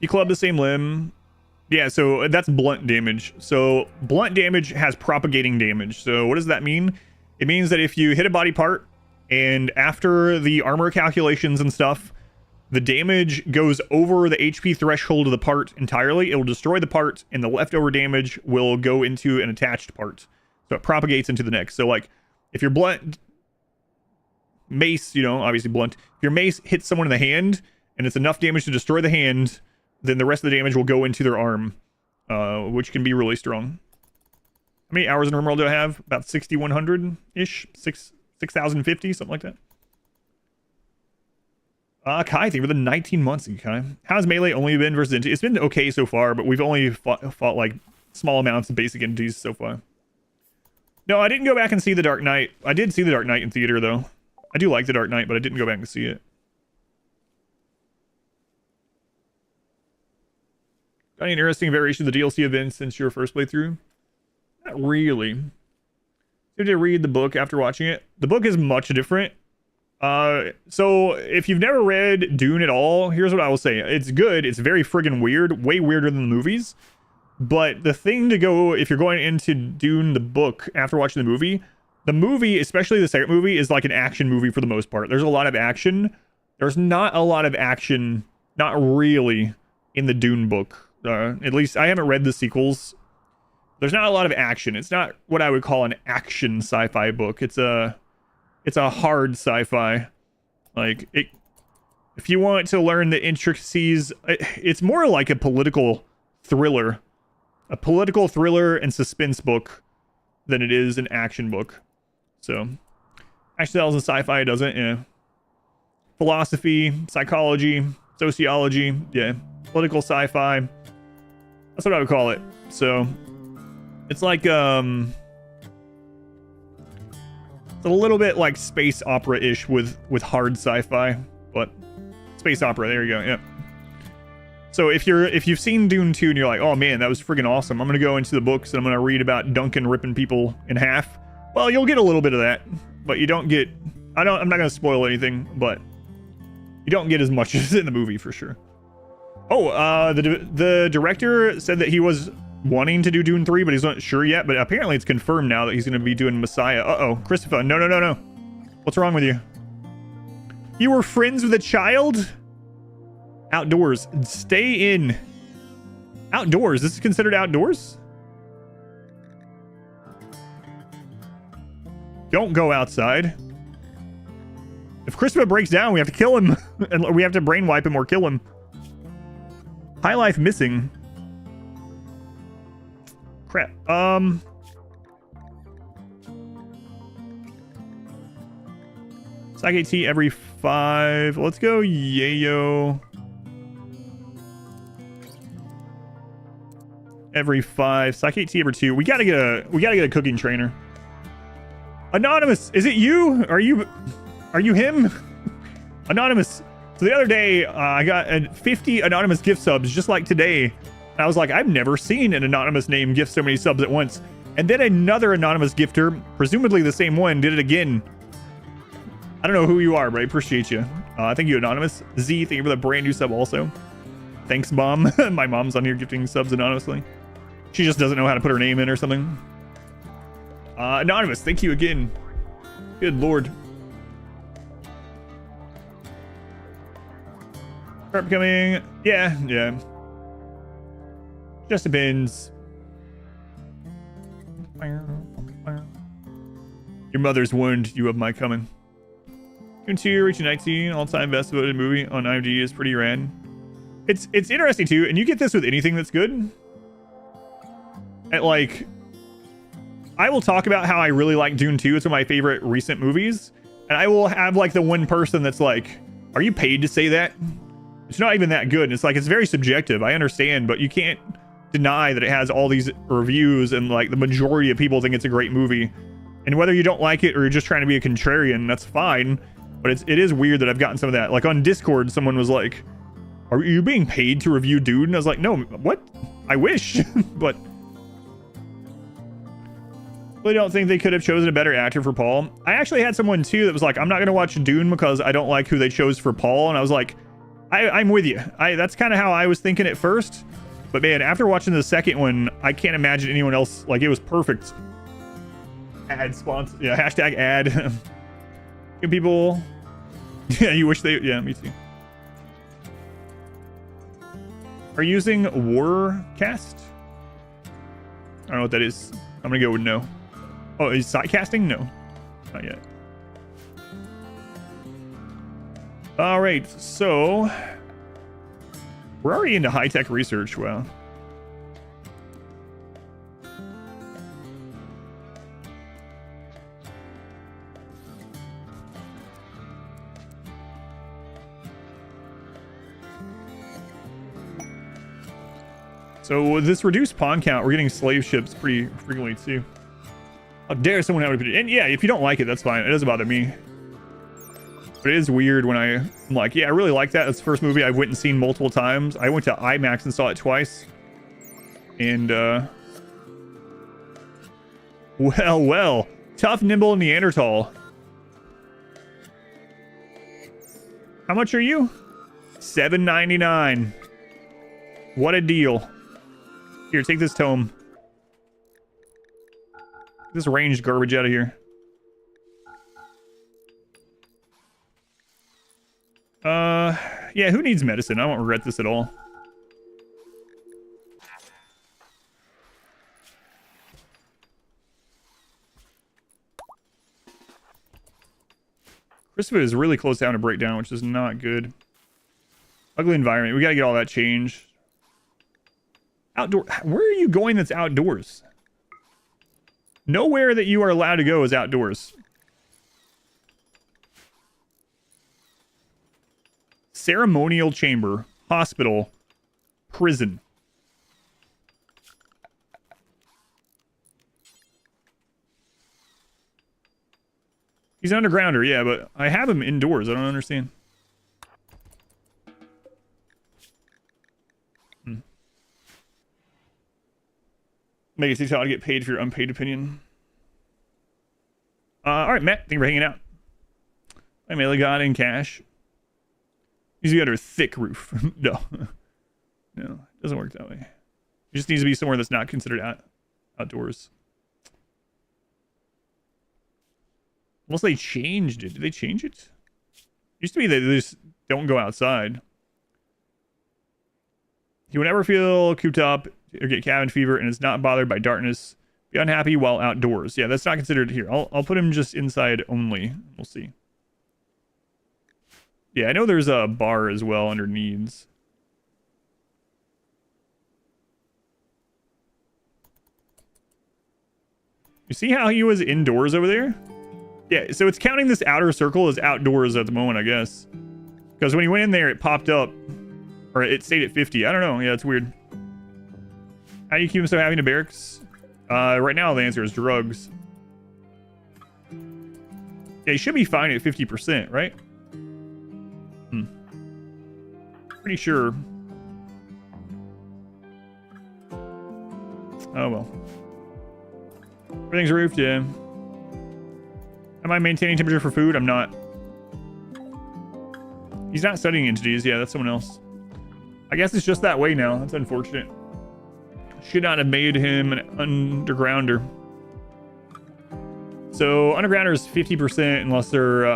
S1: You club the same limb. Yeah, so that's blunt damage. So blunt damage has propagating damage. So what does that mean? It means that if you hit a body part and after the armor calculations and stuff, the damage goes over the HP threshold of the part entirely, it will destroy the part and the leftover damage will go into an attached part. So it propagates into the next. So like if your blunt mace, you know, obviously blunt, if your mace hits someone in the hand and it's enough damage to destroy the hand, then the rest of the damage will go into their arm, which can be really strong. How many hours in RimWorld do I have? About 6,100-ish? 6,050, something like that. Kai, thank you for the 19 months, Kai. How's Melee only been versus Entity? It's been okay so far, but we've only fought like small amounts of basic entities so far. No, I didn't go back and see The Dark Knight. I did see The Dark Knight in theater, though. I do like The Dark Knight, but I didn't go back and see it. Got any interesting variation of the DLC events since your first playthrough? Not really. You have to read the book after watching it. The book is much different. So if you've never read Dune at all, here's what I will say. It's good. It's very friggin' weird. Way weirder than the movies. But the thing to go, if you're going into Dune, the book, after watching the movie, especially the second movie, is like an action movie for the most part. There's a lot of action. There's not a lot of action, not really, in the Dune book. At least I haven't read the sequels. There's not a lot of action. It's not what I would call an action sci-fi book. It's a hard sci-fi. Like, if you want to learn the intricacies, it's more like a political thriller. A political thriller and suspense book than it is an action book. So, action sells in sci-fi, doesn't, yeah. Philosophy, psychology, sociology, yeah. Political sci-fi. That's what I would call it. So, it's like, it's a little bit like space opera-ish with hard sci-fi, but space opera, there you go, yeah. So if you've seen Dune 2 and you're like, oh man, that was friggin' awesome, I'm gonna go into the books and I'm gonna read about Duncan ripping people in half. Well, you'll get a little bit of that, but you don't get, I'm not gonna spoil anything, but you don't get as much as in the movie for sure. Oh, the director said that he was wanting to do Dune 3, but he's not sure yet, but apparently it's confirmed now that he's gonna be doing Messiah. Uh-oh, Christopher, no. What's wrong with you? You were friends with a child? Outdoors. Stay in. Outdoors. This is considered outdoors? Don't go outside. If Christopher breaks down, we have to kill him. And we have to brain wipe him or kill him. High life missing. Crap. Psych AT every 5. Let's go Yayo. Every 5. Psych AT every 2. We gotta get a cooking trainer. Anonymous, is it you? Are you him? Anonymous. So the other day, I got 50 anonymous gift subs just like today. And I was like, I've never seen an anonymous name gift so many subs at once. And then another anonymous gifter, presumably the same one, did it again. I don't know who you are, but I appreciate you. Thank you, Anonymous. Z, thank you for the brand new sub also. Thanks, Mom. My mom's on here gifting subs anonymously. She just doesn't know how to put her name in or something. Anonymous, thank you again. Good lord. Prep coming. Yeah. Just depends. Your mother's warned you of my coming. Dune 2 reaching 19, all-time best voted movie on IMDb is pretty rad. It's interesting too, and you get this with anything that's good. And like, I will talk about how I really like Dune 2. It's one of my favorite recent movies. And I will have like the one person that's like, are you paid to say that? It's not even that good. And it's like, it's very subjective. I understand, but you can't deny that it has all these reviews and like the majority of people think it's a great movie. And whether you don't like it or you're just trying to be a contrarian, that's fine. But it is weird that I've gotten some of that. Like on Discord, someone was like, are you being paid to review Dune? And I was like, no, what? I wish, but I don't think they could have chosen a better actor for Paul. I actually had someone too that was like, I'm not going to watch Dune because I don't like who they chose for Paul. And I was like, I'm with you. That's kind of how I was thinking at first. But man, after watching the second one, I can't imagine anyone else. Like, it was perfect. Ad sponsor. Yeah, hashtag ad. Good people. Yeah, you wish they. Yeah, me too. Are you using Warcast? I don't know what that is. I'm gonna go with no. Oh, is sidecasting? No, not yet. All right, so we're already into high-tech research. Wow. So with this reduced pawn count, we're getting slave ships pretty frequently too. How dare someone have it? And yeah, if you don't like it, that's fine. It doesn't bother me. But it is weird when I'm like, yeah, I really like that. That's the first movie I went and seen multiple times. I went to IMAX and saw it twice. And well, tough, nimble Neanderthal. How much are you? $7.99. What a deal. Here, take this tome. Get this ranged garbage out of here. Yeah, who needs medicine? I won't regret this at all. Christopher is really close down to breakdown, which is not good. Ugly environment. We gotta get all that changed. Outdoor. Where are you going that's outdoors? Nowhere that you are allowed to go is outdoors. Ceremonial chamber, hospital, prison. He's an undergrounder, yeah, but I have him indoors. I don't understand. Make it how to get paid for your unpaid opinion. All right, Matt, thank you for hanging out. I mainly got in cash. Usually under a thick roof. No. No, it doesn't work that way. It just needs to be somewhere that's not considered outdoors. Unless they changed it. Did they change it? It used to be that they just don't go outside. He would never feel cooped up or get cabin fever and is not bothered by darkness. Be unhappy while outdoors. Yeah, that's not considered here. I'll put him just inside only. We'll see. Yeah, I know there's a bar as well under needs. You see how he was indoors over there? Yeah, so it's counting this outer circle as outdoors at the moment, I guess. Because when he went in there, it popped up. Or it stayed at 50. I don't know. Yeah, it's weird. How do you keep him so happy in the barracks? Right now, the answer is drugs. Yeah, he should be fine at 50%, right? Pretty sure. Oh, well. Everything's roofed, yeah. Am I maintaining temperature for food? I'm not. He's not studying entities. Yeah, that's someone else. I guess it's just that way now. That's unfortunate. Should not have made him an undergrounder. So undergrounders 50% unless they're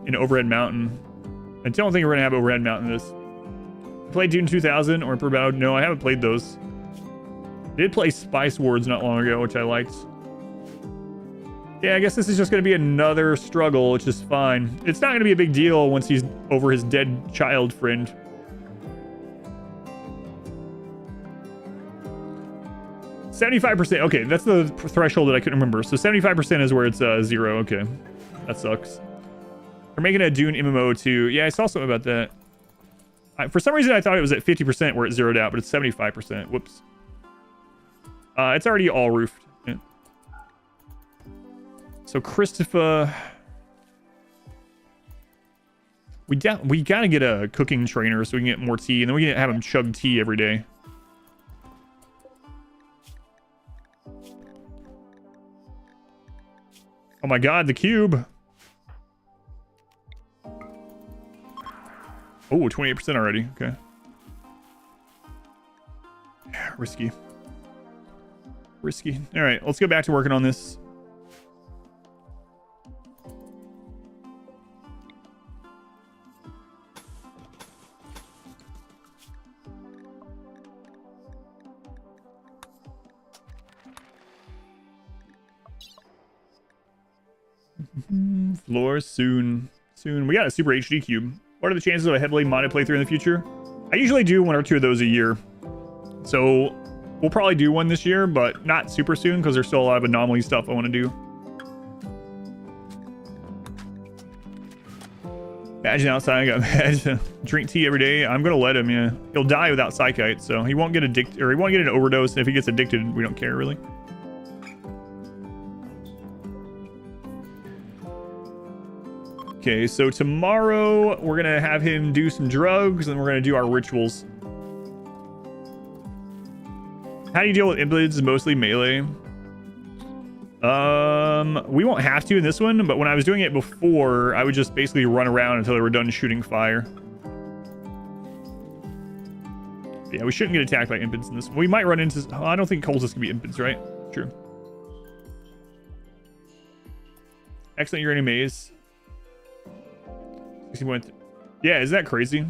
S1: in Overhead Mountain. I don't think we're gonna have Overhead Mountain this. Played Dune 2000 or Perbound? No, I haven't played those. Did play Spice Wars not long ago, which I liked. Yeah, I guess this is just gonna be another struggle, which is fine. It's not gonna be a big deal once he's over his dead child friend. $75%. Okay, that's the threshold that I couldn't remember. So 75% is where it's 0. Okay, that sucks. They're making a Dune MMO too. Yeah, I saw something about that. For some reason, I thought it was at 50% where it zeroed out, but it's 75%. Whoops. It's already all roofed. Yeah. So Christopher, we gotta get a cooking trainer so we can get more tea, and then we can have him chug tea every day. Oh my god, the cube. Oh, 28% already. Okay. Risky. Risky. All right, let's go back to working on this. Floor soon. Soon. We got a Super HD cube. What are the chances of a heavily modded playthrough in the future? I usually do 1 or 2 of those a year. So we'll probably do one this year, but not super soon because there's still a lot of anomaly stuff I want to do. Imagine outside, I got mad. Drink tea every day. I'm going to let him, yeah. He'll die without psychite, so he won't get addicted, or he won't get an overdose. And if he gets addicted, we don't care really. Okay, so tomorrow we're gonna have him do some drugs and we're gonna do our rituals. How do you deal with invalids? Mostly melee. We won't have to in this one, but when I was doing it before, I would just basically run around until they were done shooting fire. Yeah, we shouldn't get attacked by impids in this one. We might run into... Oh, I don't think cultists can be impids, right? True. Excellent uranium maze. 60 yeah, is that crazy?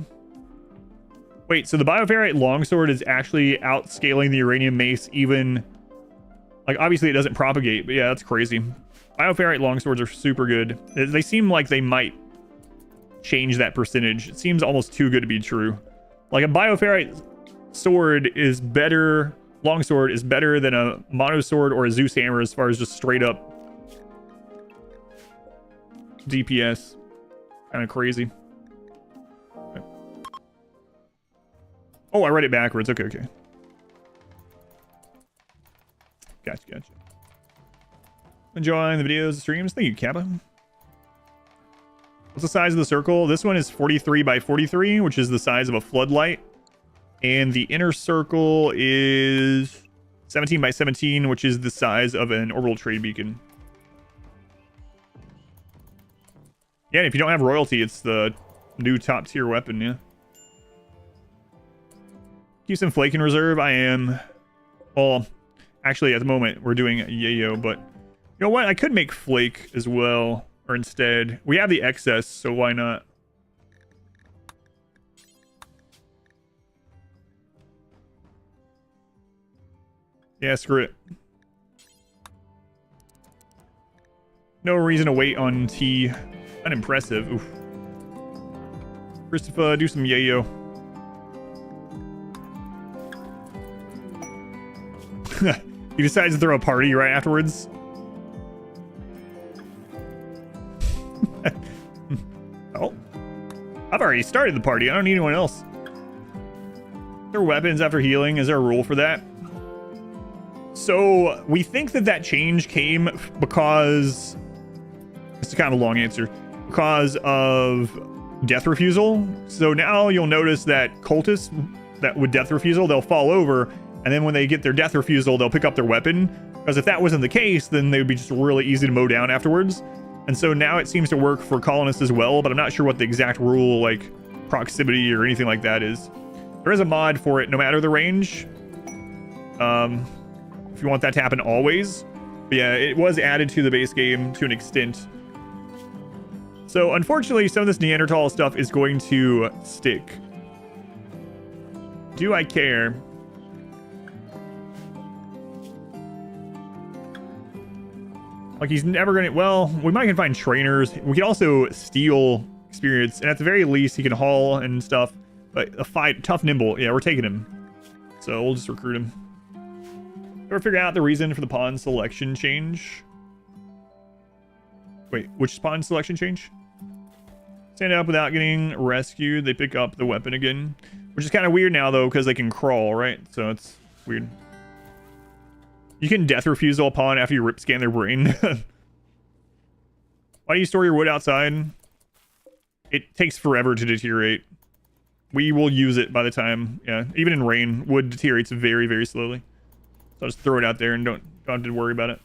S1: Wait, so the bioferrite longsword is actually outscaling the uranium mace even... Like, obviously it doesn't propagate, but yeah, that's crazy. Bioferrite longswords are super good. They seem like they might change that percentage. It seems almost too good to be true. Like, a bioferrite sword is better... Longsword is better than a monosword or a Zeus hammer as far as just straight up DPS. Kind of crazy. Okay. Oh, I read it backwards. Okay, okay. Gotcha. Enjoying the videos, the streams. Thank you, Kappa. What's the size of the circle? This one is 43 by 43, which is the size of a floodlight. And the inner circle is 17 by 17, which is the size of an orbital trade beacon. Yeah, and if you don't have royalty, it's the new top tier weapon, yeah. Keep some flake in reserve. I am... Well, actually, at the moment, we're doing yayo, but... You know what? I could make flake as well, or instead. We have the excess, so why not? Yeah, screw it. No reason to wait on T. Unimpressive. Oof. Christopher, do some yayo. He decides to throw a party right afterwards. Oh. I've already started the party. I don't need anyone else. There are weapons after healing. Is there a rule for that? So, we think that change came because... It's kind of a long answer. Because of death refusal. So now you'll notice that cultists that with death refusal, they'll fall over, and then when they get their death refusal, they'll pick up their weapon. Because if that wasn't the case, then they would be just really easy to mow down afterwards. And so now it seems to work for colonists as well, but I'm not sure what the exact rule, like proximity or anything like that is. There is a mod for it, no matter the range. If you want that to happen always. But yeah, it was added to the base game to an extent. So unfortunately, some of this Neanderthal stuff is going to stick. Do I care? Like, he's never gonna... Well, we might can find trainers. We can also steal experience. And at the very least, he can haul and stuff. But a fight, tough, nimble. Yeah, we're taking him. So we'll just recruit him. Ever figure out the reason for the pawn selection change? Wait, which pawn selection change? Stand up without getting rescued. They pick up the weapon again. Which is kind of weird now, though, because they can crawl, right? So it's weird. You can death refusal a pawn after you rip scan their brain. Why do you store your wood outside? It takes forever to deteriorate. We will use it by the time... Yeah, even in rain, wood deteriorates very, very slowly. So I'll just throw it out there and don't have to worry about it.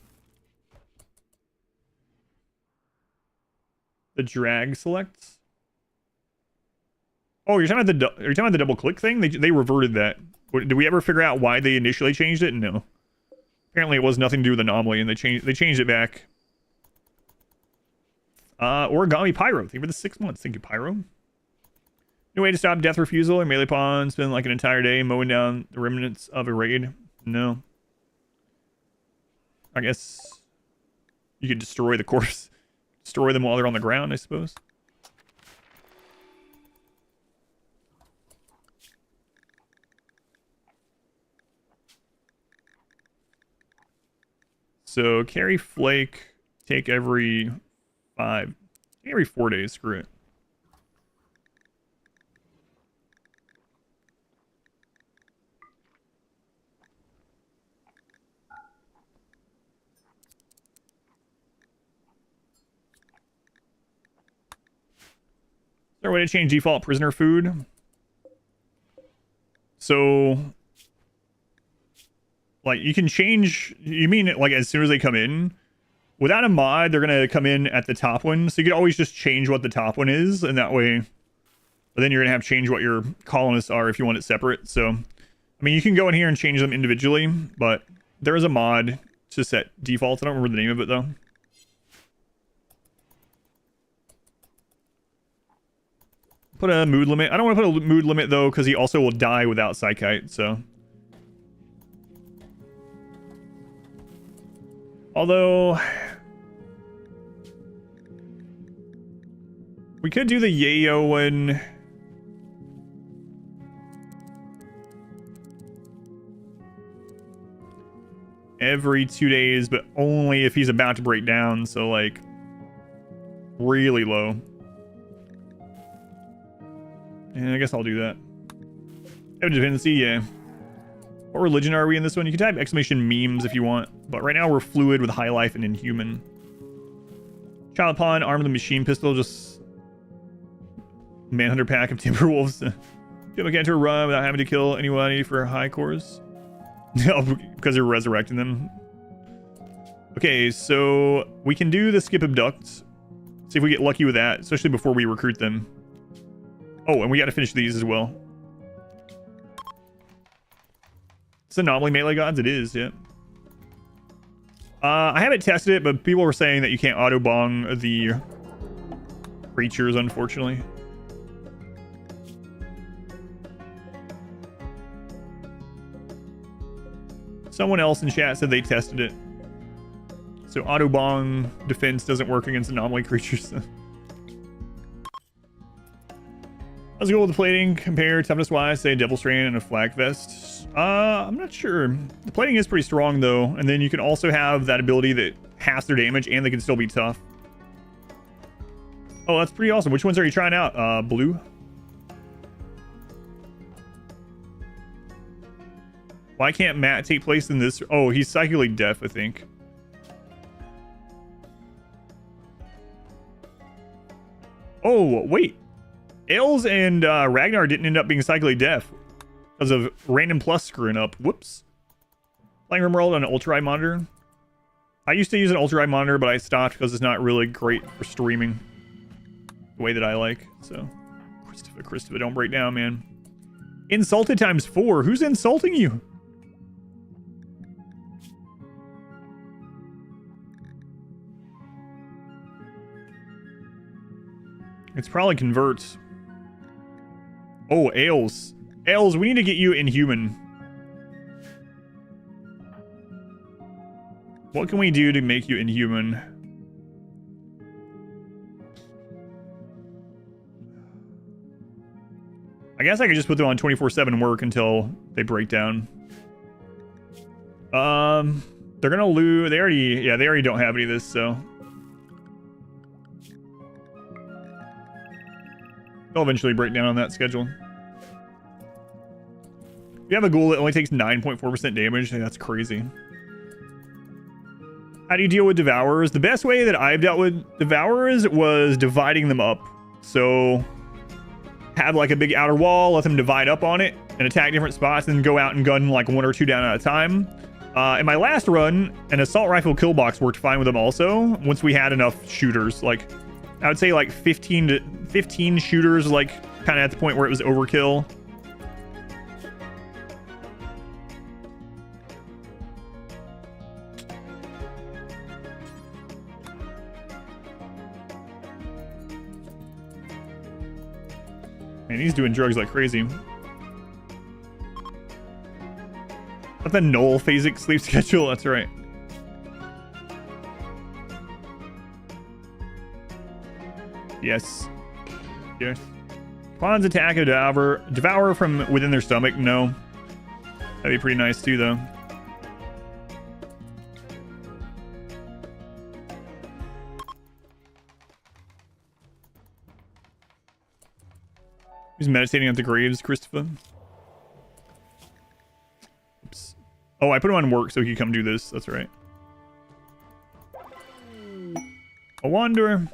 S1: The drag selects. Oh, you're talking about the double click thing? They reverted that. Did we ever figure out why they initially changed it? No. Apparently it was nothing to do with Anomaly, and they changed it back. Origami Pyro. Thank you for the 6 months. Thank you, Pyro. No way to stop death refusal or melee pawn. Spend like an entire day mowing down the remnants of a raid. No. I guess you could destroy the corpse. Destroy them while they're on the ground, I suppose. So carry flake, take every 4 days, screw it. Is there a way to change default prisoner food? So, like, you can change, you mean like as soon as they come in? without a mod, they're going to come in at the top one. So you could always just change what the top one is. And that way, but then you're going to have to change what your colonists are if you want it separate. So, I mean, you can go in here and change them individually, but there is a mod to set defaults. I don't remember the name of it, though. Put a mood limit. I don't want to put a mood limit, though, because he also will die without Psychite, so. Although, we could do the Yayo one. Every 2 days, but only if he's about to break down, so like really low. And I guess I'll do that. Have a dependency, yeah. What religion are we in this one? You can type exclamation memes if you want, but right now we're fluid with high life and inhuman. Child pawn, arm the machine pistol, just manhunter pack of Timberwolves. Get a to run without having to kill anybody for high cores. Because they're resurrecting them. Okay, so we can do the skip abduct. See if we get lucky with that, especially before we recruit them. Oh, and we got to finish these as well. It's anomaly melee gods. It is, yeah. I haven't tested it, but people were saying that you can't auto bong the creatures, unfortunately. Someone else in chat said they tested it. So auto bong defense doesn't work against anomaly creatures. How's it go with the plating? Compare toughness wise, say Devil Strand and a Flak Vest. I'm not sure. The plating is pretty strong though, and then you can also have that ability that halves their damage and they can still be tough. Oh, that's pretty awesome. Which ones are you trying out? Blue? Why can't Matt take place in this? Oh, he's psychically deaf, I think. Oh, wait. Ails and Ragnar didn't end up being psychically deaf because of Random Plus screwing up. Whoops. Playing RimWorld on an ultra-wide monitor. I used to use an ultra-wide monitor, but I stopped because it's not really great for streaming the way that I like. So, Christopher, don't break down, man. Insulted times 4. Who's insulting you? It's probably converts. Oh, Ails. Ails, we need to get you inhuman. What can we do to make you inhuman? I guess I could just put them on 24/7 work until they break down. They're gonna lose. They already don't have any of this, so. They'll eventually break down on that schedule. If you have a ghoul that only takes 9.4% damage, that's crazy. How do you deal with Devourers? The best way that I've dealt with Devourers was dividing them up. So, have like a big outer wall, let them divide up on it, and attack different spots, and then go out and gun like 1 or 2 down at a time. In my last run, an assault rifle kill box worked fine with them also, once we had enough shooters. Like, I would say like 15 shooters, like kind of at the point where it was overkill. Man, he's doing drugs like crazy. That's the null phasic sleep schedule, that's right. Yes. Yes. Pawns attack a devour from within their stomach. No. That'd be pretty nice too, though. He's meditating at the graves, Christopher. Oops. Oh, I put him on work so he could come do this. That's right. A wanderer.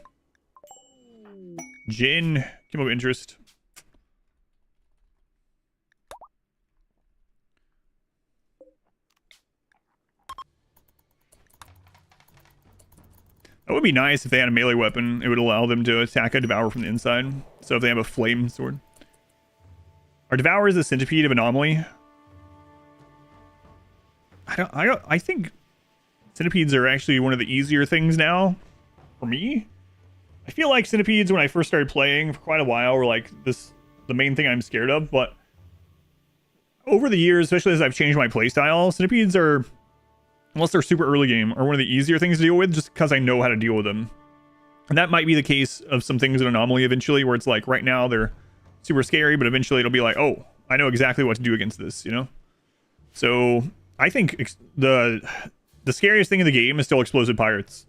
S1: Jin. Came up with interest. would be nice if they had a melee weapon. It would allow them to attack a Devourer from the inside. So if they have a flame sword. Are Devourers the centipede of Anomaly? I think centipedes are actually one of the easier things now for me. I feel like centipedes, when I first started playing for quite a while, were like the main thing I'm scared of, but over the years, especially as I've changed my playstyle, centipedes are, unless they're super early game, are one of the easier things to deal with just because I know how to deal with them. And that might be the case of some things in Anomaly eventually, where it's like right now they're super scary, but eventually it'll be like, oh, I know exactly what to do against this, you know? So I think the scariest thing in the game is still explosive pirates.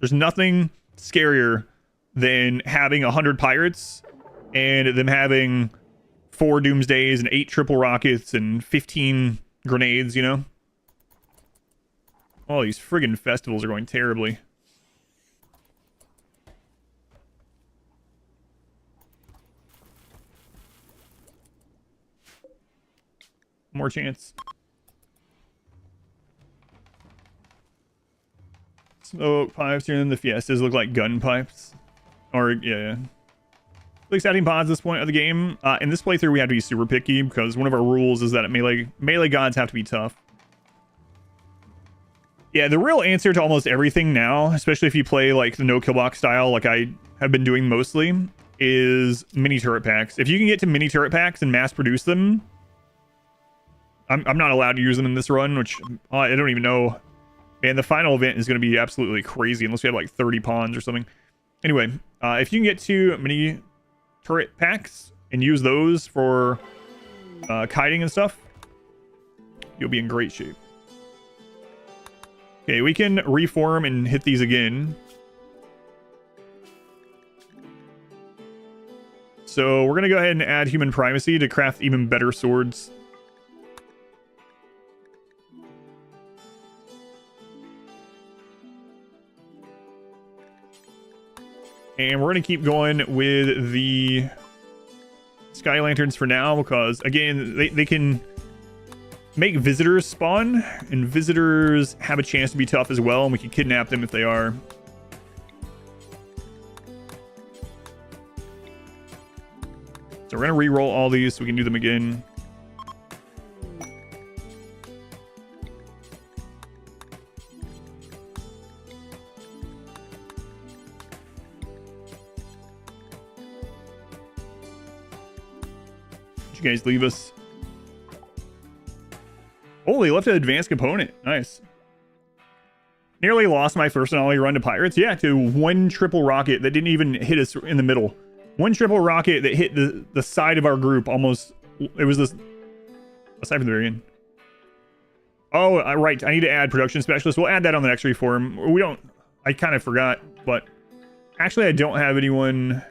S1: There's nothing scarier than having 100 pirates and them having 4 doomsdays and 8 triple rockets and 15 grenades, you know? Oh, these friggin' festivals are going terribly. More chance. Smoke pipes here, and the Fiestas look like gun pipes. Or, yeah. Exciting pods at this point of the game. In this playthrough, we have to be super picky because one of our rules is that melee gods have to be tough. Yeah, the real answer to almost everything now, especially if you play like the no kill box style, like I have been doing mostly, is mini turret packs. If you can get to mini turret packs and mass produce them, I'm not allowed to use them in this run, which I don't even know. Man, the final event is going to be absolutely crazy unless we have like 30 pawns or something. Anyway, if you can get to mini turret packs and use those for kiting and stuff, you'll be in great shape. Okay, we can reform and hit these again. So we're going to go ahead and add human primacy to craft even better swords. And we're going to keep going with the Sky Lanterns for now because, again, they can make visitors spawn, and visitors have a chance to be tough as well, and we can kidnap them if they are. So we're going to re-roll all these so we can do them again. You guys leave us. Oh, they left an advanced component. Nice. Nearly lost my first anomaly run to pirates. Yeah, to one triple rocket that didn't even hit us in the middle. One triple rocket that hit the side of our group almost. It was this. Aside from the very end. Oh, right. I need to add production specialist. We'll add that on the next reform. We don't. I kind of forgot, but actually, I don't have anyone.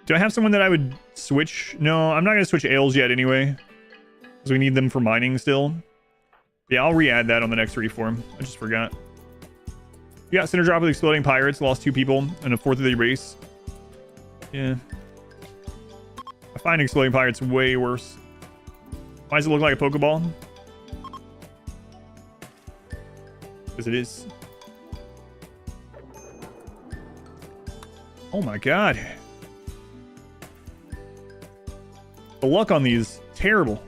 S1: Do I have someone that I would switch? No, I'm not going to switch ales yet anyway. Because we need them for mining still. Yeah, I'll re-add that on the next reform. I just forgot. Yeah, center drop with exploding pirates. Lost 2 people and a 4th of the race. Yeah. I find exploding pirates way worse. Why does it look like a Pokeball? Because it is. Oh my god. The luck on these, terrible.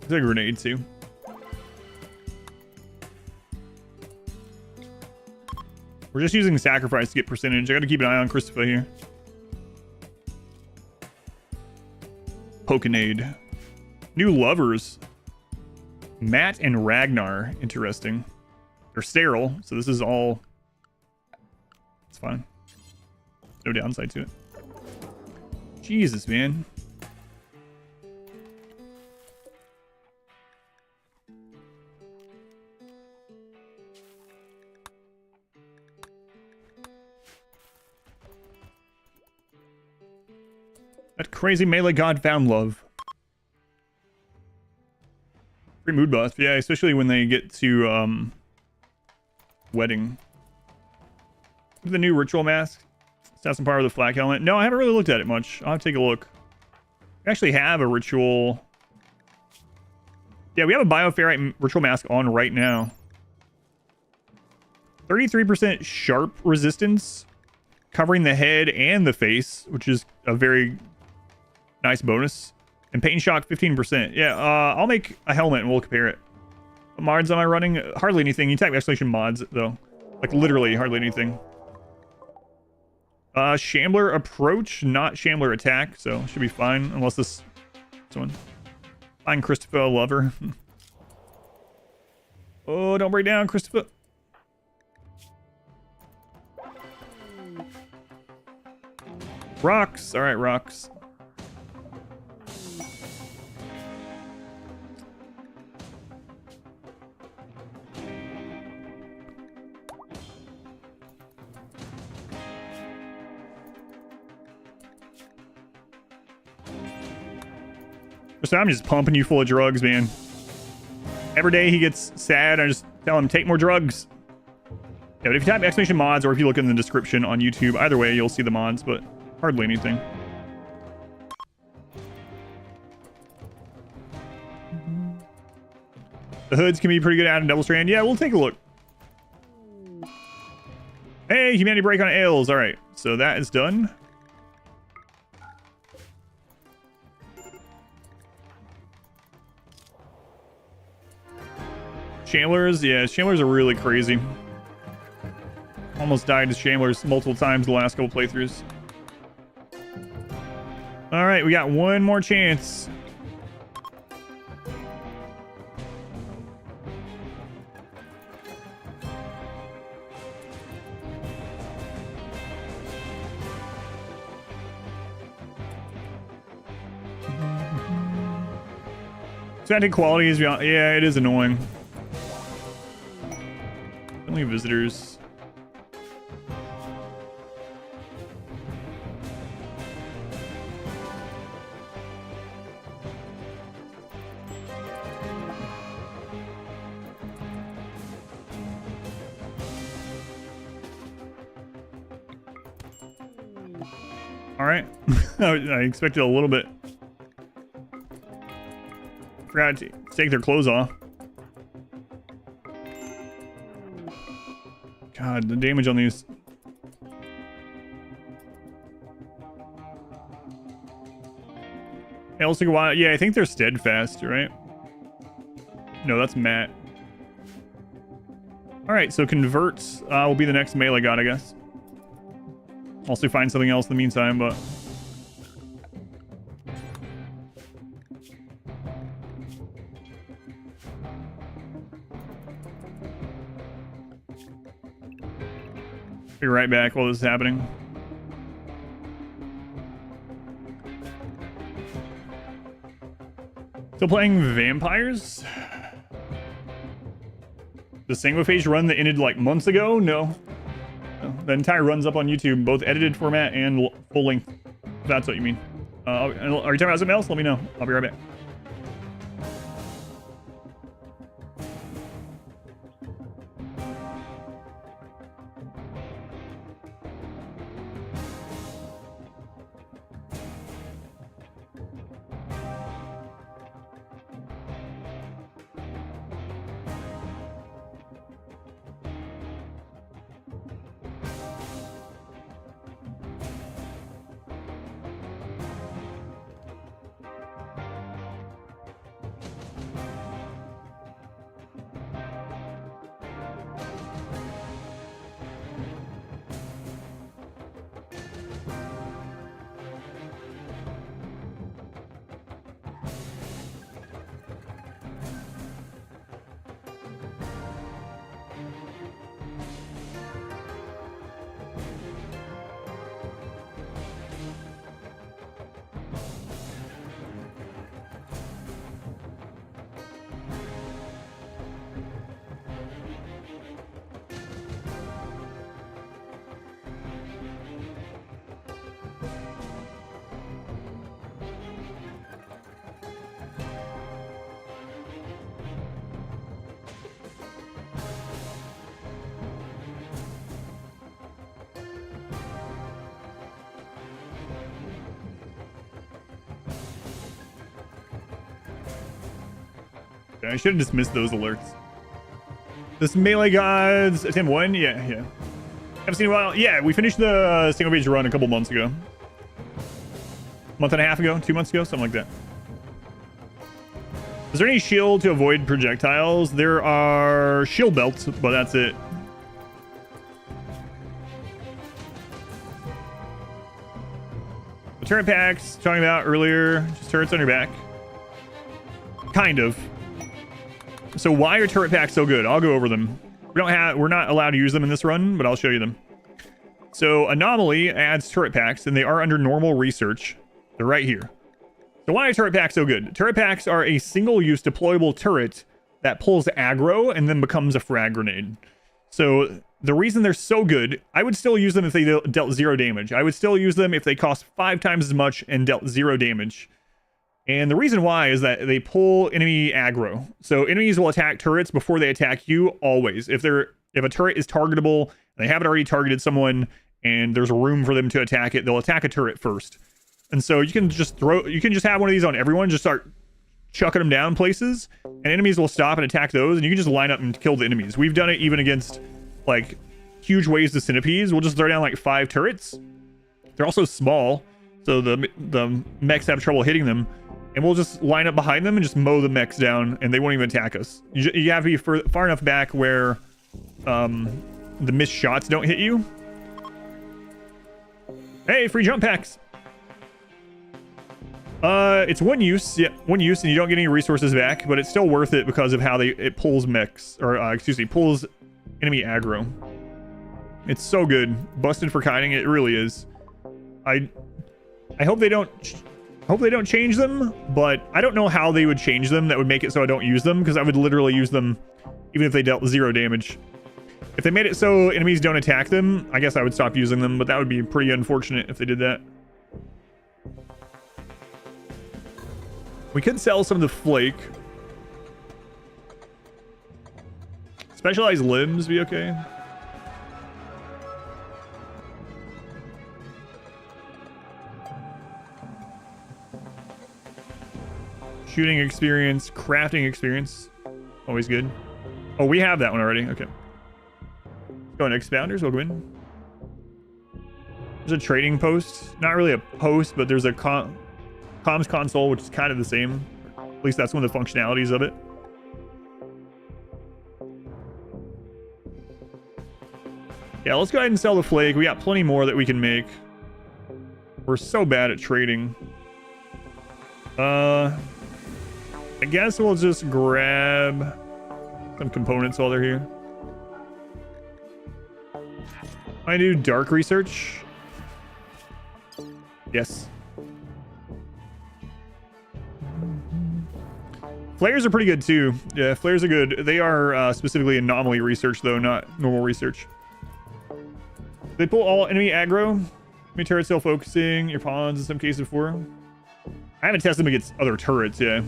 S1: There's a grenade too. We're just using sacrifice to get percentage. I gotta keep an eye on Christopher here. Pokenade. New lovers. Matt and Ragnar. Interesting. They're sterile, so this is all... It's fine. No downside to it. Jesus, man. That crazy melee god found love. Free mood buff, yeah, especially when they get to, wedding. The new ritual mask. Assassin power of the flak helmet. No, I haven't really looked at it much. I'll have to take a look. We actually have a ritual. Yeah, we have a bioferrite ritual mask on right now. 33% sharp resistance, covering the head and the face, which is a very nice bonus. And pain shock 15%. Yeah, I'll make a helmet and we'll compare it. What mods am I running? Hardly anything. You type exclamation mods though. Like literally hardly anything. Shambler approach, not Shambler attack, so should be fine unless this one. Find Christopher Lover. Oh, don't break down, Christopher. Rocks. All right, rocks. So I'm just pumping you full of drugs, man. Every day he gets sad, I just tell him, take more drugs. Yeah, but if you type exclamation mods or if you look in the description on YouTube, either way, you'll see the mods, but hardly anything. The hoods can be pretty good at in Double Strand. Yeah, we'll take a look. Hey, humanity break on Ales. All right, so that is done. Shamblers, yeah, Shamblers are really crazy. Almost died to Shamblers multiple times the last couple playthroughs. All right, we got one more chance. Static quality is beyond, yeah, it is annoying. Only visitors. All right. I expected a little bit. Forgot to take their clothes off. God, the damage on these. Hey, let's take a while. Yeah, I think they're steadfast, right? No, that's Matt. All right, so converts will be the next melee god, I guess. Also find something else in the meantime, but... Be right back while this is happening. Still playing vampires? The single phase run that ended like months ago? No. The entire run's up on YouTube, both edited format and full length. If that's what you mean. Are you talking about something else? Let me know. I'll be right back. I should have dismissed those alerts. This melee gods attempt 1? Yeah. Haven't seen a while. Yeah, we finished the single page run a couple months ago. Month and a half ago, 2 months ago, something like that. Is there any shield to avoid projectiles? There are shield belts, but that's it. The turret packs, talking about earlier, just turrets on your back. Kind of. So why are turret packs so good? I'll go over them. We're not allowed to use them in this run, but I'll show you them. So Anomaly adds turret packs, and they are under normal research. They're right here. So why are turret packs so good? Turret packs are a single-use deployable turret that pulls aggro and then becomes a frag grenade. So the reason they're so good, I would still use them if they dealt 0 damage. I would still use them if they cost 5 times as much and dealt 0 damage. And the reason why is that they pull enemy aggro. So enemies will attack turrets before they attack you, always. If a turret is targetable, and they haven't already targeted someone, and there's room for them to attack it, they'll attack a turret first. And so you can just have one of these on everyone, just start chucking them down places, and enemies will stop and attack those, and you can just line up and kill the enemies. We've done it even against, like, huge waves of centipedes. We'll just throw down, like, 5 turrets. They're also small, so the mechs have trouble hitting them. And we'll just line up behind them and just mow the mechs down, and they won't even attack us. You have to be far enough back where the missed shots don't hit you. Hey, free jump packs! It's one use, and you don't get any resources back, but it's still worth it because of how it pulls mechs, or pulls enemy aggro. It's so good. Busted for kiting, it really is. I hope they don't change them, but I don't know how they would change them that would make it so I don't use them, because I would literally use them even if they dealt 0 damage. If they made it so enemies don't attack them, I guess I would stop using them, but that would be pretty unfortunate if they did that. We could sell some of the flake. Specialized limbs be okay. Shooting experience, crafting experience. Always good. Oh, we have that one already. Okay. Go on expounders, we'll go in. There's a trading post. Not really a post, but there's a comms console, which is kind of the same. At least that's one of the functionalities of it. Yeah, let's go ahead and sell the flake. We got plenty more that we can make. We're so bad at trading. I guess we'll just grab some components while they're here. I do dark research. Yes. Flares are pretty good too. Yeah, flares are good. They are specifically anomaly research though, not normal research. They pull all enemy aggro. Enemy turrets still focusing. Your pawns in some cases before. I haven't tested them against other turrets, yeah.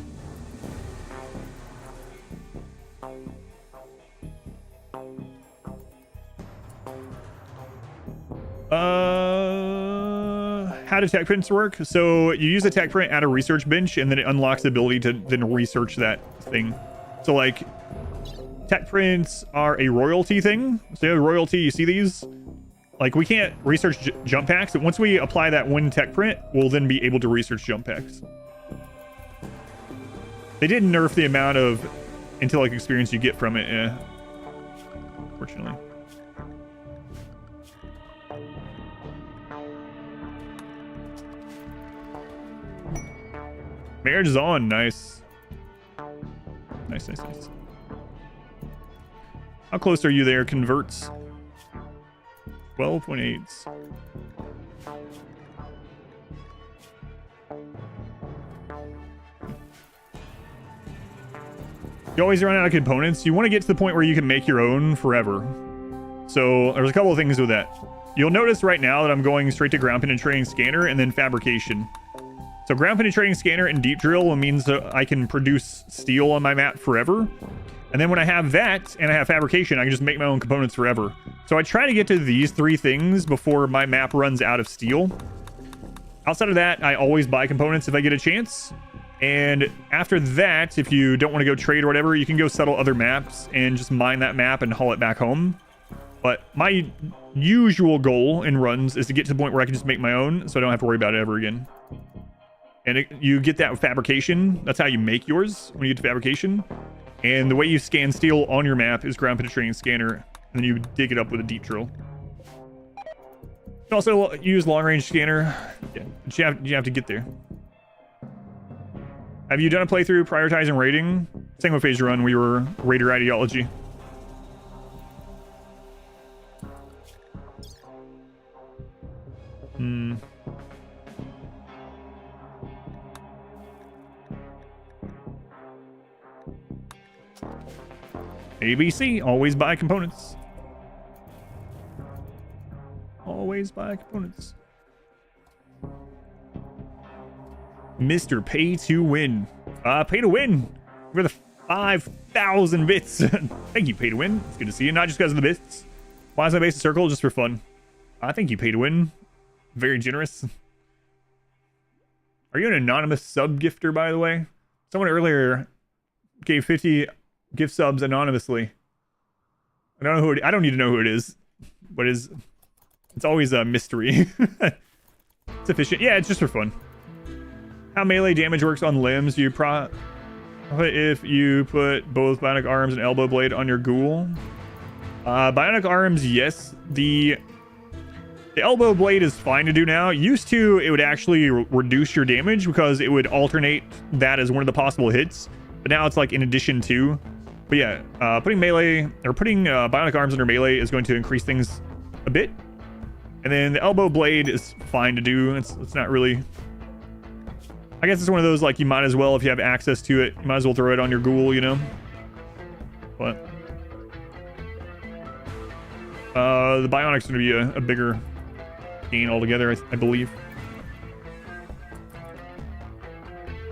S1: How do tech prints work? So you use a tech print at a research bench, and then it unlocks the ability to then research that thing. So like, tech prints are a royalty thing. So royalty, you see these? Like, we can't research jump packs, but once we apply that one tech print, we'll then be able to research jump packs. They did nerf the amount of intellect experience you get from it, yeah. Unfortunately. Marriage is on. Nice. Nice, nice, nice. How close are you there? Converts. 12.8. You always run out of components. You want to get to the point where you can make your own forever. So there's a couple of things with that. You'll notice right now that I'm going straight to ground penetrating scanner and then fabrication. So ground penetrating scanner and deep drill means that I can produce steel on my map forever. And then when I have that and I have fabrication, I can just make my own components forever. So I try to get to these 3 things before my map runs out of steel. Outside of that, I always buy components if I get a chance. And after that, if you don't want to go trade or whatever, you can go settle other maps and just mine that map and haul it back home. But my usual goal in runs is to get to the point where I can just make my own, so I don't have to worry about it ever again. And you get that with fabrication. That's how you make yours, when you get to fabrication. And the way you scan steel on your map is ground penetrating scanner, and then you dig it up with a deep drill. You can also use long range scanner. Yeah, but you have to get there. Have you done a playthrough prioritizing raiding? Same with phase run, we were raider ideology. ABC, always buy components. Always buy components. Mr. Pay to Win. Pay to Win for the 5,000 bits. Thank you, Pay to Win. It's good to see you. Not just because of the bits. Why is my base a circle? Just for fun. Thank you, Pay to Win. Very generous. Are you an anonymous sub gifter, by the way? Someone earlier gave 50 gift subs anonymously. I don't know who I don't need to know who it is, but it's always a mystery. It's efficient. Yeah, it's just for fun. How melee damage works on limbs? You if you put both bionic arms and elbow blade on your ghoul. Bionic arms, yes. The elbow blade is fine to do now. Used to, it would actually reduce your damage because it would alternate that as one of the possible hits. But now it's like in addition to. But yeah, putting melee or putting bionic arms under melee is going to increase things a bit. And then the elbow blade is fine to do. It's not really. I guess it's one of those like you might as well, if you have access to it, you might as well throw it on your ghoul, you know. But the bionic's going to be a bigger gain altogether, I believe.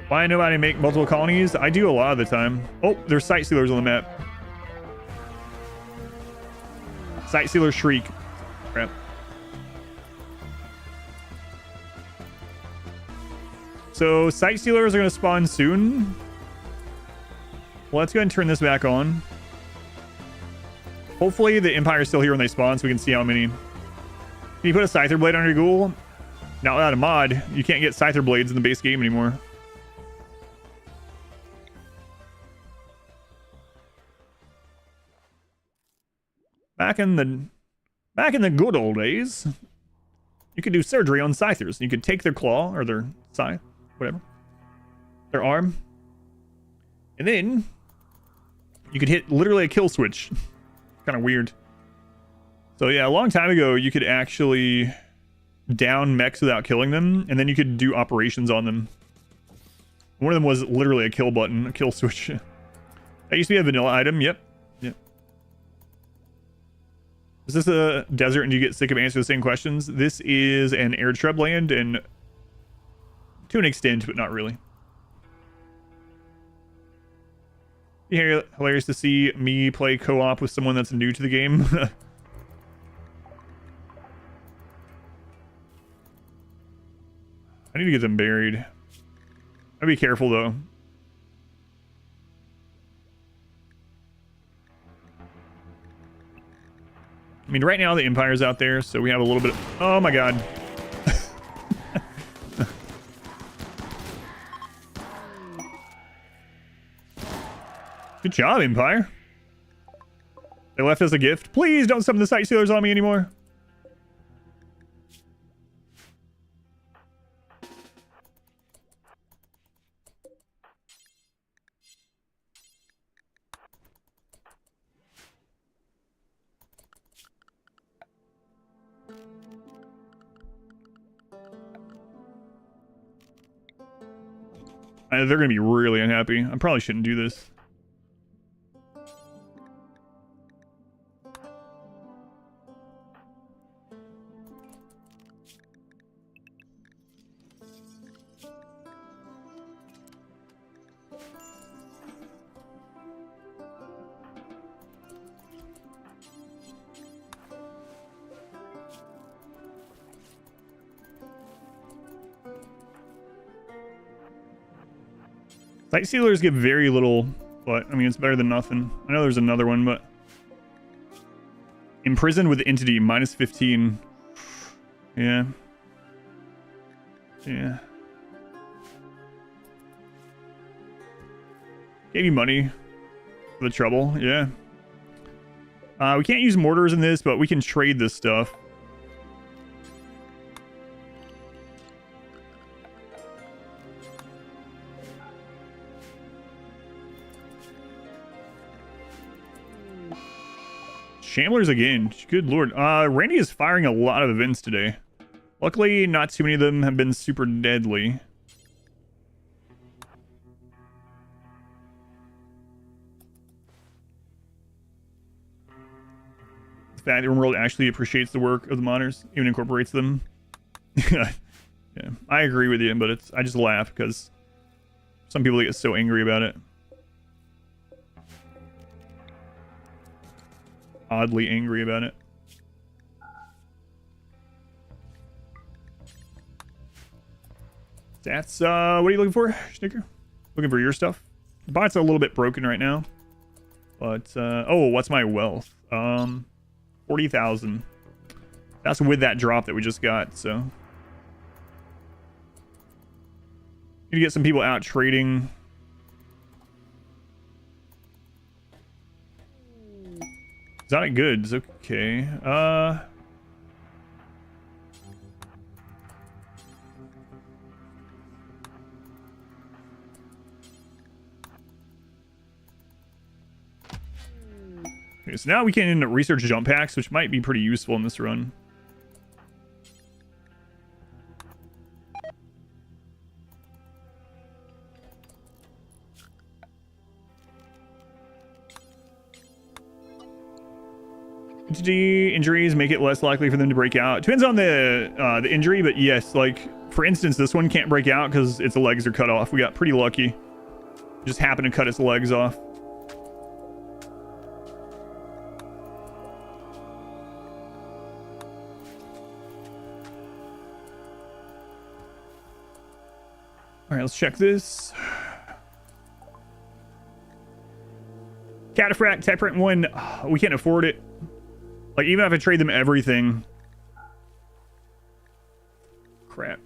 S1: Why nobody make multiple colonies? I do a lot of the time. Oh, there's sight sealers on the map. Sight sealer shriek. Crap. So sight sealers are going to spawn soon. Well, let's go ahead and turn this back on. Hopefully the Empire's still here when they spawn so we can see how many. Can you put a Scyther blade on your ghoul? Not without a mod. You can't get Scyther blades in the base game anymore. Back in the good old days, you could do surgery on Scythers. You could take their claw or their scythe, whatever, their arm, and then you could hit literally a kill switch. Kind of weird. So yeah, a long time ago, you could actually down mechs without killing them, and then you could do operations on them. One of them was literally a kill button, a kill switch. That used to be a vanilla item. Yep. Yep. Is this a desert and you get sick of answering the same questions? This is an air treb land, and to an extent, but not really. Yeah, hilarious to see me play co-op with someone that's new to the game. I need to get them buried. I'd be careful though. I mean, right now the Empire's out there, so we have a little bit of... Oh my god. Good job, Empire. They left us a gift. Please don't summon the sight sealers on me anymore. They're going to be really unhappy. I probably shouldn't do this. Sight Sealers give very little, but I mean, it's better than nothing. I know there's another one, but imprisoned with entity, minus 15. Yeah. Yeah. Gave you money for the trouble, yeah. We can't use mortars in this, but we can trade this stuff. Shamblers again. Good lord. Randy is firing a lot of events today. Luckily, not too many of them have been super deadly. The fact that RimWorld actually appreciates the work of the modders, even incorporates them. Yeah, I agree with you, but I just laugh because some people get so angry about it. Oddly angry about it. That's what are you looking for, Snicker? Looking for your stuff? The bot's a little bit broken right now. But oh, what's my wealth? 40,000. That's with that drop that we just got, so need to get some people out trading. Exotic goods, okay. Okay, so now we can research jump packs, which might be pretty useful in this run. Entity injuries make it less likely for them to break out. Depends on the injury, but yes, like for instance, this one can't break out because its legs are cut off. We got pretty lucky. Just happened to cut its legs off. All right, let's check this. Cataphract, Typrint 1, we can't afford it. Like, even if I trade them everything. Crap.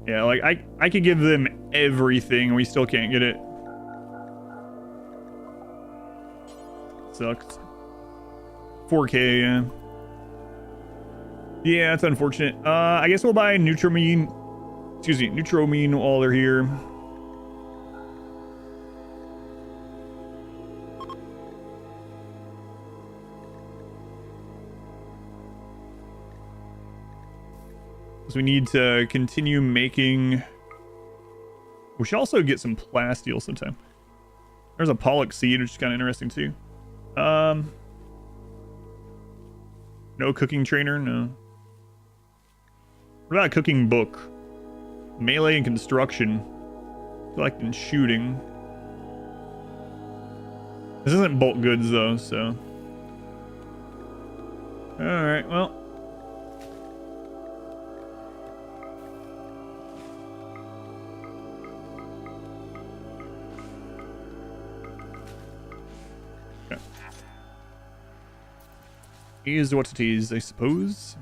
S1: Yeah, like, I could give them everything and we still can't get it. Sucks. 4K, yeah. Yeah, that's unfortunate. I guess we'll buy Neutramine. Excuse me, Neutramine while they're here. So we need to continue making. We should also get some plasteel sometime. There's a pollock seed, which is kind of interesting too. No cooking trainer, no. What about a cooking book? Melee and construction. Selecting shooting. This isn't bulk goods though, so. Alright, well. Okay. Is what it is, I suppose.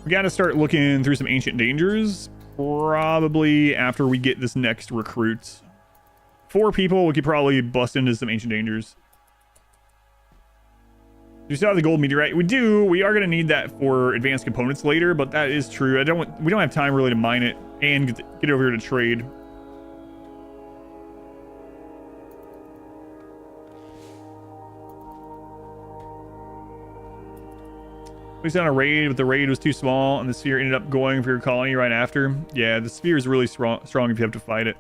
S1: We gotta start looking through some ancient dangers, probably after we get this next recruit. 4 people, we could probably bust into some ancient dangers. Do we still have the gold meteorite? We do. We are gonna need that for advanced components later, but that is true. We don't have time really to mine it and get over here to trade. We sent on a raid, but the raid was too small, and the sphere ended up going for your colony right after. Yeah, the sphere is really strong if you have to fight it.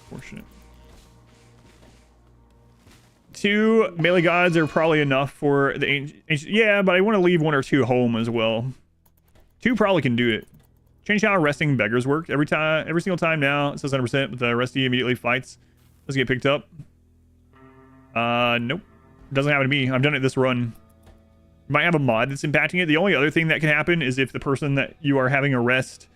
S1: Fortunate. 2 melee gods are probably enough for the ancient. Yeah, but I want to leave 1 or 2 home as well. 2 probably can do it. Change how resting beggars work. Every single time now, it says 100%, but the resty immediately fights. Let's get picked up. Nope. Doesn't happen to me. I've done it this run. You might have a mod that's impacting it. The only other thing that can happen is if the person that you are having arrest,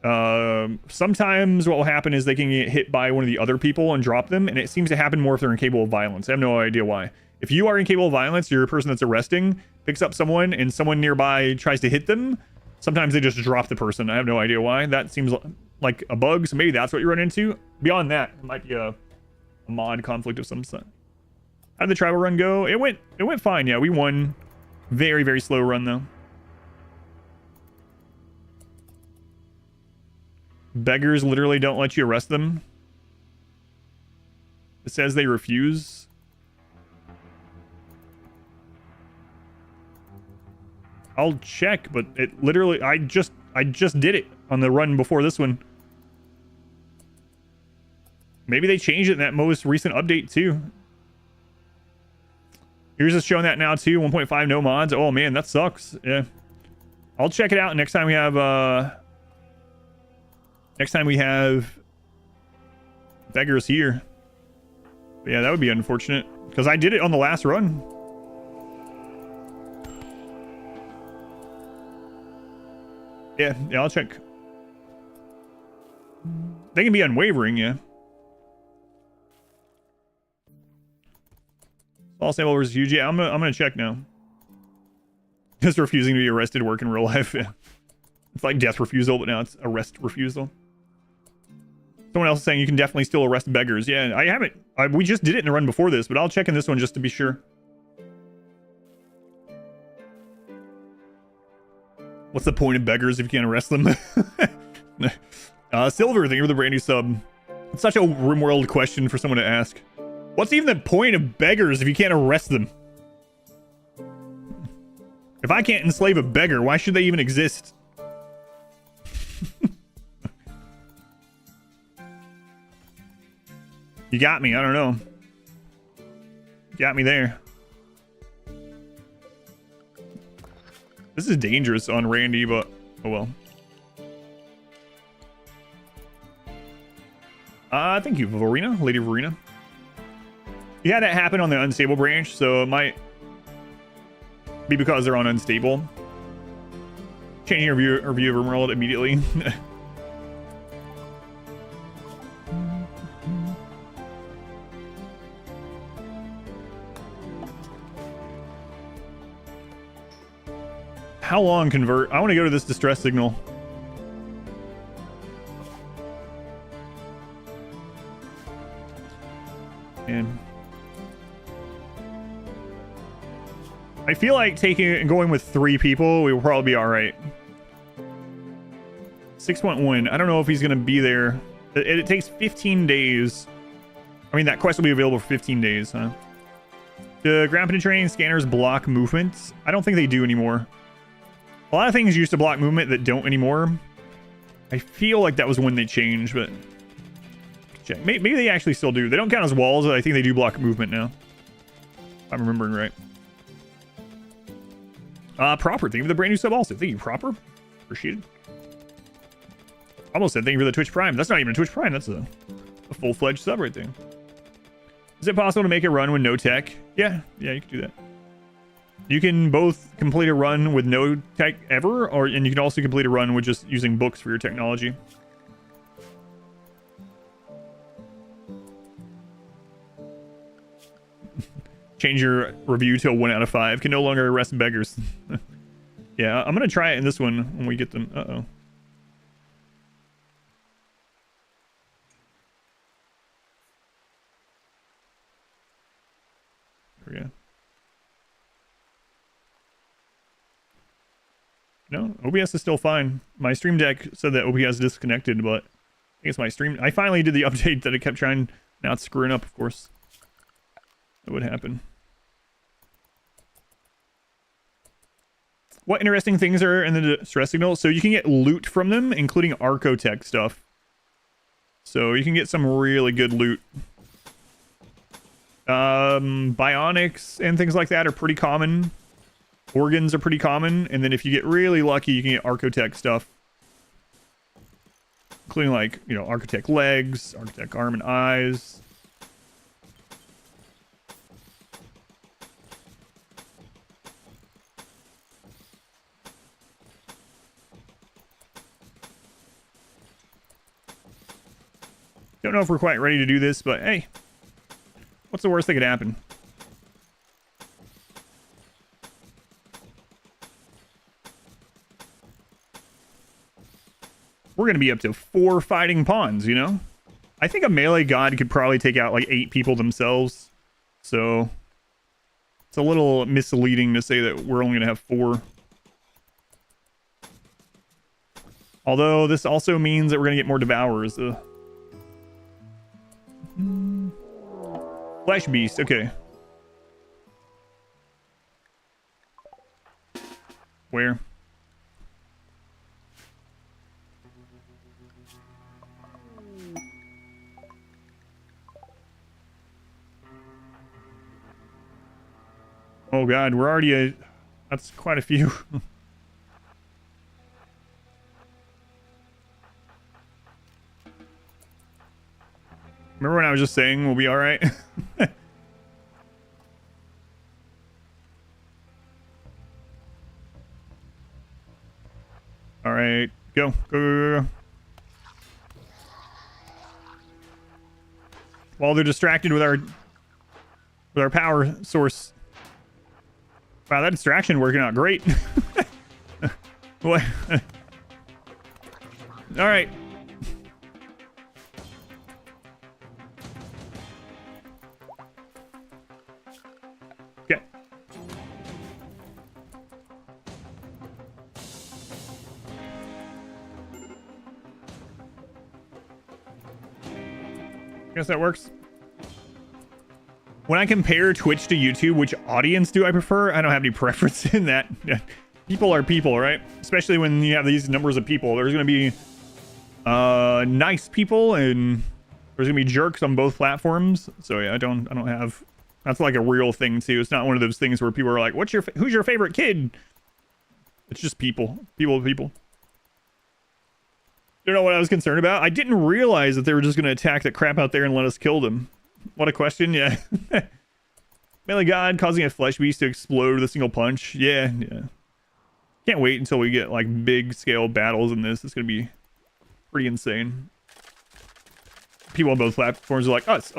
S1: sometimes what will happen is they can get hit by one of the other people and drop them, and it seems to happen more if they're incapable of violence. I have no idea why. If you are incapable of violence, you're a person that's arresting, picks up someone, and someone nearby tries to hit them, sometimes they just drop the person. I have no idea why. That seems like a bug, so maybe that's what you run into. Beyond that, it might be a mod conflict of some sort. How did the travel run go? It went fine. Yeah, we won. Very, very slow run though. Beggars literally don't let you arrest them. It says they refuse. I'll check, but it literally, I just did it on the run before this one. Maybe they changed it in that most recent update too. Yours is showing that now too. 1.5 no mods. Oh man, that sucks. Yeah. I'll check it out next time we have beggars here. But yeah, that would be unfortunate because I did it on the last run. Yeah, I'll check. They can be unwavering, yeah. All sample versus huge. Yeah, I'm gonna check now. Just refusing to be arrested work in real life. Yeah. It's like death refusal, but now it's arrest refusal. Someone else is saying you can definitely still arrest beggars. Yeah, I haven't. We just did it in the run before this, but I'll check in this one just to be sure. What's the point of beggars if you can't arrest them? Silver, thank you for the brand new sub. It's such a RimWorld question for someone to ask. What's even the point of beggars if you can't arrest them? If I can't enslave a beggar, why should they even exist? You got me, I don't know. Got me there. This is dangerous on Randy, but oh well. Thank you, Verena, Lady Verena. You had that happen on the unstable branch, so it might be because they're on unstable. Changing your view of RimWorld immediately. How long convert? I want to go to this distress signal. And I feel like taking it and going with 3 people, we will probably be all right. 6.1. I don't know if he's going to be there. It takes 15 days. I mean, that quest will be available for 15 days, huh? The ground penetrating scanners block movements. I don't think they do anymore. A lot of things used to block movement that don't anymore. I feel like that was when they changed, but check. Maybe they actually still do. They don't count as walls, but I think they do block movement now. If I'm remembering right. Proper, thank you for the brand new sub also. Thank you, Proper. Appreciate it. Almost said thank you for the Twitch Prime. That's not even a Twitch Prime. That's a full-fledged sub right there. Is it possible to make a run with no tech? Yeah, you can do that. You can both complete a run with no tech ever, and you can also complete a run with just using books for your technology. Change your review to a 1 out of 5. Can no longer arrest beggars. Yeah, I'm gonna try it in this one when we get them. Uh-oh. There we go. No, OBS is still fine. My Stream Deck said that OBS disconnected, but I think it's my stream. I finally did the update that it kept trying. Now it's screwing up, of course. That would happen. What interesting things are in the distress signal? So you can get loot from them, including Archotech stuff. So you can get some really good loot. Bionics and things like that are pretty common. Organs are pretty common. And then if you get really lucky, you can get Archotech stuff. Including like, you know, Archotech legs, Archotech arm and eyes. Don't know if we're quite ready to do this, but hey, what's the worst that could happen? We're going to be up to 4 fighting pawns, you know? I think a melee god could probably take out like 8 people themselves. So it's a little misleading to say that we're only going to have 4. Although this also means that we're going to get more devourers. Flesh beast, okay. Where? Oh god, we're already that's quite a few. Remember when I was just saying we'll be all right? All right, go. While they're distracted with our power source. Wow, that distraction working out great. What? All right. Okay. Guess that works. When I compare Twitch to YouTube, which audience do I prefer? I don't have any preference in that. People are people, right? Especially when you have these numbers of people. There's going to be nice people and there's going to be jerks on both platforms. So yeah, I don't have... That's like a real thing too. It's not one of those things where people are like, who's your favorite kid? It's just people. People. Don't know what I was concerned about. I didn't realize that they were just going to attack that crap out there and let us kill them. What a question, yeah. Melee god causing a flesh beast to explode with a single punch. Yeah. Can't wait until we get like big scale battles in this. It's gonna be pretty insane. People on both platforms are like, us.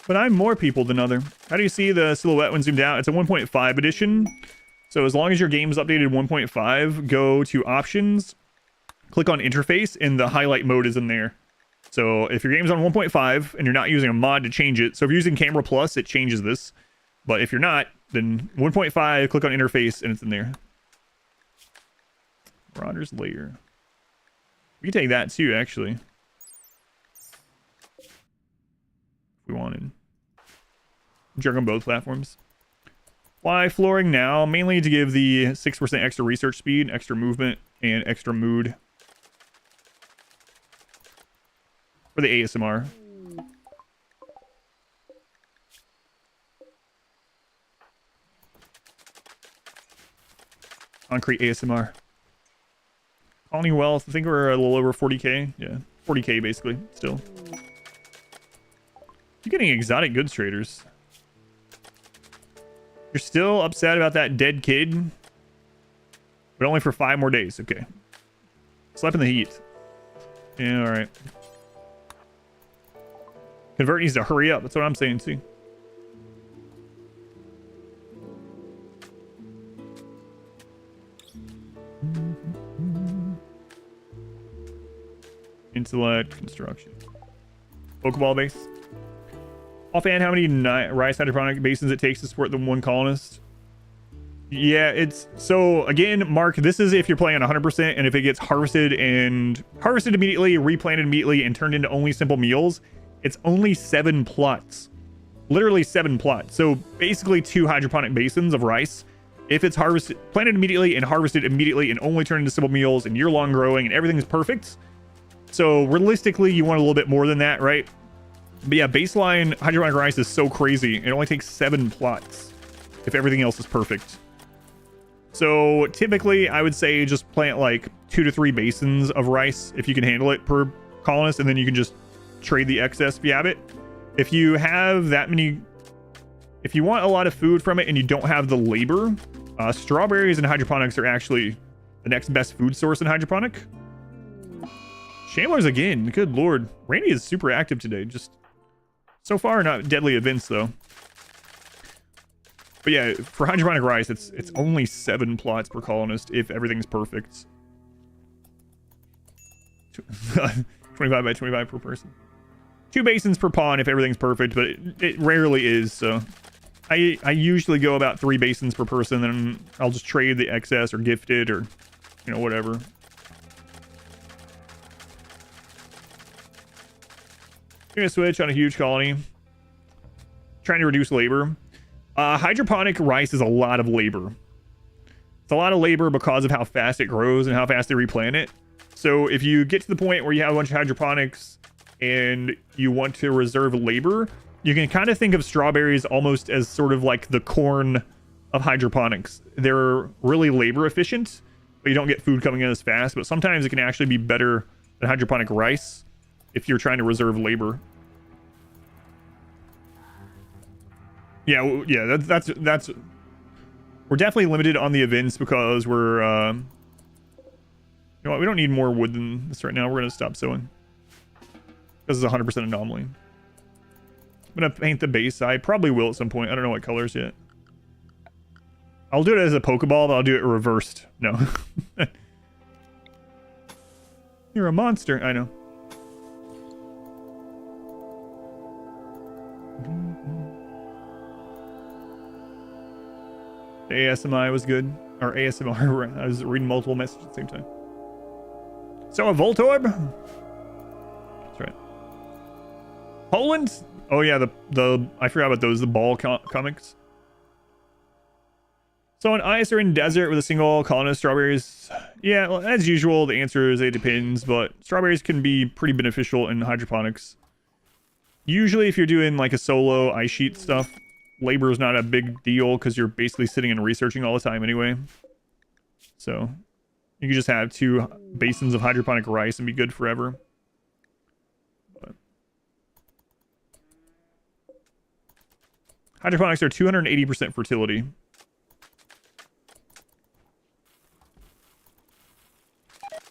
S1: But I'm more people than other. How do you see the silhouette when zoomed out? It's a 1.5 edition. So as long as your game is updated 1.5, go to options, click on interface, and the highlight mode is in there. So if your game's on 1.5 and you're not using a mod to change it, so if you're using Camera Plus, it changes this. But if you're not, then 1.5, click on interface, and it's in there. Marauder's Lair. We can take that too, actually. If we wanted. Jerk on both platforms. Why flooring now? Mainly to give the 6% extra research speed, extra movement, and extra mood. For the ASMR. Concrete ASMR. Colony wealth. I think we're a little over 40k. Yeah, 40k basically, still. You're getting exotic goods traders. You're still upset about that dead kid? But only for 5 more days. Okay. Slept in the heat. Yeah, alright. Convert needs to hurry up. That's what I'm saying too. Intellect, construction. Pokeball base. Offhand, how many rice hydroponic basins it takes to support the one colonist? Yeah, it's... So, again, Mark, this is if you're playing on 100%, and if it gets harvested immediately, replanted immediately, and turned into only simple meals, it's only 7 plots. Literally 7 plots. So, basically 2 hydroponic basins of rice. If it's planted immediately and harvested immediately and only turned into simple meals and year-long growing and everything's perfect. So, realistically, you want a little bit more than that, right? But yeah, baseline hydroponic rice is so crazy. It only takes 7 plots if everything else is perfect. So typically, I would say just plant like 2 to 3 basins of rice if you can handle it per colonist, and then you can just trade the excess if you have it. If you have that many, if you want a lot of food from it and you don't have the labor, strawberries and hydroponics are actually the next best food source in hydroponic. Shamblers again. Good lord. Randy is super active today. Just so far, not deadly events, though. But yeah, for hydroponic rice, it's only 7 plots per colonist if everything's perfect. 25 by 25 per person. 2 basins per pond if everything's perfect, but it rarely is, so... I usually go about 3 basins per person, then I'll just trade the excess or gift it or, you know, whatever. Gonna switch on a huge colony. Trying to reduce labor. Hydroponic rice is a lot of labor. It's a lot of labor because of how fast it grows and how fast they replant it. So if you get to the point where you have a bunch of hydroponics and you want to reserve labor, you can kind of think of strawberries almost as sort of like the corn of hydroponics. They're really labor efficient, but you don't get food coming in as fast. But sometimes it can actually be better than hydroponic rice if you're trying to reserve labor. Yeah, that's we're definitely limited on the events because we're you know what, we don't need more wood than this right now. We're gonna stop sowing. This is 100% anomaly. I'm gonna paint the base. I probably will at some point. I don't know what colors yet. I'll do it as a Pokeball, but I'll do it reversed. No. You're a monster. I know. The ASMI was good. Or ASMR. I was reading multiple messages at the same time. So a Voltorb? That's right. Poland? Oh yeah, the I forgot about those, the ball comics. So on ice or in desert with a single colony of strawberries? Yeah, well, as usual, the answer is it depends, but strawberries can be pretty beneficial in hydroponics. Usually if you're doing like a solo ice sheet stuff, labor is not a big deal because you're basically sitting and researching all the time anyway. So you can just have 2 basins of hydroponic rice and be good forever. Hydroponics are 280% fertility.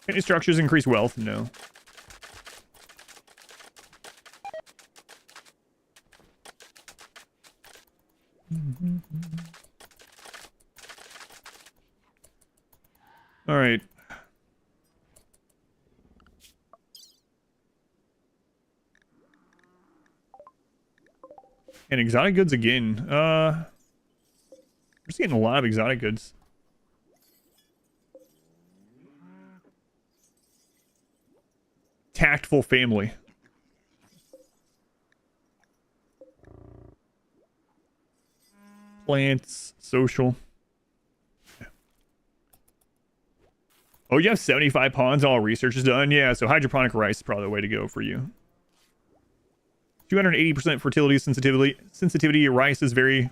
S1: Any structures increase wealth? No. All right. And exotic goods again. We're just getting a lot of exotic goods. Tactful family. Plants, social. Yeah. Oh, you have 75 ponds, all research is done? Yeah, so hydroponic rice is probably the way to go for you. 280% fertility sensitivity. Rice is very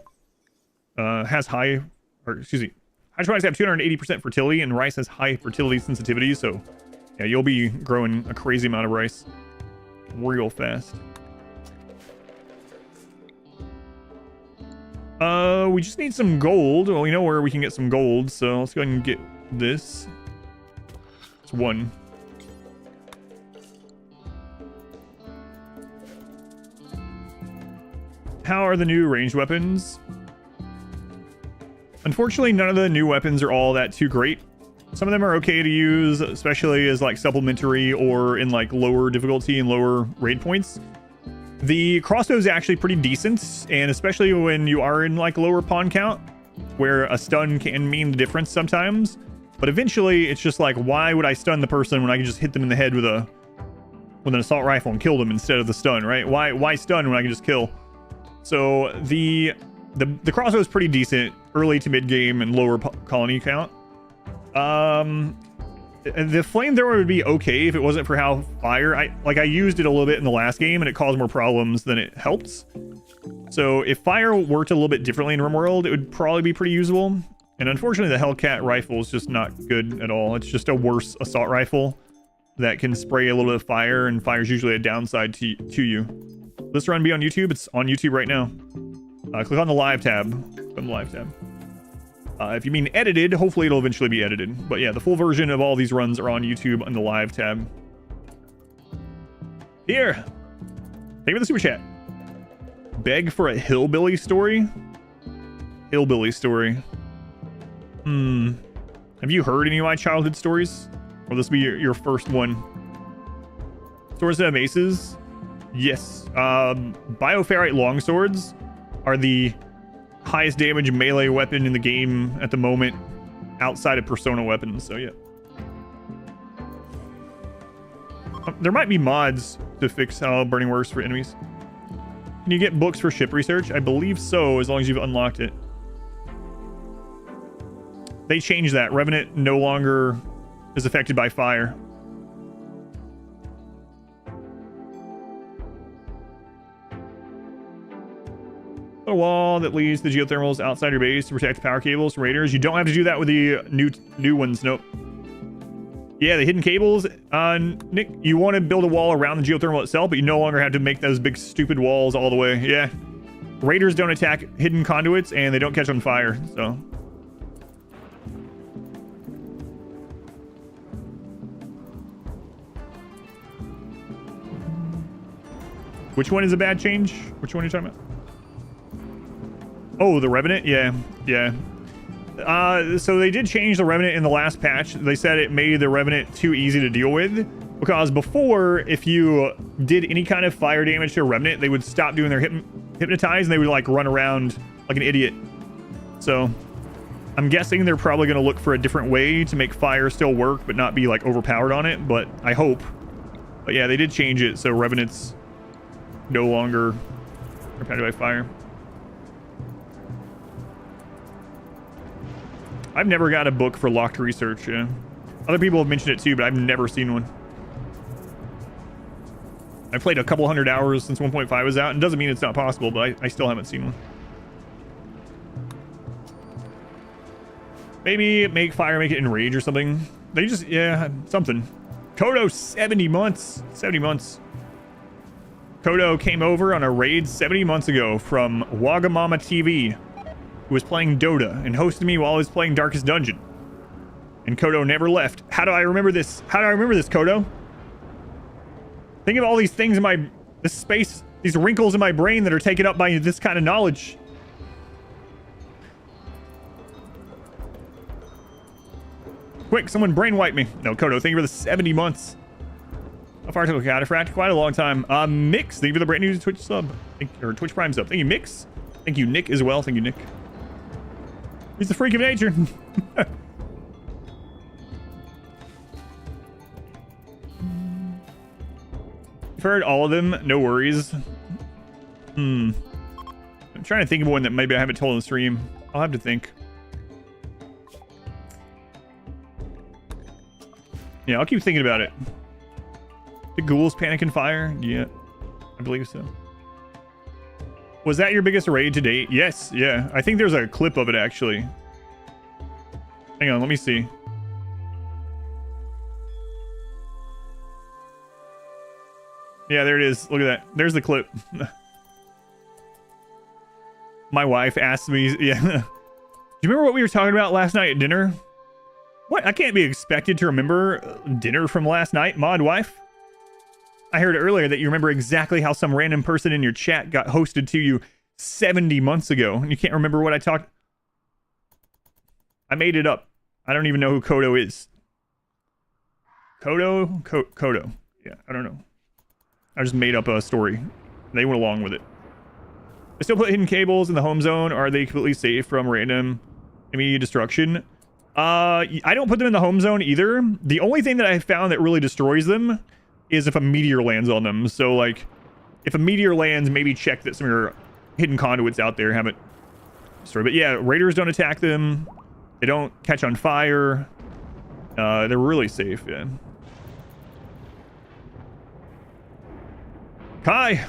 S1: has high, or excuse me, hydroponics have 280% fertility and rice has high fertility sensitivity, so yeah, you'll be growing a crazy amount of rice real fast. We just need some gold. Well, we know where we can get some gold, so let's go ahead and get this. It's 1. How are the new ranged weapons? Unfortunately, none of the new weapons are all that too great. Some of them are okay to use, especially as like supplementary or in like lower difficulty and lower raid points. The crossbow is actually pretty decent, and especially when you are in like lower pawn count, where a stun can mean the difference sometimes. But eventually, it's just like, why would I stun the person when I can just hit them in the head with an assault rifle and kill them instead of the stun, right? Why stun when I can just kill? So the crossbow is pretty decent early to mid game and lower colony count. The flamethrower would be okay if it wasn't for how fire. I used it a little bit in the last game and it caused more problems than it helped. So if fire worked a little bit differently in RimWorld, it would probably be pretty usable. And unfortunately, the Hellcat rifle is just not good at all. It's just a worse assault rifle that can spray a little bit of fire, and fire is usually a downside to you. This run be on YouTube. It's on YouTube right now. Click on the live tab. Click on the live tab. If you mean edited, hopefully it'll eventually be edited. But yeah, the full version of all these runs are on YouTube on the live tab. Here. Thank you for the super chat. Beg for a hillbilly story? Hillbilly story. Have you heard any of my childhood stories? Or will this be your first one? Swords that have aces? Yes. Bioferrite longswords are the highest damage melee weapon in the game at the moment, outside of persona weapons, so yeah. There might be mods to fix how burning works for enemies. Can you get books for ship research? I believe so, as long as you've unlocked it. They changed that. Revenant no longer is affected by fire. A wall that leads the geothermals outside your base to protect power cables from raiders. You don't have to do that with the new ones. Nope. Yeah, the hidden cables. Nick, you want to build a wall around the geothermal itself, but you no longer have to make those big stupid walls all the way. Yeah. Raiders don't attack hidden conduits, and they don't catch on fire, so. Which one is a bad change? Which one are you talking about? Oh, the Revenant? Yeah, yeah. So they did change the Revenant in the last patch. They said it made the Revenant too easy to deal with. Because before, if you did any kind of fire damage to a Revenant, they would stop doing their hypnotize and they would like run around like an idiot. So I'm guessing they're probably going to look for a different way to make fire still work, but not be like overpowered on it. But I hope. But yeah, they did change it. So Revenant's no longer impacted by fire. I've never got a book for locked research. Yeah. Other people have mentioned it too, but I've never seen one. I played a couple hundred hours since 1.5 was out, and doesn't mean it's not possible, but I still haven't seen one. Maybe make fire, make it enrage or something. They just, yeah, something. Kodo, 70 months. 70 months. Kodo came over on a raid 70 months ago from Wagamama TV. Who was playing Dota and hosted me while I was playing Darkest Dungeon. And Kodo never left. How do I remember this? How do I remember this, Kodo? Think of all these things in this space, these wrinkles in my brain that are taken up by this kind of knowledge. Quick, someone brainwipe me. No, Kodo, thank you for the 70 months. How far to a cataphract? Quite a long time. Mix, thank you for the brand new Twitch sub. Or Twitch Prime sub. Thank you, Mix. Thank you, Nick, as well. Thank you, Nick. He's the freak of nature. You've heard all of them. No worries. I'm trying to think of one that maybe I haven't told on the stream. I'll have to think. Yeah, I'll keep thinking about it. The ghouls panic and fire? Yeah, I believe so. Was that your biggest raid to date? Yes, yeah. I think there's a clip of it, actually. Hang on, let me see. Yeah, there it is. Look at that. There's the clip. My wife asked me... Yeah. Do you remember what we were talking about last night at dinner? What? I can't be expected to remember dinner from last night, mod wife. I heard earlier that you remember exactly how some random person in your chat got hosted to you 70 months ago, and you can't remember what I talked... I made it up. I don't even know who Kodo is. Kodo? Kodo. Yeah, I don't know. I just made up a story. They went along with it. I still put hidden cables in the home zone. Are they completely safe from random immediate destruction? I don't put them in the home zone either. The only thing that I found that really destroys them is if a meteor lands on them. So, like, if a meteor lands, maybe check that some of your hidden conduits out there haven't destroyed. But yeah, raiders don't attack them. They don't catch on fire. They're really safe, yeah. Kai,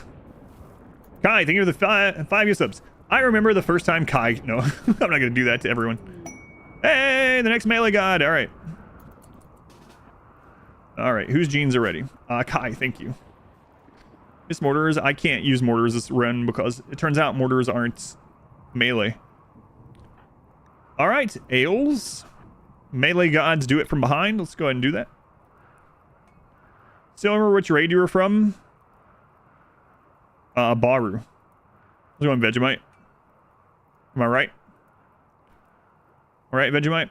S1: thank you for the 5 year subs. I remember the first time Kai... No, I'm not going to do that to everyone. Hey, the next melee god. All right. All right, whose genes are ready? Kai, thank you. Miss mortars. I can't use mortars this run because it turns out mortars aren't melee. All right, Ales. Melee gods do it from behind. Let's go ahead and do that. Still remember which raid you were from? Baru. Let's go on Vegemite. Am I right? All right, Vegemite.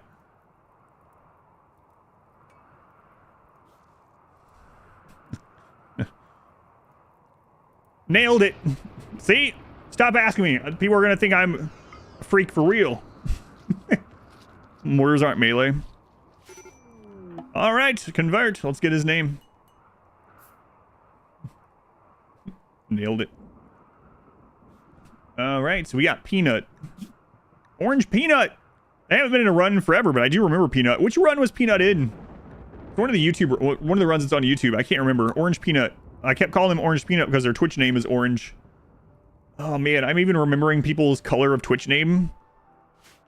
S1: Nailed it. See? Stop asking me. People are going to think I'm a freak for real. Mortars aren't melee. All right, convert. Let's get his name. Nailed it. All right, so we got Peanut. Orange Peanut. I haven't been in a run forever, but I do remember Peanut. Which run was Peanut in? One of the runs that's on YouTube. I can't remember. Orange Peanut. I kept calling them Orange Peanut because their Twitch name is Orange. Oh man, I'm even remembering people's color of Twitch name.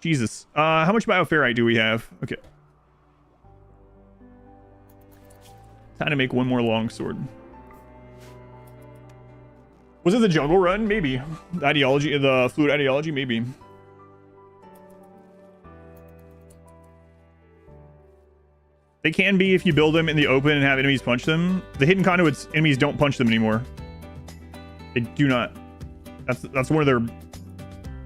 S1: Jesus. How much bioferrite do we have? Okay. Time to make one more longsword. Was it the jungle run? Maybe. The ideology, the fluid ideology? Maybe. They can be if you build them in the open and have enemies punch them. The hidden conduits, enemies don't punch them anymore. They do not. That's one of their...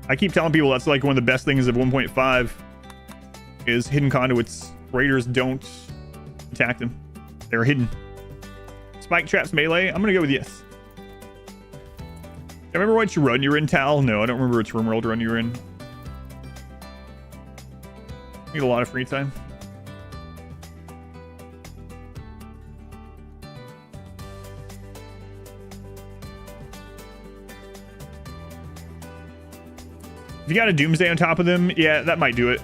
S1: I keep telling people that's like one of the best things of 1.5 is hidden conduits. Raiders don't attack them. They're hidden. Spike traps melee? I'm gonna go with yes. I remember which run you were in, Tal? No, I don't remember which RimWorld run you were in. Need a lot of free time. If you got a Doomsday on top of them, yeah, that might do it.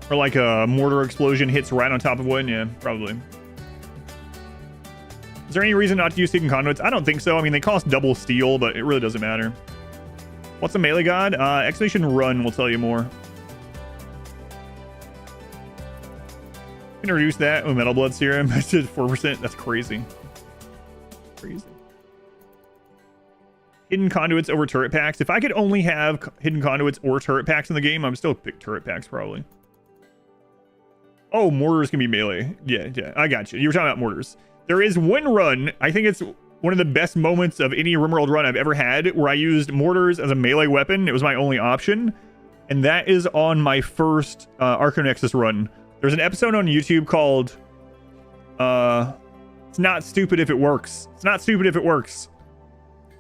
S1: Or like a mortar explosion hits right on top of one, yeah, probably. Is there any reason not to use hidden conduits? I don't think so. I mean, they cost double steel, but it really doesn't matter. What's a melee god? Exclamation run will tell you more. Can reduce that with Metal Blood Serum to 4%. That's crazy. Crazy. Hidden conduits over turret packs. If I could only have hidden conduits or turret packs in the game, I'm still pick turret packs probably. Oh, mortars can be melee. Yeah, I got you. You were talking about mortars. There is one run, I think it's one of the best moments of any RimWorld run I've ever had, where I used mortars as a melee weapon. It was my only option. And that is on my first Arconexus run. There's an episode on YouTube called It's Not Stupid If It Works. It's Not Stupid If It Works.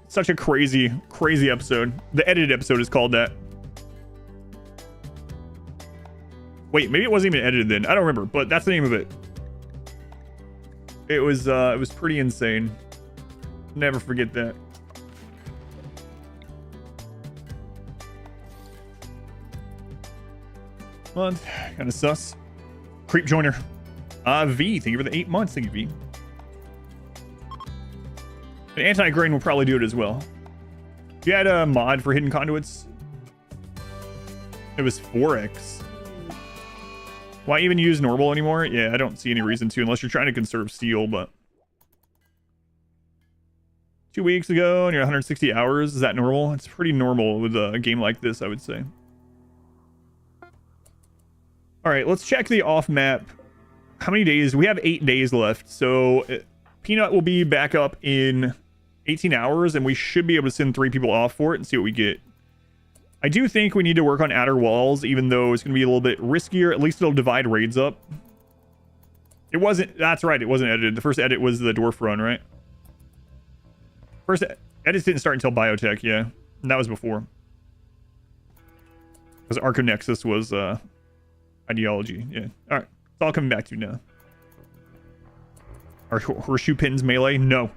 S1: Such a crazy, crazy episode. The edited episode is called that. Wait, maybe it wasn't even edited then. I don't remember, but that's the name of it. It was pretty insane. Never forget that. Well, kind of sus. Creep joiner. V, thank you for the 8 months. Thank you, V. An anti-grain will probably do it as well. If you had a mod for hidden conduits, it was 4x. Why even use normal anymore? Yeah, I don't see any reason to unless you're trying to conserve steel, but 2 weeks ago and you're 160 hours, is that normal? It's pretty normal with a game like this, I would say. All right, let's check the off map. How many days? We have 8 days left, so Peanut will be back up in 18 hours, and we should be able to send 3 people off for it and see what we get. I do think we need to work on outer walls, even though it's going to be a little bit riskier. At least it'll divide raids up. It wasn't... That's right, it wasn't edited. The first edit was the dwarf run, right? First edits didn't start until biotech, yeah. And that was before. Because Arconexus was ideology, yeah. All right, it's all coming back to you now. Are horseshoe pins melee? No.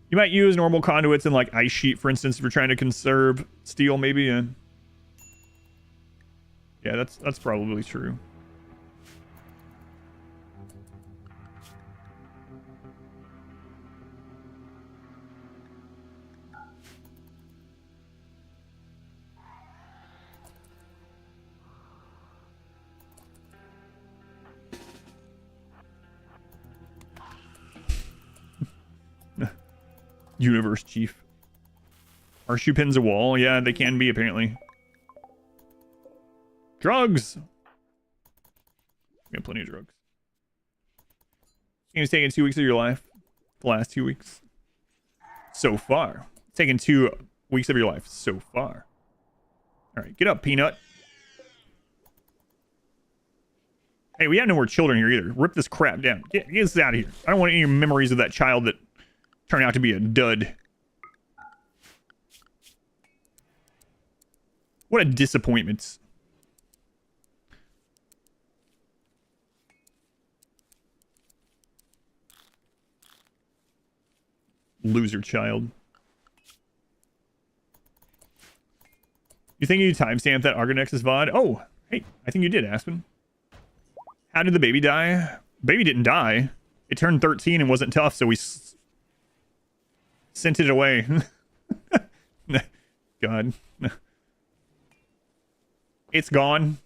S1: You might use normal conduits in like ice sheet, for instance, if you're trying to conserve steel, maybe. Yeah, that's probably true. Universe Chief. Are shoe pins a wall? Yeah, they can be, apparently. Drugs! We got plenty of drugs. Game's taking 2 weeks of your life. The last 2 weeks. So far. It's taken 2 weeks of your life. So far. Alright, get up, Peanut. Hey, we have no more children here either. Rip this crap down. Get this out of here. I don't want any memories of that child that turned out to be a dud. What a disappointment. Loser child. You think you timestamped that Argonex's VOD? Oh, hey, I think you did, Aspen. How did the baby die? Baby didn't die. It turned 13 and wasn't tough, so we sent it away. God. It's gone.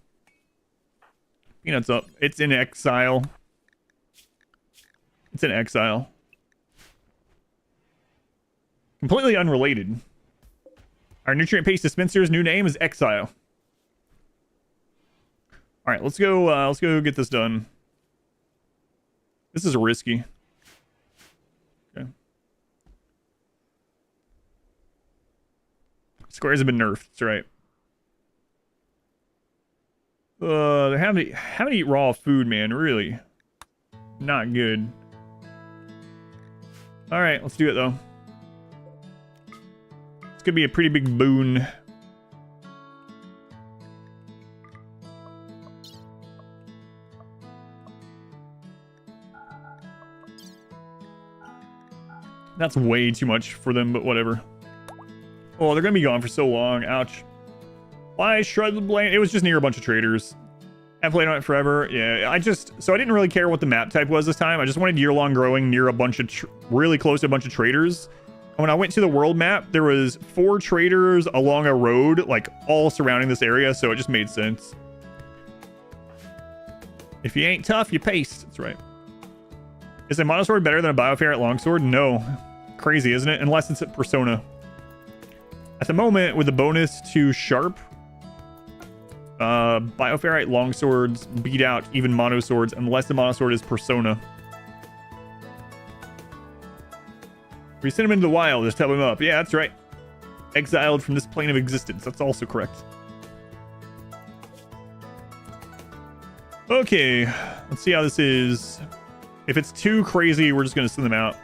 S1: Peanut's up. It's in exile. It's in exile. Completely unrelated. Our nutrient paste dispenser's new name is Exile. All right, let's go get this done. This is risky. Okay. Squares have been nerfed. That's right. They haven't eat raw food, man. Really, not good. All right, let's do it though. It's gonna be a pretty big boon. That's way too much for them, but whatever. Oh, they're gonna be gone for so long. Ouch. Why shred the blame? It was just near a bunch of traders. I've played on it forever. Yeah, I didn't really care what the map type was this time. I just wanted year-long growing near a bunch of really close to a bunch of traders. And when I went to the world map, there was 4 traders along a road, like all surrounding this area, so it just made sense. If you ain't tough, you paste. That's right. Is a monosword better than a bioferrite longsword? No. Crazy, isn't it? Unless it's a persona. At the moment, with the bonus to sharp, bioferrite longswords beat out even monoswords unless the monosword is persona. We send him into the wild, just tell him up. Yeah, that's right. Exiled from this plane of existence. That's also correct. Okay, let's see how this is. If it's too crazy, we're just gonna send them out.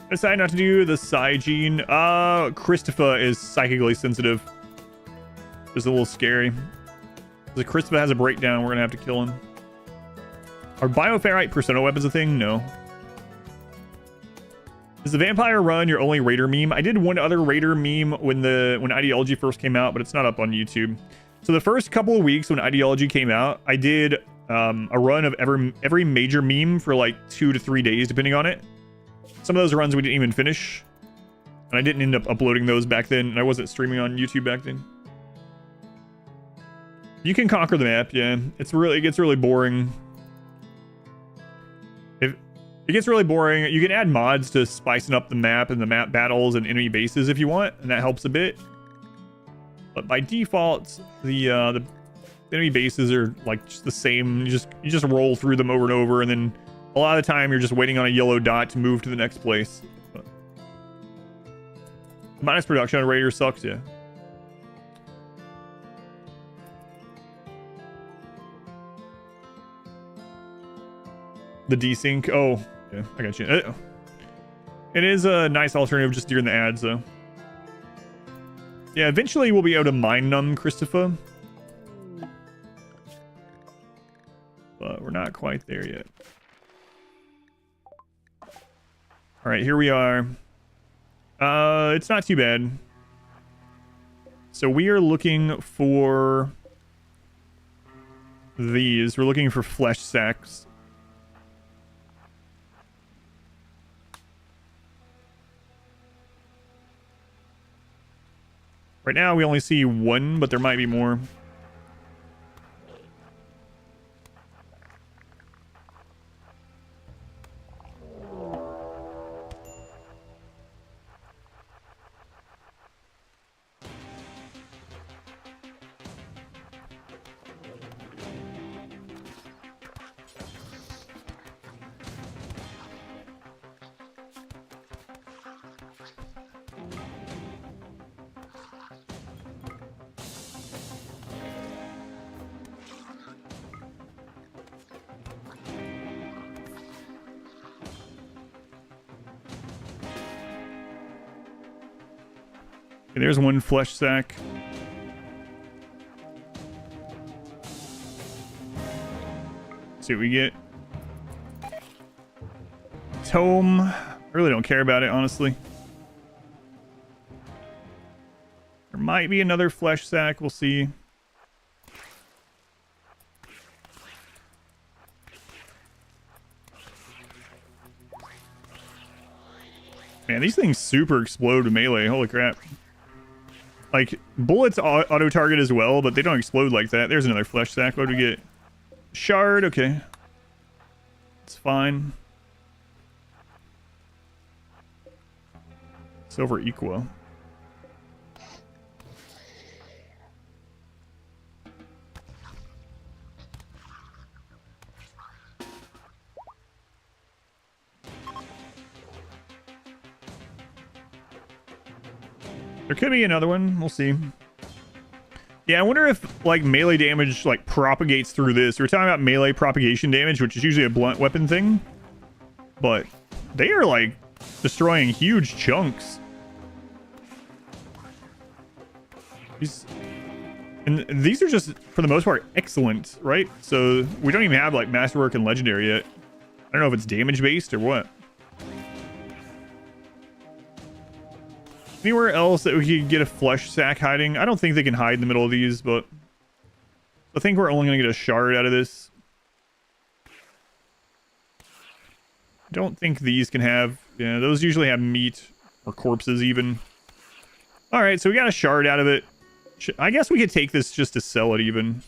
S1: I decided not to do the Psy gene. Christopher is psychically sensitive. It's a little scary. If Christopher has a breakdown, we're gonna have to kill him. Are bioferrite persona weapons a thing? No. Is the vampire run your only raider meme? I did one other raider meme when Ideology first came out, but it's not up on YouTube. So the first couple of weeks when Ideology came out, I did a run of every major meme for like 2 to 3 days, depending on it. Some of those runs we didn't even finish, and I didn't end up uploading those back then, and I wasn't streaming on YouTube back then. You can conquer the map, yeah. It gets really boring. If it gets really boring, you can add mods to spicing up the map and the map battles and enemy bases if you want, and that helps a bit. But by default, the enemy bases are like just the same. You just roll through them over and over, and then a lot of the time you're just waiting on a yellow dot to move to the next place. But minus production on Raider sucks, yeah. The desync. Oh, yeah, I got you. It is a nice alternative just during the ads, though. Yeah, eventually we'll be able to mind numb Christopher. But we're not quite there yet. Alright, here we are. It's not too bad. So we are looking for these. We're looking for flesh sacks. Right now we only see 1, but there might be more. Okay, there's one flesh sack. Let's see what we get. Tome. I really don't care about it, honestly. There might be another flesh sack. We'll see. Man, these things super explode to melee. Holy crap. Like, bullets auto-target as well, but they don't explode like that. There's another flesh sack. What do we get? Shard. Okay. It's fine. Silver Equa. There could be another one. We'll see. Yeah, I wonder if, like, melee damage, like, propagates through this. We're talking about melee propagation damage, which is usually a blunt weapon thing. But they are, like, destroying huge chunks. These are just, for the most part, excellent, right? So we don't even have, like, Masterwork and Legendary yet. I don't know if it's damage-based or what. Anywhere else that we could get a flesh sack hiding? I don't think they can hide in the middle of these, but I think we're only going to get a shard out of this. I don't think these can have... Yeah, those usually have meat or corpses even. Alright, so we got a shard out of it. I guess we could take this just to sell it even.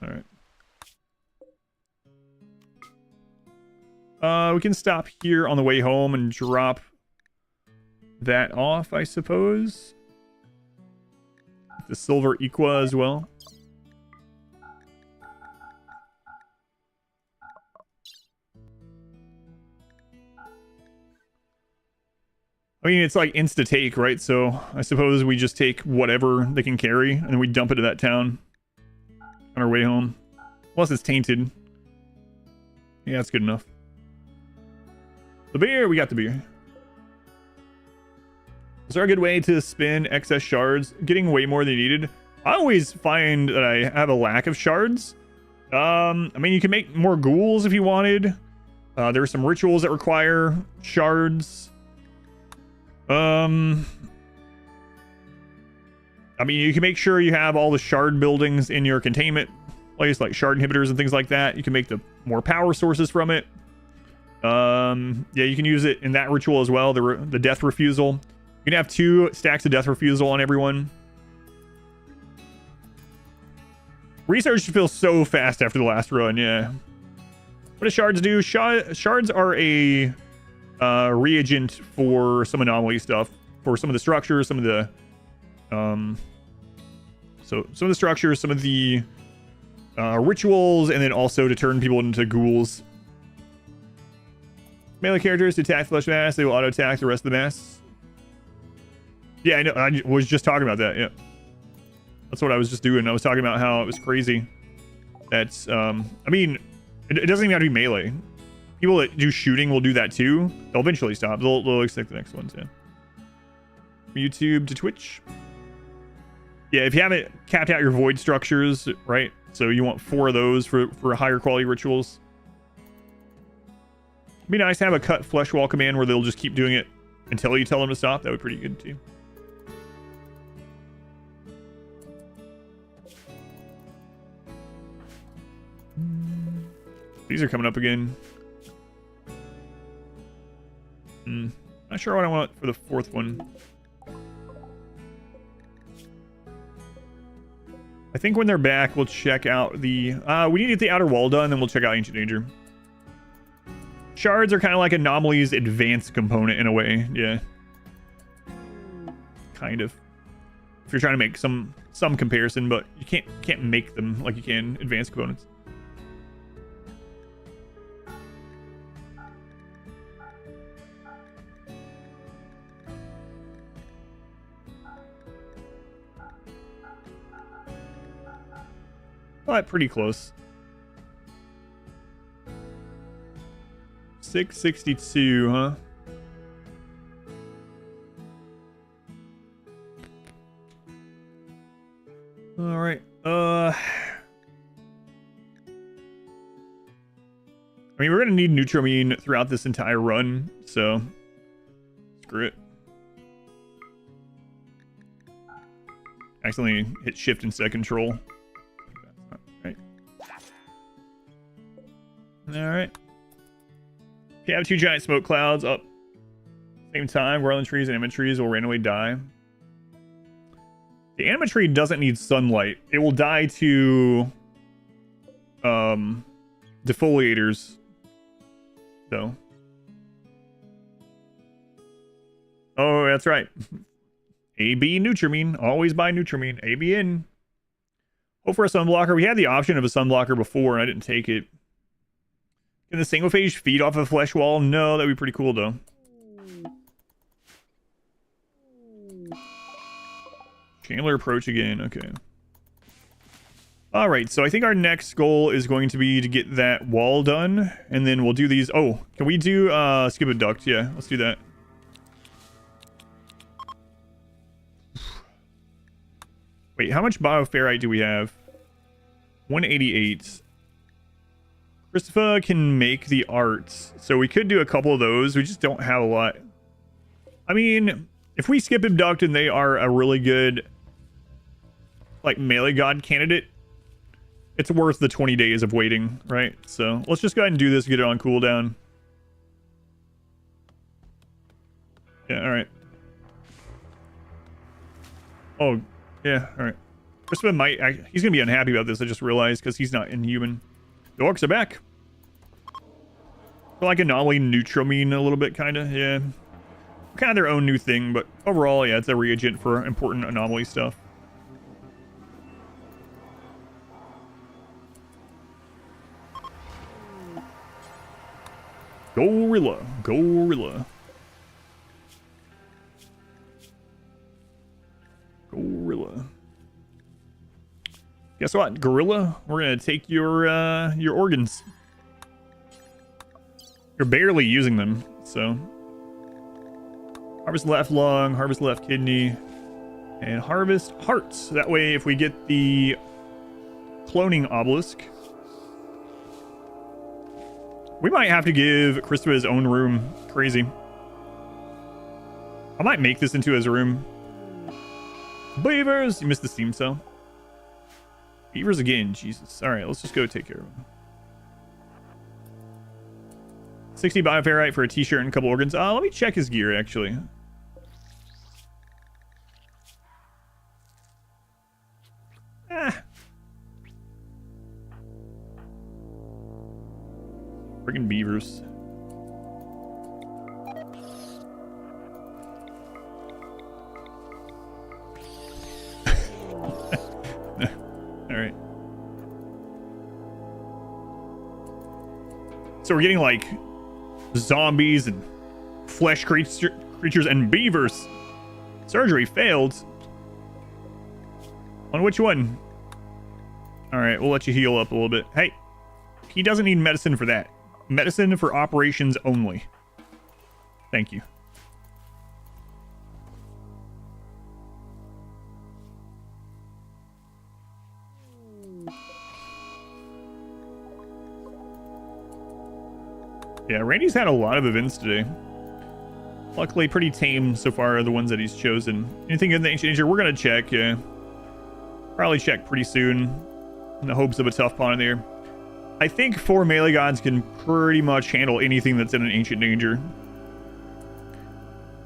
S1: Alright. We can stop here on the way home and drop that off, I suppose. The silver Equa as well. I mean, it's like insta-take, right? So I suppose we just take whatever they can carry and then we dump it to that town on our way home. Unless it's tainted. Yeah, that's good enough. The beer, we got the beer. Is there a good way to spin excess shards? Getting way more than needed. I always find that I have a lack of shards. I mean, you can make more ghouls if you wanted. There are some rituals that require shards. I mean, you can make sure you have all the shard buildings in your containment place, like shard inhibitors and things like that. You can make the more power sources from it. Yeah, you can use it in that ritual as well. The death refusal. You can have 2 stacks of death refusal on everyone. Research feels so fast after the last run. Yeah. What do shards do? Shards are a reagent for some anomaly stuff, for some of the structures, some of the so some of the structures, some of the rituals, and then also to turn people into ghouls. Melee characters to attack flesh mass, they will auto attack the rest of the mass. Yeah, I know. I was just talking about that. Yeah, that's what I was just doing. I was talking about how it was crazy. That's I mean, it doesn't even have to be melee. People that do shooting will do that too. They'll eventually stop. They'll accept the next ones. Yeah. From YouTube to Twitch. Yeah, if you haven't capped out your void structures, right? So you want 4 of those for higher quality rituals. It'd be nice to have a cut flesh wall command where they'll just keep doing it until you tell them to stop. That would be pretty good too. These are coming up again. Not sure what I want for the 4th one. I think when they're back, we'll check out the... we need to get the outer wall done, then we'll check out Ancient Danger. Shards are kind of like Anomaly's advanced component in a way. Yeah. Kind of. If you're trying to make some comparison, but you can't make them like you can advanced components. But pretty close. 662, huh? All right. I mean, we're gonna need Neutramine throughout this entire run, so screw it. Accidentally hit shift and set control. Right. All right. If you have 2 giant smoke clouds up same time, Roiland trees and anima trees will randomly die. The anima tree doesn't need sunlight. It will die to defoliators though. Oh, that's right. AB Neutramine. Always buy Neutramine. AB in. Hope for a sunblocker. We had the option of a sunblocker before and I didn't take it. Can the single phase feed off a flesh wall? No, that'd be pretty cool though. Chandler approach again. Okay. All right. So I think our next goal is going to be to get that wall done, and then we'll do these. Oh, can we do skip a duct? Yeah, let's do that. Wait, how much bioferrite do we have? 188. Christopher can make the arts, so we could do a couple of those. We just don't have a lot. I mean, if we skip abduct and they are a really good like melee god candidate, it's worth the 20 days of waiting, right? So let's just go ahead and do this, get it on cooldown. Yeah, all right. Oh, yeah, all right. Crispin might, he's gonna be unhappy about this, I just realized, because he's not inhuman. The orcs are back. They're like Anomaly Neutramine a little bit, kind of, yeah. Kind of their own new thing, but overall, yeah, it's a reagent for important anomaly stuff. Gorilla, gorilla. Gorilla. Guess what, gorilla? We're gonna take your organs. You're barely using them, so. Harvest left lung, harvest left kidney, and harvest hearts. That way, if we get the cloning obelisk, we might have to give Christopher his own room. Crazy. I might make this into his room. Beavers! You missed the steam cell. Beavers again, Jesus. Alright, let's just go take care of them. 60 bioferrite for a t-shirt and a couple organs. Let me check his gear, actually. Friggin' beavers. Alright. So we're getting like zombies and flesh creatures and beavers. Surgery failed. On which one? Alright, we'll let you heal up a little bit. Hey, he doesn't need medicine for that. Medicine for operations only. Thank you. Yeah, Randy's had a lot of events today. Luckily, pretty tame so far are the ones that he's chosen. Anything in the Ancient Danger? We're going to check, yeah. Probably check pretty soon in the hopes of a tough pawn in there. I think 4 melee gods can pretty much handle anything that's in an Ancient Danger.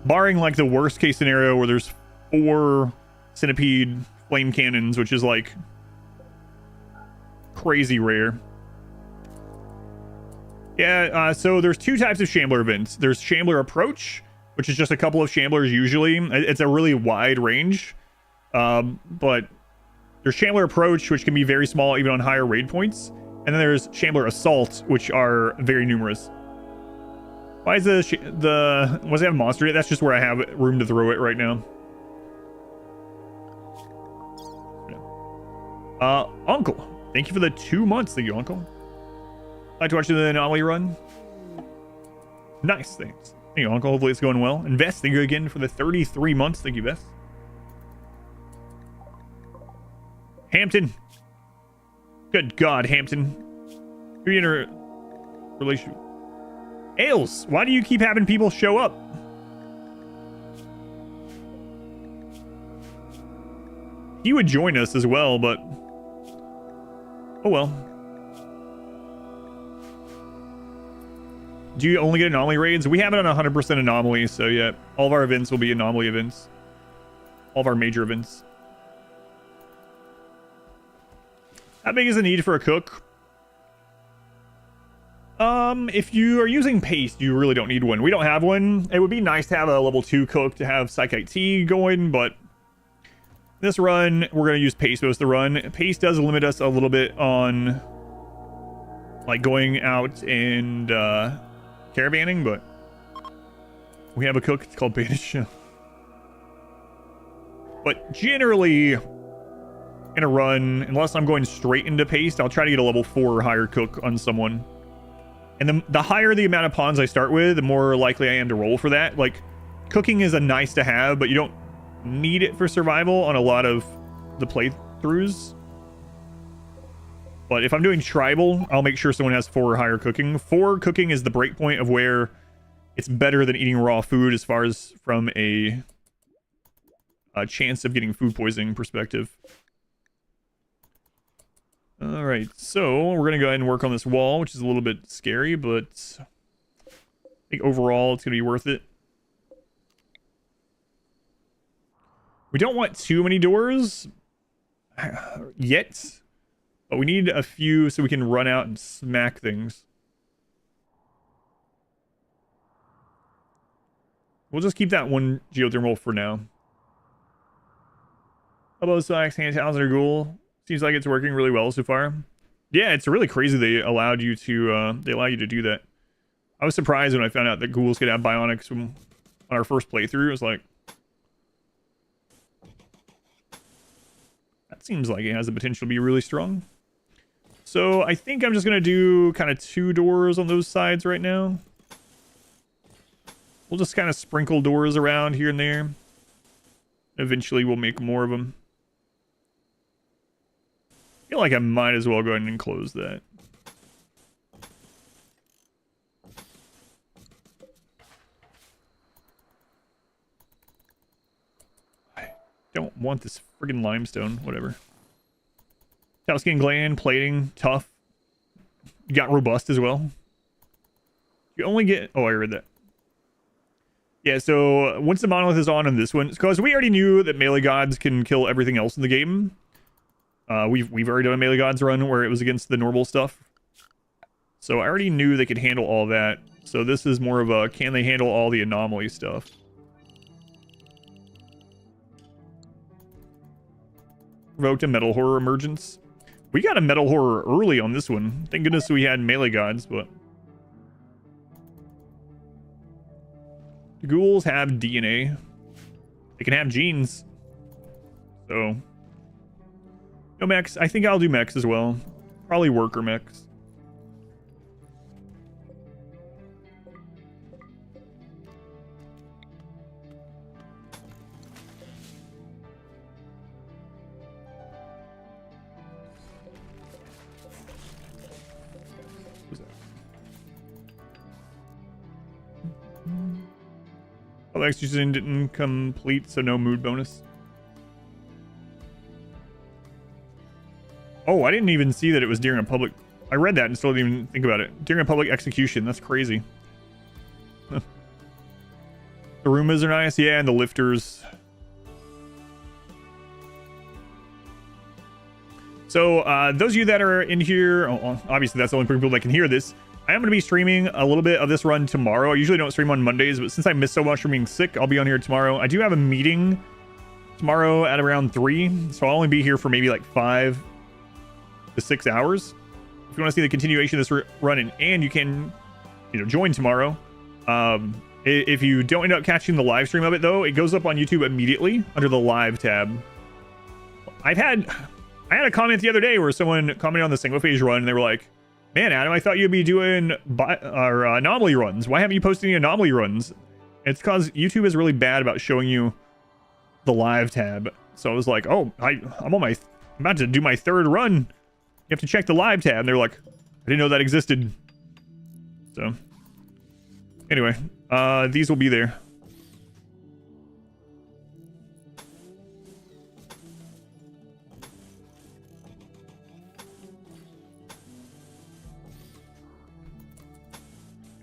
S1: Barring like the worst case scenario where there's 4 centipede flame cannons, which is like crazy rare. Yeah, so there's 2 types of Shambler events. There's Shambler Approach, which is just a couple of Shamblers usually. It's a really wide range. But there's Shambler Approach, which can be very small even on higher raid points. And then there's Shambler Assault, which are very numerous. Why is does it have monster yet? That's just where I have room to throw it right now. Uncle, thank you for the 2 months. Thank you, Uncle. Like to watch the Anomaly run? Nice, thanks. Thank you, Uncle. Hopefully it's going well. Invest, thank you again for the 33 months. Thank you, Beth. Hampton. Good God, Hampton. Who you in a relationship? Ailes, why do you keep having people show up? He would join us as well, but oh well. Do you only get anomaly raids? We have it on 100% anomaly, so yeah, all of our events will be anomaly events. All of our major events. How big is the need for a cook? If you are using paste, you really don't need one. We don't have one. It would be nice to have a level 2 cook to have Psych IT going, but this run, we're going to use paste most of the run. Paste does limit us a little bit on like going out and caravanning, but we have a cook. It's called Banish. But generally, in a run, unless I'm going straight into paste, I'll try to get a level 4 or higher cook on someone. And the higher the amount of pawns I start with, the more likely I am to roll for that. Like, cooking is a nice to have, but you don't need it for survival on a lot of the playthroughs. But if I'm doing tribal, I'll make sure someone has 4 or higher cooking. 4 cooking is the breakpoint of where it's better than eating raw food as far as from a chance of getting food poisoning perspective. All right, so we're going to go ahead and work on this wall, which is a little bit scary, but I think overall it's going to be worth it. We don't want too many doors yet, but we need a few so we can run out and smack things. We'll just keep that one geothermal for now. Hello, Sykes, hand towels are cool. Seems like it's working really well so far. Yeah, it's really crazy they allowed you to allow you to do that. I was surprised when I found out that ghouls could have bionics on our first playthrough. It was like, that seems like it has the potential to be really strong. So I think I'm just gonna do kind of 2 doors on those sides right now. We'll just kind of sprinkle doors around here and there. Eventually we'll make more of them. I feel like I might as well go ahead and close that. I don't want this friggin' limestone. Whatever. Skin gland, plating, tough. You got robust as well. You only get... Oh, I read that. Yeah, so once the monolith is on this one... Because we already knew that melee gods can kill everything else in the game. We've already done a melee gods run where it was against the normal stuff. So I already knew they could handle all that. So this is more of a, can they handle all the anomaly stuff? Provoked a metal horror emergence. We got a metal horror early on this one. Thank goodness we had melee gods, but... The ghouls have DNA. They can have genes. So... No mechs. I think I'll do mechs as well. Probably worker mechs. Oh, execution didn't complete, so no mood bonus. Oh, I didn't even see that it was during a public... I read that and still didn't even think about it. During a public execution. That's crazy. The Roomas are nice. Yeah, and the lifters. So, those of you that are in here... Oh, obviously, that's the only people that can hear this. I am going to be streaming a little bit of this run tomorrow. I usually don't stream on Mondays, but since I missed so much from being sick, I'll be on here tomorrow. I do have a meeting tomorrow at around 3, so I'll only be here for maybe like 5 to 6 hours. If you want to see the continuation of this run, and you can, join tomorrow. If you don't end up catching the live stream of it, though, it goes up on YouTube immediately under the live tab. I had a comment the other day where someone commented on the single phase run, and they were like, Man, Adam, I thought you'd be doing anomaly runs. Why haven't you posted any anomaly runs? It's because YouTube is really bad about showing you the live tab. So I was like, oh, I'm about to do my third run. You have to check the live tab. And they're like, I didn't know that existed. So anyway, these will be there.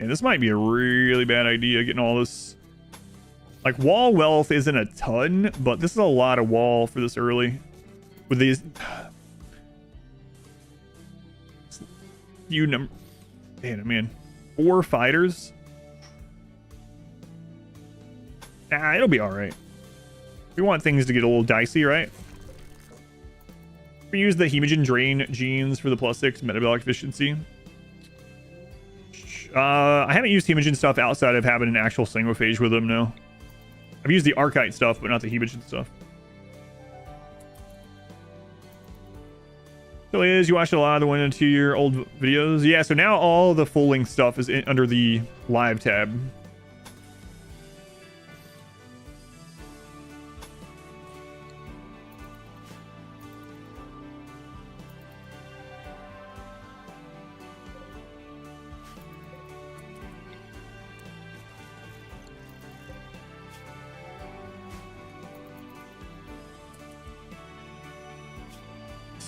S1: And this might be a really bad idea, getting all this. Like, wall wealth isn't a ton, but this is a lot of wall for this early. With these... Man. 4 fighters? Nah, it'll be alright. We want things to get a little dicey, right? We use the Hemogen Drain genes for the +6 metabolic efficiency. I haven't used Hemogen stuff outside of having an actual Sanguiphage with them, no. I've used the Archite stuff, but not the Hemogen stuff. So Liz, you watched a lot of the 1 and 2 year old videos? Yeah, so now all the full-length stuff is under the live tab.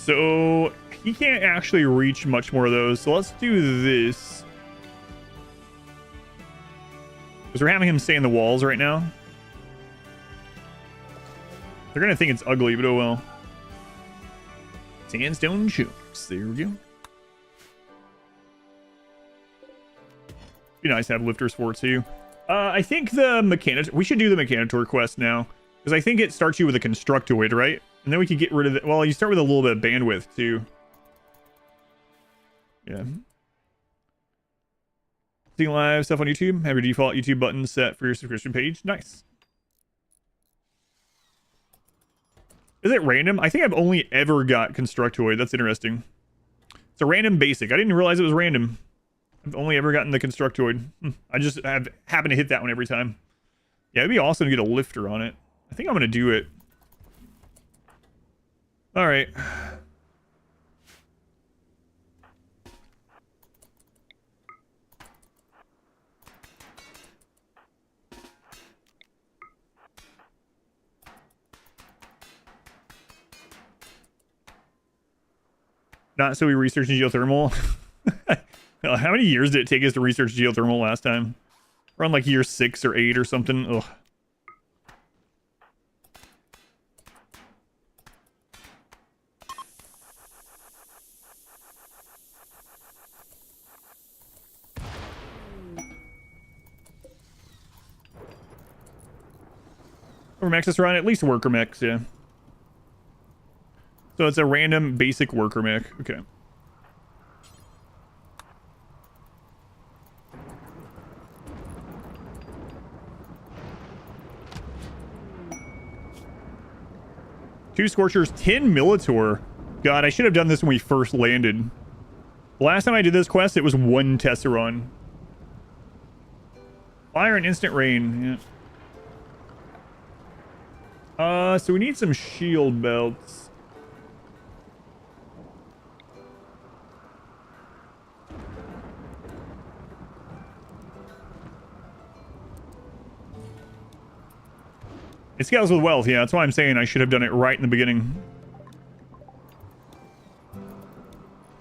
S1: So he can't actually reach much more of those. So let's do this. Because we're having him stay in the walls right now. They're going to think it's ugly, but oh well. Sandstone chunks. There we go. Be nice to have lifters for too. I think the Mechanitor... We should do the Mechanitor quest now. Because I think it starts you with a Constructoid, right? And then we can get rid of it. Well, you start with a little bit of bandwidth, too. Yeah. Seeing live stuff on YouTube. Have your default YouTube button set for your subscription page. Nice. Is it random? I think I've only ever got Constructoid. That's interesting. It's a random basic. I didn't realize it was random. I've only ever gotten the Constructoid. I just have happened to hit that one every time. Yeah, it'd be awesome to get a lifter on it. I think I'm going to do it. All right. Not so we researched geothermal. How many years did it take us to research geothermal last time? We're on like year 6 or 8 or something. Ugh. Worker mechs run, at least worker mechs, yeah. So it's a random basic worker mech. Okay. Two Scorchers, 10 Militor. God, I should have done this when we first landed. The last time I did this quest, it was 1 Tesseron. Fire and instant rain, yeah. So we need some shield belts. It scales with wealth, yeah, that's why I'm saying I should have done it right in the beginning.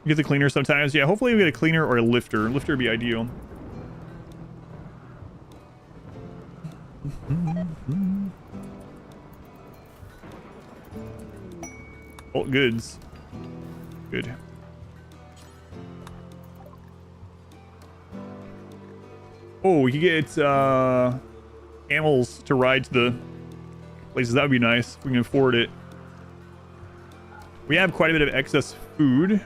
S1: Get the cleaner sometimes. Yeah, hopefully we get a cleaner or a lifter. Lifter would be ideal. Bulk goods. Good. Oh, we could get camels to ride to the places. That would be nice if we can afford it. We have quite a bit of excess food.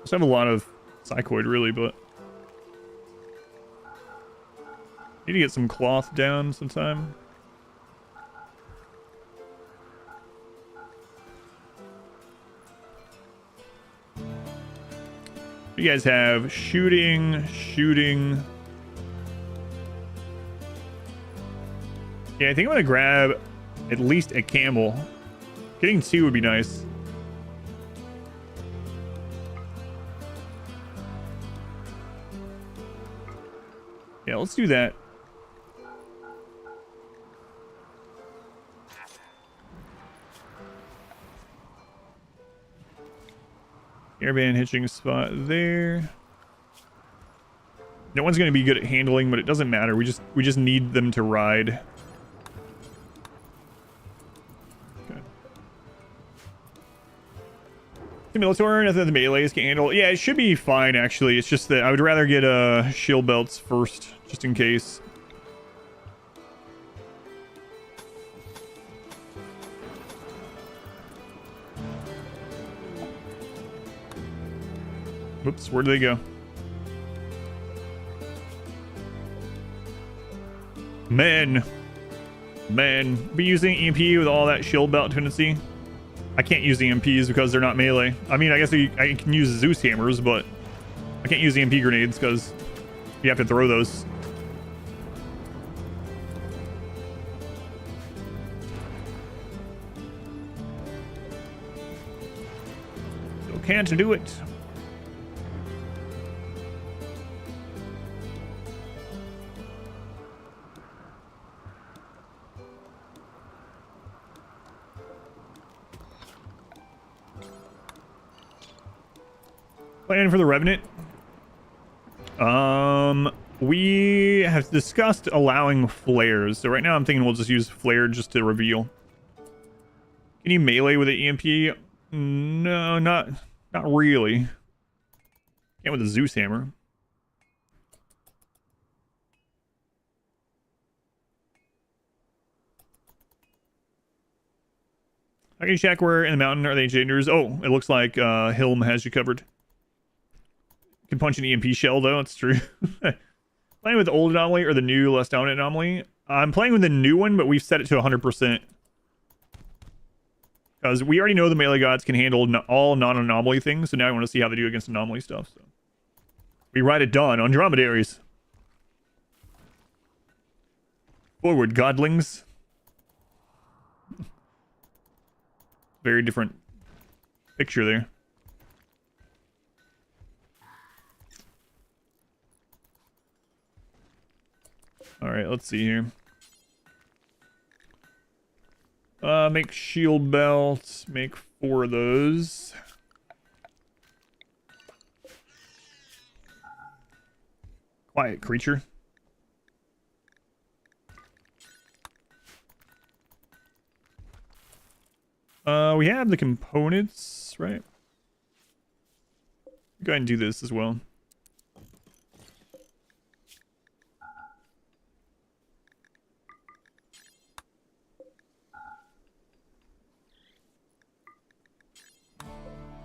S1: Just have a lot of psychoid, really, but need to get some cloth down sometime. You guys have shooting. Yeah, I think I'm gonna grab at least a camel. Getting 2 would be nice. Yeah, let's do that. Airband hitching spot there. No one's going to be good at handling, but it doesn't matter. We just need them to ride. Okay. Simulator, nothing that the melees can handle. Yeah, it should be fine, actually. It's just that I would rather get shield belts first, just in case. Whoops, where do they go? Men, be using EMP with all that shield belt tendency. I can't use EMPs because they're not melee. I mean, I guess I can use Zeus hammers, but I can't use EMP grenades because you have to throw those. So can't do it. Plan for the Revenant. We have discussed allowing flares. So right now I'm thinking we'll just use flare just to reveal. Can you melee with an EMP? No, not really. Can't with a Zeus hammer. How can you check where in the mountain are the engineers? Oh, it looks like Hilm has you covered. Can punch an EMP shell though, it's true. Playing with the old anomaly or the new less dominant anomaly? I'm playing with the new one, but we've set it to 100%. Because we already know the melee gods can handle all non-anomaly things, so now I want to see how they do against anomaly stuff. So we write it done on dromedaries. Forward, godlings. Very different picture there. All right, let's see here. Make shield belts. Make 4 of those. Quiet creature. We have the components, right? Go ahead and do this as well.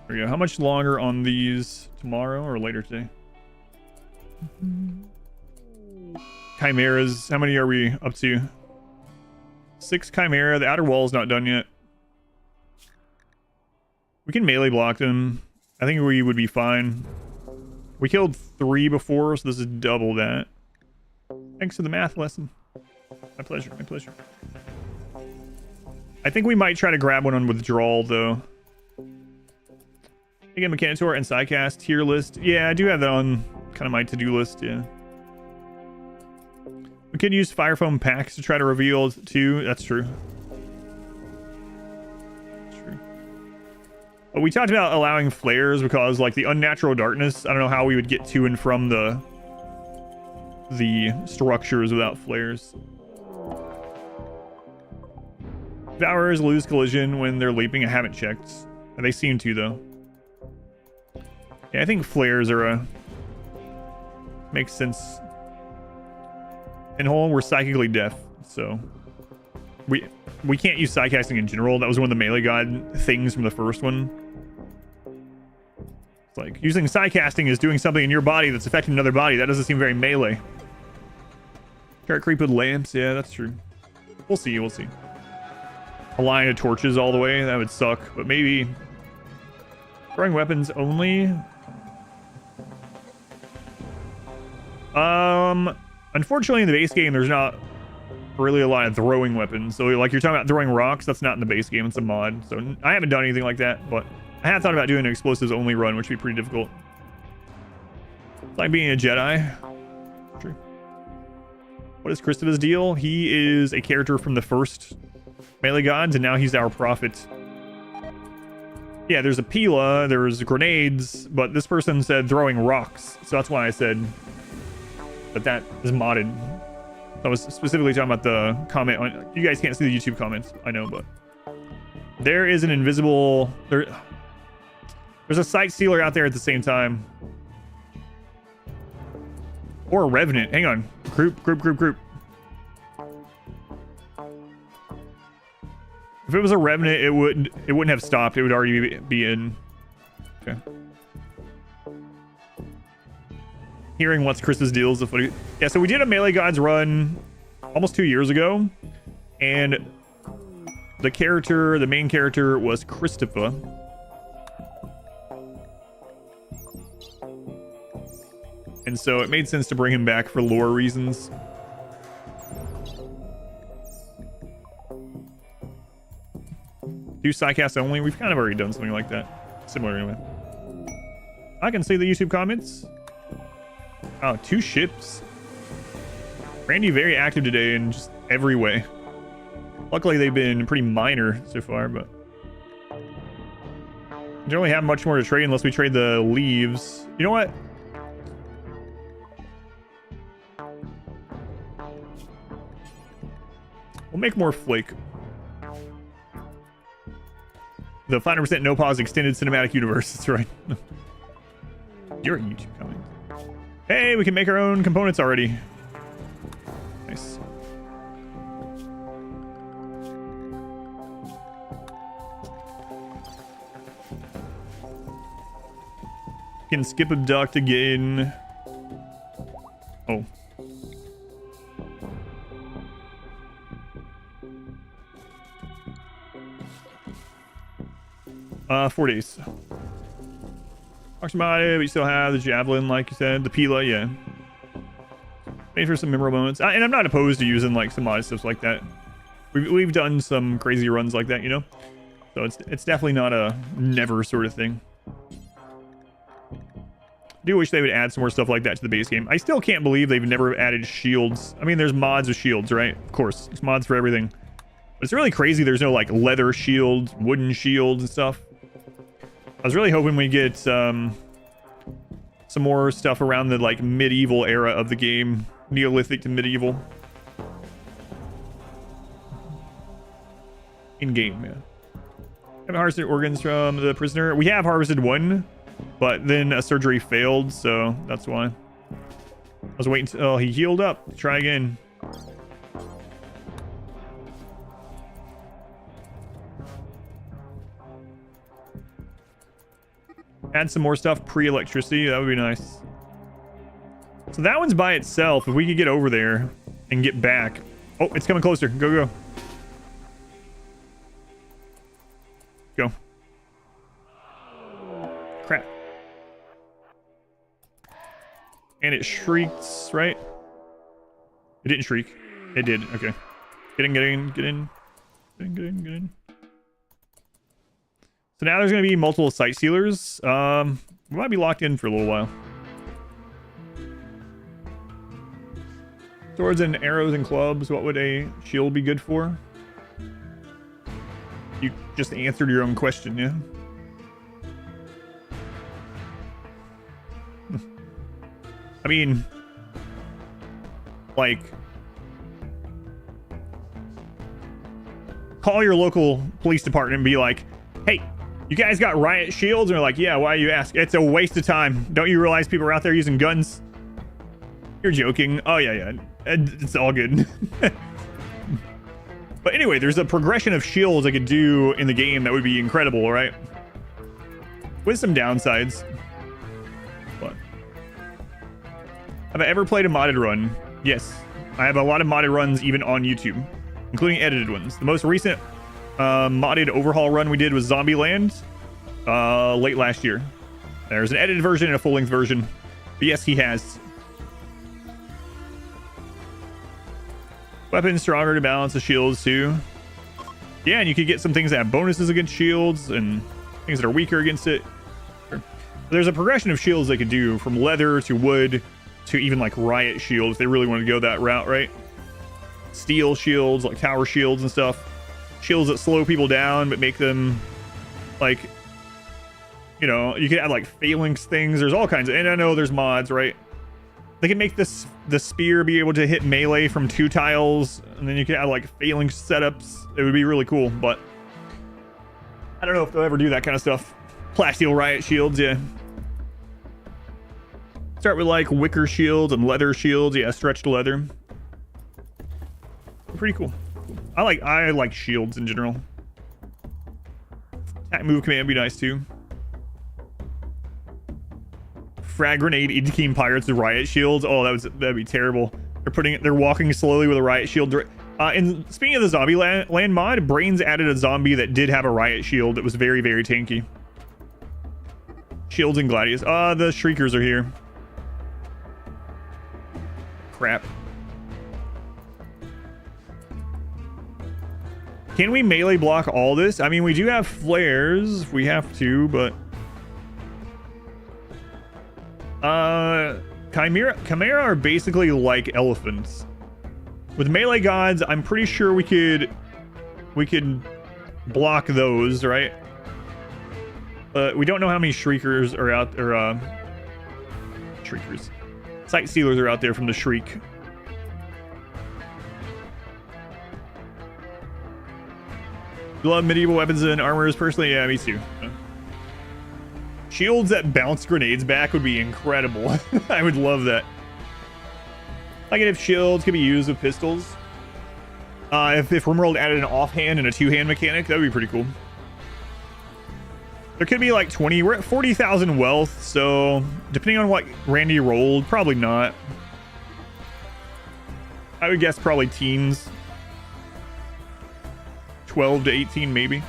S1: There we go. How much longer on these? Tomorrow or later today? Chimeras. How many are we up to? 6 chimera. The outer wall is not done yet. We can melee block them. I think we would be fine. We killed 3 before, so this is double that. Thanks for the math lesson. My pleasure, my pleasure. I think we might try to grab one on withdrawal, though. Again, Mechanitor and Psycast tier list. Yeah, I do have that on kind of my to-do list, yeah. We could use fire foam packs to try to reveal too. That's true. But we talked about allowing flares because, like, the unnatural darkness, I don't know how we would get to and from the structures without flares. Devourers lose collision when they're leaping. I haven't checked. They seem to, though. Yeah, I think flares are makes sense. In whole, we're psychically deaf, so we can't use psycasting in general. That was one of the melee god things from the first one. It's like, using psycasting is doing something in your body that's affecting another body. That doesn't seem very melee. Start creep with lamps. Yeah, that's true. We'll see, we'll see. A line of torches all the way, that would suck. But maybe throwing weapons only. Unfortunately in the base game, there's not really a lot of throwing weapons. So like you're talking about throwing rocks, that's not in the base game, it's a mod. So I haven't done anything like that, but I have thought about doing an explosives only run, which would be pretty difficult. It's like being a Jedi. True. What is Christopher's deal? He is a character from the first Melee Gods, and now he's our prophet. Yeah, there's a Pila, there's grenades, but this person said throwing rocks. So that's why I said that is modded. I was specifically talking about the comment on... You guys can't see the YouTube comments, I know, but... There is an invisible... There's a Sight Stealer out there at the same time. Or a Revenant. Hang on. Group. If it was a Revenant, it wouldn't have stopped. It would already be in. Okay. Hearing what's Chris's deal is a funny... Yeah, so we did a Melee Gods run almost 2 years ago. And the main character was Christopher. And so it made sense to bring him back for lore reasons. Do Psycast only? We've kind of already done something like that. Similar anyway. I can see the YouTube comments. Oh, 2 ships. Randy very active today in just every way. Luckily they've been pretty minor so far, but... We don't really have much more to trade unless we trade the leaves. You know what? We'll make more flake. The 500% no pause extended cinematic universe. That's right. You're a YouTube comment. Hey, we can make our own components already. Nice. Can skip abduct again. Oh. 4 days. Talks about it, but you still have the javelin, like you said. The Pila, yeah. Made for some memorable moments. And I'm not opposed to using like some mod stuff like that. We've done some crazy runs like that, you know? So it's definitely not a never sort of thing. I do wish they would add some more stuff like that to the base game. I still can't believe they've never added shields. I mean, there's mods with shields, right? Of course, there's mods for everything. But it's really crazy there's no like leather shields, wooden shields and stuff. I was really hoping we get some more stuff around the like medieval era of the game. Neolithic to medieval. In-game, yeah. Haven't harvested organs from the prisoner. We have harvested one, but then a surgery failed, so that's why. I was waiting until he healed up. Try again. Add some more stuff pre-electricity. That would be nice. So that one's by itself. If we could get over there and get back. Oh, it's coming closer. Go. Go. Crap. And it shrieks, right? It didn't shriek. It did. Okay. Get in. So now there's going to be multiple sight sealers. We might be locked in for a little while. Swords and arrows and clubs. What would a shield be good for? You just answered your own question, yeah? I mean, like, call your local police department and be like, hey, you guys got riot shields? And they're like, yeah, why you ask? It's a waste of time. Don't you realize people are out there using guns? You're joking. Oh, yeah. It's all good. But anyway, there's a progression of shields I could do in the game that would be incredible, right? With some downsides. But have I ever played a modded run? Yes. I have a lot of modded runs even on YouTube, including edited ones. The most recent modded overhaul run we did was Zombieland late last year. There's an edited version and a full-length version. But yes, he has. Weapons stronger to balance the shields too. Yeah, and you could get some things that have bonuses against shields and things that are weaker against it. There's a progression of shields they could do from leather to wood to even like riot shield if they really want to go that route, right? Steel shields, like tower shields and stuff. Shields that slow people down but make them like, you know, you could add like phalanx things. There's all kinds of, and I know there's mods, right? They can make this the spear be able to hit melee from 2 tiles, and then you can add like phalanx setups. It would be really cool, but I don't know if they'll ever do that kind of stuff. Plasteel riot shields, yeah. Start with like wicker shields and leather shields, yeah, stretched leather. Pretty cool. I like shields in general. Attack move command would be nice too. Frag grenade Idkeem pirates with riot shields. Oh, that'd be terrible. They're walking slowly with a riot shield. And speaking of the zombie land mod, Brains added a zombie that did have a riot shield that was very, very tanky. Shields and gladius. The shriekers are here. Crap. Can we melee block all this? I mean, we do have flares if we have to, but Chimera are basically like elephants. With melee gods, I'm pretty sure we could block those, right? But we don't know how many shriekers are out, or shriekers. Sight stealers are out there from the shriek. Love medieval weapons and armors personally. Yeah, me too. Shields that bounce grenades back would be incredible. I would love that. Like if shields could be used with pistols. If RimWorld added an offhand and a two-hand mechanic, that would be pretty cool. There could be like 20. We're at 40,000 wealth, so depending on what Randy rolled, probably not. I would guess probably teens. 12 to 18 maybe.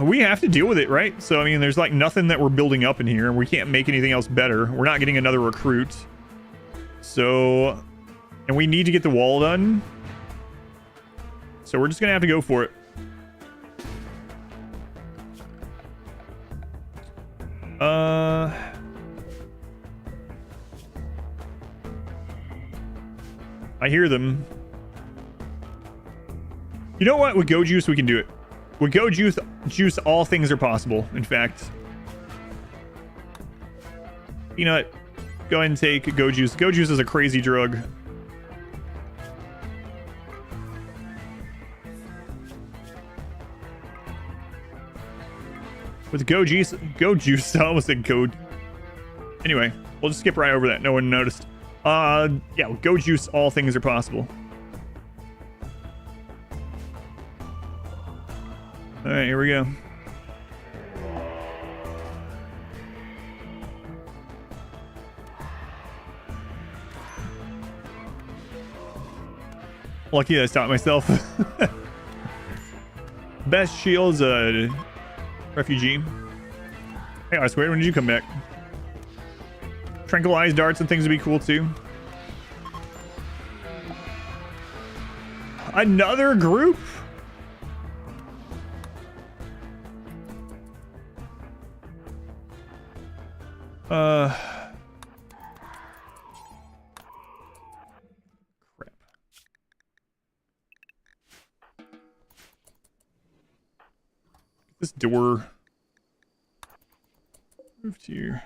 S1: We have to deal with it, right? So I mean, there's like nothing that we're building up in here. We can't make anything else better. We're not getting another recruit. So, and we need to get the wall done. So we're just gonna have to go for it. I hear them. You know what? With Go Juice, we can do it. With Go Juice, all things are possible. In fact, Peanut, go ahead and take Go Juice. Go Juice is a crazy drug. With Go Juice, I almost said Go. Anyway, we'll just skip right over that. No one noticed. Yeah, with Go Juice, all things are possible. All right, here we go. Lucky that I stopped myself. Best shields, refugee. Hey, I swear, when did you come back? Tranquilized darts and things would be cool too. Another group? Crap. This door moved here.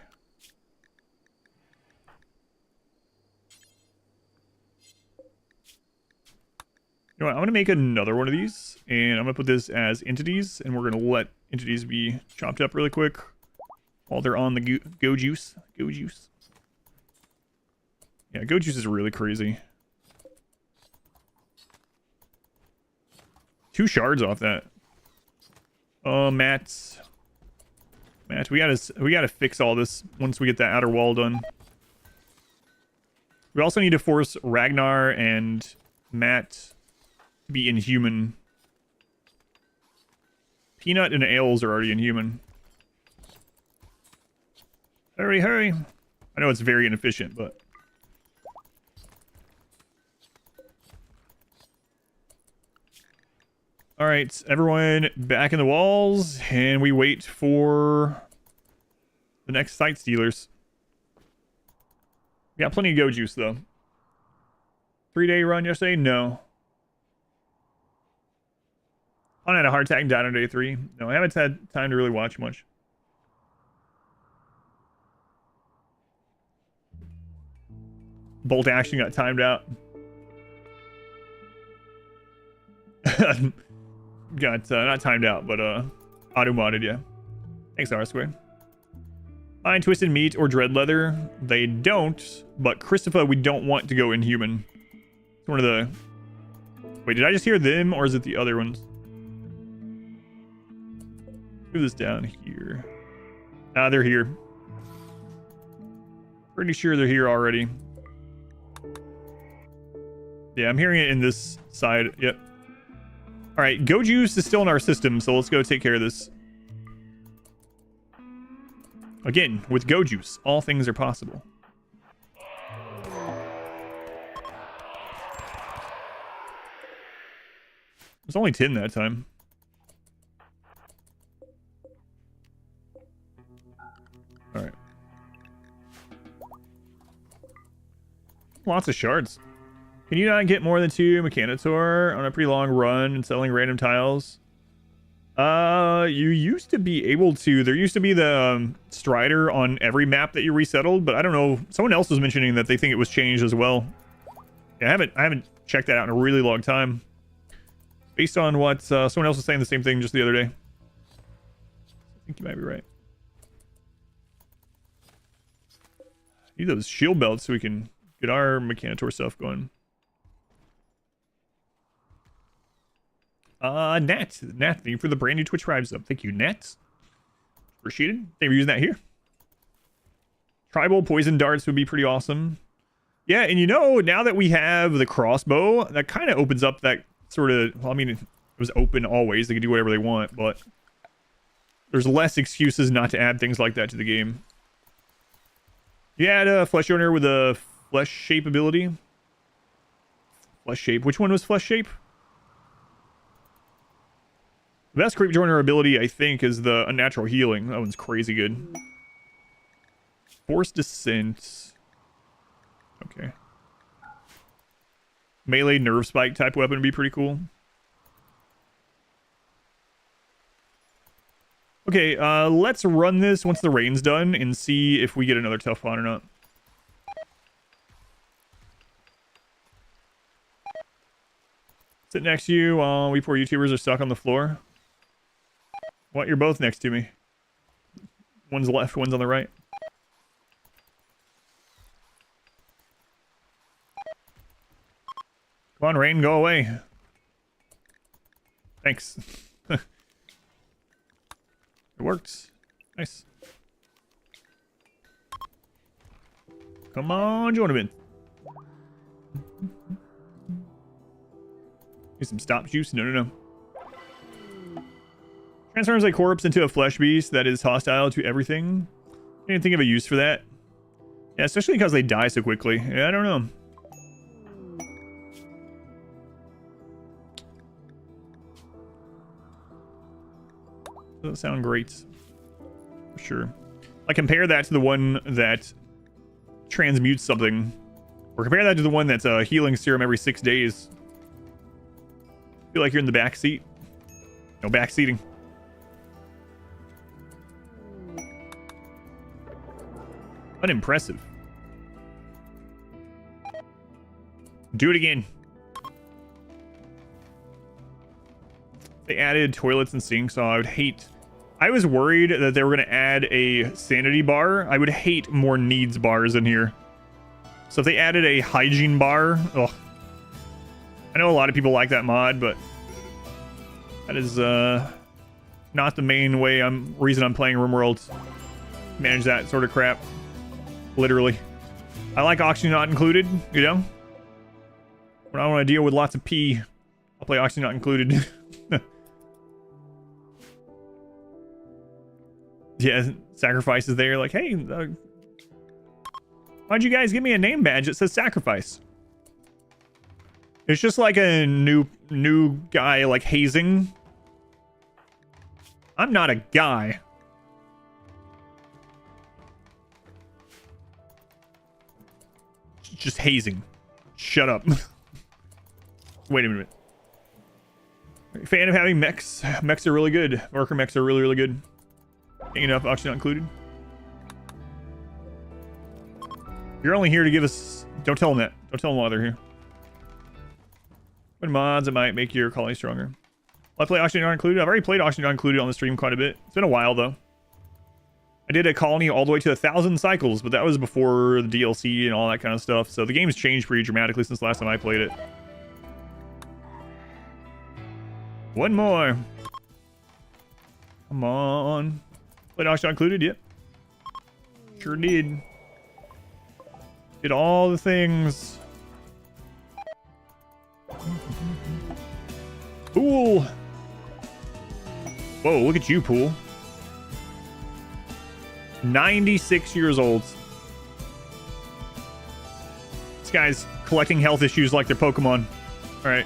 S1: You know what? I'm gonna make another one of these, and I'm gonna put this as entities, and we're gonna let entities be chopped up really quick while they're on the Go Juice. Go Juice. Yeah, Go Juice is really crazy. 2 shards off that. Matt, we gotta fix all this once we get that outer wall done. We also need to force Ragnar and Matt to be inhuman. Peanut and Ales are already inhuman. Hurry, hurry! I I know it's very inefficient, but... Alright, everyone back in the walls, and we wait for the next site stealers. We got plenty of go juice, though. 3-day run yesterday? No. I had a heart attack and died on day 3. No, I haven't had time to really watch much. Bolt action got timed out. Got not timed out, but auto modded, yeah. Thanks, R Square. Find twisted meat or dread leather. They don't, but Christopher, we don't want to go inhuman. It's one of the... Wait, did I just hear them, or is it the other ones? Do this down here. Ah, they're here. Pretty sure they're here already. Yeah, I'm hearing it in this side. Yep. All right, Go Juice is still in our system, so let's go take care of this. Again, with Go Juice, all things are possible. There's only 10 that time. All right. Lots of shards. Can you not get more than 2 Mechanitor on a pretty long run and selling random tiles? You used to be able to. There used to be the Strider on every map that you resettled, but I don't know. Someone else was mentioning that they think it was changed as well. Yeah, I haven't checked that out in a really long time. Based on what someone else was saying the same thing just the other day. I think you might be right. Need those shield belts so we can get our Mechanitor stuff going. Nat, thank you for the brand new Twitch Prime sub. Thank you, Nat. Appreciate it. Thank you for using that here. Tribal poison darts would be pretty awesome. Yeah, and you know, now that we have the crossbow, that kind of opens up that sort of, well, I mean, it was open always. They could do whatever they want, but there's less excuses not to add things like that to the game. You add a flesh owner with a flesh shape ability. Flesh shape. Which one was flesh shape? The best creep joiner ability, I think, is the unnatural healing. That one's crazy good. Forced descent. Okay. Melee nerve spike type weapon would be pretty cool. Okay, let's run this once the rain's done and see if we get another tough one or not. Sit next to you while we poor YouTubers are stuck on the floor. What? You're both next to me. One's left, one's on the right. Come on, rain, go away. Thanks. It works. Nice. Come on, join him in. Need some stop juice? No. Transforms a corpse into a flesh beast that is hostile to everything. I didn't think of a use for that. Yeah, especially because they die so quickly. Yeah, I don't know. Doesn't sound great. For sure. I compare that to the one that transmutes something. Or compare that to the one that's a healing serum every 6 days. Feel like you're in the back seat. No back seating. Unimpressive. Do it again. They added toilets and sinks, so I would hate... I was worried that they were going to add a sanity bar. I would hate more needs bars in here. So if they added a hygiene bar... Ugh. I know a lot of people like that mod, but... that is not the main reason I'm playing RimWorld. Manage that sort of crap. Literally. I like oxygen not included, you know? When I want to deal with lots of pee, I'll play oxygen not included. Yeah, sacrifices there, like, hey, Why'd you guys give me a name badge that says sacrifice? It's just like a new guy like hazing. I'm not a guy. Just hazing. Shut up. Wait a minute. Fan of having mechs. Mechs are really good. Marker mechs are really, really good. Ain't enough, actually not included. You're only here to give us... Don't tell them that. Don't tell them why they're here. What mods that might make your colony stronger? Let's play Oxygen Not Included. I've already played Oxygen Not Included on the stream quite a bit. It's been a while, though. I did a colony all the way to 1,000 cycles, but that was before the DLC and all that kind of stuff. So the game's changed pretty dramatically since the last time I played it. One more. Come on. Played Oxygen Not Included? Yep. Sure did. Did all the things. Pool. Whoa, look at you, Pool. 96 years old. This guy's collecting health issues like they're Pokemon. All right.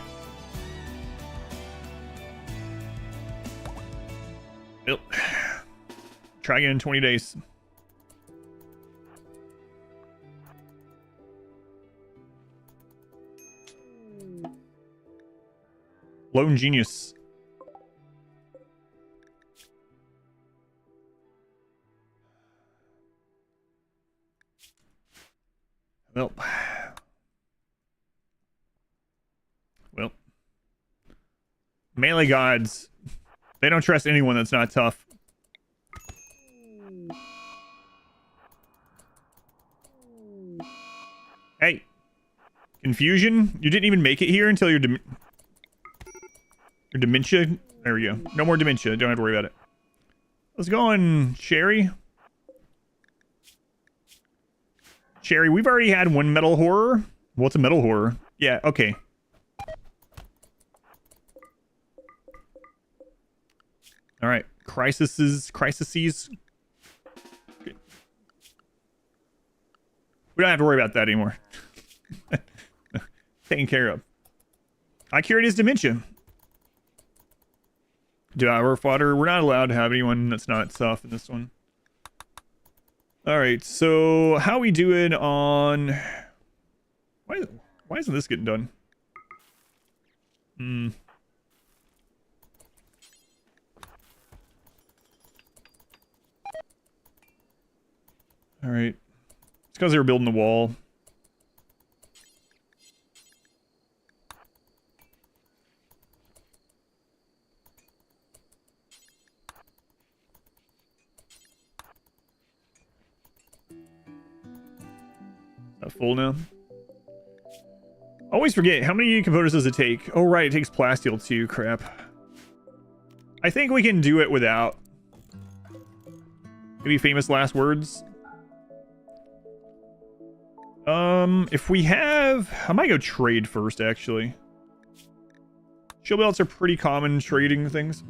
S1: Yep. Try again in 20 days. Lone Genius. Well. Melee gods. They don't trust anyone that's not tough. Hey. Confusion? You didn't even make it here until your dementia? There we go. No more dementia. Don't have to worry about it. Let's go on, Sherry. Sherry, we've already had one metal horror. What's a metal horror? Yeah, okay. All right. Crises. Okay. We don't have to worry about that anymore. Taken care of. I cured his dementia. Devour fodder. We're not allowed to have anyone that's not tough in this one. Alright, so how we doing on... Why isn't this getting done? Alright. It's because they were building the wall. Full now. Always forget, how many components does it take? Oh right, it takes plasteel too. Crap. I think we can do it without. Maybe famous last words. If we have... I might go trade first, actually. Shield belts are pretty common trading things.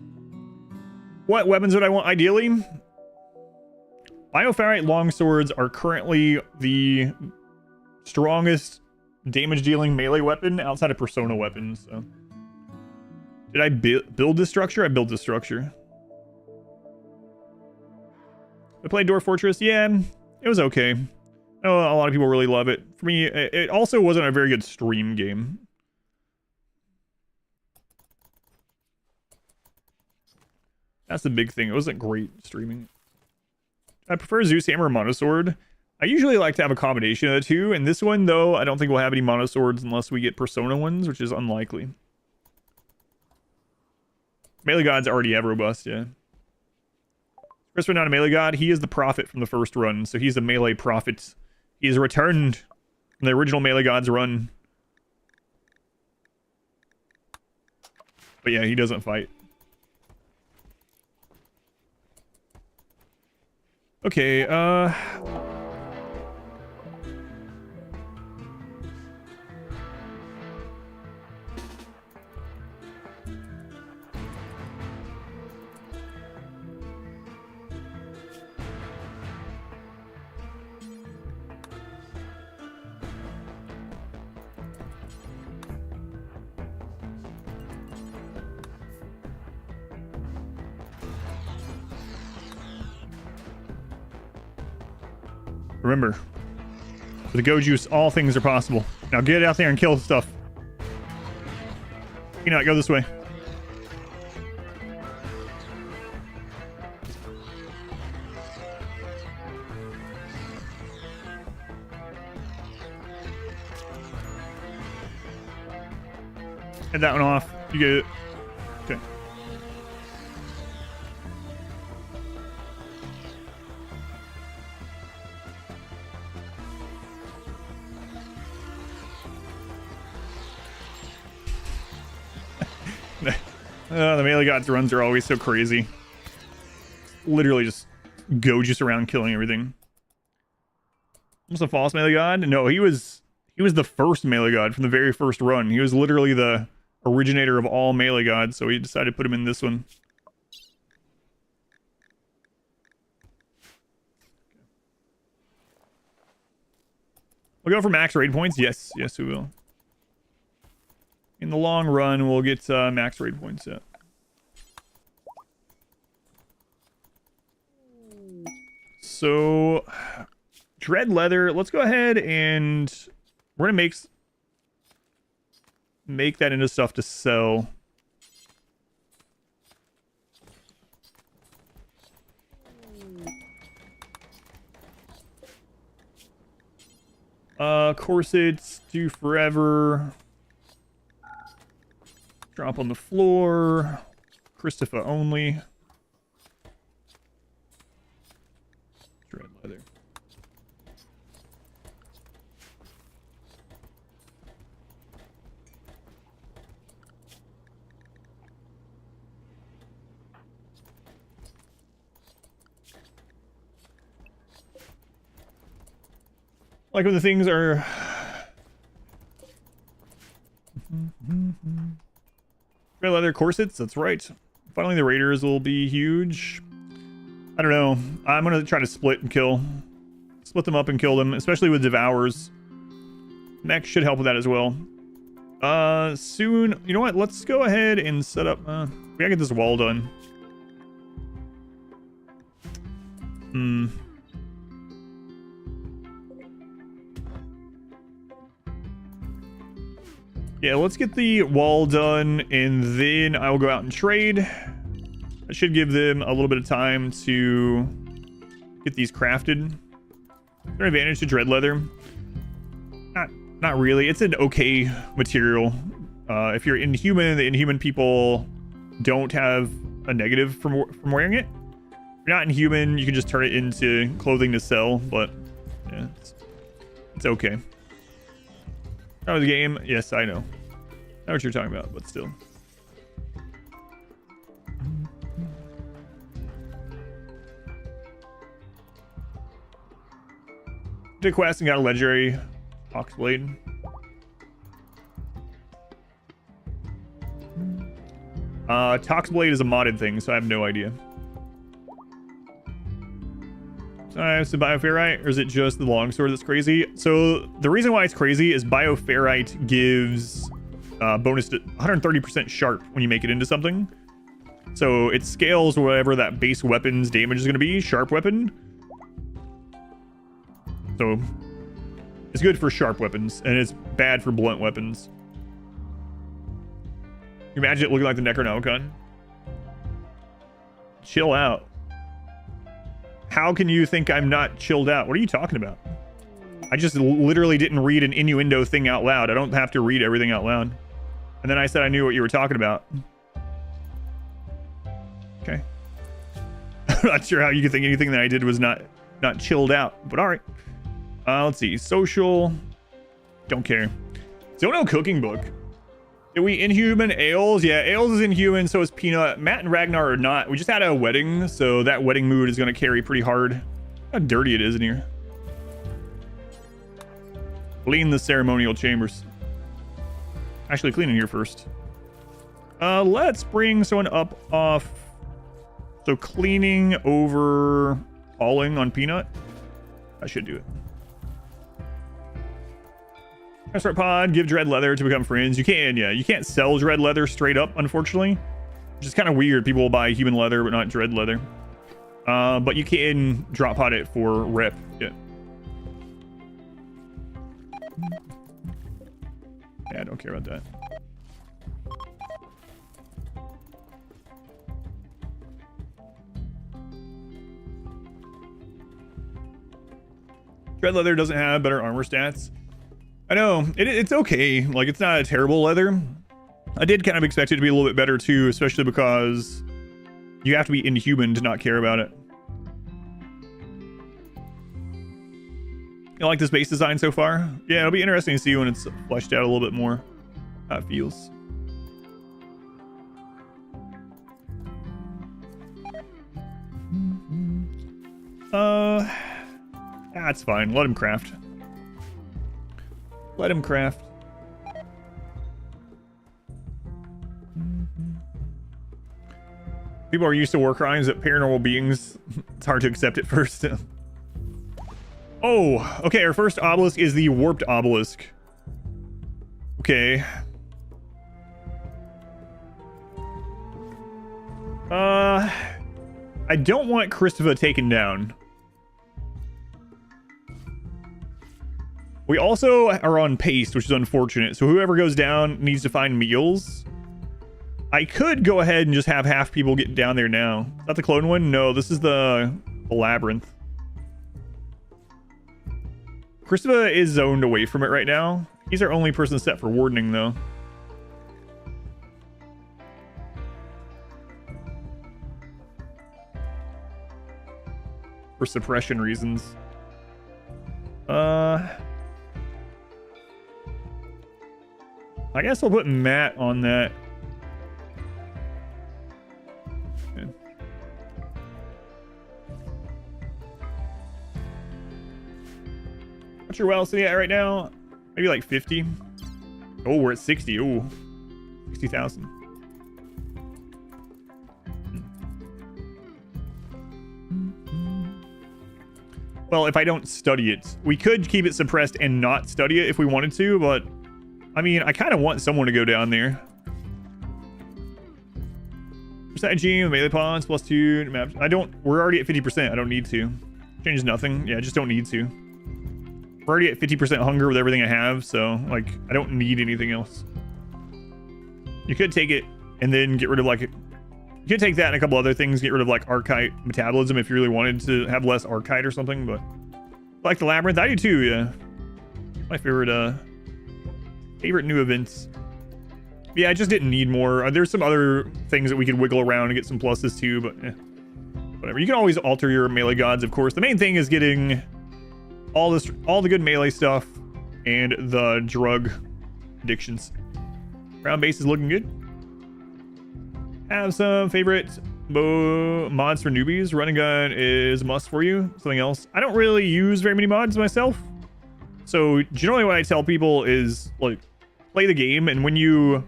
S1: What weapons would I want ideally? Bioferrite longswords are currently the strongest damage-dealing melee weapon outside of persona weapons. So. Did I build this structure? I built this structure. I played Dwarf Fortress. Yeah, it was okay. I know a lot of people really love it. For me, it also wasn't a very good stream game. That's the big thing. It wasn't great streaming. I prefer Zeus Hammer Monosword. I usually like to have a combination of the two. And this one, though, I don't think we'll have any Monoswords unless we get Persona ones, which is unlikely. Melee gods already have robust, yeah. Christopher, not a melee god. He is the prophet from the first run, so he's a melee prophet. He is returned from the original melee gods run. But yeah, he doesn't fight. Okay, Remember, with the Go Juice, all things are possible. Now get out there and kill stuff. You know, go this way. Head that one off. You get it. Okay. The melee gods runs are always so crazy. Literally just go just around killing everything. Almost a false melee god? No, he was the first melee god from the very first run. He was literally the originator of all melee gods, so we decided to put him in this one. We'll go for max raid points. Yes, yes, we will. In the long run, we'll get max raid points up. So, dread leather. Let's go ahead and we're gonna make that into stuff to sell. Corsets do forever. Drop on the floor. Christopher only. Dread leather. Like when the things are... Red leather corsets, that's right. Finally the raiders will be huge. I don't know. I'm gonna try to split and kill. Split them up and kill them, especially with devours. Mech should help with that as well. Soon, you know what? Let's go ahead and set up... we gotta get this wall done. Yeah, let's get the wall done, and then I will go out and trade. I should give them a little bit of time to get these crafted. Is there an advantage to dread leather? Not really. It's an okay material. If you're inhuman, the inhuman people don't have a negative from wearing it. If you're not inhuman, you can just turn it into clothing to sell, but yeah, it's okay. Oh, the game? Yes, I know. I know what you're talking about, but still. Did a quest and got a legendary Oxblade. Toxblade is a modded thing, so I have no idea. Is it bioferrite, or is it just the longsword that's crazy? So the reason why it's crazy is bioferrite gives bonus to 130% sharp when you make it into something. So it scales whatever that base weapon's damage is going to be, sharp weapon. So it's good for sharp weapons, and it's bad for blunt weapons. You imagine it looking like the Necronomicon? Chill out. How can you think I'm not chilled out? What are you talking about? I just literally didn't read an innuendo thing out loud. I don't have to read everything out loud. And then I said I knew what you were talking about. Okay. I'm not sure how you could think anything that I did was not chilled out, but all right. Let's see. Social. Don't care. Zono cooking book. Did we inhuman Ales? Yeah, Ales is inhuman, so is Peanut. Matt and Ragnar are not. We just had a wedding, so that wedding mood is going to carry pretty hard. How dirty it is in here. Clean the ceremonial chambers. Actually, clean in here first. Let's bring someone up off. So cleaning over hauling on Peanut. I should do it. Start pod, give dread leather to become friends. You can, yeah. You can't sell dread leather straight up, unfortunately. Which is kind of weird. People will buy human leather, but not dread leather. But you can drop pod it for rep. Yeah. Yeah, I don't care about that. Tread leather doesn't have better armor stats. I know, it's okay. Like, it's not a terrible leather. I did kind of expect it to be a little bit better too, especially because you have to be inhuman to not care about it. You like this base design so far? Yeah, it'll be interesting to see when it's fleshed out a little bit more how it feels. That's fine. Let him craft. Let him craft. People are used to war crimes at paranormal beings. It's hard to accept at first. Oh, okay. Our first obelisk is the warped obelisk. Okay. I don't want Christopher taken down. We also are on paste, which is unfortunate. So whoever goes down needs to find meals. I could go ahead and just have half people get down there now. Is that the clone one? No, this is the labyrinth. Christopher is zoned away from it right now. He's our only person set for wardening, though. For suppression reasons. I guess I'll put Matt on that. Okay. What's your well sitting at right now? Maybe like 50. Oh, we're at 60. Ooh, 60,000. Well, if I don't study it, we could keep it suppressed and not study it if we wanted to, but I mean, I kind of want someone to go down there. Strategy, melee pawns, +2, maps. We're already at 50%. I don't need to. Changes nothing. Yeah, I just don't need to. We're already at 50% hunger with everything I have, so, like, I don't need anything else. You could take it and then get rid of, like, you could take that and a couple other things, get rid of, like, Archite metabolism if you really wanted to have less Archite or something, but... Like the Labyrinth? I do too, yeah. My favorite new events. Yeah, I just didn't need more. There's some other things that we could wiggle around and get some pluses too, but whatever. You can always alter your melee gods, of course. The main thing is getting all the good melee stuff and the drug addictions. Ground base is looking good. Have some favorite mods for newbies. Run and gun is a must for you. Something else? I don't really use very many mods myself. So generally what I tell people is, like, play the game, and when you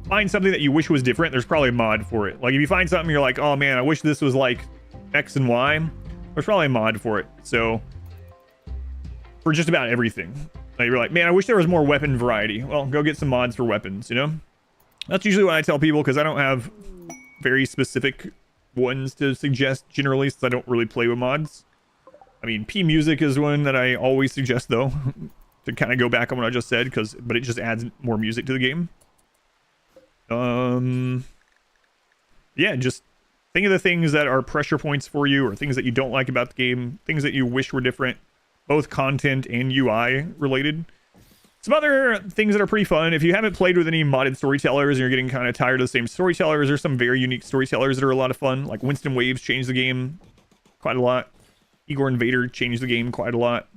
S1: find something that you wish was different, there's probably a mod for it. Like, if you find something you're like, oh man, I wish this was like X and Y, there's probably a mod for it. So for just about everything, like, you're like, man, I wish there was more weapon variety. Well, go get some mods for weapons, you know? That's usually what I tell people, because I don't have very specific ones to suggest generally, since I don't really play with mods. I mean, P music is one that I always suggest, though, to kind of go back on what I just said, but it just adds more music to the game. Yeah, just think of the things that are pressure points for you, or things that you don't like about the game, things that you wish were different, both content and UI related. Some other things that are pretty fun. If you haven't played with any modded storytellers and you're getting kind of tired of the same storytellers, there's some very unique storytellers that are a lot of fun. Like Winston Waves changed the game quite a lot. Igor Invader changed the game quite a lot.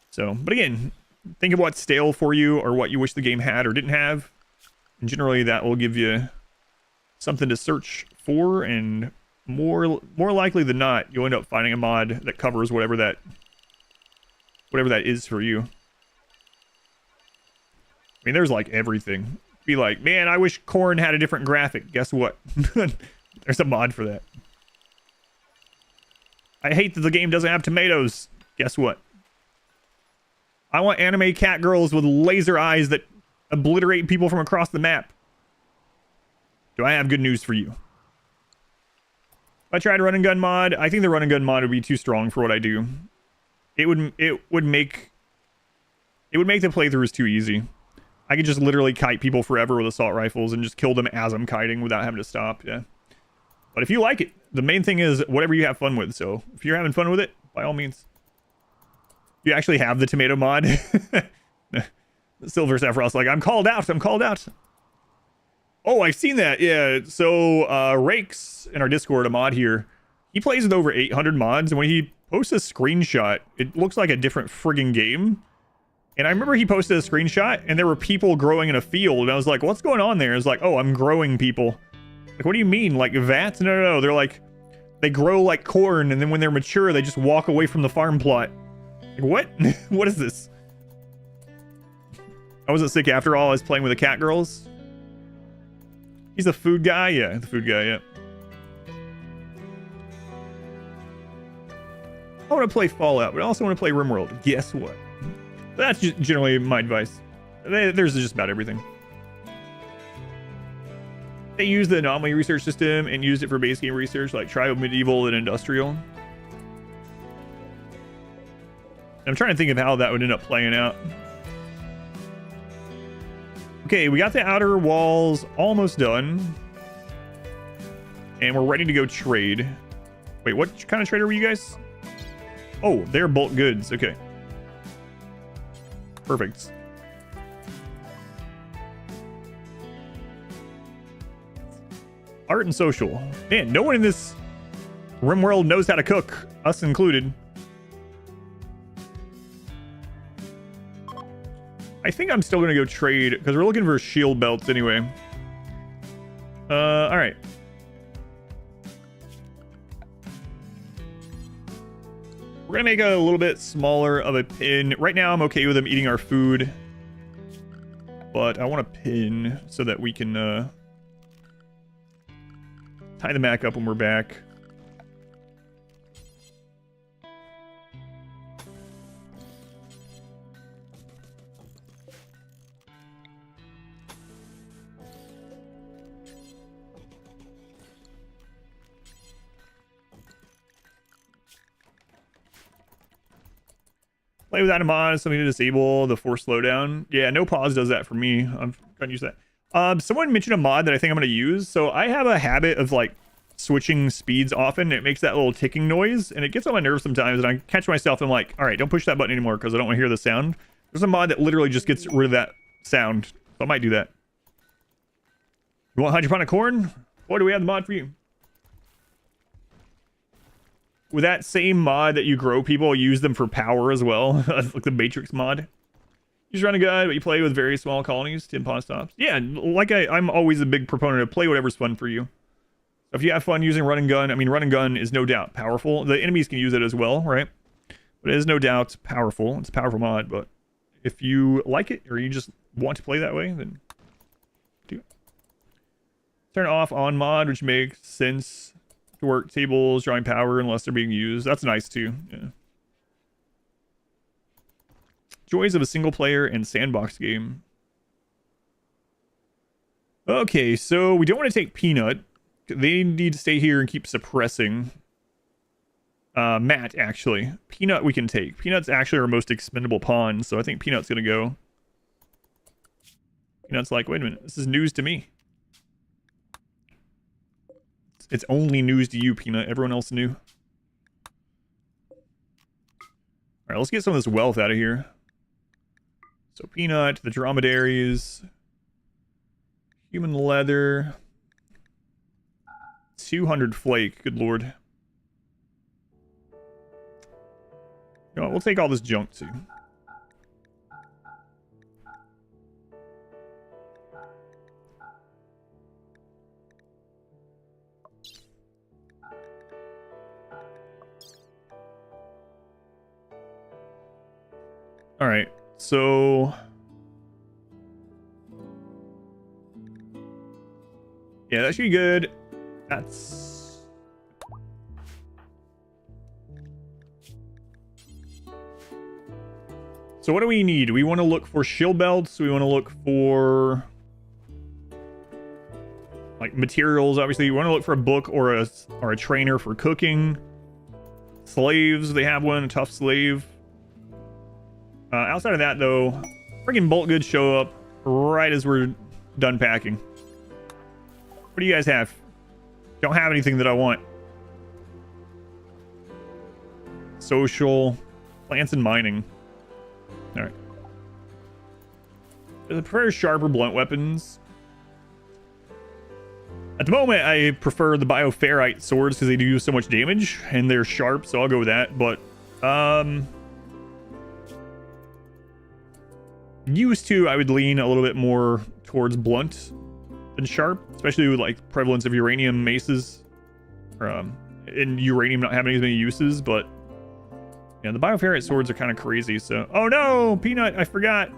S1: So, but again, think of what's stale for you or what you wish the game had or didn't have. And generally that will give you something to search for, and more likely than not, you'll end up finding a mod that covers whatever that is for you. I mean, there's like everything. Be like, man, I wish Corn had a different graphic. Guess what? There's a mod for that. I hate that the game doesn't have tomatoes. Guess what? I want anime cat girls with laser eyes that obliterate people from across the map. Do I have good news for you? If I tried a run and gun mod, I think the run and gun mod would be too strong for what I do. It would make It would make the playthroughs too easy. I could just literally kite people forever with assault rifles and just kill them as I'm kiting without having to stop. Yeah. But if you like it, the main thing is whatever you have fun with. So if you're having fun with it, by all means. You actually have the tomato mod. Silver Sephiroth's like, I'm called out. I'm called out. Oh, I've seen that. Yeah. So Rakes in our Discord, a mod here, he plays with over 800 mods. And when he posts a screenshot, it looks like a different friggin' game. And I remember he posted a screenshot and there were people growing in a field. And I was like, what's going on there? It's like, oh, I'm growing people. Like, what do you mean? Like vats? No. They're like, they grow like corn. And then when they're mature, they just walk away from the farm plot. Like, what? What is this? I wasn't sick after all. I was playing with the cat girls. He's a food guy? Yeah, the food guy, yeah. I want to play Fallout, but I also want to play RimWorld. Guess what? That's just generally my advice. There's just about everything. They use the anomaly research system and used it for base game research, like tribal, medieval, and industrial. I'm trying to think of how that would end up playing out. Okay, we got the outer walls almost done. And we're ready to go trade. Wait, what kind of trader were you guys? Oh, they're bulk goods. Okay. Perfect. Art and social. Man, no one in this RimWorld knows how to cook, us included. I think I'm still going to go trade because we're looking for shield belts anyway. All right. We're going to make a little bit smaller of a pin. Right now, I'm okay with them eating our food. But I want a pin so that we can tie them back up when we're back. Play without a mod, something to disable the force slowdown. Yeah, no pause does that for me. I'm going to use that. Someone mentioned a mod that I think I'm going to use. So I have a habit of like switching speeds often. It makes that little ticking noise and it gets on my nerves sometimes. And I catch myself and I'm like, all right, don't push that button anymore because I don't want to hear the sound. There's a mod that literally just gets rid of that sound. So I might do that. You want 100 pound of corn? Boy, do we have the mod for you. With that same mod that you grow people, use them for power as well. Like the Matrix mod. You just run a gun, but you play with very small colonies, 10 pawn stops. Yeah, like I'm always a big proponent of play whatever's fun for you. If you have fun using run and gun, I mean, run and gun is no doubt powerful. The enemies can use it as well, right? But it is no doubt powerful. It's a powerful mod, but if you like it or you just want to play that way, then do it. Turn off on mod, which makes sense. To work tables, drawing power unless they're being used. That's nice too. Yeah. Joys of a single player and sandbox game. Okay, so we don't want to take Peanut. They need to stay here and keep suppressing. Matt, actually. Peanut we can take. Peanut's actually our most expendable pawn, so I think Peanut's gonna go. Peanut's like, wait a minute, this is news to me. It's only news to you, Peanut. Everyone else knew. Alright, let's get some of this wealth out of here. So Peanut, the dromedaries, human leather, 200 flake, good lord. You know, we'll take all this junk too. All right, so yeah, that should be good. That's so. What do we need? We want to look for shield belts. We want to look for like materials. Obviously, you want to look for a book or a trainer for cooking. Slaves, they have one. A tough slave. Outside of that, though, freaking bolt goods show up right as we're done packing. What do you guys have? Don't have anything that I want. Social, plants and mining. All right. I prefer sharp or blunt weapons. At the moment, I prefer the bioferrite swords because they do so much damage and they're sharp, so I'll go with that. But used to, I would lean a little bit more towards blunt than sharp, especially with like prevalence of uranium maces, and uranium not having as many uses. But yeah, the bioferrite swords are kind of crazy. So, oh no, Peanut, I forgot.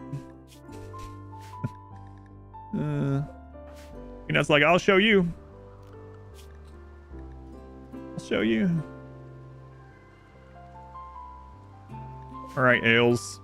S1: Peanut's like, I'll show you. I'll show you. All right, Ales.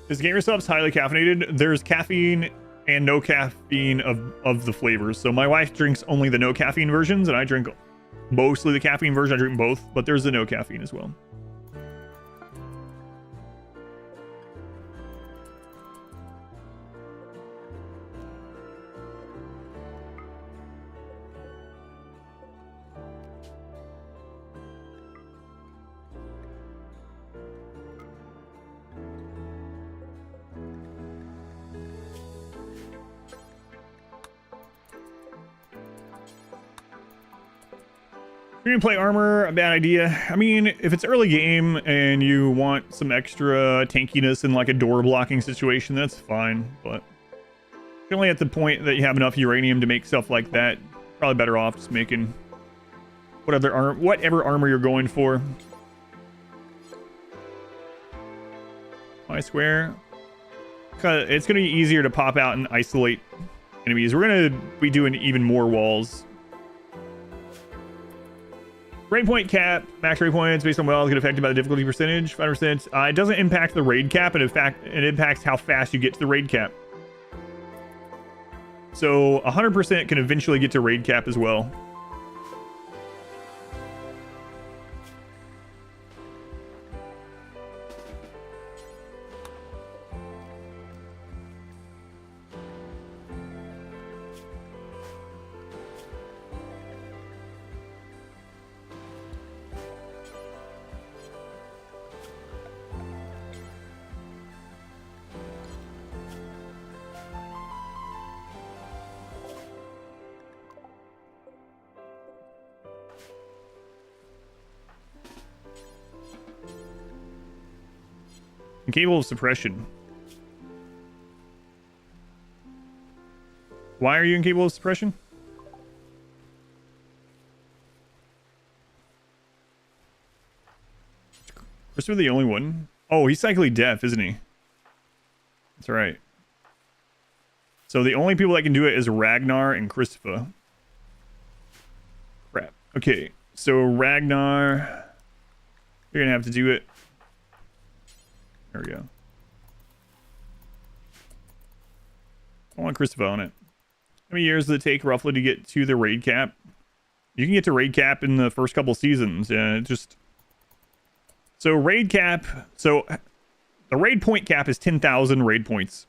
S1: This gamer sub's highly caffeinated. There's caffeine and no caffeine of the flavors. So my wife drinks only the no caffeine versions, and I drink mostly the caffeine version. I drink both, but there's the no caffeine as well. Free to play armor, a bad idea. I mean, if it's early game and you want some extra tankiness in like a door blocking situation, that's fine. But if you're only at the point that you have enough uranium to make stuff like that, probably better off just making whatever armor you're going for. I swear, it's going to be easier to pop out and isolate enemies. We're going to be doing even more walls. Raid point cap, max raid points based on wells get affected by the difficulty percentage, 5%. It doesn't impact the raid cap, and in fact, it impacts how fast you get to the raid cap. So 100% can eventually get to raid cap as well. Incapable of suppression. Why are you incapable of suppression? Christopher the only one? Oh, he's psychically deaf, isn't he? That's right. So the only people that can do it is Ragnar and Christopher. Crap. Okay, so Ragnar, you're gonna have to do it. There we go. I want Christopher on it. How many years does it take roughly to get to the raid cap? You can get to raid cap in the first couple seasons. Yeah, so raid cap. So the raid point cap is 10,000 raid points.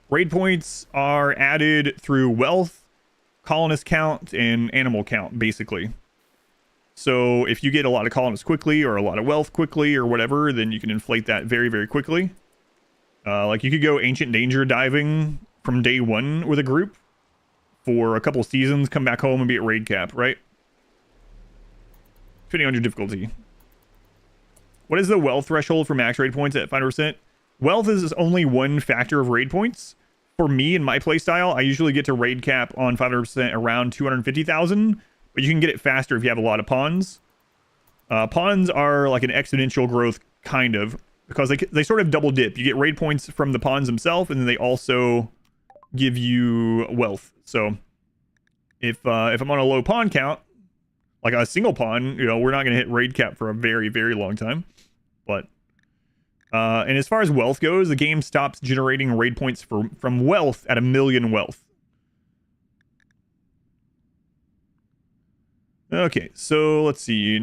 S1: Raid points are added through wealth, colonist count, and animal count, basically. So if you get a lot of colonists quickly or a lot of wealth quickly or whatever, then you can inflate that very, very quickly. Like you could go ancient danger diving from day one with a group for a couple seasons, come back home and be at raid cap, right? Depending on your difficulty. What is the wealth threshold for max raid points at 5%? Wealth is only one factor of raid points. For me and my playstyle, I usually get to raid cap on 500% around 250,000. But you can get it faster if you have a lot of pawns. Pawns are like an exponential growth, kind of, because they sort of double dip. You get raid points from the pawns themselves, and then they also give you wealth. So if I'm on a low pawn count, Like a single pawn, you know, we're not going to hit raid cap for a very, very long time. But, and as far as wealth goes, the game stops generating raid points from wealth at 1 million wealth. Okay, so let's see.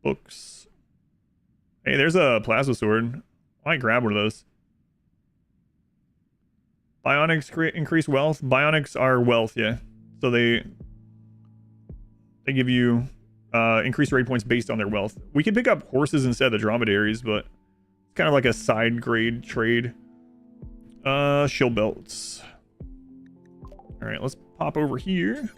S1: Books. Hey, there's a plasma sword. I might grab one of those. Bionics increase wealth. Bionics are wealth, yeah. So they give you increased raid points based on their wealth. We could pick up horses instead of the dromedaries, but it's kind of like a side grade trade. Shield belts. All right, let's pop over here.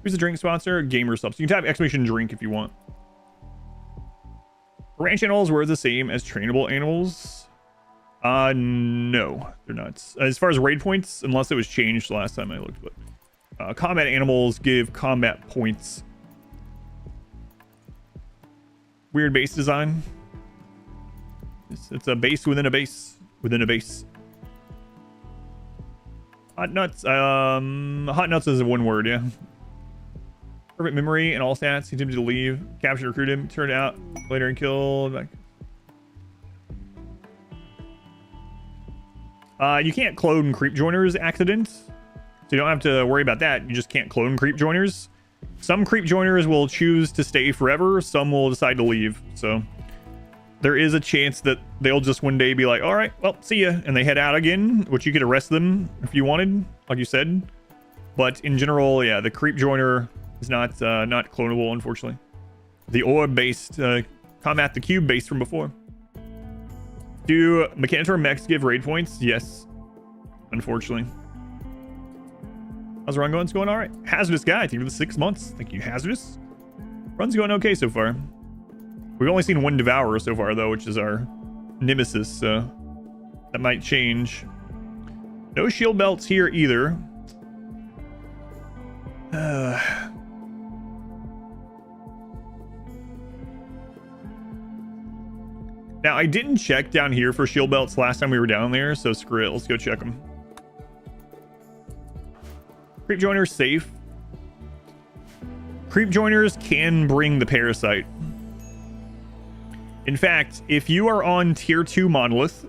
S1: Who's the drink sponsor? Gamer Subs. You can type exclamation drink if you want. Ranch animals were the same as trainable animals. No, they're not. As far as raid points, unless it was changed last time I looked, but combat animals give combat points. Weird base design. It's a base within a base within a base. Hot nuts. Hot nuts is one word, yeah. Perfect memory and all stats. He attempted to leave. Capture, recruit him. Turned out later and killed. You can't clone creep joiners accidents, so you don't have to worry about that. You just can't clone creep joiners. Some creep joiners will choose to stay forever. Some will decide to leave. So there is a chance that they'll just one day be like, all right, well, see ya. And they head out again, which you could arrest them if you wanted, like you said. But in general, yeah, the creep joiner is not clonable, unfortunately. The orb-based, combat the cube-based from before. Do Mechanitor mechs give raid points? Yes, unfortunately. How's the run going? It's going all right. Hazardous guy, thank you for the 6 months. Thank you, Hazardous. Run's going okay so far. We've only seen one Devourer so far, though, which is our nemesis, so that might change. No shield belts here either. Now, I didn't check down here for shield belts last time we were down there, so screw it. Let's go check them. Creep joiners safe. Creep joiners can bring the parasite. In fact, if you are on tier 2 monolith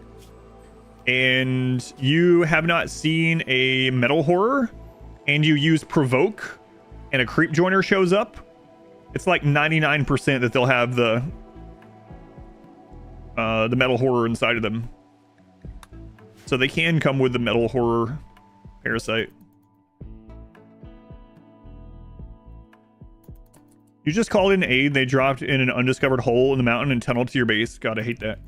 S1: and you have not seen a metal horror and you use provoke and a creep joiner shows up, it's like 99% that they'll have the metal horror inside of them. So they can come with the metal horror parasite. You just called in aid. They dropped in an undiscovered hole in the mountain and tunneled to your base. God, I hate that.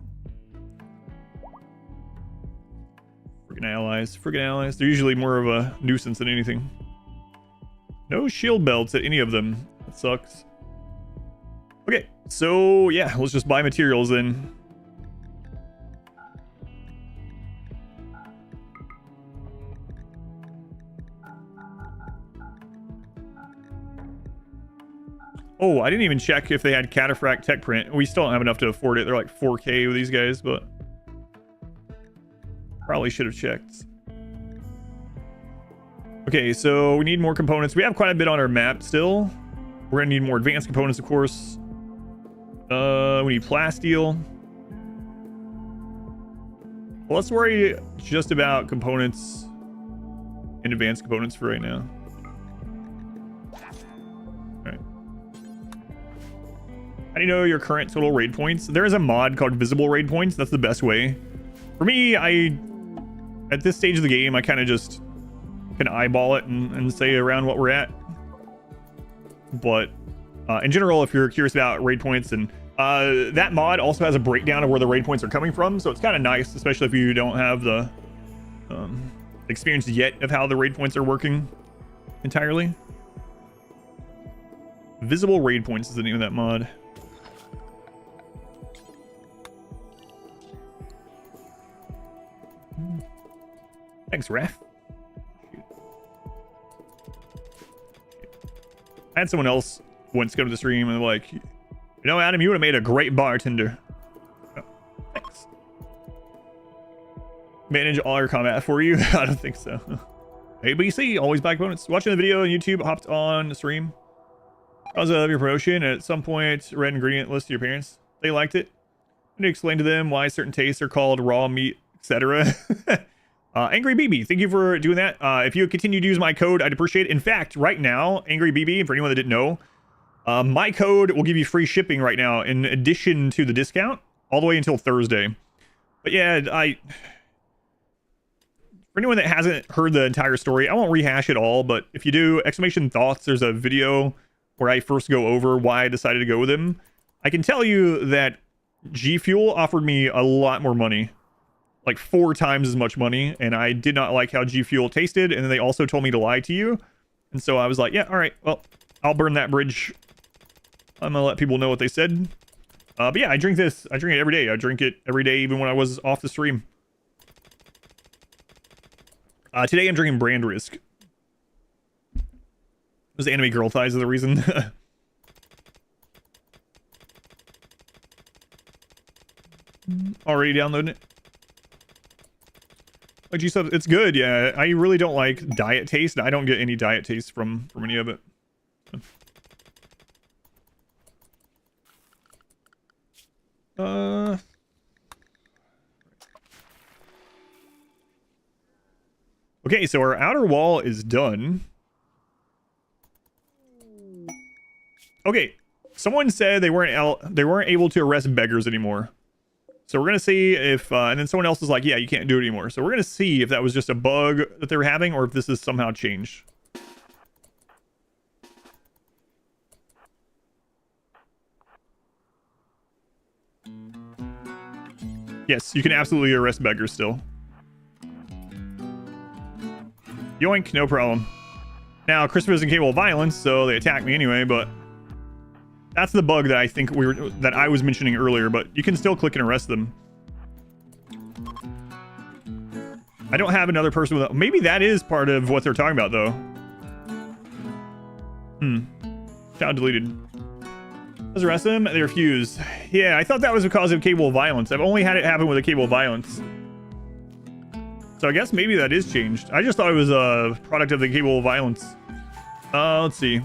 S1: Friggin' allies. Friggin' allies. They're usually more of a nuisance than anything. No shield belts at any of them. That sucks. Okay, so yeah, let's just buy materials then. Oh, I didn't even check if they had Cataphract tech print. We still don't have enough to afford it. They're like 4K with these guys, but probably should have checked. Okay, so we need more components. We have quite a bit on our map still. We're gonna need more advanced components, of course. We need plasteel. Well, let's worry just about components and advanced components for right now. How do you know your current total raid points? There is a mod called visible raid points. That's the best way. For me, at this stage of the game, I kind of just can eyeball it and say around what we're at. But in general, if you're curious about raid points, and that mod also has a breakdown of where the raid points are coming from. So it's kind of nice, especially if you don't have the experience yet of how the raid points are working entirely. Visible raid points is the name of that mod. Thanks, Ref. I had someone else once come to the stream and they're like, you know, Adam, you would have made a great bartender. Oh, thanks. manage all your combat for you. I don't think so. ABC, always back opponents. Watching the video on YouTube, hopped on the stream. Because of your promotion, at some point, read ingredient list to your parents. They liked it. And to explain to them why certain tastes are called raw meat, etc. Angry BB, thank you for doing that. If you continue to use my code, I'd appreciate it. In fact, right now, Angry BB, for anyone that didn't know, my code will give you free shipping right now in addition to the discount all the way until Thursday. But yeah, for anyone that hasn't heard the entire story, I won't rehash it all, but if you do, exclamation thoughts, there's a video where I first go over why I decided to go with him. I can tell you that G Fuel offered me a lot more money, like 4 times as much money, and I did not like how G Fuel tasted, and then they also told me to lie to you, and so I was like, yeah, all right, well, I'll burn that bridge. I'm gonna let people know what they said. But yeah, I drink this. I drink it every day. I drink it every day, even when I was off the stream. Today I'm drinking Brand Risk. Those anime girl thighs are the reason. Already downloading it. Like G-Sub, it's good, yeah. I really don't like diet taste. I don't get any diet taste from any of it. Okay, so our outer wall is done. Okay, someone said they weren't able to arrest beggars anymore. So we're gonna see if, and then someone else is like, yeah, you can't do it anymore. So we're gonna see if that was just a bug that they were having, or if this is somehow changed. Yes, you can absolutely arrest beggars still. Yoink, no problem. Now, Christopher isn't capable of violence, so they attack me anyway, but that's the bug that I think that I was mentioning earlier, but you can still click and arrest them. I don't have another person with maybe that is part of what they're talking about, though. Child deleted. Let's arrest them. They refuse. Yeah, I thought that was because of capable of violence. I've only had it happen with a capable of violence. So I guess maybe that is changed. I just thought it was a product of the capable of violence. Let's see.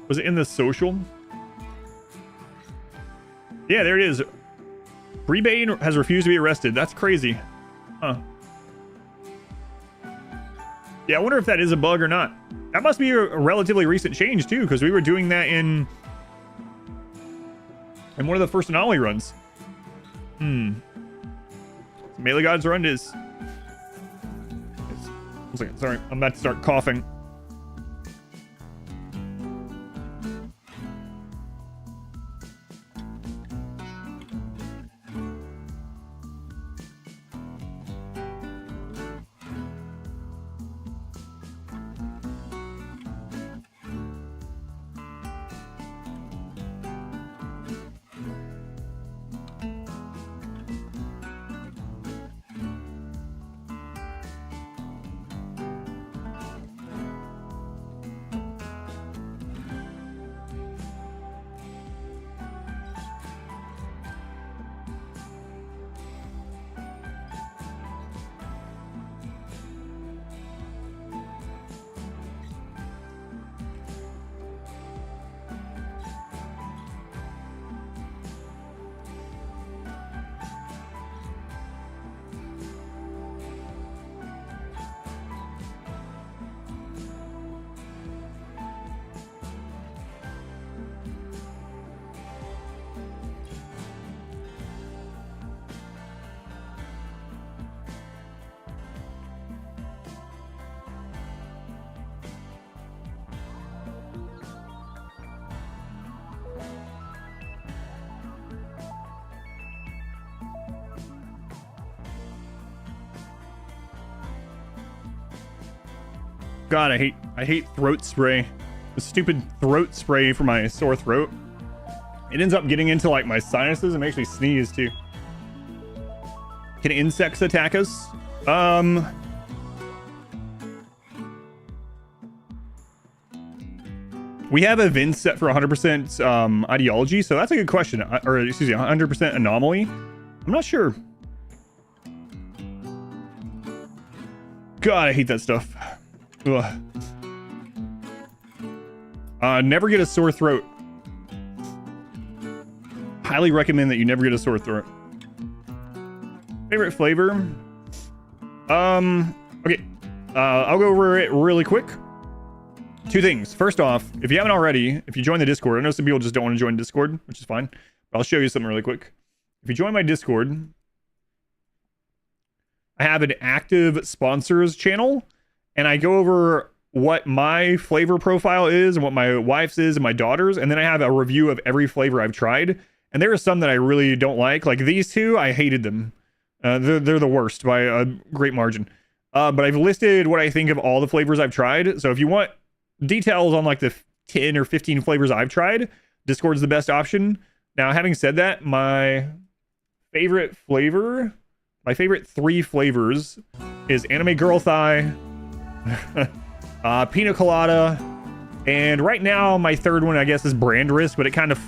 S1: Was it in the social? Yeah, there it is. Rebane has refused to be arrested. That's crazy. Huh. Yeah, I wonder if that is a bug or not. That must be a relatively recent change, too, because we were doing that in one of the first anomaly runs. Melee Gods run is... One second, sorry. I'm about to start coughing. God, I hate throat spray. The stupid throat spray for my sore throat. It ends up getting into like my sinuses and makes me sneeze too. Can insects attack us? We have events set for 100% ideology, so that's a good question. Or excuse me, 100% anomaly. I'm not sure. God, I hate that stuff. Ugh. Never get a sore throat. Highly recommend that you never get a sore throat. Favorite flavor? Okay. I'll go over it really quick. Two things. First off, if you haven't already, if you join the Discord, I know some people just don't want to join Discord, which is fine. But I'll show you something really quick. If you join my Discord, I have an active sponsors channel, and I go over what my flavor profile is and what my wife's is and my daughter's, and then I have a review of every flavor I've tried. And there are some that I really don't like. Like these two, I hated them. They're the worst by a great margin. But I've listed what I think of all the flavors I've tried. So if you want details on like the 10 or 15 flavors I've tried, Discord's the best option. Now, having said that, my favorite flavor, my favorite 3 flavors is anime girl thigh, pina colada, and right now my third one I guess is brand risk, but it kind of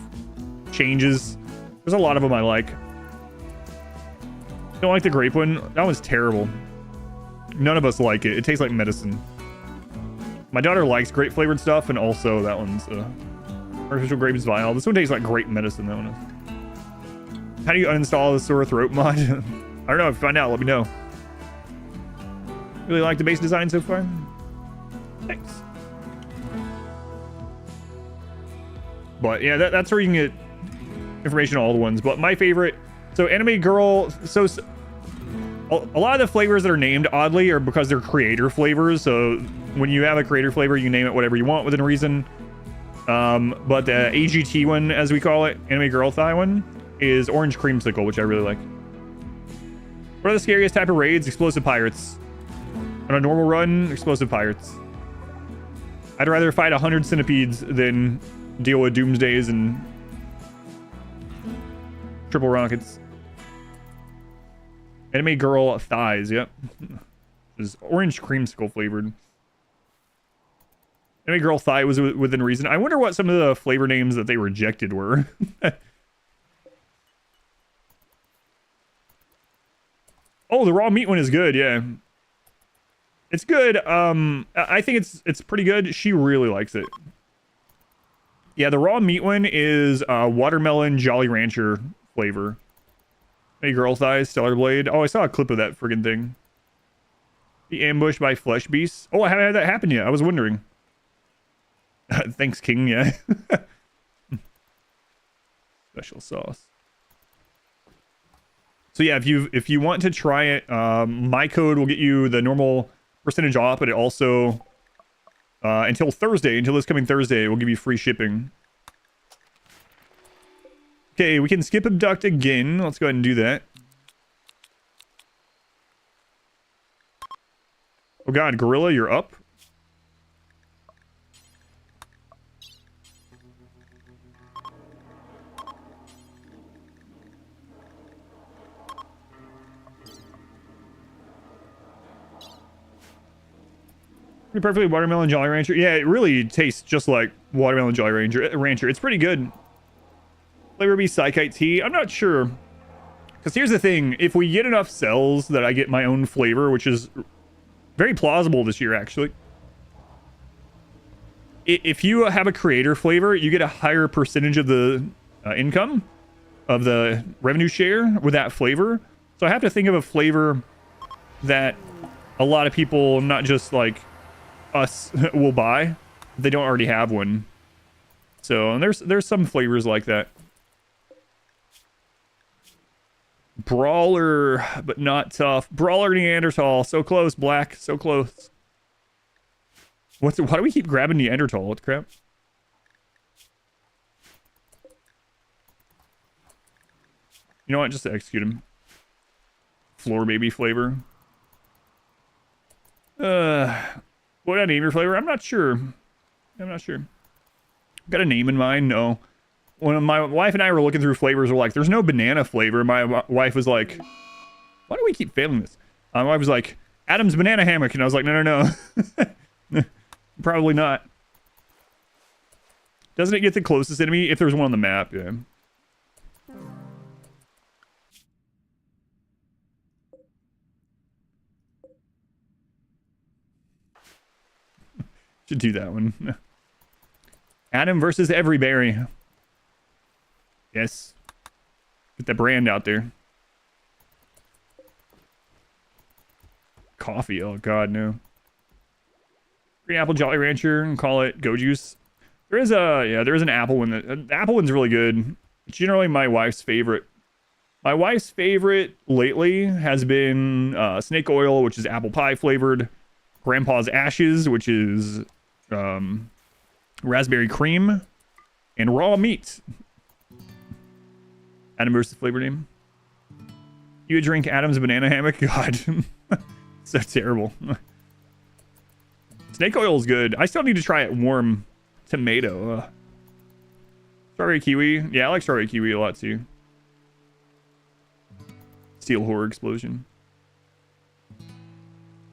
S1: changes. There's a lot of them I like. Don't like the grape one. That one's terrible. None of us like it. It tastes like medicine. My daughter likes grape flavored stuff, and also that one's artificial grape is vile. This one tastes like grape medicine. That one is. How do you uninstall the sore throat mod? I don't know. If you find out, let me know. Really like the base design so far. Thanks. But yeah, that's where you can get information on all the ones. But my favorite, so anime girl, so a lot of the flavors that are named oddly are because they're creator flavors. So when you have a creator flavor, you name it whatever you want within reason. But the AGT one, as we call it, anime girl thigh one, is orange creamsicle, which I really like. What are the scariest type of raids? Explosive pirates. On a normal run, explosive pirates. I'd rather fight 100 centipedes than deal with doomsdays and triple rockets. Anime girl thighs, yep. Is orange creamsicle flavored. Anime girl thigh was within reason. I wonder what some of the flavor names that they rejected were. Oh, the raw meat one is good, yeah. It's good. I think it's pretty good. She really likes it. Yeah, the raw meat one is watermelon Jolly Rancher flavor. Hey, girl thighs, stellar blade. Oh, I saw a clip of that friggin' thing. Be ambushed by flesh beasts. Oh, I haven't had that happen yet. I was wondering. Thanks, King. Yeah. Special sauce. So yeah, if you want to try it, my code will get you the normal percentage off, but it also until this coming Thursday, will give you free shipping. Okay, we can skip abduct again. Let's go ahead and do that. Oh god, Gorilla, you're up. Pretty perfectly watermelon Jolly Rancher. Yeah, it really tastes just like watermelon Jolly Rancher. It's pretty good. Flavor be Psychite tea. I'm not sure. Because here's the thing. If we get enough cells that I get my own flavor, which is very plausible this year, actually. If you have a creator flavor, you get a higher percentage of the income of the revenue share with that flavor. So I have to think of a flavor that a lot of people, not just like us, will buy if they don't already have one. So and there's some flavors like that. Brawler, but not tough. Brawler Neanderthal, so close. Black, so close. Why do we keep grabbing Neanderthal? What the crap? You know what? Just to execute him. Floor baby flavor. What did I name your flavor? I'm not sure. Got a name in mind? No. When my wife and I were looking through flavors, we're like, there's no banana flavor. My wife was like, why do we keep failing this? My wife was like, Adam's banana hammock. And I was like, no. Probably not. Doesn't it get the closest enemy if there's one on the map? Yeah. Should do that one. Adam versus Everyberry. Yes. Get the brand out there. Coffee. Oh, God, no. Green Apple Jolly Rancher and call it Go Juice. There is an apple one. The apple one's really good. It's generally my wife's favorite. My wife's favorite lately has been Snake Oil, which is apple pie flavored. Grandpa's Ashes, which is raspberry cream. And Raw Meat. Adam versus flavor name. You would drink Adam's banana hammock? God. So terrible. Snake Oil is good. I still need to try it warm. Tomato. Strawberry kiwi. Yeah, I like strawberry kiwi a lot too. Steel horror explosion.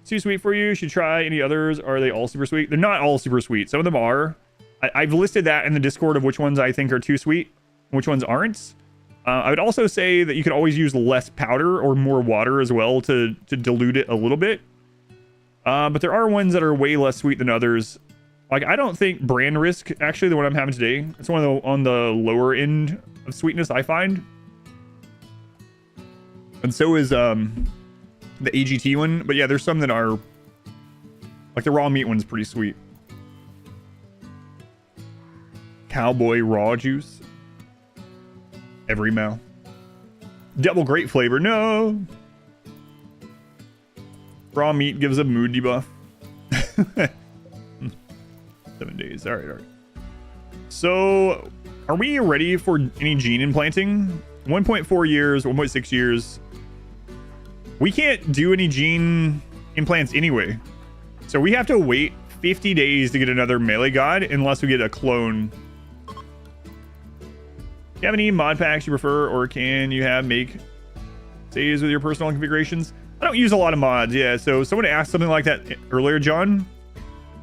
S1: Too sweet for you. Should try any others. Are they all super sweet? They're not all super sweet. Some of them are. I've listed that in the Discord of which ones I think are too sweet, which ones aren't. I would also say that you could always use less powder or more water as well to dilute it a little bit. But there are ones that are way less sweet than others. Like, I don't think Brand Risk, actually the one I'm having today, it's one of the on the lower end of sweetness, I find. And so is the AGT one. But yeah, there's some that are, like the raw meat one's pretty sweet. Cowboy raw juice. Every mouth. Double grape flavor, no. Raw meat gives a mood debuff. 7 days. All right. So, are we ready for any gene implanting? 1.4 years, 1.6 years. We can't do any gene implants anyway. So we have to wait 50 days to get another melee god unless we get a clone. Do you have any mod packs you prefer, or can you make saves with your personal configurations? I don't use a lot of mods, yeah. So someone asked something like that earlier, John.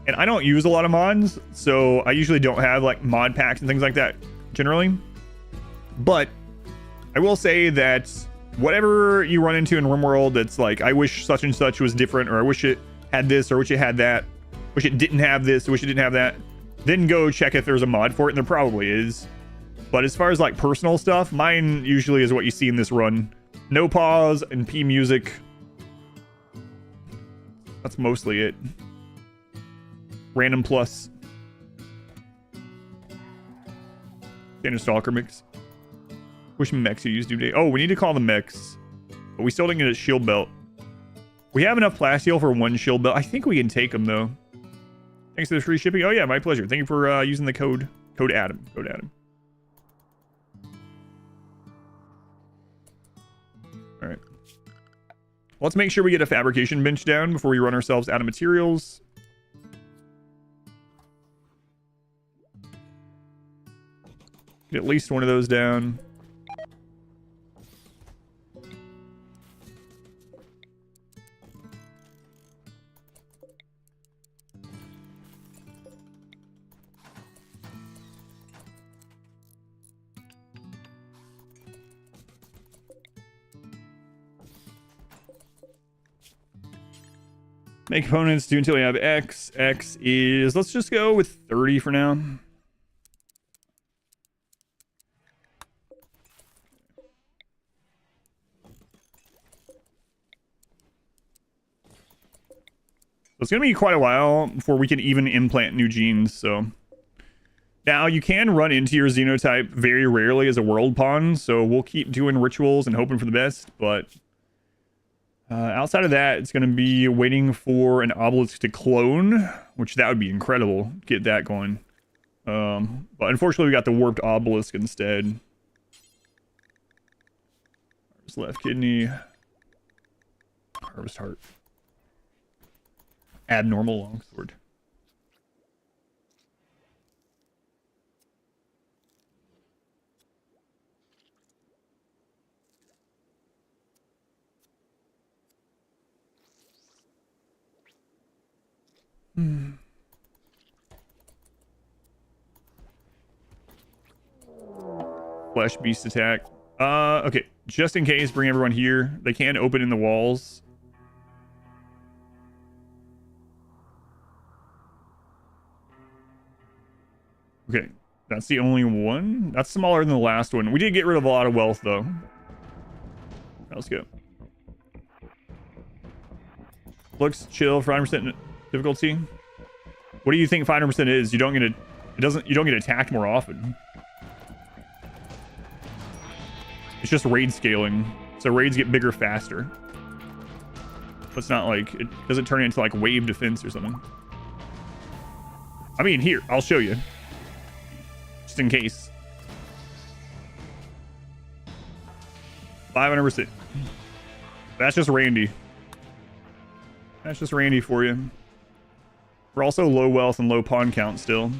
S1: And I don't use a lot of mods, so I usually don't have like mod packs and things like that generally. But I will say that whatever you run into in RimWorld that's like, I wish such and such was different, or I wish it had this, or wish it had that, wish it didn't have this, or wish it didn't have that, then go check if there's a mod for it, and there probably is. But as far as like personal stuff, mine usually is what you see in this run. No pause and P music. That's mostly it. Random plus. Standard Stalker mix. Which mechs you use today? Oh, we need to call the mechs. But we still didn't get a shield belt. We have enough plasteel for one shield belt. I think we can take them though. Thanks for the free shipping. Oh yeah, my pleasure. Thank you for using the code Adam. Code Adam. All right. Let's make sure we get a fabrication bench down before we run ourselves out of materials. Get at least one of those down. Make components do until we have X. X is, let's just go with 30 for now. It's going to be quite a while before we can even implant new genes, so. Now, you can run into your xenotype very rarely as a world pawn, so we'll keep doing rituals and hoping for the best, but outside of that, it's going to be waiting for an obelisk to clone, which that would be incredible. Get that going. But unfortunately, we got the warped obelisk instead. Harvest left kidney. Harvest heart. Abnormal longsword. flesh beast attack. Okay, just in case, bring everyone here. They can open in the walls. Okay, that's the only one. That's smaller than the last one. We did get rid of a lot of wealth, though. Let's go. Looks chill for 5% difficulty. What do you think 500% is? You don't get it. It doesn't. You don't get attacked more often. It's just raid scaling, so raids get bigger faster. But it's not like it doesn't turn into like wave defense or something. I mean, here I'll show you, just in case. 500%. That's just Randy. That's just Randy for you. We're also low wealth and low pawn count still.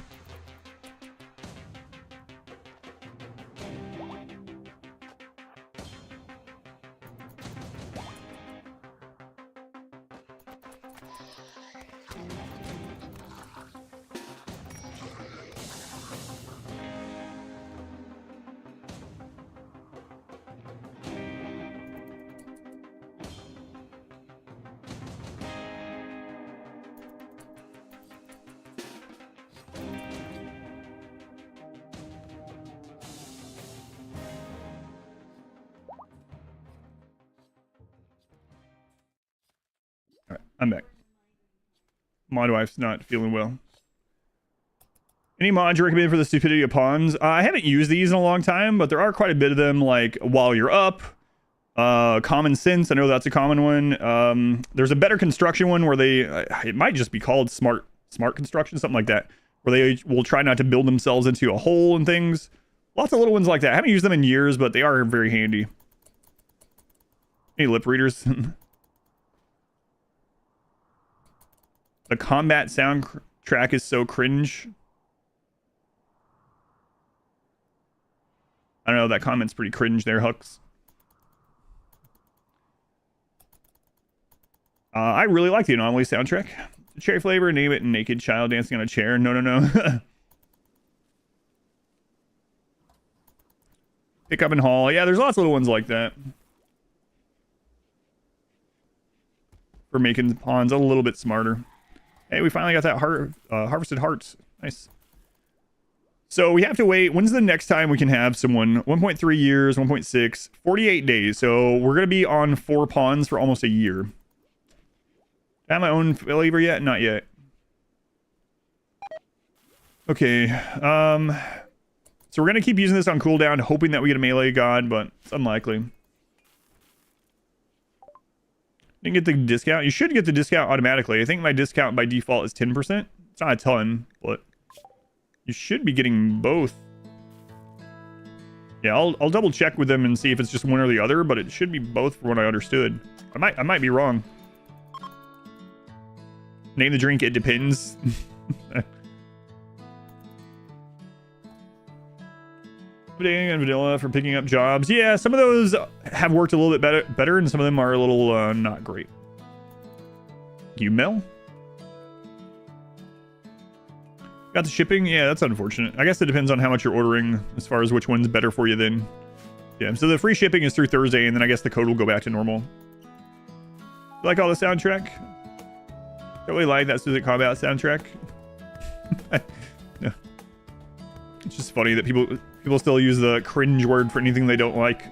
S1: I'm back. Mod wife's not feeling well. Any mods you recommend for the stupidity of pawns? I haven't used these in a long time, but there are quite a bit of them, like while you're up. Common sense, I know that's a common one. There's a better construction one where they, it might just be called smart construction, something like that, where they will try not to build themselves into a hole and things. Lots of little ones like that. I haven't used them in years, but they are very handy. Any lip readers? The combat soundtrack is so cringe. I don't know, that comment's pretty cringe there, Hux. I really like the Anomaly soundtrack. Cherry flavor, name it, naked child dancing on a chair. No. Pick up and haul. Yeah, there's lots of little ones like that. For making pawns a little bit smarter. Hey, we finally got that harvested hearts. Nice. So we have to wait. When's the next time we can have someone? 1.3 years, 1.6, 48 days. So we're going to be on 4 pawns for almost a year. Have my own flavor yet? Not yet. Okay. So we're going to keep using this on cooldown, hoping that we get a melee god, but it's unlikely. Didn't get the discount. You should get the discount automatically. I think my discount by default is 10%. It's not a ton, but you should be getting both. Yeah, I'll double check with them and see if it's just one or the other, but it should be both from what I understood. I might be wrong. Name the drink, it depends. And vanilla for picking up jobs. Yeah, some of those have worked a little bit better, and some of them are a little not great. You Mel? Got the shipping? Yeah, that's unfortunate. I guess it depends on how much you're ordering as far as which one's better for you then. Yeah, so the free shipping is through Thursday, and then I guess the code will go back to normal. You like all the soundtrack? Don't really like that Suicide Combat soundtrack. No. It's just funny that people still use the cringe word for anything they don't like.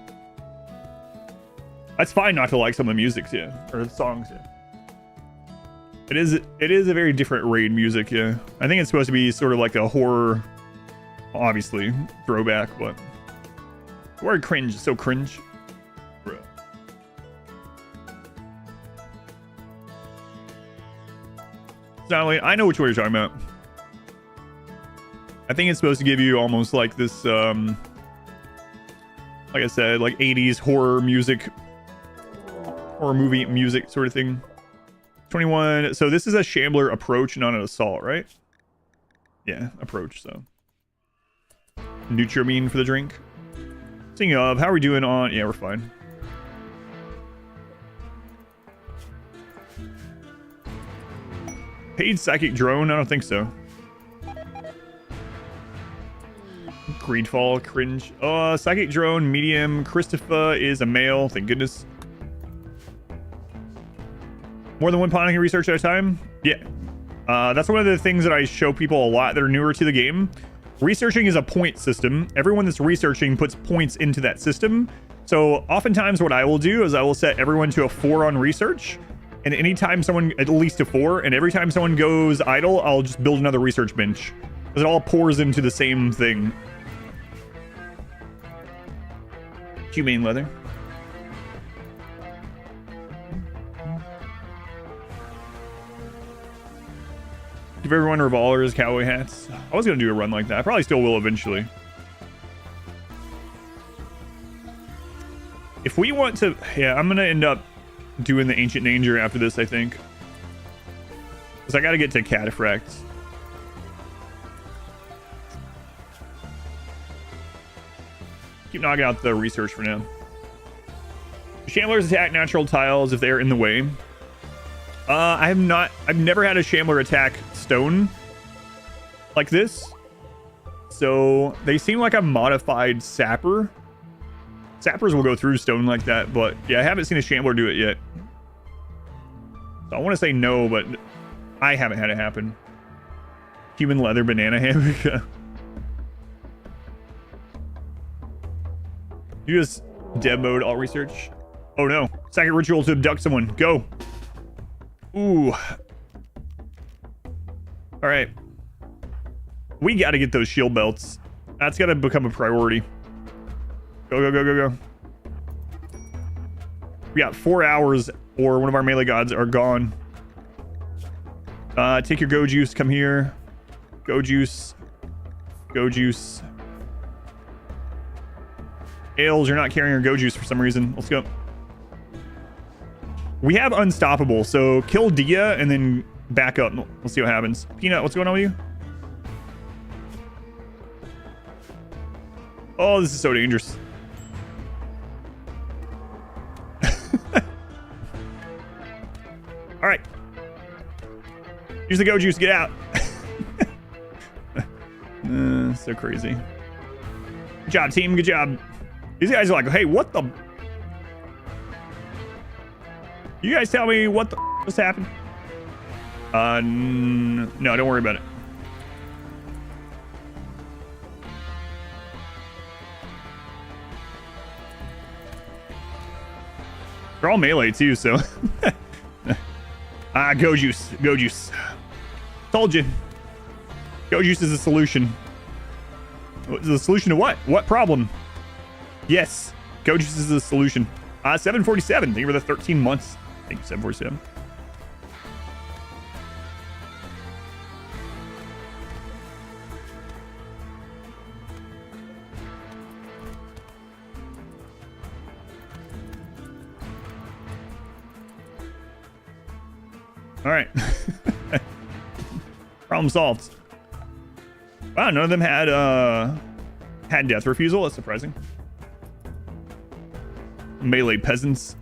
S1: That's fine not to like some of the music, yeah, or the songs, yeah. It is a very different raid music, yeah. I think it's supposed to be sort of like a horror, obviously, throwback, but the word cringe is so cringe. Bro. I know which one you're talking about. I think it's supposed to give you almost like this, like I said, like 80s horror music, horror movie music sort of thing. 21. So this is a Shambler approach, not an assault, right? Yeah, approach, so. Nutramine for the drink. Speaking of, how are we doing on... Yeah, we're fine. Paid psychic drone? I don't think so. Screedfall, cringe. Psychic drone, medium. Christopher is a male, thank goodness. More than one pawn can research at a time? Yeah. That's one of the things that I show people a lot that are newer to the game. Researching is a point system. Everyone that's researching puts points into that system. So oftentimes what I will do is I will set everyone to a 4 on research. And anytime someone, at least a 4, and every time someone goes idle, I'll just build another research bench. Because it all pours into the same thing. Humane leather. Give everyone revolvers, cowboy hats. I was going to do a run like that. I probably still will eventually. If we want to... Yeah, I'm going to end up doing the Ancient Danger after this, I think. Because I got to get to Cataphract. Keep knocking out the research for now. Shamblers attack natural tiles if they are in the way. I've never had a Shambler attack stone like this. So they seem like a modified sapper. Sappers will go through stone like that, but yeah, I haven't seen a Shambler do it yet. So I want to say no, but I haven't had it happen. Human leather banana hammock. You just dev mode all research. Oh no. Second ritual to abduct someone. Go. Ooh. All right. We got to get those shield belts. That's got to become a priority. Go, go, go, go, go. We got 4 hours or one of our melee gods are gone. Take your go juice. Come here. Go juice. Go juice. Ales, you're not carrying your go juice for some reason. Let's go. We have unstoppable, so kill Dia and then back up. Let's see what happens. Peanut, what's going on with you? Oh, this is so dangerous. All right. Use the go juice. Get out. So crazy. Good job, team. Good job. These guys are like, hey, what the... You guys tell me what the just happened? No, don't worry about it. They're all melee too, so... Go juice. Go juice. Told you. Go juice is a solution. The solution to what? What problem? Yes. Go juice is the solution. 747. Thank you for the 13 months. Thank you, 747. All right. Problem solved. Wow, none of them had death refusal. That's surprising. Melee peasants.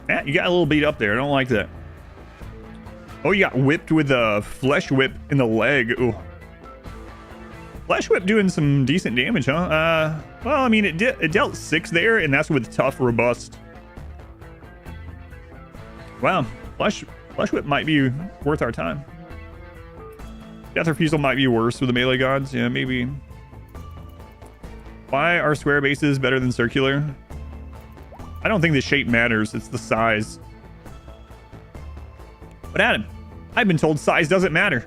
S1: Yeah, you got a little beat up there. I don't like that. Oh, you got whipped with a flesh whip in the leg. Ooh. Flesh whip doing some decent damage, huh? Well, I mean, it dealt 6 there, and that's with tough, robust. Wow, flesh whip might be worth our time. Death refusal might be worse with the melee gods. Yeah, maybe. Why are square bases better than circular? I don't think the shape matters. It's the size. But Adam, I've been told size doesn't matter.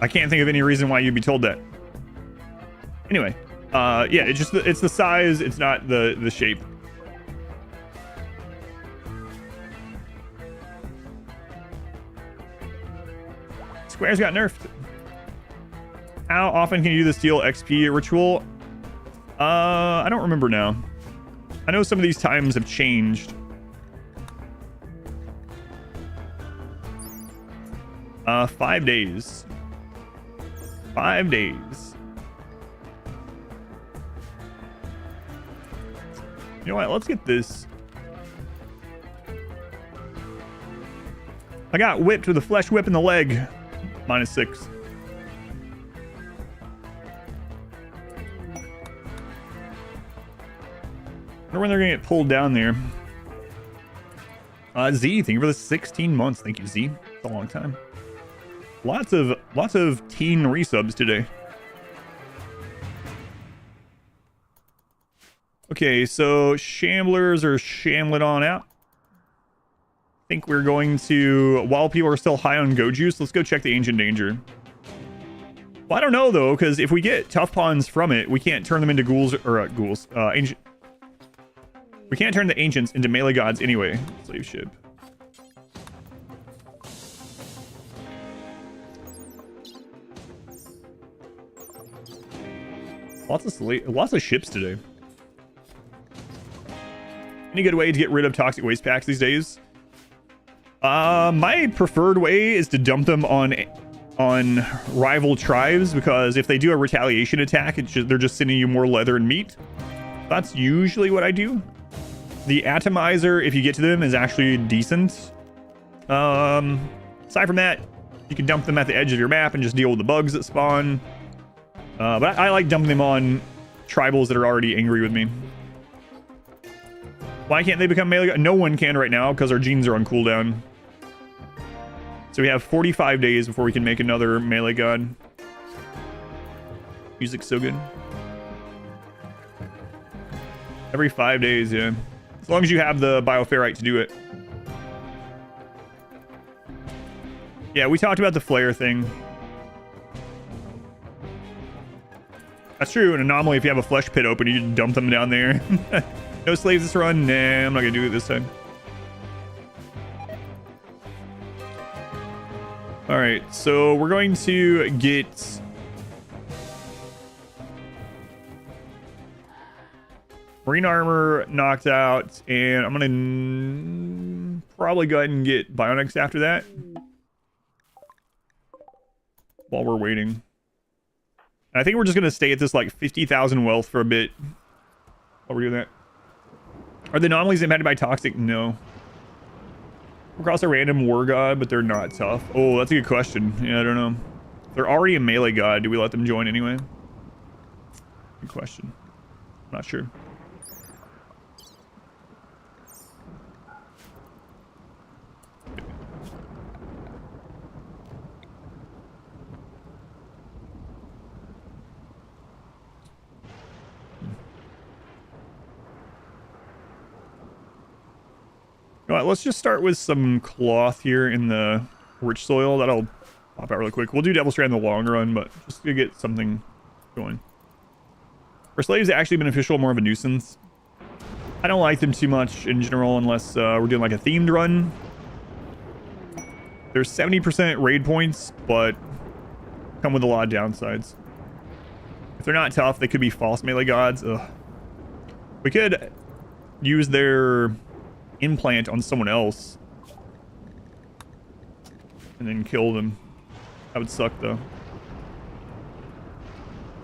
S1: I can't think of any reason why you'd be told that. Anyway, yeah, it's the size. It's not the shape. Squares got nerfed. How often can you do the steel XP ritual? I don't remember now. I know some of these times have changed. 5 days. 5 days. You know what? Let's get this. I got whipped with a flesh whip in the leg. -6. I wonder when they're gonna get pulled down there. Z, thank you for the 16 months. Thank you, Z. It's a long time. Lots of teen resubs today. Okay, so Shamblers are shambling on out. I think we're going to, while people are still high on Go Juice, let's go check the Ancient Danger. Well, I don't know though, because if we get tough pawns from it, we can't turn them into ghouls, or ancient. We can't turn the ancients into melee gods anyway. Slave ship. Lots of ships today. Any good way to get rid of toxic waste packs these days? My preferred way is to dump them on rival tribes, because if they do a retaliation attack, they're just sending you more leather and meat. That's usually what I do. The atomizer, if you get to them, is actually decent. Aside from that, you can dump them at the edge of your map and just deal with the bugs that spawn. But I like dumping them on tribals that are already angry with me. Why can't they become melee? No one can right now because our genes are on cooldown. So we have 45 days before we can make another melee god. Music's so good. Every 5 days, yeah. As long as you have the bioferrite to do it. Yeah, we talked about the flare thing. That's true. An anomaly, if you have a flesh pit open, you just dump them down there. No slaves this run? Nah, I'm not gonna do it this time. Alright, so we're going to get... Marine armor knocked out, and I'm gonna probably go ahead and get Bionics after that. While we're waiting. And I think we're just gonna stay at this like 50,000 wealth for a bit. While we're doing that. Are the anomalies impacted by toxic? No. Across a random war god, but they're not tough. Oh, that's a good question. Yeah, I don't know. They're already a melee god. Do we let them join anyway? Good question. I'm not sure. All right, let's just start with some cloth here in the rich soil. That'll pop out really quick. We'll do Devil Strand in the long run, but just to get something going. Are slaves actually beneficial, more of a nuisance? I don't like them too much in general unless we're doing like a themed run. There's 70% raid points, but come with a lot of downsides. If they're not tough, they could be false melee gods. Ugh. We could use their implant on someone else and then kill them. That would suck though.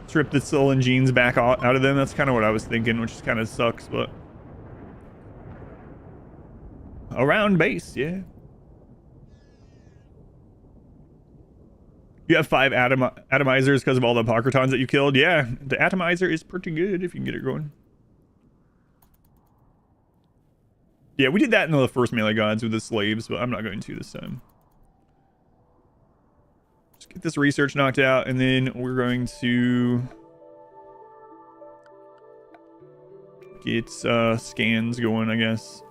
S1: Strip the soul and genes back out of them. That's kind of what I was thinking, which kind of sucks, but around base, yeah. You have 5 atomizers because of all the Apocrytons that you killed. Yeah, the atomizer is pretty good if you can get it going. Yeah, we did that in the first melee gods with the slaves, but I'm not going to this time. Just get this research knocked out, and then we're going to get scans going, I guess.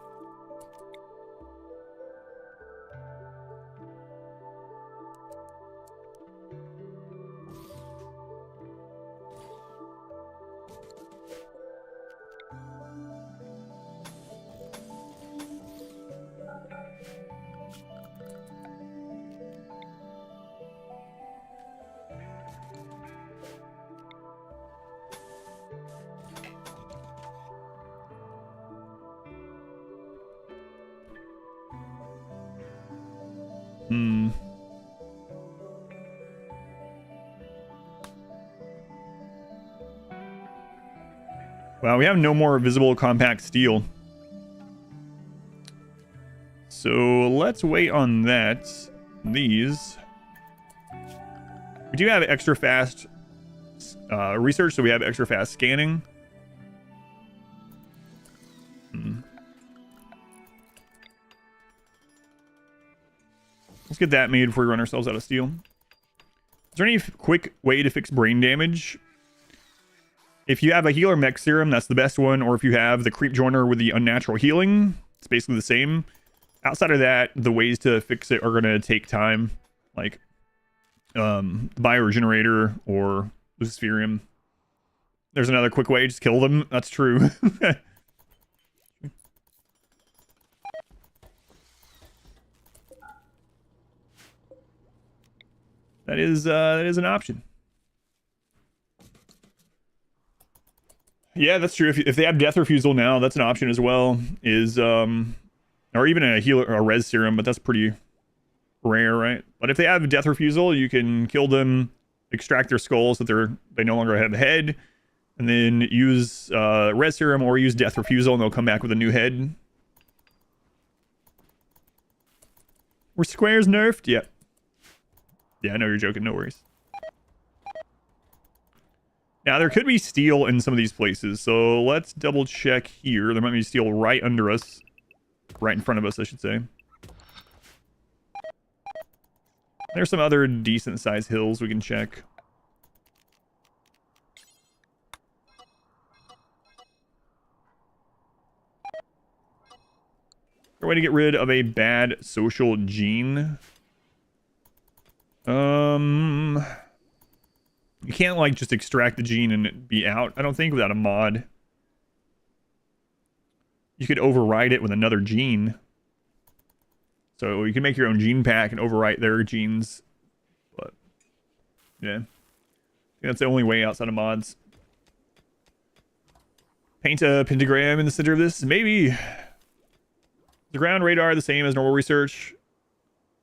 S1: Wow, we have no more visible compact steel. so let's wait on that. These. We do have extra fast research, so we have extra fast scanning. Let's get that made before we run ourselves out of steel. Is there any quick way to fix brain damage? If you have a healer mech serum, that's the best one. Or if you have the creep joiner with the unnatural healing, it's basically the same. Outside of that, the ways to fix it are going to take time. Like bioregenerator or luciferium. There's another quick way, just kill them. That's true. That is an option. Yeah, that's true. If they have death refusal now, that's an option as well. Is or even a healer or a res serum, but that's pretty rare, right? But if they have death refusal, you can kill them, extract their skull so they no longer have a head, and then use res serum or use death refusal, and they'll come back with a new head. Were squares nerfed? Yeah. Yeah, I know you're joking. No worries. Now, there could be steel in some of these places, so let's double check here. There might be steel right under us. Right in front of us, I should say. There's some other decent-sized hills we can check. Is there a way to get rid of a bad social gene? You can't, like, just extract the gene and it be out, I don't think, without a mod. You could override it with another gene. So you can make your own gene pack and overwrite their genes. But, yeah. I think that's the only way outside of mods. Paint a pentagram in the center of this? Maybe. The ground radar the same as normal research?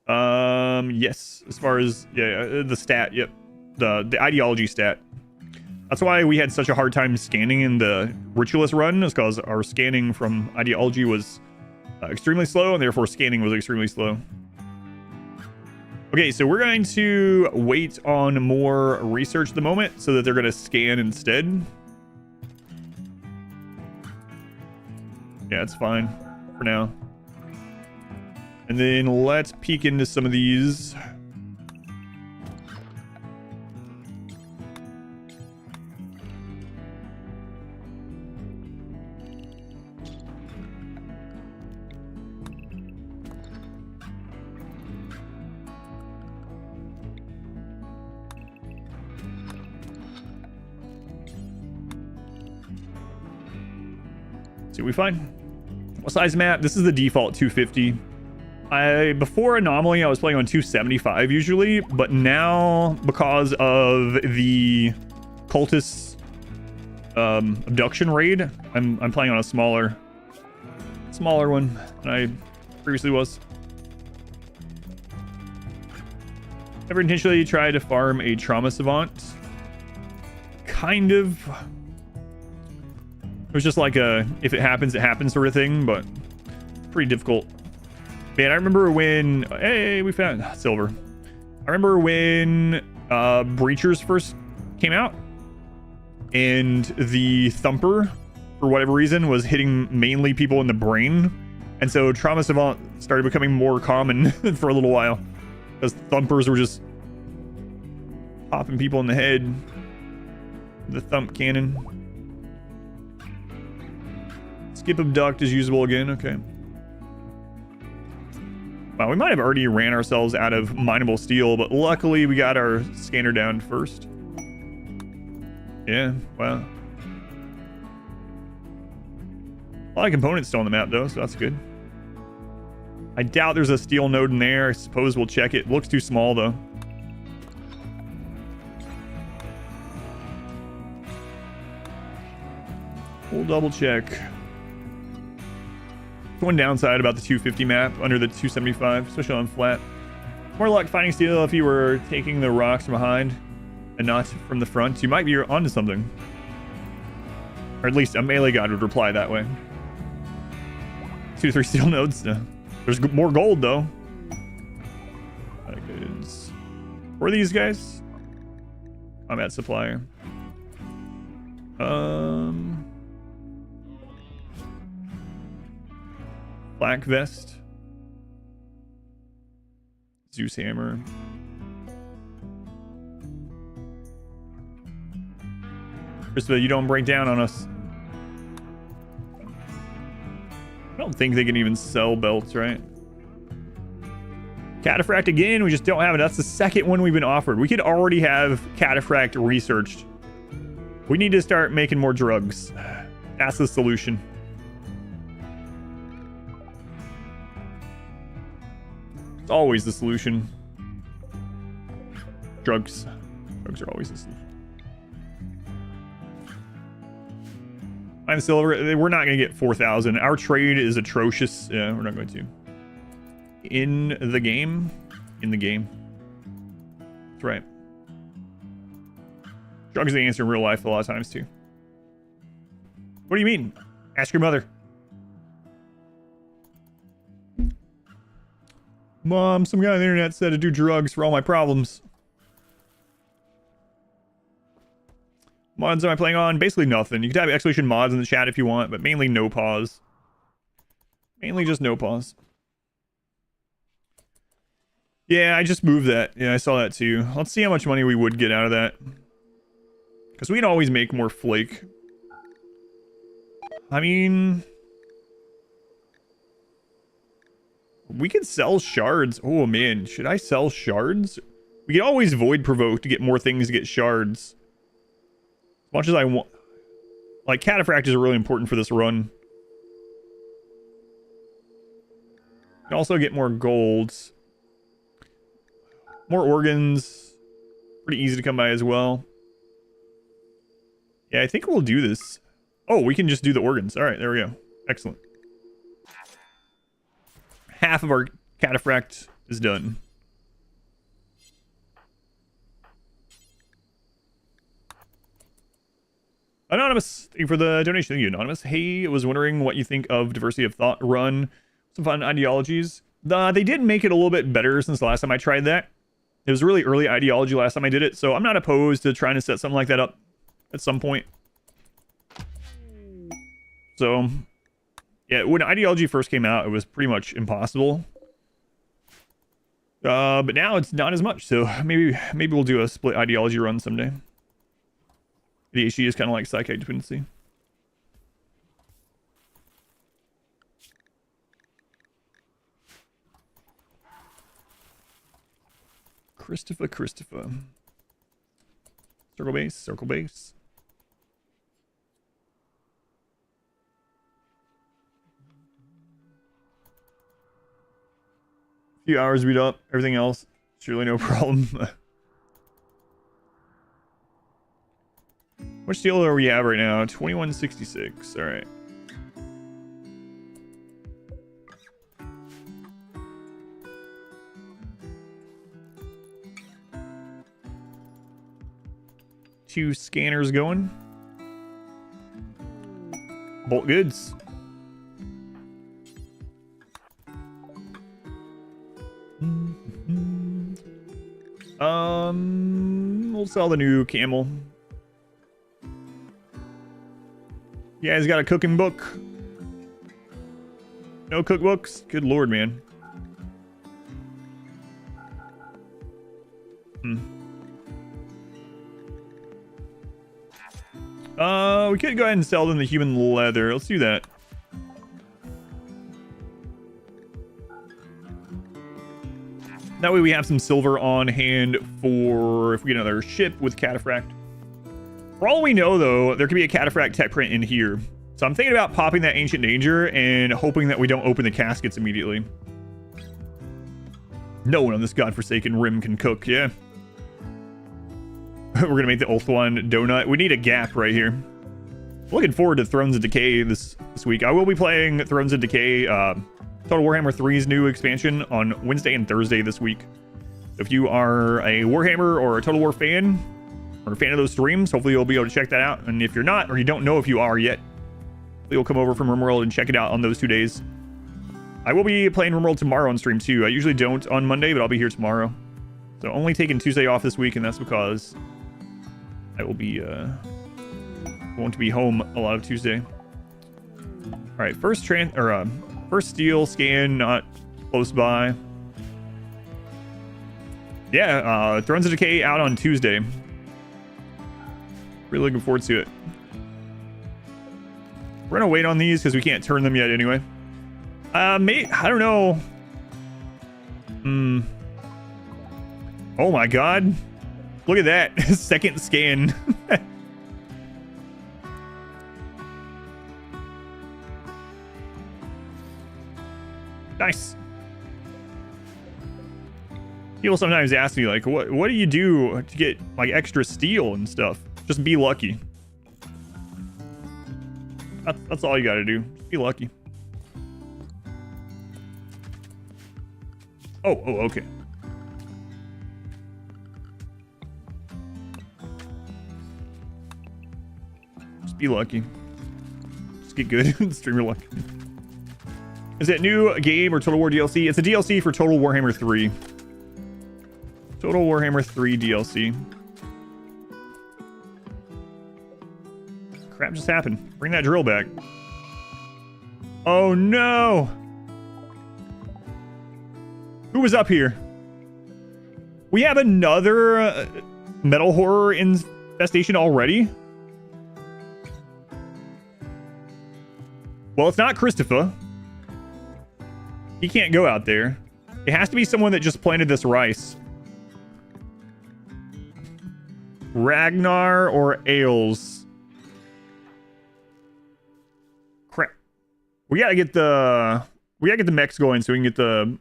S1: Yes. As far as, yeah, the stat, yep. The ideology stat. That's why we had such a hard time scanning in the Ritualist run, is because our scanning from ideology was extremely slow, and therefore scanning was extremely slow. Okay, so we're going to wait on more research at the moment so that they're going to scan instead. Yeah, it's fine for now. And then let's peek into some of these. See what we find. What size map? This is the default 250. Before Anomaly, I was playing on 275 usually, but now because of the cultist abduction raid, I'm playing on a smaller one than I previously was. Ever intentionally try to farm a trauma savant? Kind of. It was just like a if it happens, it happens sort of thing, but pretty difficult. Man, I remember when... Hey, we found silver. I remember when Breachers first came out, and the Thumper, for whatever reason, was hitting mainly people in the brain. And so Trauma Savant started becoming more common for a little while, because Thumpers were just popping people in the head with the Thump Cannon. Skip Abduct is usable again, okay. Wow, we might have already ran ourselves out of mineable steel, but luckily we got our scanner down first. Yeah, wow. A lot of components still on the map though, so that's good. I doubt there's a steel node in there. I suppose we'll check it. Looks too small though. We'll double check. One downside about the 250 map under the 275, especially on flat. More luck finding steel if you were taking the rocks from behind and not from the front. You might be onto something. Or at least a melee god would reply that way. 2 to 3 steel nodes? No. There's more gold, though. Goods. Where are these guys? Combat supplier. Black vest. Zeus hammer. Krista, you don't break down on us. I don't think they can even sell belts, right? Cataphract again, we just don't have it. That's the second one we've been offered. We could already have Cataphract researched. We need to start making more drugs. That's the solution. It's always the solution. Drugs. Drugs are always the solution. I'm silver. We're not going to get 4,000. Our trade is atrocious. Yeah, we're not going to. In the game. In the game. That's right. Drugs is the answer in real life a lot of times, too. What do you mean? Ask your mother. Mom, some guy on the internet said to do drugs for all my problems. Mods am I playing on? Basically nothing. You can type exclamation mods in the chat if you want, but mainly no pause. Mainly just no pause. Yeah, I just moved that. Yeah, I saw that too. Let's see how much money we would get out of that. Because we can always make more flake. I mean... we could sell shards. Oh man, should I sell shards? We can always void provoke to get more things to get shards. As much as I want... like, Cataphract is really important for this run. You can also get more golds. More organs. Pretty easy to come by as well. Yeah, I think we'll do this. Oh, we can just do the organs. Alright, there we go. Excellent. Half of our Cataphract is done. Anonymous, thank you for the donation. Thank you, Anonymous. Hey, I was wondering what you think of Diversity of Thought Run. Some fun ideologies. They did make it a little bit better since the last time I tried that. It was really early ideology last time I did it, so I'm not opposed to trying to set something like that up at some point. So, yeah, when ideology first came out, it was pretty much impossible. But now it's not as much, so maybe we'll do a split ideology run someday. ADHD is kind of like psychic dependency. Christopher. Circle base, circle base. A few hours beat up, everything else, surely no problem. Which steel are we at right now? 2166. All right. Two scanners going. Bolt goods. We'll sell the new camel. You guys got a cooking book? No cookbooks? Good lord, man. We could go ahead and sell them the human leather. Let's do that. That way we have some silver on hand for if we get another ship with Cataphract. For all we know, though, there could be a Cataphract tech print in here. So I'm thinking about popping that Ancient Danger and hoping that we don't open the caskets immediately. No one on this godforsaken rim can cook, yeah. We're going to make the Ulthuan donut. We need a gap right here. Looking forward to Thrones of Decay this week. I will be playing Thrones of Decay, Total Warhammer 3's new expansion on Wednesday and Thursday this week. If you are a Warhammer or a Total War fan, or a fan of those streams, hopefully you'll be able to check that out. And if you're not, or you don't know if you are yet, you'll come over from RimWorld and check it out on those 2 days. I will be playing RimWorld tomorrow on stream too. I usually don't on Monday, but I'll be here tomorrow. So only taking Tuesday off this week, and that's because I will be won't be home a lot of Tuesday. All right, first steel scan not close by. Yeah, Thrones of Decay out on Tuesday. Really looking forward to it. We're gonna wait on these because we can't turn them yet anyway. I don't know. Oh my god. Look at that. Second scan. Nice. People sometimes ask me, like, what do you do to get, like, extra steel and stuff? Just be lucky. That's all you gotta do. Just be lucky. Oh, okay. Just be lucky. Just get good. Streamer luck. Is it new game or Total War DLC? It's a DLC for Total Warhammer 3. Total Warhammer 3 DLC. Crap just happened. Bring that drill back. Oh no! Who was up here? We have another metal horror infestation already? Well, it's not Christopher. He can't go out there. It has to be someone that just planted this rice. Ragnar or Ailes. Crap. We gotta get the mechs going so we can get the...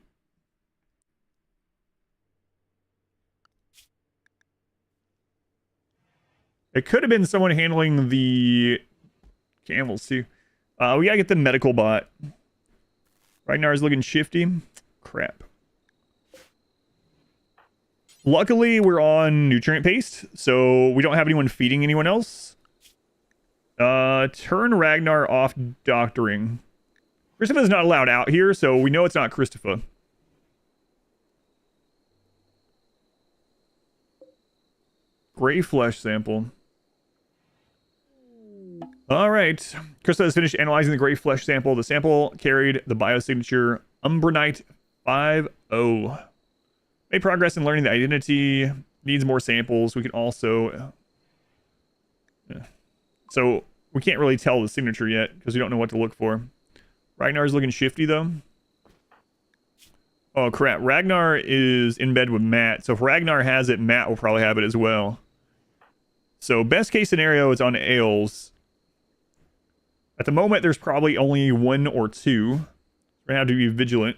S1: It could have been someone handling the camels too. We gotta get the medical bot. Ragnar's looking shifty. Crap. Luckily, we're on nutrient paste, so we don't have anyone feeding anyone else. Turn Ragnar off doctoring. Christopher's not allowed out here, so we know it's not Christopher. Gray flesh sample. All right. Krista has finished analyzing the gray flesh sample. The sample carried the biosignature Umbranite 5-0. Made progress in learning the identity. Needs more samples. We can also... So, we can't really tell the signature yet because we don't know what to look for. Ragnar's looking shifty, though. Oh, crap. Ragnar is in bed with Matt. So, if Ragnar has it, Matt will probably have it as well. So, best case scenario is on Ailes. At the moment, there's probably only one or two. We're going to have to be vigilant.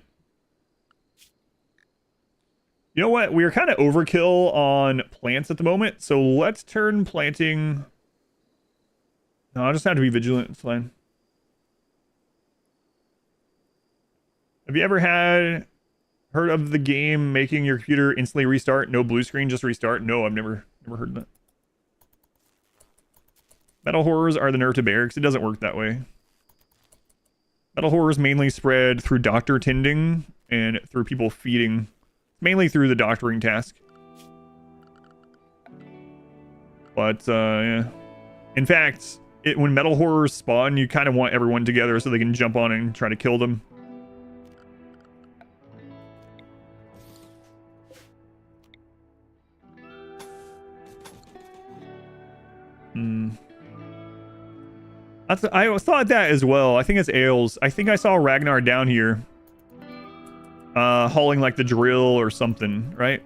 S1: You know what? We are kind of overkill on plants at the moment. So let's turn planting... No, I'll just have to be vigilant. It's fine. Have you ever heard of the game making your computer instantly restart? No blue screen, just restart? No, I've never heard of that. Metal horrors are the nerve to barracks. It doesn't work that way. Metal horrors mainly spread through doctor tending and through people feeding. Mainly through the doctoring task. But, yeah. In fact, when metal horrors spawn, you kind of want everyone together so they can jump on and try to kill them. I thought that as well. I think it's Ailes. I think I saw Ragnar down here. Hauling like the drill or something, right?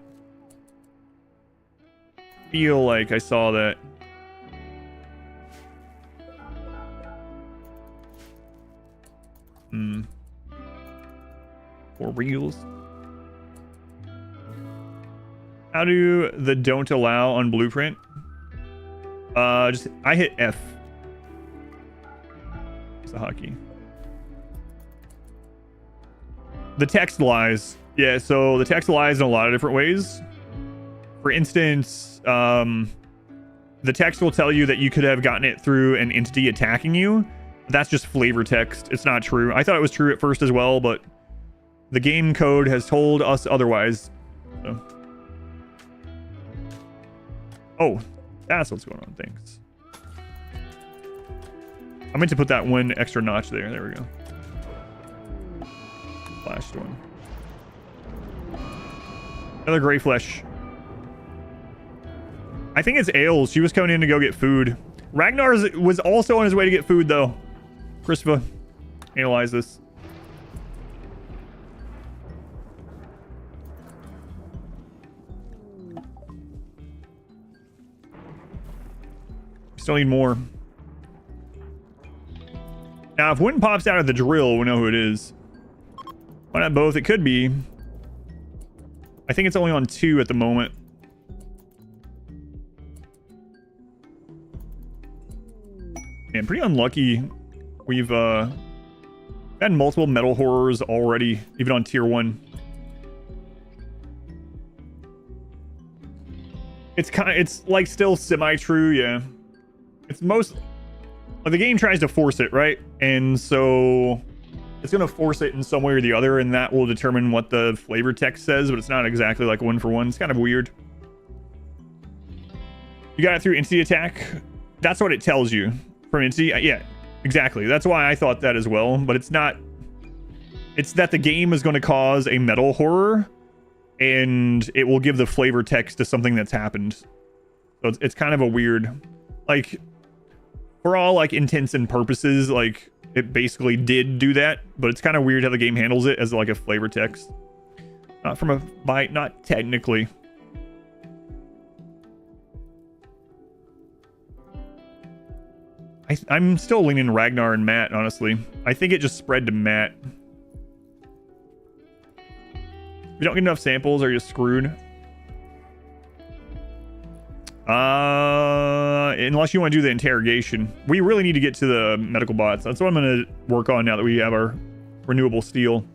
S1: Feel like I saw that. For reals. How do the don't allow on blueprint? I hit F. It's a hotkey. The text lies. Yeah, so the text lies in a lot of different ways. For instance, the text will tell you that you could have gotten it through an entity attacking you. That's just flavor text. It's not true. I thought it was true at first as well, but the game code has told us otherwise. So. Oh, that's what's going on. Thanks. I meant to put that one extra notch there. There we go. Flash storm. Another gray flesh. I think it's Ailes. She was coming in to go get food. Ragnar was also on his way to get food, though. Christopher, analyze this. Still need more. Now, if one pops out of the drill, we know who it is. Why not both? It could be. I think it's only on 2 at the moment. Man, pretty unlucky. We've had multiple metal horrors already, even on tier 1. It's like still semi-true, yeah. It's most... Like, the game tries to force it, right? And so it's going to force it in some way or the other, and that will determine what the flavor text says, but it's not exactly like one for one. It's kind of weird. You got it through Entity Attack? That's what it tells you. From Entity? Yeah, exactly. That's why I thought that as well, but it's not... It's that the game is going to cause a metal horror, and it will give the flavor text to something that's happened. So it's kind of a weird... Like... For all like intents and purposes, like it basically did do that, but it's kind of weird how the game handles it as like a flavor text. Not from a bite, not technically. I'm still leaning Ragnar and Matt, honestly. I think it just spread to Matt. If you don't get enough samples, are you screwed? Unless you want to do the interrogation. We really need to get to the medical bots. That's what I'm going to work on now that we have our renewable steel.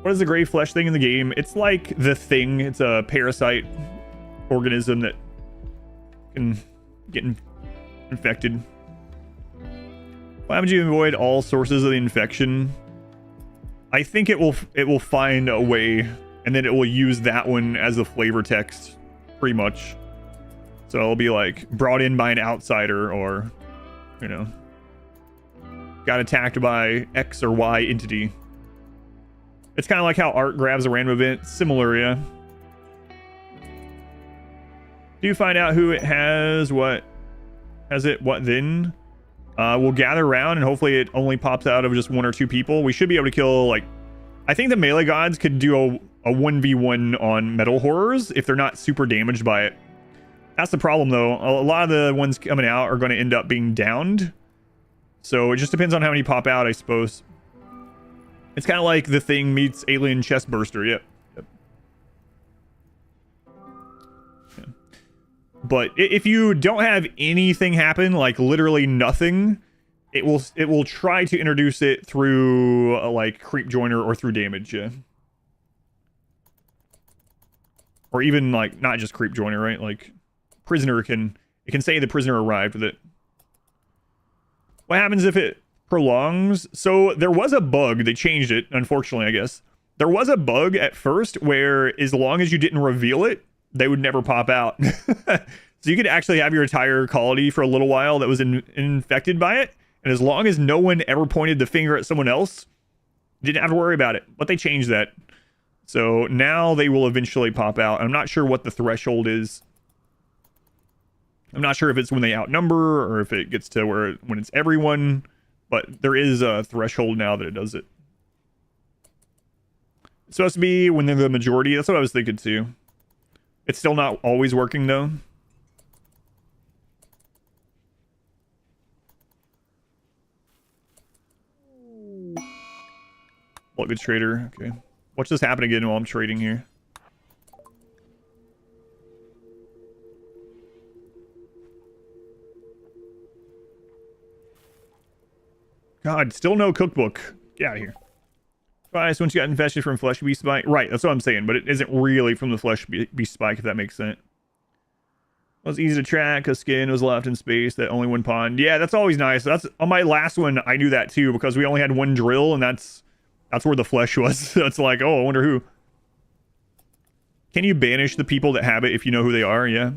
S1: What is the gray flesh thing in the game? It's like the thing. It's a parasite organism that can get infected. Why would you avoid all sources of the infection? I think it will find a way, and then it will use that one as the flavor text, pretty much. So it'll be like brought in by an outsider, or, you know, got attacked by X or Y entity. It's kind of like how Art grabs a random event. Similar, yeah. Do you find out who it has? What has it? What then? We'll gather around, and hopefully it only pops out of just 1 or 2 people. We should be able to kill, like, I think the melee gods could do a 1v1 on metal horrors if they're not super damaged by it. That's the problem, though. A lot of the ones coming out are going to end up being downed. So it just depends on how many pop out, I suppose. It's kind of like the thing meets alien chest burster. Yep. Yeah. But if you don't have anything happen, like literally nothing, it will try to introduce it through like creep joiner or through damage. Yeah. Or even like not just creep joiner, right? Like prisoner it can say the prisoner arrived with it. What happens if it prolongs? So there was a bug. They changed it, unfortunately, I guess. There was a bug at first where as long as you didn't reveal it, they would never pop out. So you could actually have your entire colony for a little while that was infected by it. And as long as no one ever pointed the finger at someone else, you didn't have to worry about it. But they changed that. So now they will eventually pop out. I'm not sure what the threshold is. I'm not sure if it's when they outnumber or if it gets to when it's everyone. But there is a threshold now that it does it. It's supposed to be when they're the majority. That's what I was thinking too. It's still not always working though. Well, good trader. Okay. Watch this happen again while I'm trading here. God, still no cookbook. Get out of here. Twice once you got infested from flesh beast spike. Right, that's what I'm saying, but it isn't really from the flesh beast spike, if that makes sense. It was easy to track. A skin was left in space that only one pond. Yeah, that's always nice. That's on my last one. I knew that too because we only had one drill, and that's where the flesh was. So it's like, oh, I wonder who. Can you banish the people that have it if you know who they are? Yeah.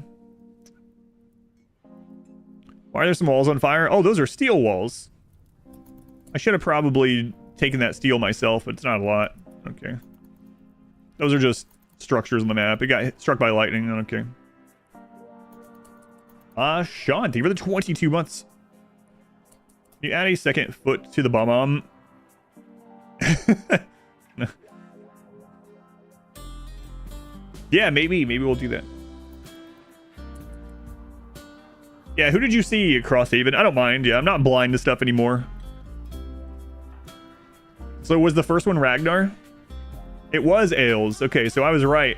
S1: Why are there some walls on fire? Oh, those are steel walls. I should have probably taken that steel myself, but it's not a lot. Okay. Those are just structures on the map. It got struck by lightning. Okay. Sean, thank you for the 22 months. Can you add a second foot to the bomb? No. Yeah, maybe we'll do that. Yeah, who did you see at Crosshaven? I don't mind. Yeah, I'm not blind to stuff anymore. So was the first one Ragnar? It was Ailes. Okay, so I was right.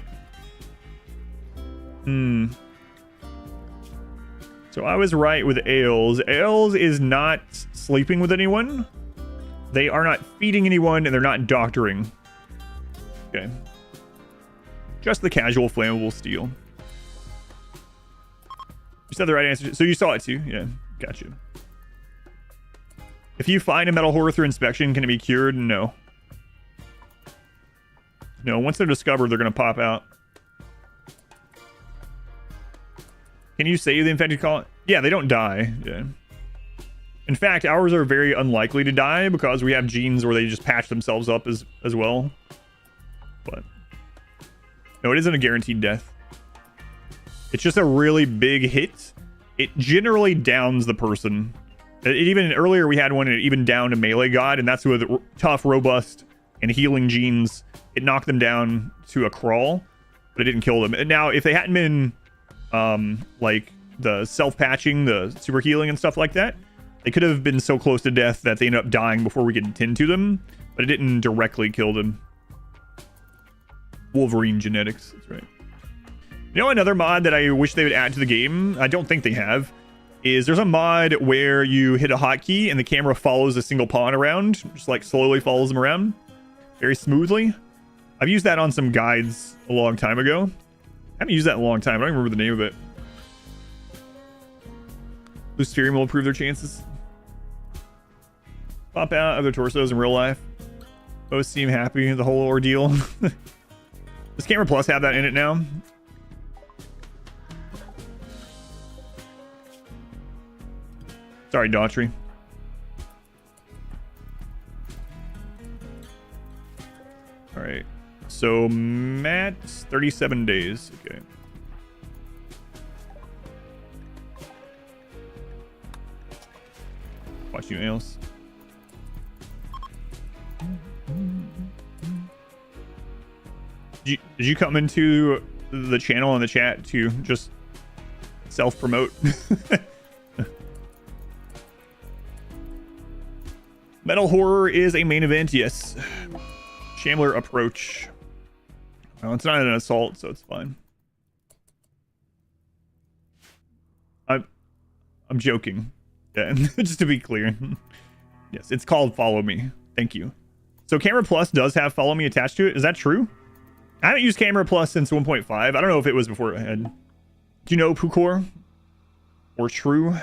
S1: So I was right with Ailes. Ailes is not sleeping with anyone. They are not feeding anyone, and they're not doctoring. Okay. Just the casual flammable steel. You said the right answer. So you saw it too? Yeah, gotcha. If you find a metal horror through inspection, can it be cured? No. No, once they're discovered, they're going to pop out. Can you save the infected colony? Yeah, they don't die. Yeah. In fact, ours are very unlikely to die because we have genes where they just patch themselves up as well. But no, it isn't a guaranteed death. It's just a really big hit. It generally downs the person. Even earlier we had one, and it even downed a melee god, and that's with tough, robust, and healing genes. It knocked them down to a crawl, but it didn't kill them. And now, if they hadn't been like the self-patching, the super healing and stuff like that, they could have been so close to death that they ended up dying before we could tend to them, but it didn't directly kill them. Wolverine genetics, that's right. You know, another mod that I wish they would add to the game, I don't think they have, is there's a mod where you hit a hotkey and the camera follows a single pawn around, just like slowly follows them around very smoothly. I've used that on some guides a long time ago. I haven't used that in a long time. I don't even remember the name of it. Luciferium will improve their chances. Pop out of their torsos in real life. Both seem happy. The whole ordeal. Does Camera Plus have that in it now? Sorry, Daughtry. All right. So Matt's 37 days. Okay. Watch you else. Did you come into the channel in the chat to just self-promote? Metal horror is a main event, yes. Shambler approach. Well, it's not an assault, so it's fine. I'm joking. Yeah, just to be clear. Yes, it's called Follow Me. Thank you. So Camera Plus does have Follow Me attached to it. Is that true? I haven't used Camera Plus since 1.5. I don't know if it was before it had. Do you know Pukor? Or True?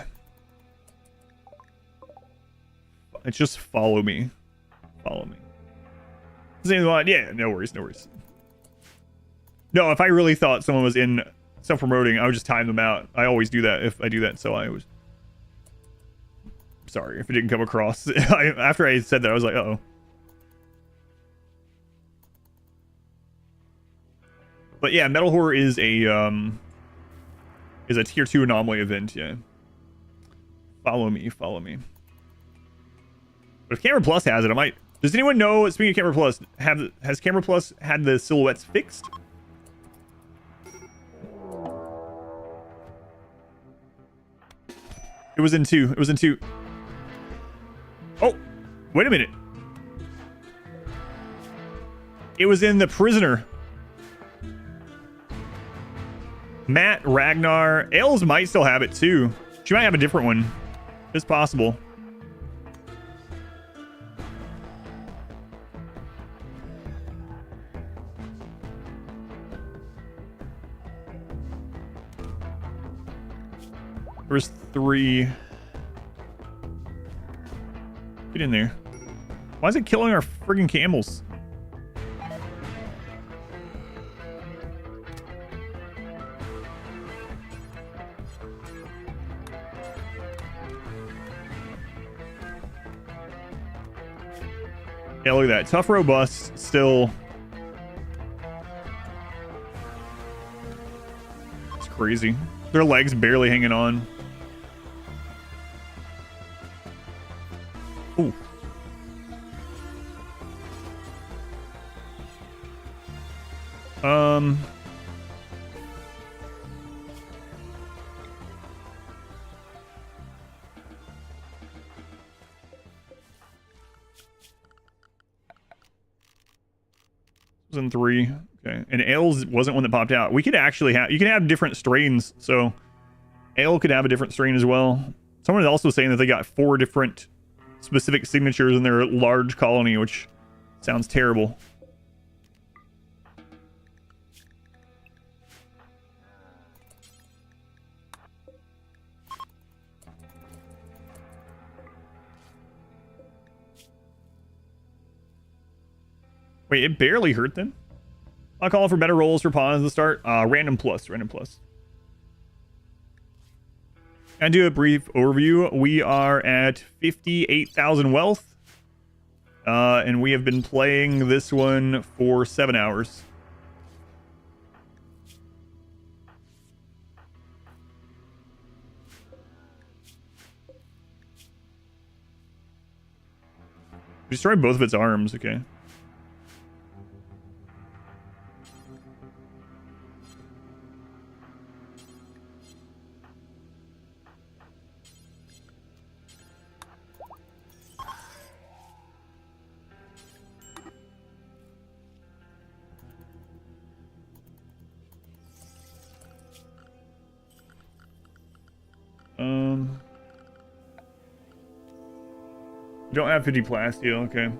S1: It's just Follow Me. Follow Me. Yeah, no worries, no worries. No, if I really thought someone was in self-promoting, I would just time them out. I always do that if I do that, so I was... Sorry if it didn't come across. After I said that, I was like, uh-oh. But yeah, Metal Horror is a tier 2 anomaly event, yeah. Follow me, follow me. But if Camera Plus has it, I might... Does anyone know, speaking of Camera Plus, has Camera Plus had the silhouettes fixed? It was in 2. It was in 2. Oh, wait a minute. It was in The Prisoner. Matt, Ragnar, Ailes might still have it too. She might have a different one. It's possible. There's 3. Get in there. Why is it killing our friggin' camels? Yeah, look at that. Tough, robust, still. It's crazy. Their legs barely hanging on. Ooh. Was in 3. Okay. And Ale's wasn't one that popped out. We could actually have, you can have different strains. So Ale could have a different strain as well. Someone is also saying that they got 4 different specific signatures in their large colony, which sounds terrible. Wait, it barely hurt them? I'll call for better rolls for pawns at the start. Random plus. I do a brief overview. We are at 58,000 wealth. And we have been playing this one for 7 hours. We destroyed both of its arms, okay. You don't have 50 plasteel, okay.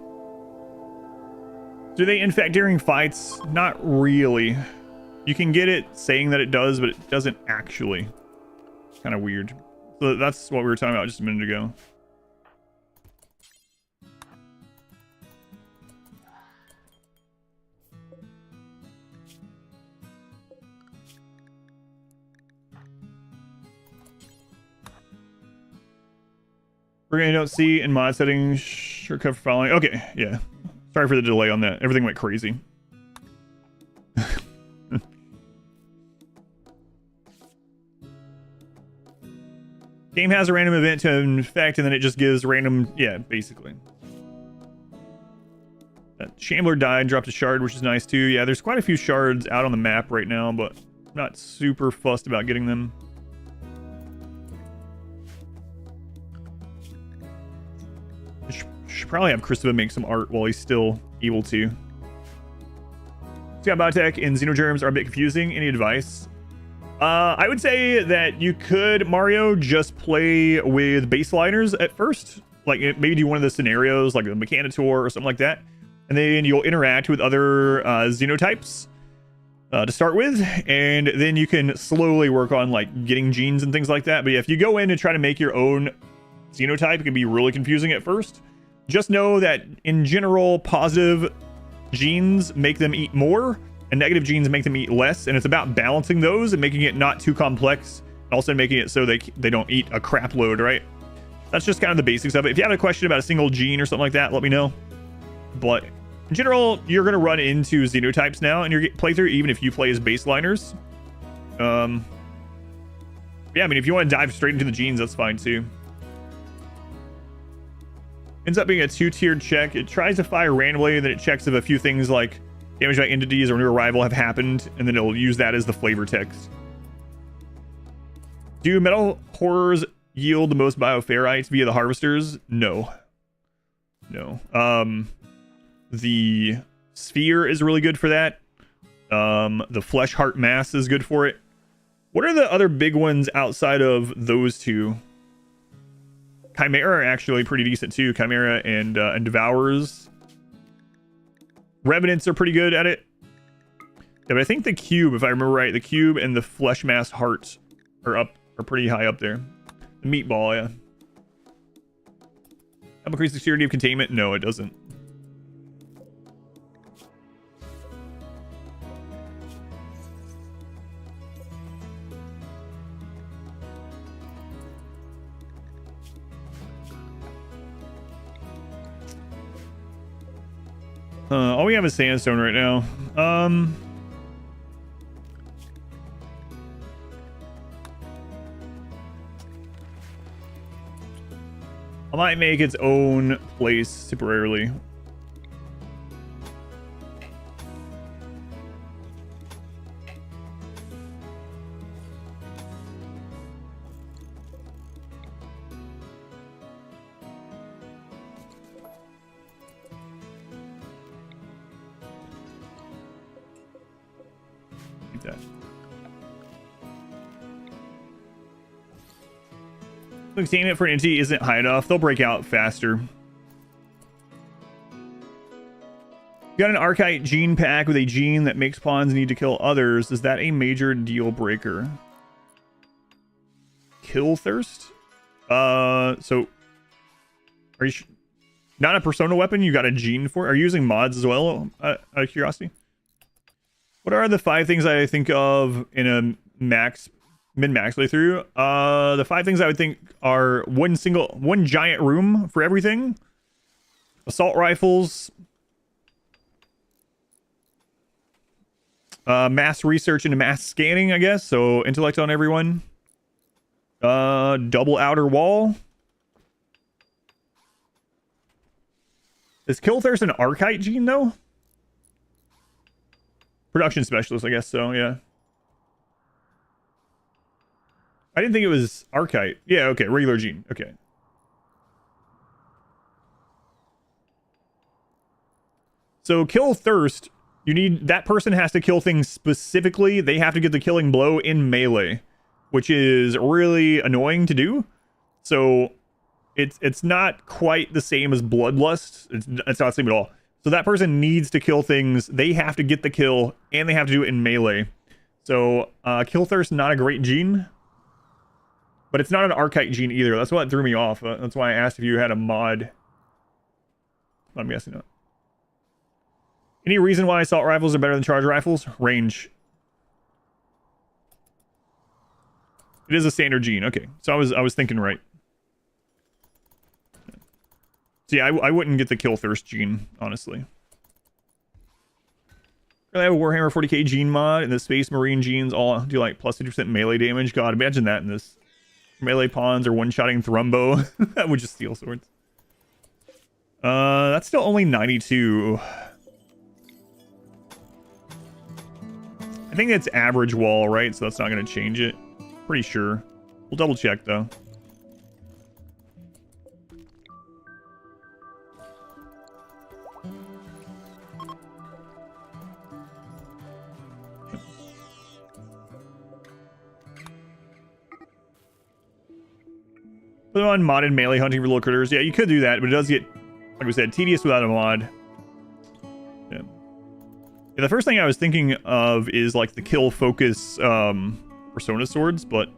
S1: Do they infect during fights? Not really. You can get it saying that it does, but it doesn't actually. Kind of weird. So that's what we were talking about just a minute ago. We're gonna don't see in mod settings. Shortcut for following. Okay, yeah. Sorry for the delay on that. Everything went crazy. Game has a random event to infect, and then it just gives random. Yeah, basically. That Shambler died, dropped a shard, which is nice too. Yeah, there's quite a few shards out on the map right now, but I'm not super fussed about getting them. Should probably have Christopher make some art while he's still able to. Scout Biotech and Xenogerms are a bit confusing. Any advice? I would say that you could, Mario, just play with baseliners at first. Like maybe do one of the scenarios like the Mechanitor or something like that. And then you'll interact with other xenotypes to start with. And then you can slowly work on like getting genes and things like that. But yeah, if you go in and try to make your own xenotype, it can be really confusing at first. Just know that in general, positive genes make them eat more and negative genes make them eat less. And it's about balancing those and making it not too complex. And also making it so they don't eat a crap load, right? That's just kind of the basics of it. If you have a question about a single gene or something like that, let me know. But in general, you're going to run into xenotypes now in your playthrough, even if you play as baseliners. Yeah, I mean, if you want to dive straight into the genes, that's fine too. Ends up being a 2-tiered check. It tries to fire randomly, and then it checks if a few things like damage by entities or new arrival have happened, and then it'll use that as the flavor text. Do metal horrors yield the most bioferrites via the harvesters? No. No. The sphere is really good for that. The flesh heart mass is good for it. What are the other big ones outside of those two? Chimera are actually pretty decent too. Chimera and Devourers. Revenants are pretty good at it. Yeah, but I think the cube, if I remember right, the cube and the flesh mass heart are pretty high up there. Meatball, yeah. Help increase the security of containment? No, it doesn't. All we have is sandstone right now. I might make its own place temporarily. Containment for an entity isn't high enough. They'll break out faster. You got an Archite gene pack with a gene that makes pawns need to kill others. Is that a major deal breaker? Kill thirst? So are you not a persona weapon? You got a gene for it? Are you using mods as well? Out of curiosity. What are the 5 things I think of in a min-max playthrough? The 5 things I would think are one giant room for everything, assault rifles, mass research into mass scanning, I guess, so intellect on everyone, double outer wall. Is Killthirst an Archite gene though? Production specialist, I guess so, yeah. I didn't think it was Archite. Yeah, okay, regular gene. Okay. So kill thirst, you need that person has to kill things specifically. They have to get the killing blow in melee, which is really annoying to do. So it's not quite the same as bloodlust. It's not the same at all. So that person needs to kill things. They have to get the kill and they have to do it in melee. So kill thirst, not a great gene. But it's not an Archite gene either. That's what threw me off. That's why I asked if you had a mod. I'm guessing not. Any reason why assault rifles are better than charge rifles? Range. It is a standard gene. Okay, so I was thinking right. So yeah, I wouldn't get the kill thirst gene, honestly. I have a Warhammer 40k gene mod, and the Space Marine genes all do like plus 50% melee damage. God, imagine that in this. Melee pawns or one-shotting Thrumbo. That would just steal swords. That's still only 92. I think it's average wall, right? So that's not going to change it. Pretty sure. We'll double check, though. Put on modded melee hunting for little critters. Yeah, you could do that, but it does get, like we said, tedious without a mod. Yeah. Yeah, the first thing I was thinking of is like the kill focus persona swords, but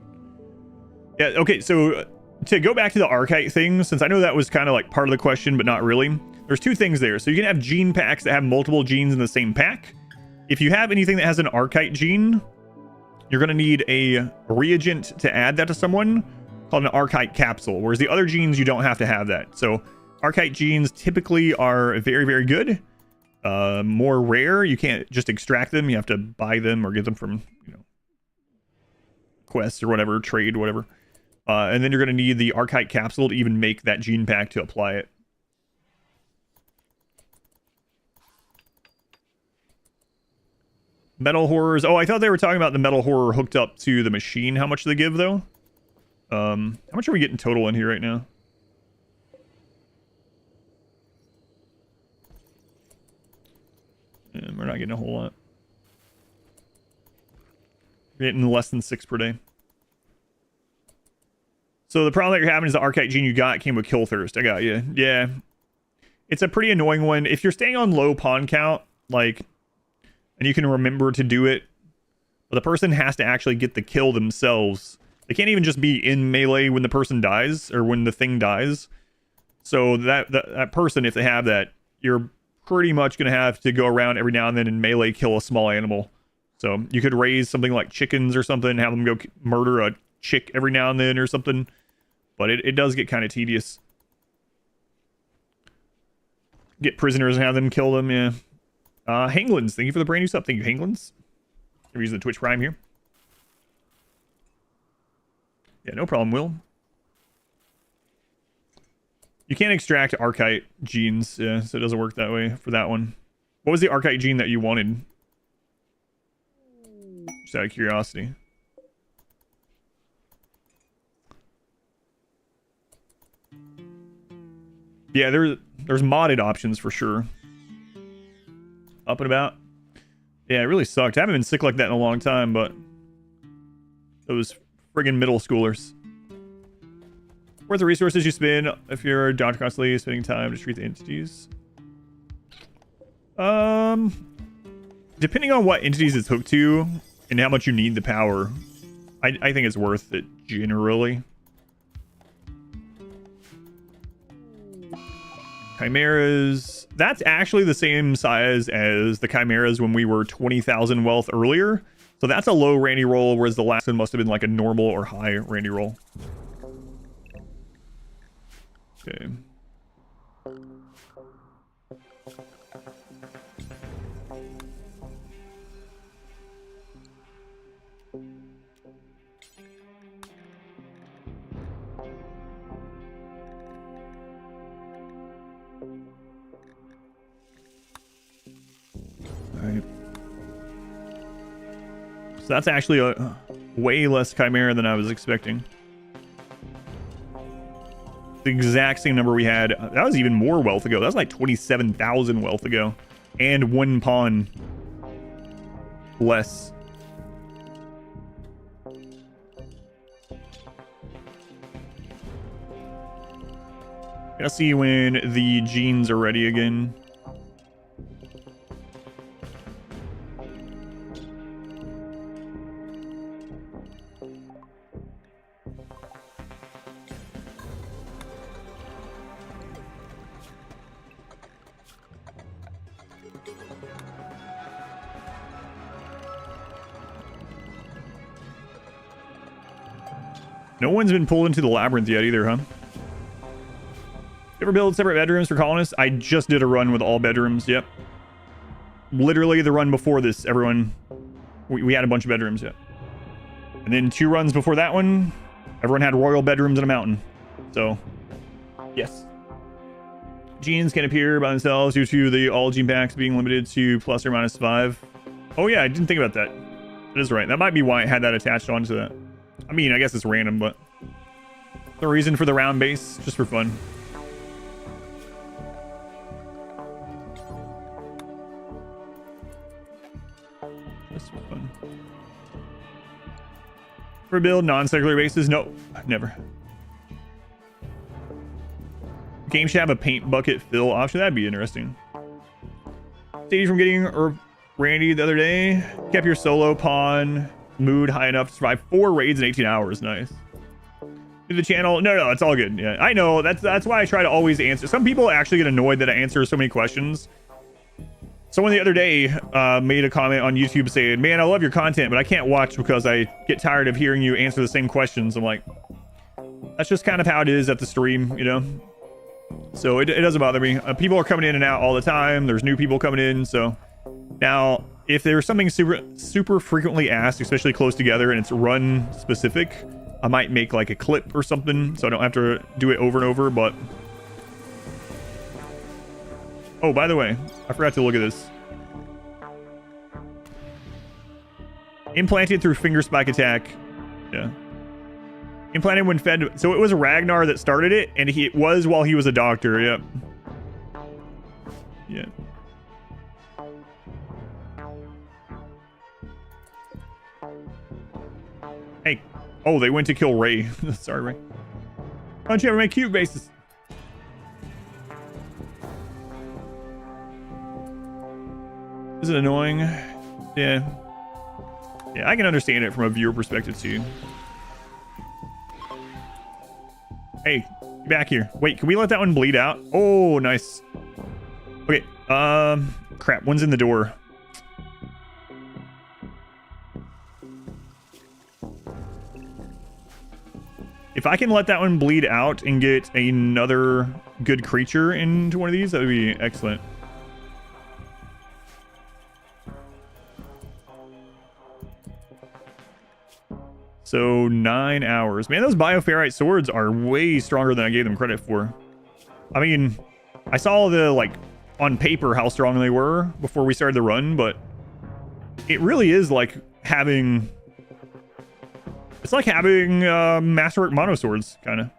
S1: yeah, okay, so to go back to the Archite thing, since I know that was kind of like part of the question, but not really, there's 2 things there. So you can have gene packs that have multiple genes in the same pack. If you have anything that has an Archite gene, you're going to need a reagent to add that to someone called an Archite capsule, whereas the other genes, you don't have to have that. So Archite genes typically are very, very good. More rare. You can't just extract them. You have to buy them or get them from, you know, quests or whatever, trade, whatever. And then you're going to need the Archite capsule to even make that gene pack to apply it. Metal horrors. Oh, I thought they were talking about the metal horror hooked up to the machine. How much do they give, though? How much are we getting total in here right now? And we're not getting a whole lot. We're getting less than 6 per day. So the problem that you're having is the Archite gene you got came with Kill Thirst. I got you. Yeah. It's a pretty annoying one. If you're staying on low pawn count, like, and you can remember to do it, but the person has to actually get the kill themselves. They can't even just be in melee when the person dies or when the thing dies. So that person, if they have that, you're pretty much going to have to go around every now and then and melee kill a small animal. So you could raise something like chickens or something, have them go murder a chick every now and then or something. But it does get kind of tedious. Get prisoners and have them kill them, yeah. Hanglins, thank you for the brand new sub. Thank you, Hanglins. I'm using the Twitch Prime here. Yeah, no problem, Will. You can't extract Archite genes, yeah, so it doesn't work that way for that one. What was the Archite gene that you wanted? Just out of curiosity. Yeah, there's modded options for sure. Up and about. Yeah, it really sucked. I haven't been sick like that in a long time, but those friggin' middle schoolers. Worth the resources you spend if you're Dr. constantly spending time to treat the entities. Depending on what entities it's hooked to and how much you need the power, I think it's worth it generally. Chimeras, that's actually the same size as the chimeras when we were 20,000 wealth earlier. So that's a low Randy roll, whereas the last one must have been like a normal or high Randy roll. Okay. Alright. So that's actually a way less chimera than I was expecting. The exact same number we had. That was even more wealth ago. That was like 27,000 wealth ago. And one pawn less. I'll see when the genes are ready again. No one's been pulled into the labyrinth yet either, huh? Ever build separate bedrooms for colonists? I just did a run with all bedrooms, yep. Literally the run before this, everyone... We had a bunch of bedrooms, yep. And then 2 runs before that one, everyone had royal bedrooms in a mountain. So, yes. Genes can appear by themselves due to the all gene packs being limited to plus or minus 5. Oh yeah, I didn't think about that. That is right. That might be why it had that attached onto that. I mean, I guess it's random, but the reason for the round base, just for fun. Just for fun. For build non-circular bases? No, never. Game should have a paint bucket fill option. That'd be interesting. Saved you from getting Randy the other day. Kept your solo pawn mood high enough to survive 4 raids in 18 hours. Nice. To the channel. No, it's all good. Yeah, I know. That's why I try to always answer. Some people actually get annoyed that I answer so many questions. Someone the other day made a comment on YouTube saying, man, I love your content, but I can't watch because I get tired of hearing you answer the same questions. I'm like, that's just kind of how it is at the stream, you know? So it doesn't bother me. People are coming in and out all the time. There's new people coming in. So now, if there's something super frequently asked, especially close together, and it's run specific, I might make like a clip or something so I don't have to do it over and over. But oh, by the way, I forgot to look at this. Implanted through finger spike attack. Yeah. Implanted when fed. So it was Ragnar that started it, and it was while he was a doctor. Yep. Yeah. Hey. Oh, they went to kill Ray. Sorry, Ray. Why don't you ever make cube bases? Is it annoying? Yeah. Yeah, I can understand it from a viewer perspective too. Hey, get back here. Wait, can we let that one bleed out? Oh, nice. Okay, crap, one's in the door. If I can let that one bleed out and get another good creature into one of these, that would be excellent. So 9 hours. Man, those bioferrite swords are way stronger than I gave them credit for. I mean, I saw the, like, on paper how strong they were before we started the run, but it really is like having... It's like having Masterwork Mono Swords, kind of.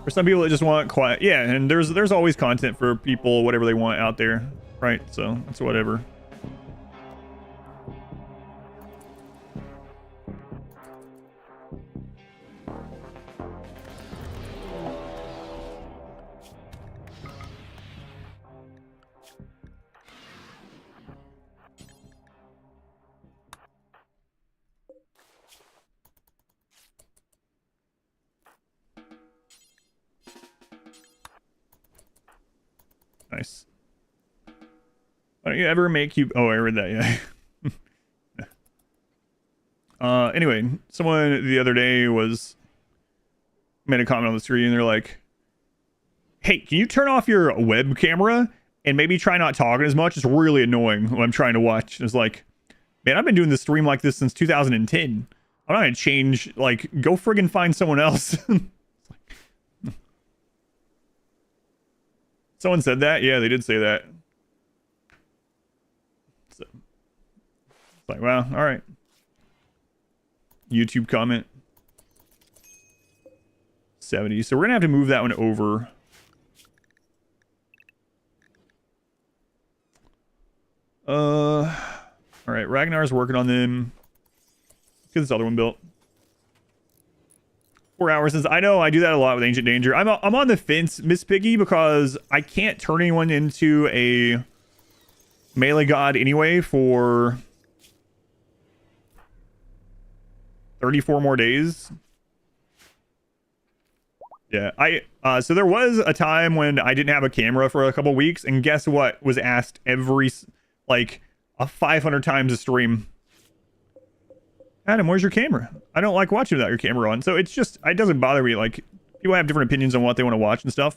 S1: For some people that just want quiet. Yeah, and there's always content for people, whatever they want out there, right? So, it's whatever. Nice. Why don't you ever make you... Oh, I read that, yeah. Anyway, someone the other day made a comment on the stream, and they're like, hey, can you turn off your web camera and maybe try not talking as much? It's really annoying when I'm trying to watch. It's like, man, I've been doing this stream like this since 2010. I'm not gonna change, like, go friggin' find someone else. Someone said that? Yeah, they did say that. So, it's like, wow, all right. YouTube comment. 70. So we're going to have to move that one over. All right, Ragnar's working on them. Get this other one built. 4 hours since I know I do that a lot with Ancient Danger. I'm on the fence, Miss Piggy, because I can't turn anyone into a melee god anyway for 34 more days. Yeah, so there was a time when I didn't have a camera for a couple weeks, and guess what was asked every, like, 500 times a stream? Adam, where's your camera? I don't like watching without your camera on. So it's just, it doesn't bother me. Like, people have different opinions on what they want to watch and stuff.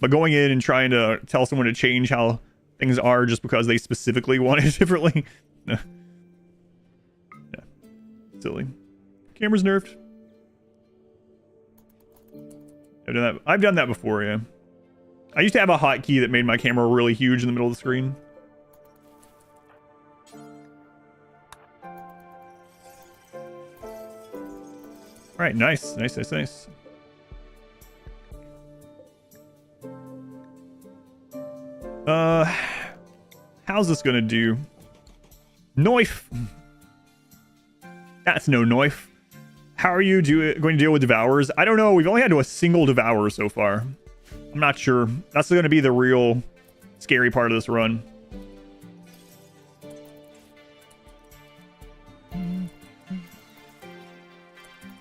S1: But going in and trying to tell someone to change how things are just because they specifically want it differently. Yeah. Silly. Camera's nerfed. I've done that before, yeah. I used to have a hotkey that made my camera really huge in the middle of the screen. All right, nice. How's this gonna do? Knife. That's no knife. How are you going to deal with devourers? I don't know. We've only had to a single devourer so far. I'm not sure. That's going to be the real scary part of this run. Can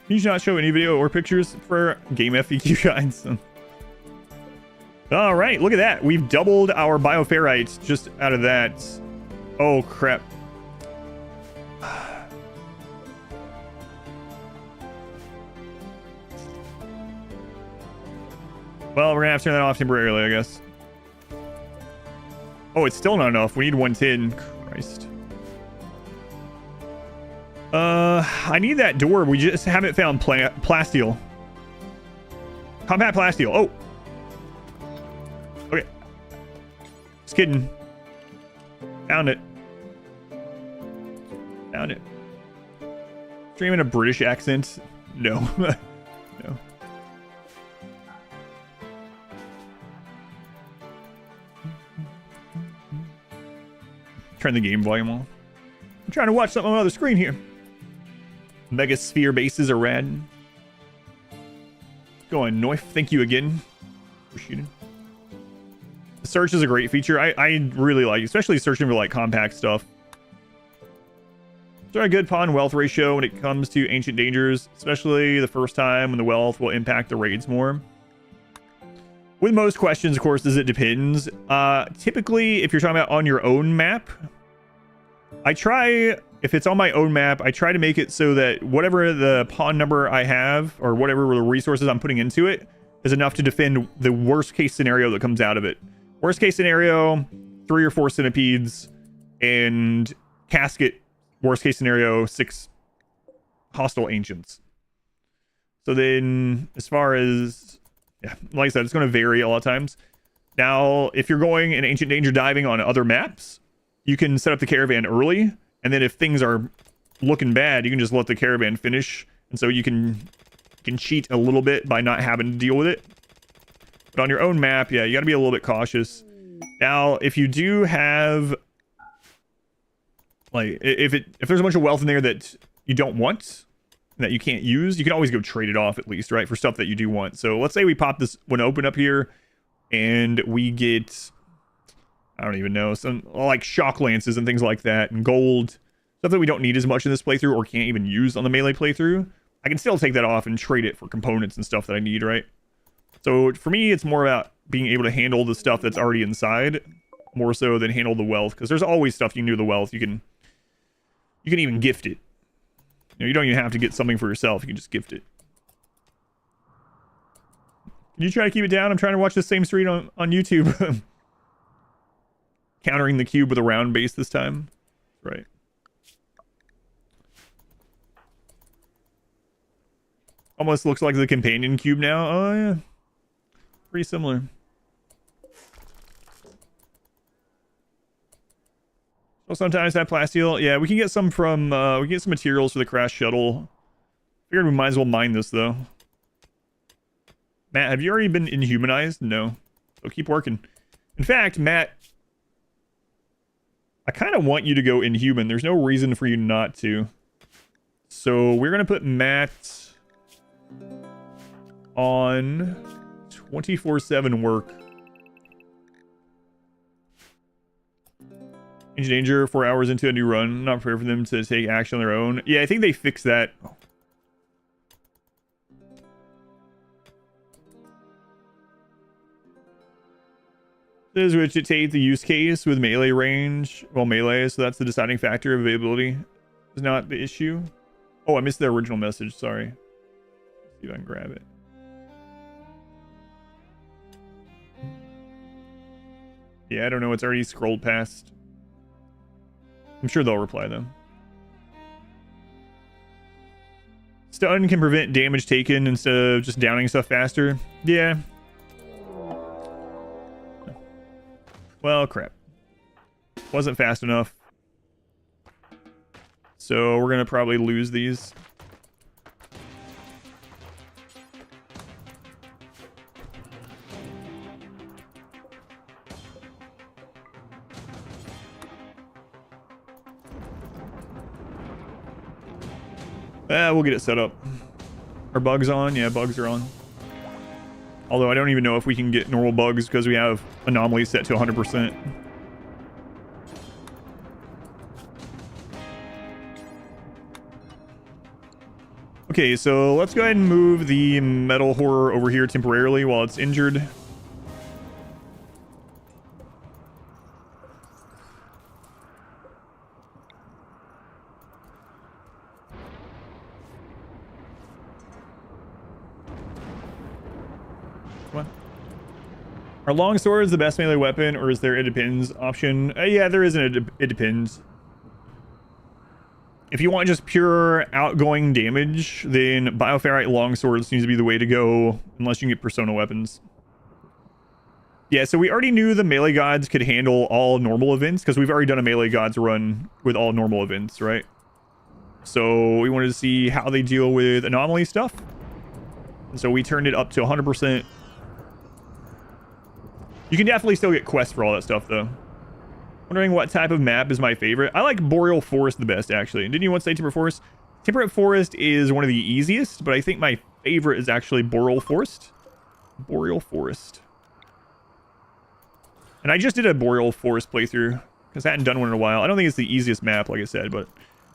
S1: you not show any video or pictures for game FAQ guides? All right, look at that. We've doubled our bioferrites just out of that. Oh, crap. Well, we're gonna have to turn that off temporarily, I guess. Oh, it's still not enough. We need 110. Christ. I need that door. We just haven't found plasteel. Combat plasteel. Oh. Okay. Just kidding. Found it. Found it. Stream in a British accent? No. No. Turn the game volume off. I'm trying to watch something on the other screen here. Mega sphere bases are rad. Go on, Noif. Thank you again for shooting. Search is a great feature. I really like it, especially searching for like compact stuff. So a good pawn wealth ratio when it comes to ancient dangers, especially the first time when the wealth will impact the raids more. With most questions, of course, it depends. Typically, if you're talking about on your own map, if it's on my own map, I try to make it so that whatever the pawn number I have or whatever the resources I'm putting into it is enough to defend the worst case scenario that comes out of it. Worst case scenario, 3 or 4 centipedes and casket. Worst case scenario, 6 hostile ancients. So then as far as, yeah, like I said, it's going to vary a lot of times. Now, if you're going in ancient danger diving on other maps, you can set up the caravan early. And then if things are looking bad, you can just let the caravan finish. And so you can cheat a little bit by not having to deal with it. But on your own map, yeah, you got to be a little bit cautious. Now, if you do have, like, if there's a bunch of wealth in there that you don't want, that you can't use, you can always go trade it off at least, right? For stuff that you do want. So let's say we pop this one open up here and we get, I don't even know, some like shock lances and things like that, and gold, stuff that we don't need as much in this playthrough or can't even use on the melee playthrough. I can still take that off and trade it for components and stuff that I need, right? So for me, it's more about being able to handle the stuff that's already inside more so than handle the wealth, because there's always stuff you can do with the wealth. You can even gift it. You know, you don't even have to get something for yourself. You can just gift it. Can you try to keep it down? I'm trying to watch the same stream on YouTube. Countering the cube with a round base this time. Right. Almost looks like the companion cube now. Oh, yeah. Pretty similar. So sometimes that plasteel. Yeah, we can get some from... we can get some materials for the crash shuttle. Figured we might as well mine this, though. Matt, have you already been inhumanized? No. So keep working. In fact, Matt... I kind of want you to go inhuman. There's no reason for you not to. So we're going to put Matt on 24/7 work. Ancient danger, 4 hours into a new run. Not prepared for them to take action on their own. Yeah, I think they fixed that. This is which dictate the use case with melee range. Well, melee, so that's the deciding factor of availability. Is not the issue. Oh, I missed the original message. Sorry. Let's see if I can grab it. Yeah, I don't know. It's already scrolled past. I'm sure they'll reply though. Stun can prevent damage taken instead of just downing stuff faster. Yeah. Well, crap. Wasn't fast enough. So we're going to probably lose these. We'll get it set up. Are bugs on? Yeah, bugs are on. Although I don't even know if we can get normal bugs because we have Anomaly set to 100%. Okay, so let's go ahead and move the metal horror over here temporarily while it's injured. Are long swords the best melee weapon, or is there a depends option? Yeah, there is an it depends. If you want just pure outgoing damage, then Bioferrite longsword seems to be the way to go, unless you can get persona weapons. Yeah, so we already knew the melee gods could handle all normal events, because we've already done a melee gods run with all normal events, right? So we wanted to see how they deal with anomaly stuff. And so we turned it up to 100%. You can definitely still get quests for all that stuff, though. Wondering what type of map is my favorite. I like Boreal Forest the best, actually. Didn't you want to say Temperate Forest? Temperate Forest is one of the easiest, but I think my favorite is actually Boreal Forest. Boreal Forest. And I just did a Boreal Forest playthrough, because I hadn't done one in a while. I don't think it's the easiest map, like I said, but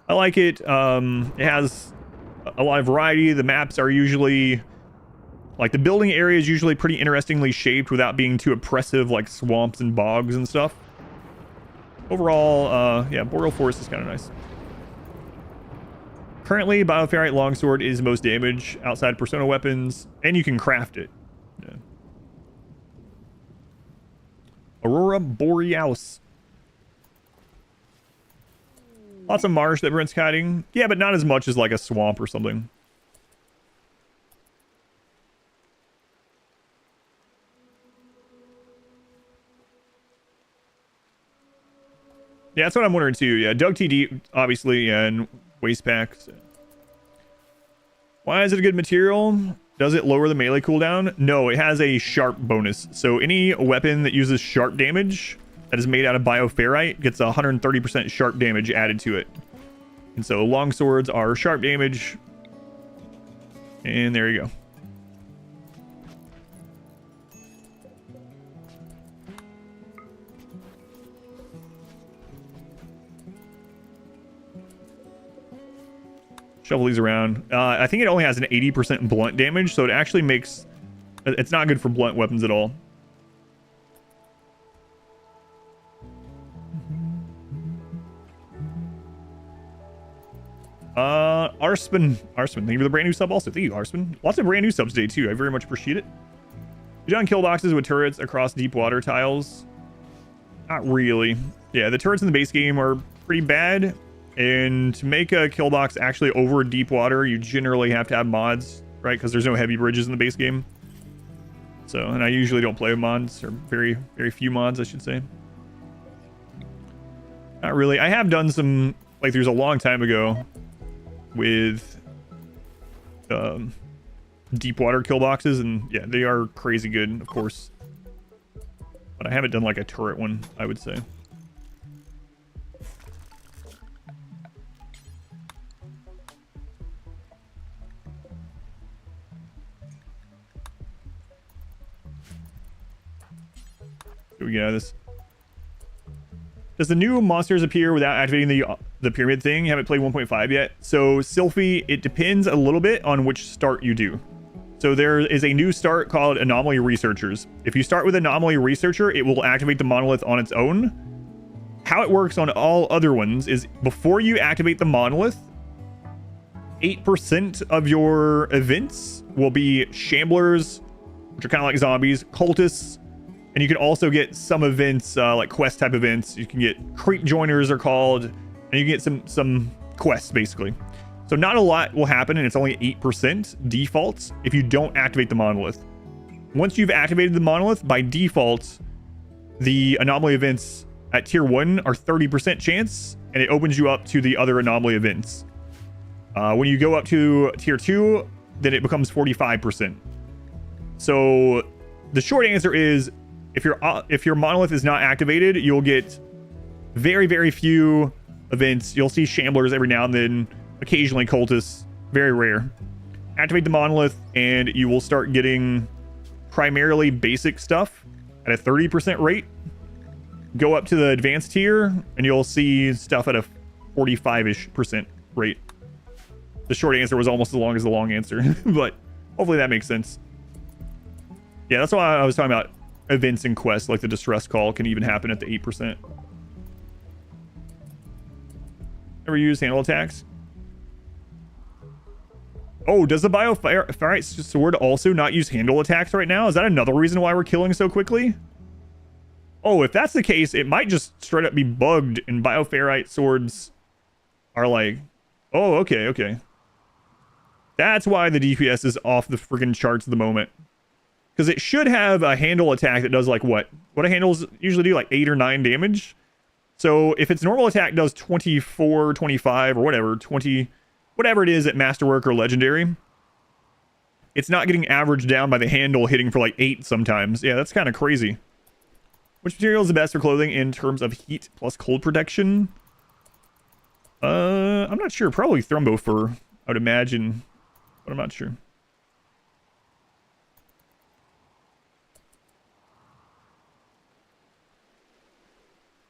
S1: I like it. It has a lot of variety. The maps are usually, like, the building area is usually pretty interestingly shaped without being too oppressive, like swamps and bogs and stuff. Overall, yeah, Boreal Forest is kind of nice. Currently, Bioferrite Longsword is most damage outside Persona weapons, and you can craft it. Yeah. Aurora Borealis. Lots of marsh that prevents kiting. Yeah, but not as much as like a swamp or something. Yeah, that's what I'm wondering too. Yeah, Dug TD, obviously, and waste packs. Why is it a good material? Does it lower the melee cooldown? No, it has a sharp bonus. So any weapon that uses sharp damage that is made out of bioferrite gets 130% sharp damage added to it. And so long swords are sharp damage. And there you go. Shuffle these around. I think it only has an 80% blunt damage, so it actually makes... It's not good for blunt weapons at all. Arspin, thank you for the brand new sub also. Thank you, Arspin. Lots of brand new subs today, too. I very much appreciate it. You done kill boxes with turrets across deep water tiles? Not really. Yeah, the turrets in the base game are pretty bad. And to make a kill box actually over deep water, you generally have to have mods, right? Because there's no heavy bridges in the base game. So, and I usually don't play with mods, or very, very few mods, I should say. Not really. I have done some playthroughs a long time ago with deep water kill boxes, and yeah, they are crazy good, of course. But I haven't done like a turret one, I would say. Here we get out of this. Does the new monsters appear without activating the pyramid thing? You haven't played 1.5 yet. So Sylphie, it depends a little bit on which start you do. So there is a new start called Anomaly Researchers. If you start with Anomaly Researcher, it will activate the monolith on its own. How it works on all other ones is before you activate the monolith, 8% of your events will be Shamblers, which are kind of like zombies, cultists, and you can also get some events, like quest type events. You can get creep joiners are called, and you can get some quests basically. So not a lot will happen, and it's only 8% defaults if you don't activate the monolith. Once you've activated the monolith, by default, the anomaly events at tier 1 are 30% chance, and it opens you up to the other anomaly events. When you go up to tier 2, then it becomes 45%. So the short answer is, if your monolith is not activated, you'll get very, very few events. You'll see Shamblers every now and then, occasionally cultists, very rare. Activate the monolith, and you will start getting primarily basic stuff at a 30% rate. Go up to the advanced tier, and you'll see stuff at a 45-ish% rate. The short answer was almost as long as the long answer, but hopefully that makes sense. Yeah, that's why I was talking about events and quests, like the distress call can even happen at the 8%. Ever use handle attacks? Oh, does the bioferrite sword also not use handle attacks right now? Is that another reason why we're killing so quickly? Oh, if that's the case, it might just straight up be bugged and bioferrite swords are like... Oh, okay. That's why the DPS is off the freaking charts at the moment. Because it should have a handle attack that does like what? What do handles usually do? Like 8 or 9 damage? So if its normal attack does 24, 25, or whatever, 20, whatever it is at Masterwork or Legendary, it's not getting averaged down by the handle hitting for like 8 sometimes. Yeah, that's kind of crazy. Which material is the best for clothing in terms of heat plus cold protection? I'm not sure. Probably Thrumbo fur, I would imagine, but I'm not sure.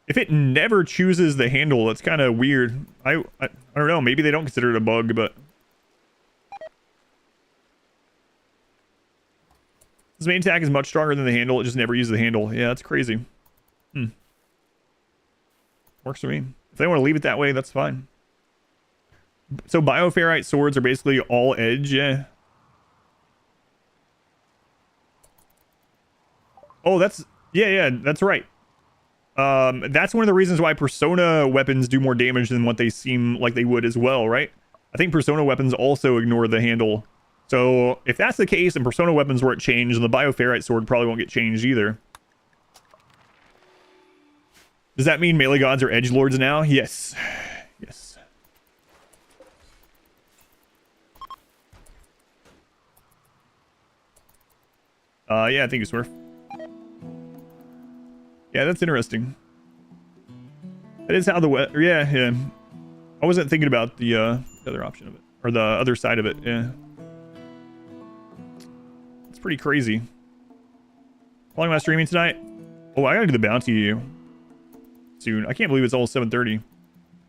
S1: If it never chooses the handle, that's kind of weird. I don't know. Maybe they don't consider it a bug, but this main attack is much stronger than the handle. It just never uses the handle. Yeah, that's crazy. Works for me. If they want to leave it that way, that's fine. So bioferrite swords are basically all edge, yeah. Oh, yeah, that's right. That's one of the reasons why persona weapons do more damage than what they seem like they would as well, right? I think persona weapons also ignore the handle. So if that's the case and persona weapons weren't changed, then the bioferrite sword probably won't get changed either. Does that mean melee gods are edgelords now? Yes. Yes. Yeah, I think it's worth. Yeah, that's interesting. That is how the yeah. I wasn't thinking about the other option of it, or the other side of it. Yeah, it's pretty crazy. How long am I streaming tonight? Oh, I gotta do the bounty soon. I can't believe it's all 7:30.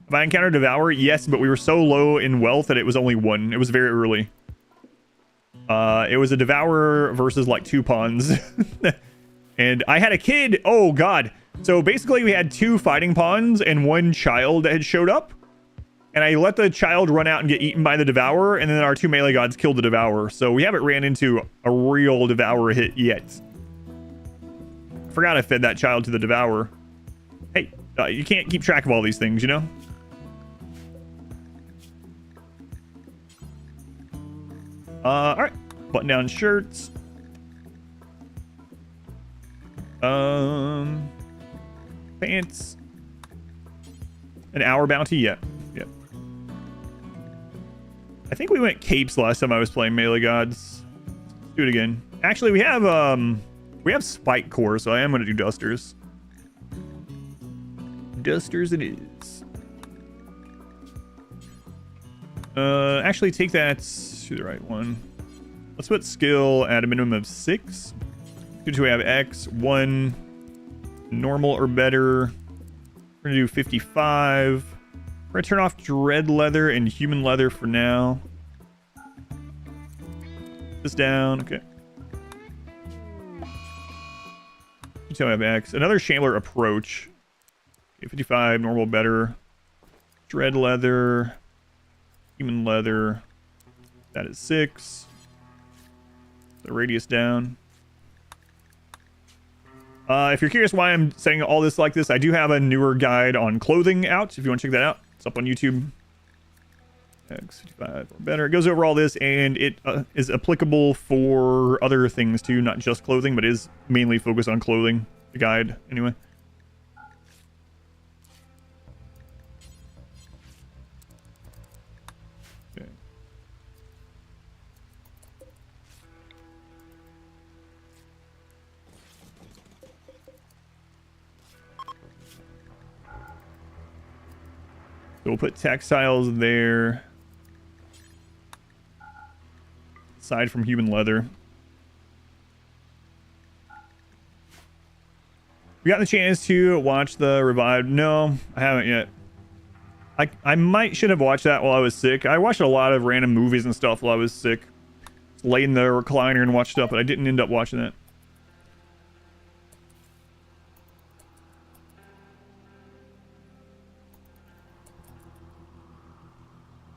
S1: Have I encountered Devour? Yes, but we were so low in wealth that it was only one. It was very early. It was a Devourer versus like 2 pawns. And I had a kid. Oh, God. So basically we had 2 fighting pawns and 1 child that had showed up. And I let the child run out and get eaten by the Devourer. And then our 2 melee gods killed the Devourer. So we haven't ran into a real Devourer hit yet. I forgot I fed that child to the Devourer. Hey, you can't keep track of all these things, you know? All right. Button down shirts. Pants. An hour bounty? Yeah. Yep. I think we went capes last time I was playing melee gods. Let's do it again. Actually, we have spike core, so I am going to do dusters. Dusters it is. Actually take that to the right one. Let's put skill at a minimum of 6. Good to have X, 1, normal or better. We're gonna do 55. We're gonna turn off dread leather and human leather for now. This down, okay. Good to have X. Another Shambler approach. Okay, 55, normal, better. Dread leather, human leather. That is 6. The radius down. If you're curious why I'm saying all this like this, I do have a newer guide on clothing out. If you want to check that out, it's up on YouTube. X55 or better. It goes over all this, and it is applicable for other things too, not just clothing, but is mainly focused on clothing. The guide, anyway. Okay. So we'll put textiles there. Aside from human leather. We got the chance to watch the revived. No, I haven't yet. I should have watched that while I was sick. I watched a lot of random movies and stuff while I was sick. Just laid in the recliner and watched stuff, but I didn't end up watching that.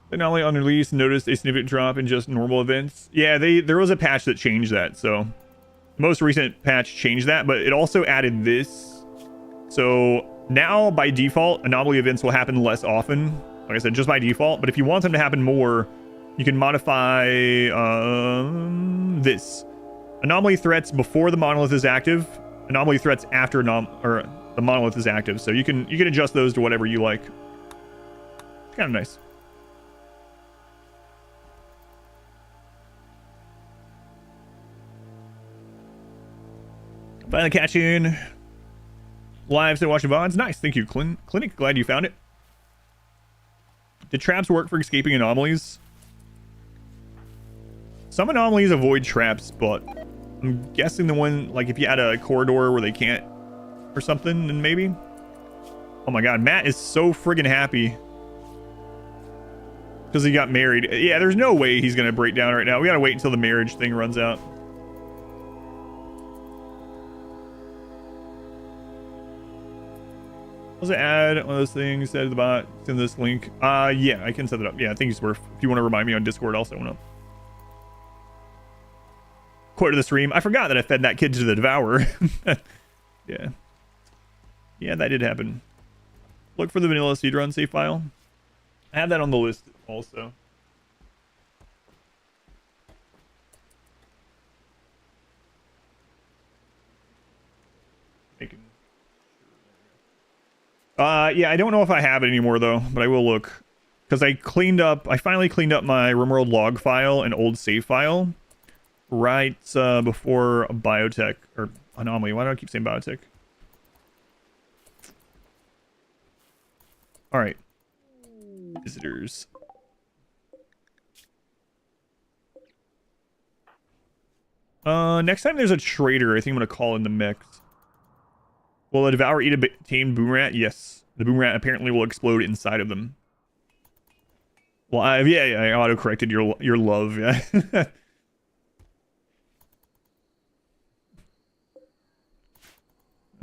S1: Then only on release noticed a significant drop in just normal events. Yeah, there was a patch that changed that. So the most recent patch changed that, but it also added this. So now by default, anomaly events will happen less often. Like I said, just by default. But if you want them to happen more, you can modify this. Anomaly threats before the monolith is active. Anomaly threats after the monolith is active. So you can adjust those to whatever you like. It's kind of nice. Finally catching live to watching VODs. Nice, thank you, Clinic. Glad you found it. Did traps work for escaping anomalies? Some anomalies avoid traps, but I'm guessing the one, like if you had a corridor where they can't or something, then maybe. Oh my god, Matt is so friggin' happy. Because he got married. Yeah, there's no way he's gonna break down right now. We gotta wait until the marriage thing runs out. Let's add one of those things, add to the bot, send this link. Yeah, I can set it up. Yeah, I think it's worth. If you want to remind me on Discord, I'll set one up. Quote to the stream. I forgot that I fed that kid to the devourer. Yeah. Yeah, that did happen. Look for the vanilla seed run save file. I have that on the list also. Yeah, I don't know if I have it anymore though, but I will look. Because I finally cleaned up my RimWorld log file and old save file right before biotech, or anomaly. Why do I keep saying biotech? Alright. Visitors. Next time there's a trader, I think I'm going to call in the mix. Will a devourer eat a tamed boom rat? Yes. The boom rat apparently will explode inside of them. Well, I auto-corrected your love, yeah.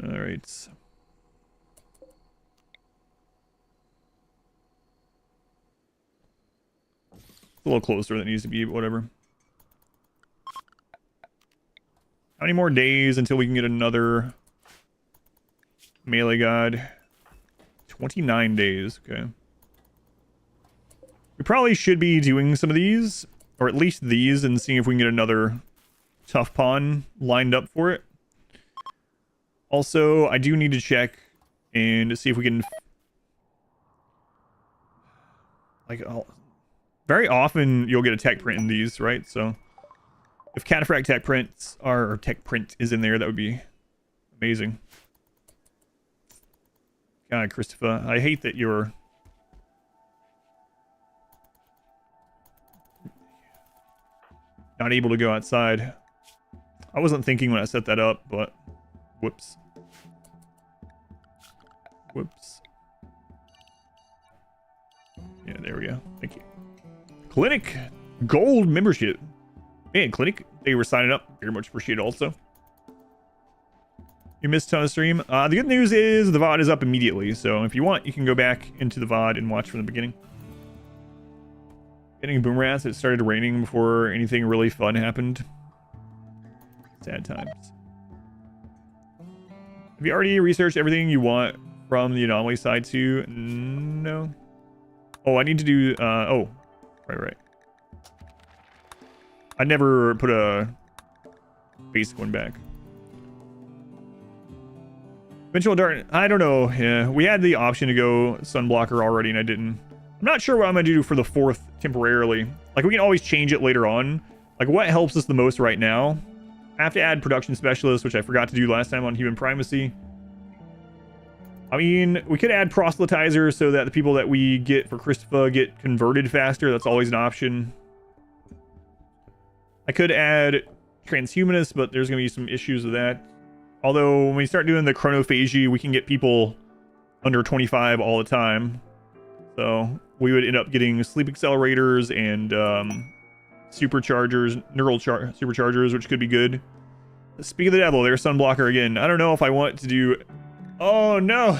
S1: Alright. It's a little closer than it needs to be, but whatever. How many more days until we can get another melee god? 29 days, okay. We probably should be doing some of these, or at least these, and seeing if we can get another tough pawn lined up for it. Also, I do need to check and see if we can... Like, very often you'll get a tech print in these, right? So, if Cataphract tech prints are, or tech print is in there, that would be amazing. God, Christopher, I hate that you're... not able to go outside. I wasn't thinking when I set that up, but... Whoops. Whoops. Yeah, there we go. Thank you. Clinic Gold membership. Man, Clinic, they were signing up. Very much appreciated also. You missed a ton of stream. The good news is the VOD is up immediately, so if you want, you can go back into the VOD and watch from the beginning. Getting boom rats, it started raining before anything really fun happened. Sad times. Have you already researched everything you want from the anomaly side too? No. Oh, I need to do, oh. Right. I never put a basic one back. Eventual dart, I don't know. Yeah, we had the option to go sunblocker already and I didn't. I'm not sure what I'm gonna do for the 4th temporarily. Like, we can always change it later on. Like, what helps us the most right now? I have to add production specialist, which I forgot to do last time on human primacy. I mean, we could add proselytizer so that the people that we get for Christopher get converted faster. That's always an option. I could add transhumanist, but there's going to be some issues with that. Although, when we start doing the chronophagy, we can get people under 25 all the time. So, we would end up getting sleep accelerators and superchargers, neural superchargers, which could be good. Speak of the devil, there's sunblocker again. I don't know if I want to do... Oh, no!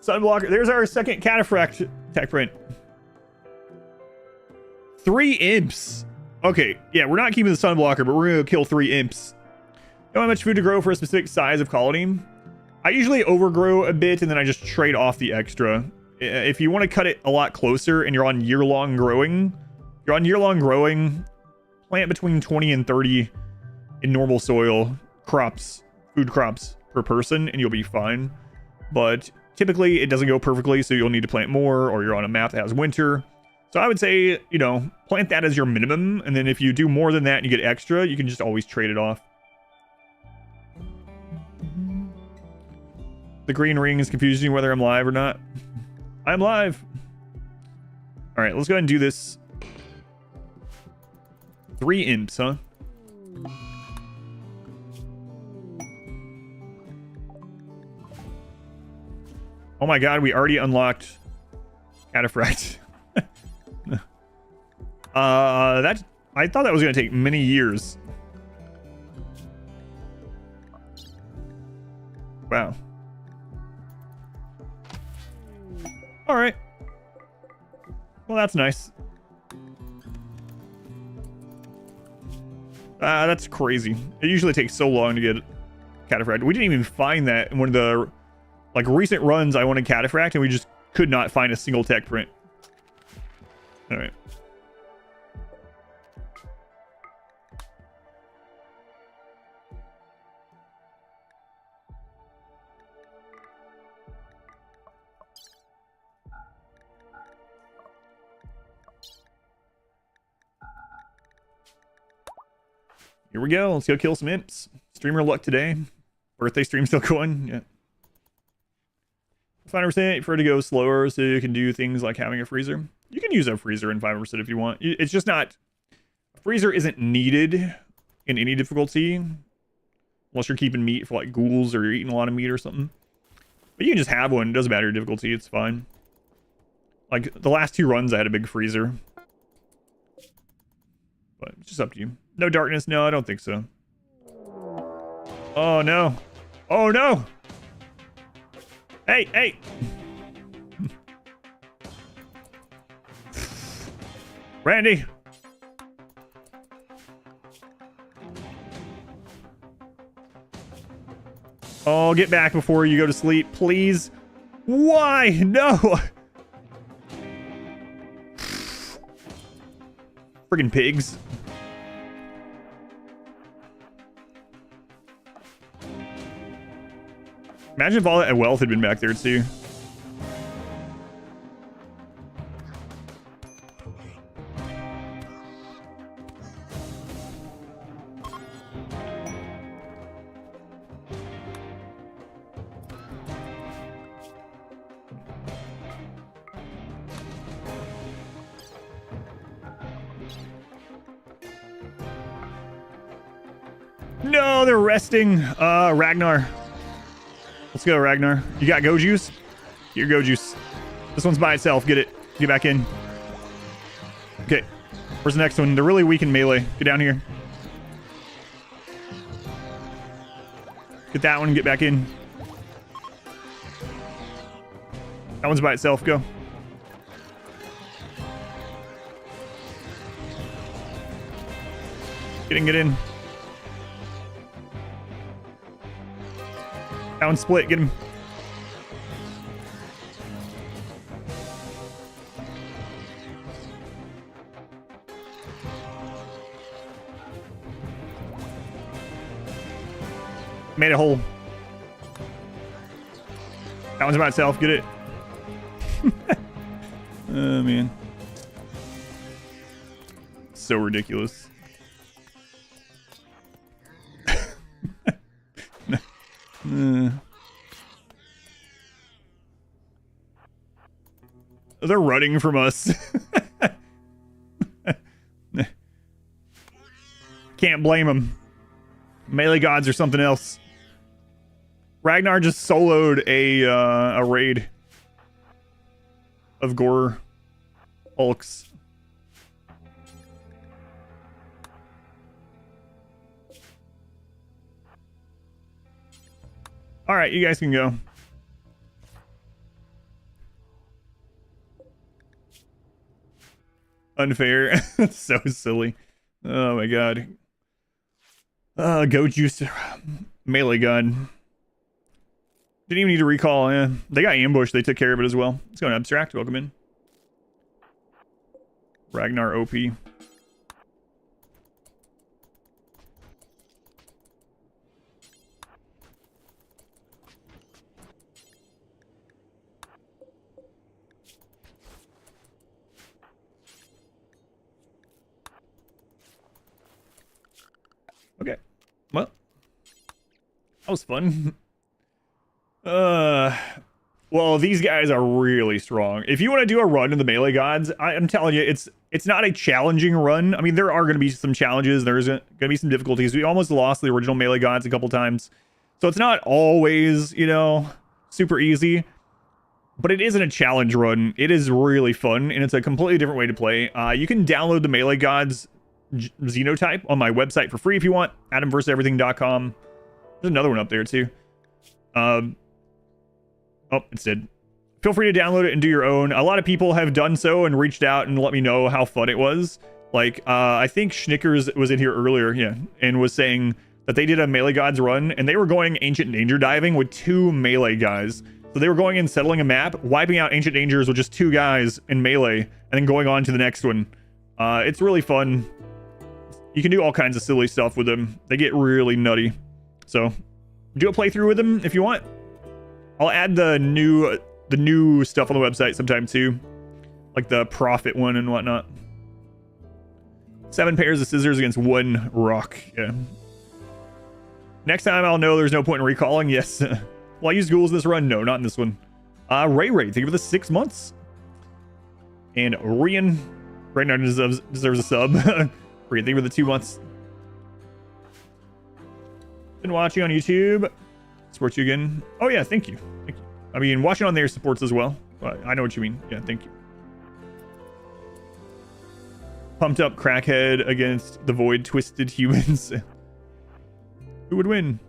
S1: Sunblocker. There's our second Cataphract tech print. 3 imps. Okay, yeah, we're not keeping the sunblocker, but we're going to kill 3 imps. Don't have much food to grow for a specific size of colony. I usually overgrow a bit, and then I just trade off the extra. If you want to cut it a lot closer, and you're on year-long growing, plant between 20 and 30 in normal soil crops, food crops per person, and you'll be fine. But typically it doesn't go perfectly, so you'll need to plant more, or you're on a map that has winter. So I would say, you know, plant that as your minimum, and then if you do more than that and you get extra, you can just always trade it off. The green ring is confusing whether I'm live or not. I'm live. All right, let's go ahead and do this. 3 imps, huh? Oh my god, we already unlocked Cataphract. That I thought that was gonna take many years. Wow. All right. Well, that's nice. That's crazy. It usually takes so long to get Cataphract. We didn't even find that in one of the like recent runs. I wanted Cataphract and we just could not find a single tech print. All right. Here we go. Let's go kill some imps. Streamer luck today. Birthday stream still going. Yeah. 500%. Prefer to go slower so you can do things like having a freezer. You can use a freezer in 500% if you want. It's just not... A freezer isn't needed in any difficulty. Unless you're keeping meat for like ghouls or you're eating a lot of meat or something. But you can just have one. It doesn't matter your difficulty. It's fine. Like the last 2 runs I had a big freezer. But it's just up to you. No darkness? No, I don't think so. Oh, no. Oh, no. Hey, hey. Randy. Oh, get back before you go to sleep, please. Why? No. Friggin' pigs. Imagine if all that wealth had been back there too. No, they're resting. Ragnar. Let's go, Ragnar. You got go juice? Your go juice. This one's by itself. Get it. Get back in. Okay. Where's the next one? They're really weak in melee. Get down here. Get that one. Get back in. That one's by itself. Go. Get in. Get in. That one's split. Get him. Made a hole. That one's by itself. Get it. Oh, man. So ridiculous. They're running from us. Can't blame them. Melee gods or something else. Ragnar just soloed a raid of gore hulks. All right, you guys can go. Unfair. That's so silly. Oh my god. Go juice melee gun. Didn't even need to recall. They got ambushed. They took care of it as well. Let's go to abstract. Welcome in. Ragnar OP. Okay. Well, that was fun. Well, these guys are really strong. If you want to do a run in the melee gods, I'm telling you, it's not a challenging run. I mean, there are going to be some challenges. There's going to be some difficulties. We almost lost the original melee gods a couple times. So it's not always, you know, super easy. but it isn't a challenge run. It is really fun, and it's a completely different way to play. You can download the Melee Gods Xenotype on my website for free if you want. AdamVersusEverything.com. There's another one up there too. Oh, it's dead. Feel free to download it and do your own. A lot of people have done so and reached out and let me know how fun it was. Like, I think Schnickers was in here earlier, yeah, and was saying that they did a Melee Gods run, and they were going Ancient Danger diving with 2 melee guys. So they were going and settling a map, wiping out Ancient Dangers with just 2 guys in melee, and then going on to the next one. It's really fun. You can do all kinds of silly stuff with them. They get really nutty. So, do a playthrough with them if you want. I'll add the new stuff on the website sometime too. Like the Prophet one and whatnot. 7 pairs of scissors against 1 rock. Yeah. Next time I'll know there's no point in recalling. Yes. Will I use ghouls in this run? No, not in this one. Ray, thank you for the 6 months. And Rian right now deserves a sub. Rian, thank you for the 2 months. Been watching on YouTube. Support you again. Oh yeah, thank you. Thank you. I mean, watching on there supports as well. But I know what you mean. Yeah, thank you. Pumped up crackhead against the void twisted humans. Who would win?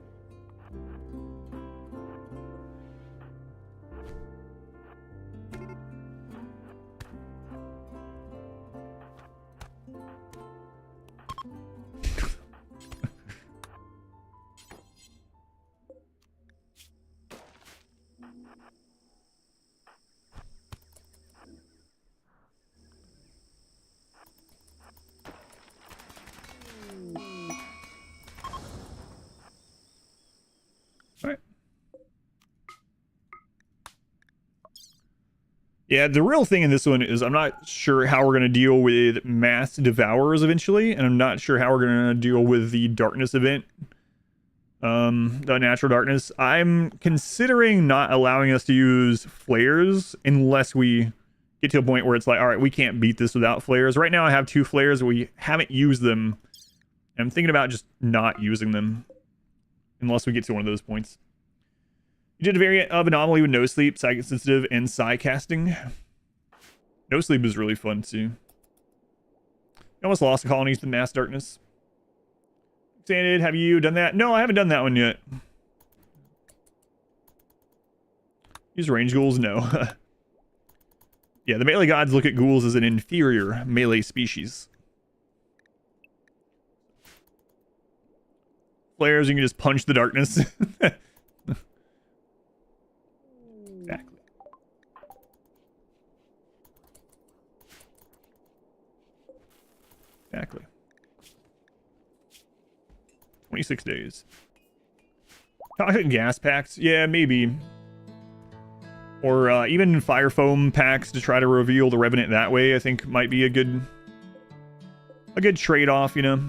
S1: Yeah, the real thing in this one is I'm not sure how we're going to deal with mass devourers eventually, and I'm not sure how we're going to deal with the darkness event, the natural darkness. I'm considering not allowing us to use flares unless we get to a point where it's like, all right, we can't beat this without flares. Right now I have 2 flares. We haven't used them. I'm thinking about just not using them unless we get to one of those points. You did a variant of Anomaly with no sleep, psychic sensitive, and psi casting. No sleep is really fun too. You almost lost the colonies to mass darkness. Sanded, have you done that? No, I haven't done that one yet. Use range ghouls? No. Yeah, the melee gods look at ghouls as an inferior melee species. Flares, you can just punch the darkness. Exactly. Exactly. 26 days. Toxic gas packs? Yeah, maybe. Or even fire foam packs to try to reveal the Revenant that way, I think might be a good trade-off, you know?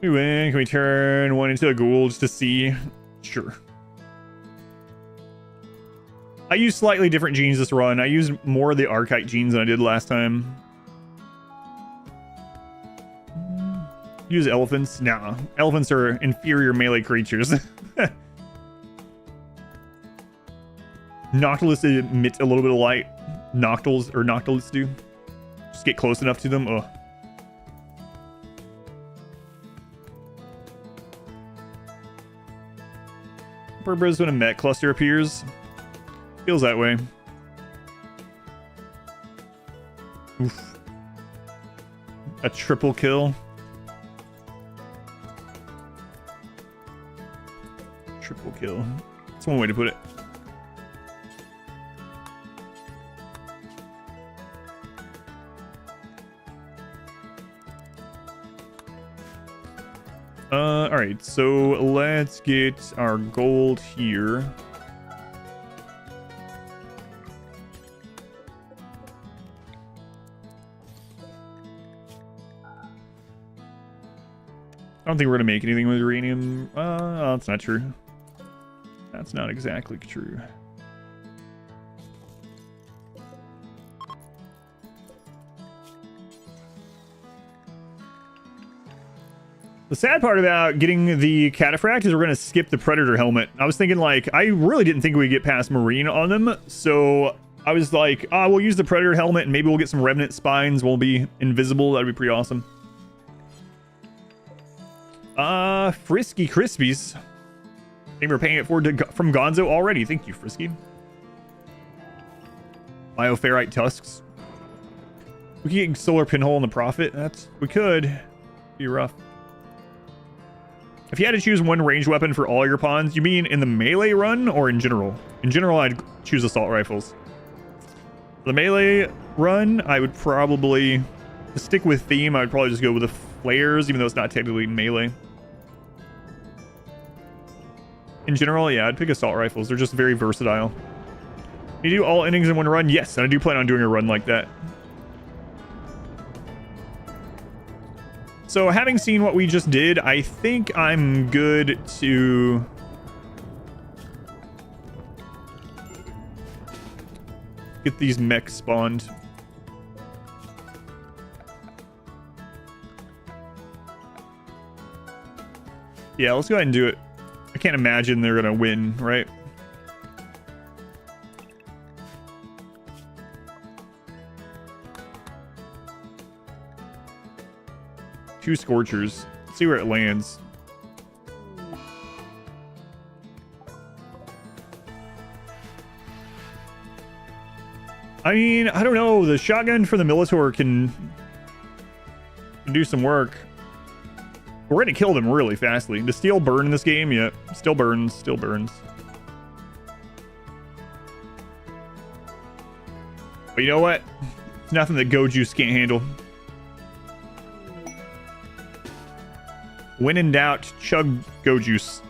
S1: We win. Can we turn one into a ghoul just to see? Sure. I use slightly different genes this run. I used more of the Archite genes than I did last time. Use elephants? Nah. Elephants are inferior melee creatures. Noctilus emits a little bit of light. Noctilus do. Just get close enough to them. Ugh. Purpose when a Met cluster appears. Feels that way. Oof. A triple kill. Triple kill. That's one way to put it. Alright, so let's get our gold here. I don't think we're gonna make anything with uranium. That's not true. That's not exactly true. The sad part about getting the Cataphract is we're going to skip the Predator helmet. I was thinking, like, I really didn't think we'd get past Marine on them, so I was like, we'll use the Predator helmet and maybe we'll get some Revenant spines. We'll be invisible. That'd be pretty awesome. Frisky Crispies. I think we're paying it forward from Gonzo already. Thank you, Frisky. Bioferrite tusks. We could get Solar Pinhole in the Prophet. We could. Be rough. If you had to choose one range weapon for all your pawns, you mean in the melee run or in general? In general, I'd choose assault rifles. The melee run, I would probably, to stick with theme, I would probably just go with the flares, even though it's not technically melee. In general, yeah, I'd pick assault rifles. They're just very versatile. You do all innings in one run? Yes, and I do plan on doing a run like that. So having seen what we just did, I think I'm good to get these mechs spawned. Yeah, let's go ahead and do it. I can't imagine they're gonna win, right? Two Scorchers. Let's see where it lands. I mean, I don't know. The shotgun for the Militor can do some work. We're gonna kill them really fastly. Does steel burn in this game? Yeah, still burns. Still burns. But you know what? It's nothing that Go Juice can't handle. When in doubt, chug Go Juice.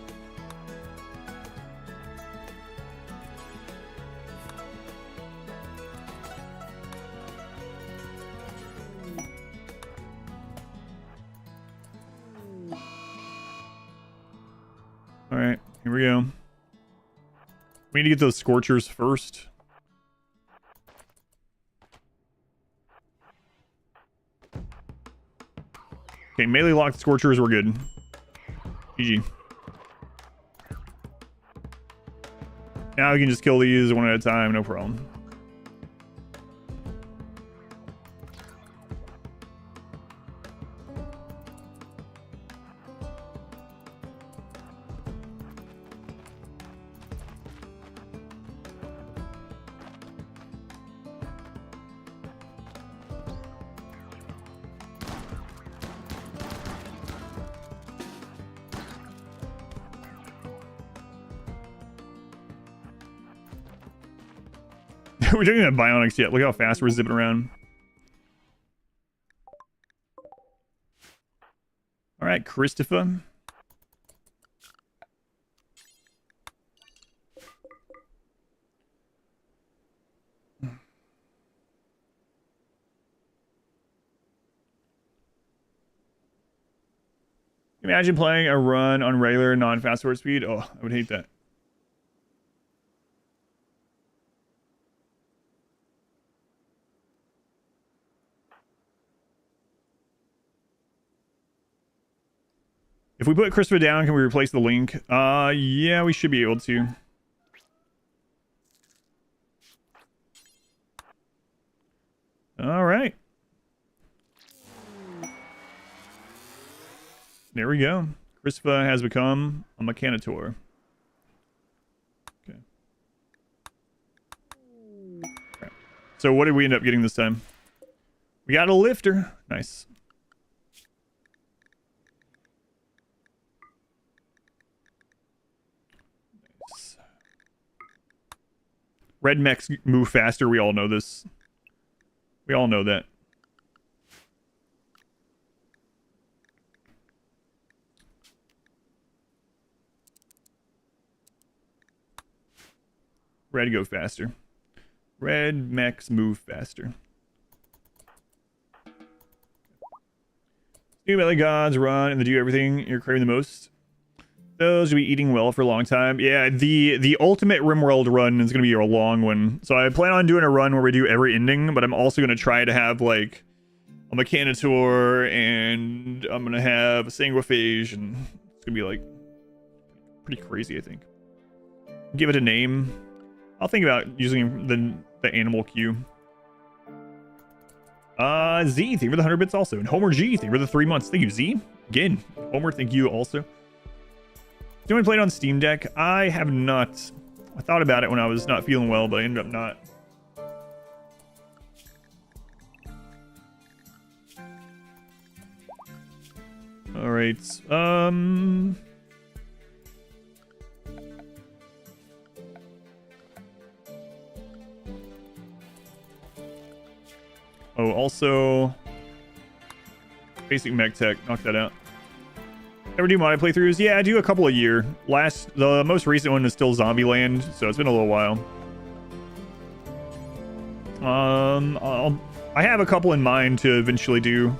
S1: All right, here we go. We need to get those Scorchers first. Okay, melee locked Scorchers, we're good. GG. Now we can just kill these one at a time, no problem. We're doing that bionics yet. Look how fast we're zipping around. All right, Christopher. Imagine playing a run on regular non-fast forward speed. Oh, I would hate that. If we put Christopher down, can we replace the link? Yeah, we should be able to. All right. There we go. Christopher has become a Mechanitor. Okay. Right. So what did we end up getting this time? We got a lifter. Nice. Red mechs move faster. We all know this. We all know that. Red go faster. Red mechs move faster. Do melee gods run and they do everything you're craving the most. Those will be eating well for a long time. Yeah, the ultimate RimWorld run is going to be a long one. So I plan on doing a run where we do every ending, but I'm also going to try to have, like, a Mechanitor, and I'm gonna have a Sanguiphage, and it's gonna be like pretty crazy, I think. Give it a name. I'll think about using the animal queue. Z, thank you for the 100 bits also. And Homer G, thank you for the 3 months. Thank you, Z. Again, Homer, thank you also. Do you want to play it on Steam Deck? I have not. I thought about it when I was not feeling well, but I ended up not. All right. Oh, also basic mech tech. Knock that out. Ever do mod playthroughs? Yeah, I do a couple a year. The most recent one is still Zombieland, so it's been a little while. I have a couple in mind to eventually do.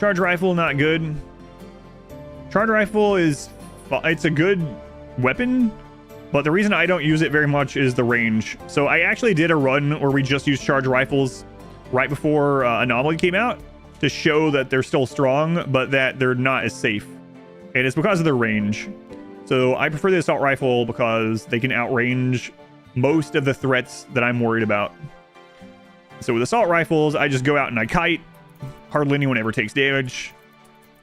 S1: Charge rifle, not good. Charge rifle it's a good weapon, but the reason I don't use it very much is the range. So I actually did a run where we just used charge rifles right before Anomaly came out to show that they're still strong, but that they're not as safe. And it's because of their range. So I prefer the assault rifle because they can outrange most of the threats that I'm worried about. So with assault rifles, I just go out and I kite. Hardly anyone ever takes damage.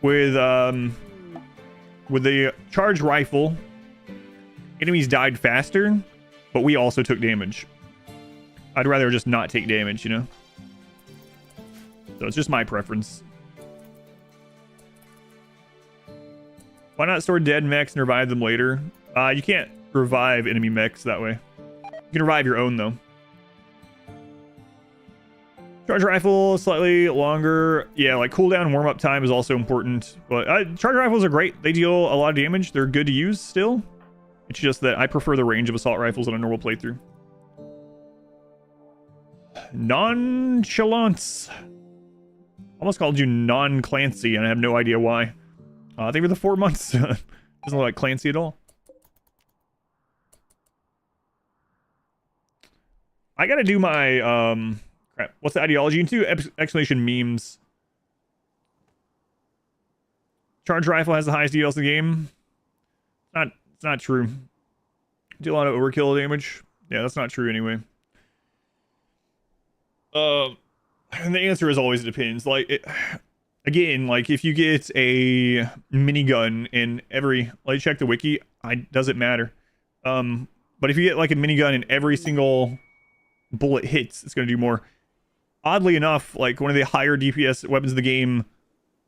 S1: With the charge rifle, enemies died faster, but we also took damage. I'd rather just not take damage, you know? So it's just my preference. Why not store dead mechs and revive them later? You can't revive enemy mechs that way. You can revive your own, though. Charge rifle, slightly longer. Yeah, like cooldown and warm-up time is also important. But charge rifles are great. They deal a lot of damage. They're good to use still. It's just that I prefer the range of assault rifles on a normal playthrough. Nonchalance. Almost called you Non-Clancy, and I have no idea why. I think for the 4 months. Doesn't look like Clancy at all. I gotta do my... Crap. What's the ideology into? Explanation memes. Charge rifle has the highest DLs in the game. It's not true. Do a lot of overkill damage. Yeah, that's not true anyway. And the answer is always it depends. Like, again, like if you get a minigun in every, like check the wiki, doesn't matter. But if you get like a minigun in every single bullet hits, it's going to do more. Oddly enough, like one of the higher DPS weapons in the game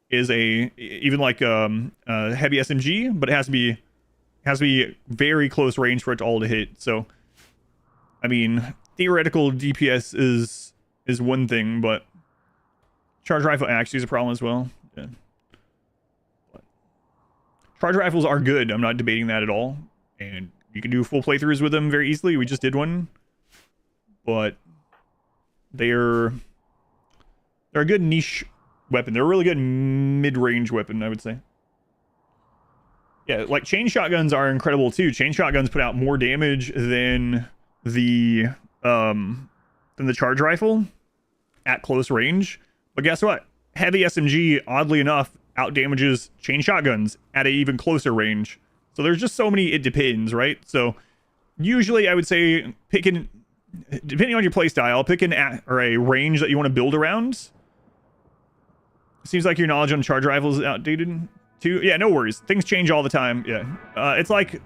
S1: is even like a heavy SMG, but it has to be very close range for it all to hit. So, I mean, theoretical DPS is one thing, but charge rifle actually is a problem as well. Yeah. Charge rifles are good. I'm not debating that at all, and you can do full playthroughs with them very easily. We just did one, but they're a good niche weapon. They're a really good mid-range weapon, I would say. Yeah, like chain shotguns are incredible too. Chain shotguns put out more damage than the charge rifle at close range. But guess what? Heavy SMG, oddly enough, outdamages chain shotguns at an even closer range. So there's just so many it depends, right? So usually I would say depending on your playstyle, pick a range that you want to build around. Seems like your knowledge on charge rifles is outdated too. Yeah, no worries. Things change all the time. Yeah. It's like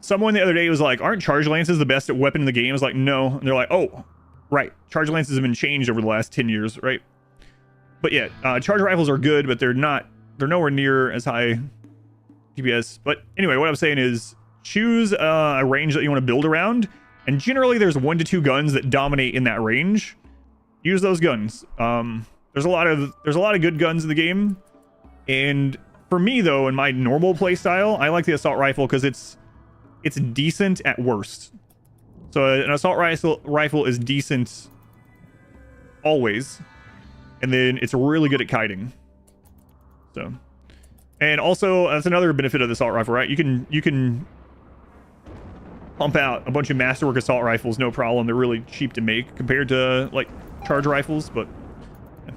S1: someone the other day was like, aren't charge lances the best weapon in the game? I was like, no. And they're like, oh, right. Charge lances have been changed over the last 10 years, right? But yeah, charge rifles are good, but they're nowhere near as high DPS. But anyway, what I'm saying is choose a range that you want to build around. And generally there's 1 to 2 guns that dominate in that range. Use those guns. There's a lot of good guns in the game. And for me though, in my normal playstyle, I like the assault rifle because it's decent at worst. So an assault rifle is decent always. And then it's really good at kiting. So, and also that's another benefit of the assault rifle, right? You can pump out a bunch of masterwork assault rifles, no problem. They're really cheap to make compared to like charge rifles, but yeah.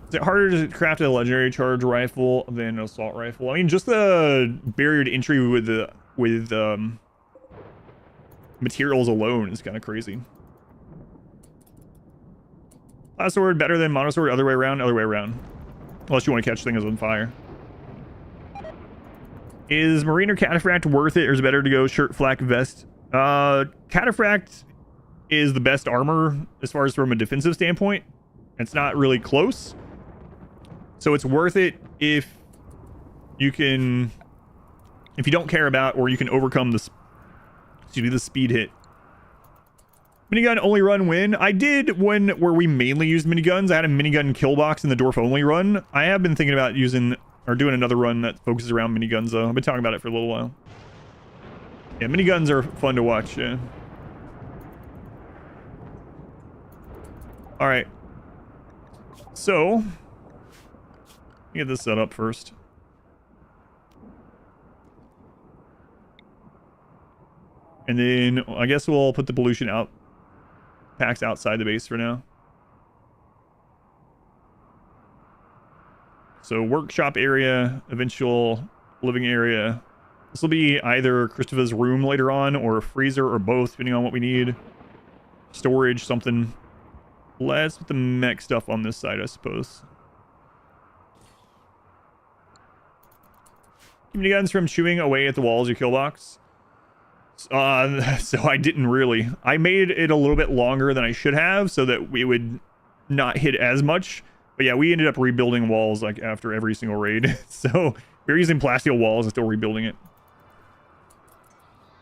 S1: Is it harder to craft a legendary charge rifle than an assault rifle? I mean, just the barrier to entry with materials alone is kind of crazy. Class sword better than monosword, other way around, other way around. Unless you want to catch things on fire. Is Marine or Cataphract worth it, or is it better to go shirt, flak, vest? Cataphract is the best armor as far as from a defensive standpoint. It's not really close. So it's worth it if you can, if you don't care about, or you can overcome the speed hit. Minigun only run when? I did one where we mainly used miniguns. I had a minigun kill box in the dwarf only run. I have been thinking about using or doing another run that focuses around miniguns though. I've been talking about it for a little while. Yeah, miniguns are fun to watch, yeah. Alright. So get this set up first. And then I guess we'll put the pollution out packs outside the base for now. So workshop area, eventual living area. This will be either Christopher's room later on, or a freezer, or both, depending on what we need. Storage, something. Let's put the mech stuff on this side, I suppose. Keep miniguns from chewing away at the walls of your kill box. So I didn't really. I made it a little bit longer than I should have so that we would not hit as much. But yeah, we ended up rebuilding walls like after every single raid. So we were using plasteel walls and still rebuilding it.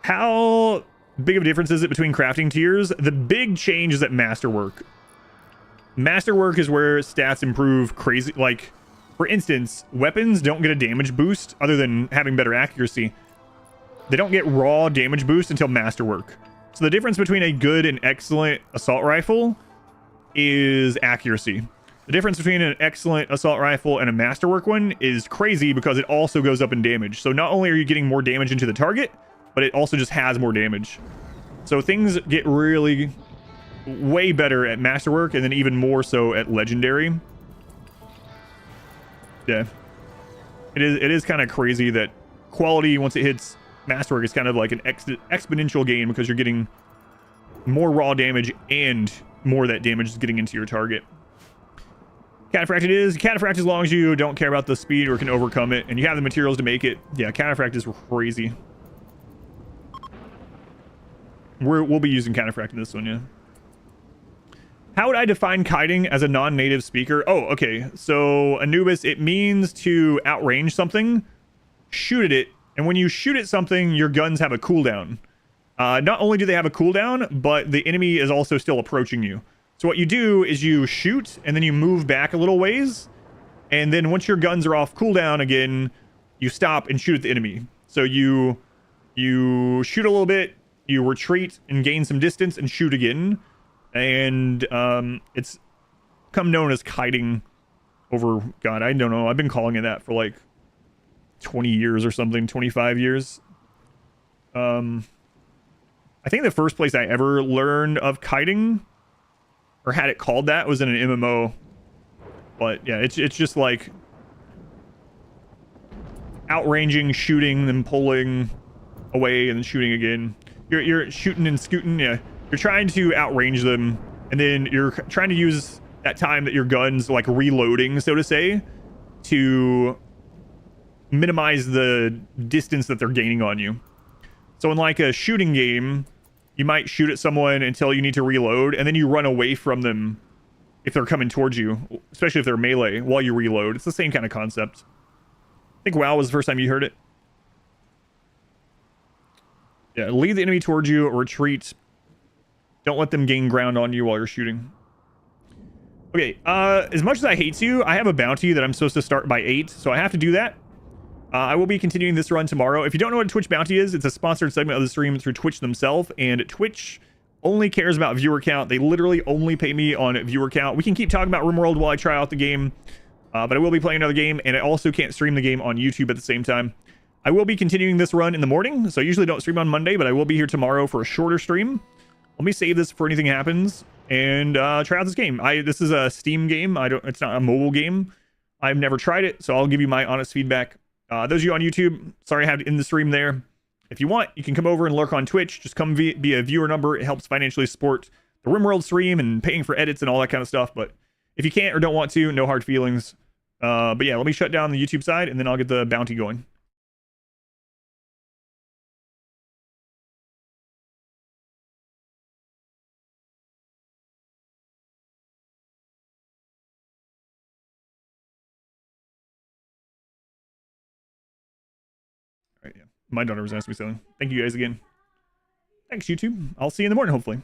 S1: How big of a difference is it between crafting tiers? The big change is at masterwork. Masterwork is where stats improve crazy. Like, for instance, weapons don't get a damage boost other than having better accuracy. They don't get raw damage boost until masterwork. So the difference between a good and excellent assault rifle is accuracy. The difference between an excellent assault rifle and a masterwork one is crazy because it also goes up in damage. So not only are you getting more damage into the target, but it also just has more damage. So things get really way better at masterwork, and then even more so at legendary. Yeah. It is kind of crazy that quality, once it hits masterwork, is kind of like an exponential gain because you're getting more raw damage and more of that damage is getting into your target. Cataphract it is. Cataphract, as long as you don't care about the speed or can overcome it and you have the materials to make it. Yeah, Cataphract is crazy. We'll be using Cataphract in this one, yeah. How would I define kiting as a non-native speaker? Oh, okay. So Anubis, it means to outrange something, shoot at it, and when you shoot at something, your guns have a cooldown. Not only do they have a cooldown, but the enemy is also still approaching you. So what you do is you shoot, and then you move back a little ways, and then once your guns are off cooldown again, you stop and shoot at the enemy. So you shoot a little bit, you retreat and gain some distance and shoot again. And it's come known as kiting over, God, I don't know. I've been calling it that for like 20 years or something, 25 years. I think the first place I ever learned of kiting or had it called that was in an MMO. But yeah, it's just like outranging, shooting, then pulling away and then shooting again. You're shooting and scooting, yeah. You're trying to outrange them, and then you're trying to use that time that your gun's like reloading, so to say, to minimize the distance that they're gaining on you. So in like a shooting game, you might shoot at someone until you need to reload, and then you run away from them if they're coming towards you, especially if they're melee, while you reload. It's the same kind of concept. I think WoW was the first time you heard it. Yeah, lead the enemy towards you, or retreat. Don't let them gain ground on you while you're shooting. Okay, as much as I hate you, I have a bounty that I'm supposed to start by 8, so I have to do that. I will be continuing this run tomorrow. If you don't know what a Twitch bounty is, it's a sponsored segment of the stream through Twitch themselves, and Twitch only cares about viewer count. They literally only pay me on viewer count. We can keep talking about RimWorld while I try out the game, but I will be playing another game, and I also can't stream the game on YouTube at the same time. I will be continuing this run in the morning, so I usually don't stream on Monday, but I will be here tomorrow for a shorter stream. Let me save this for anything happens and try out this game. This is a Steam game. It's not a mobile game. I've never tried it, so I'll give you my honest feedback. Those of you on YouTube, sorry I had to end the stream there. If you want, you can come over and lurk on Twitch. Just come be a viewer number. It helps financially support the RimWorld stream and paying for edits and all that kind of stuff. But if you can't or don't want to, no hard feelings. But yeah, let me shut down the YouTube side and then I'll get the bounty going. All right, yeah. My daughter was asking me something. Thank you guys again. Thanks, YouTube. I'll see you in the morning, hopefully.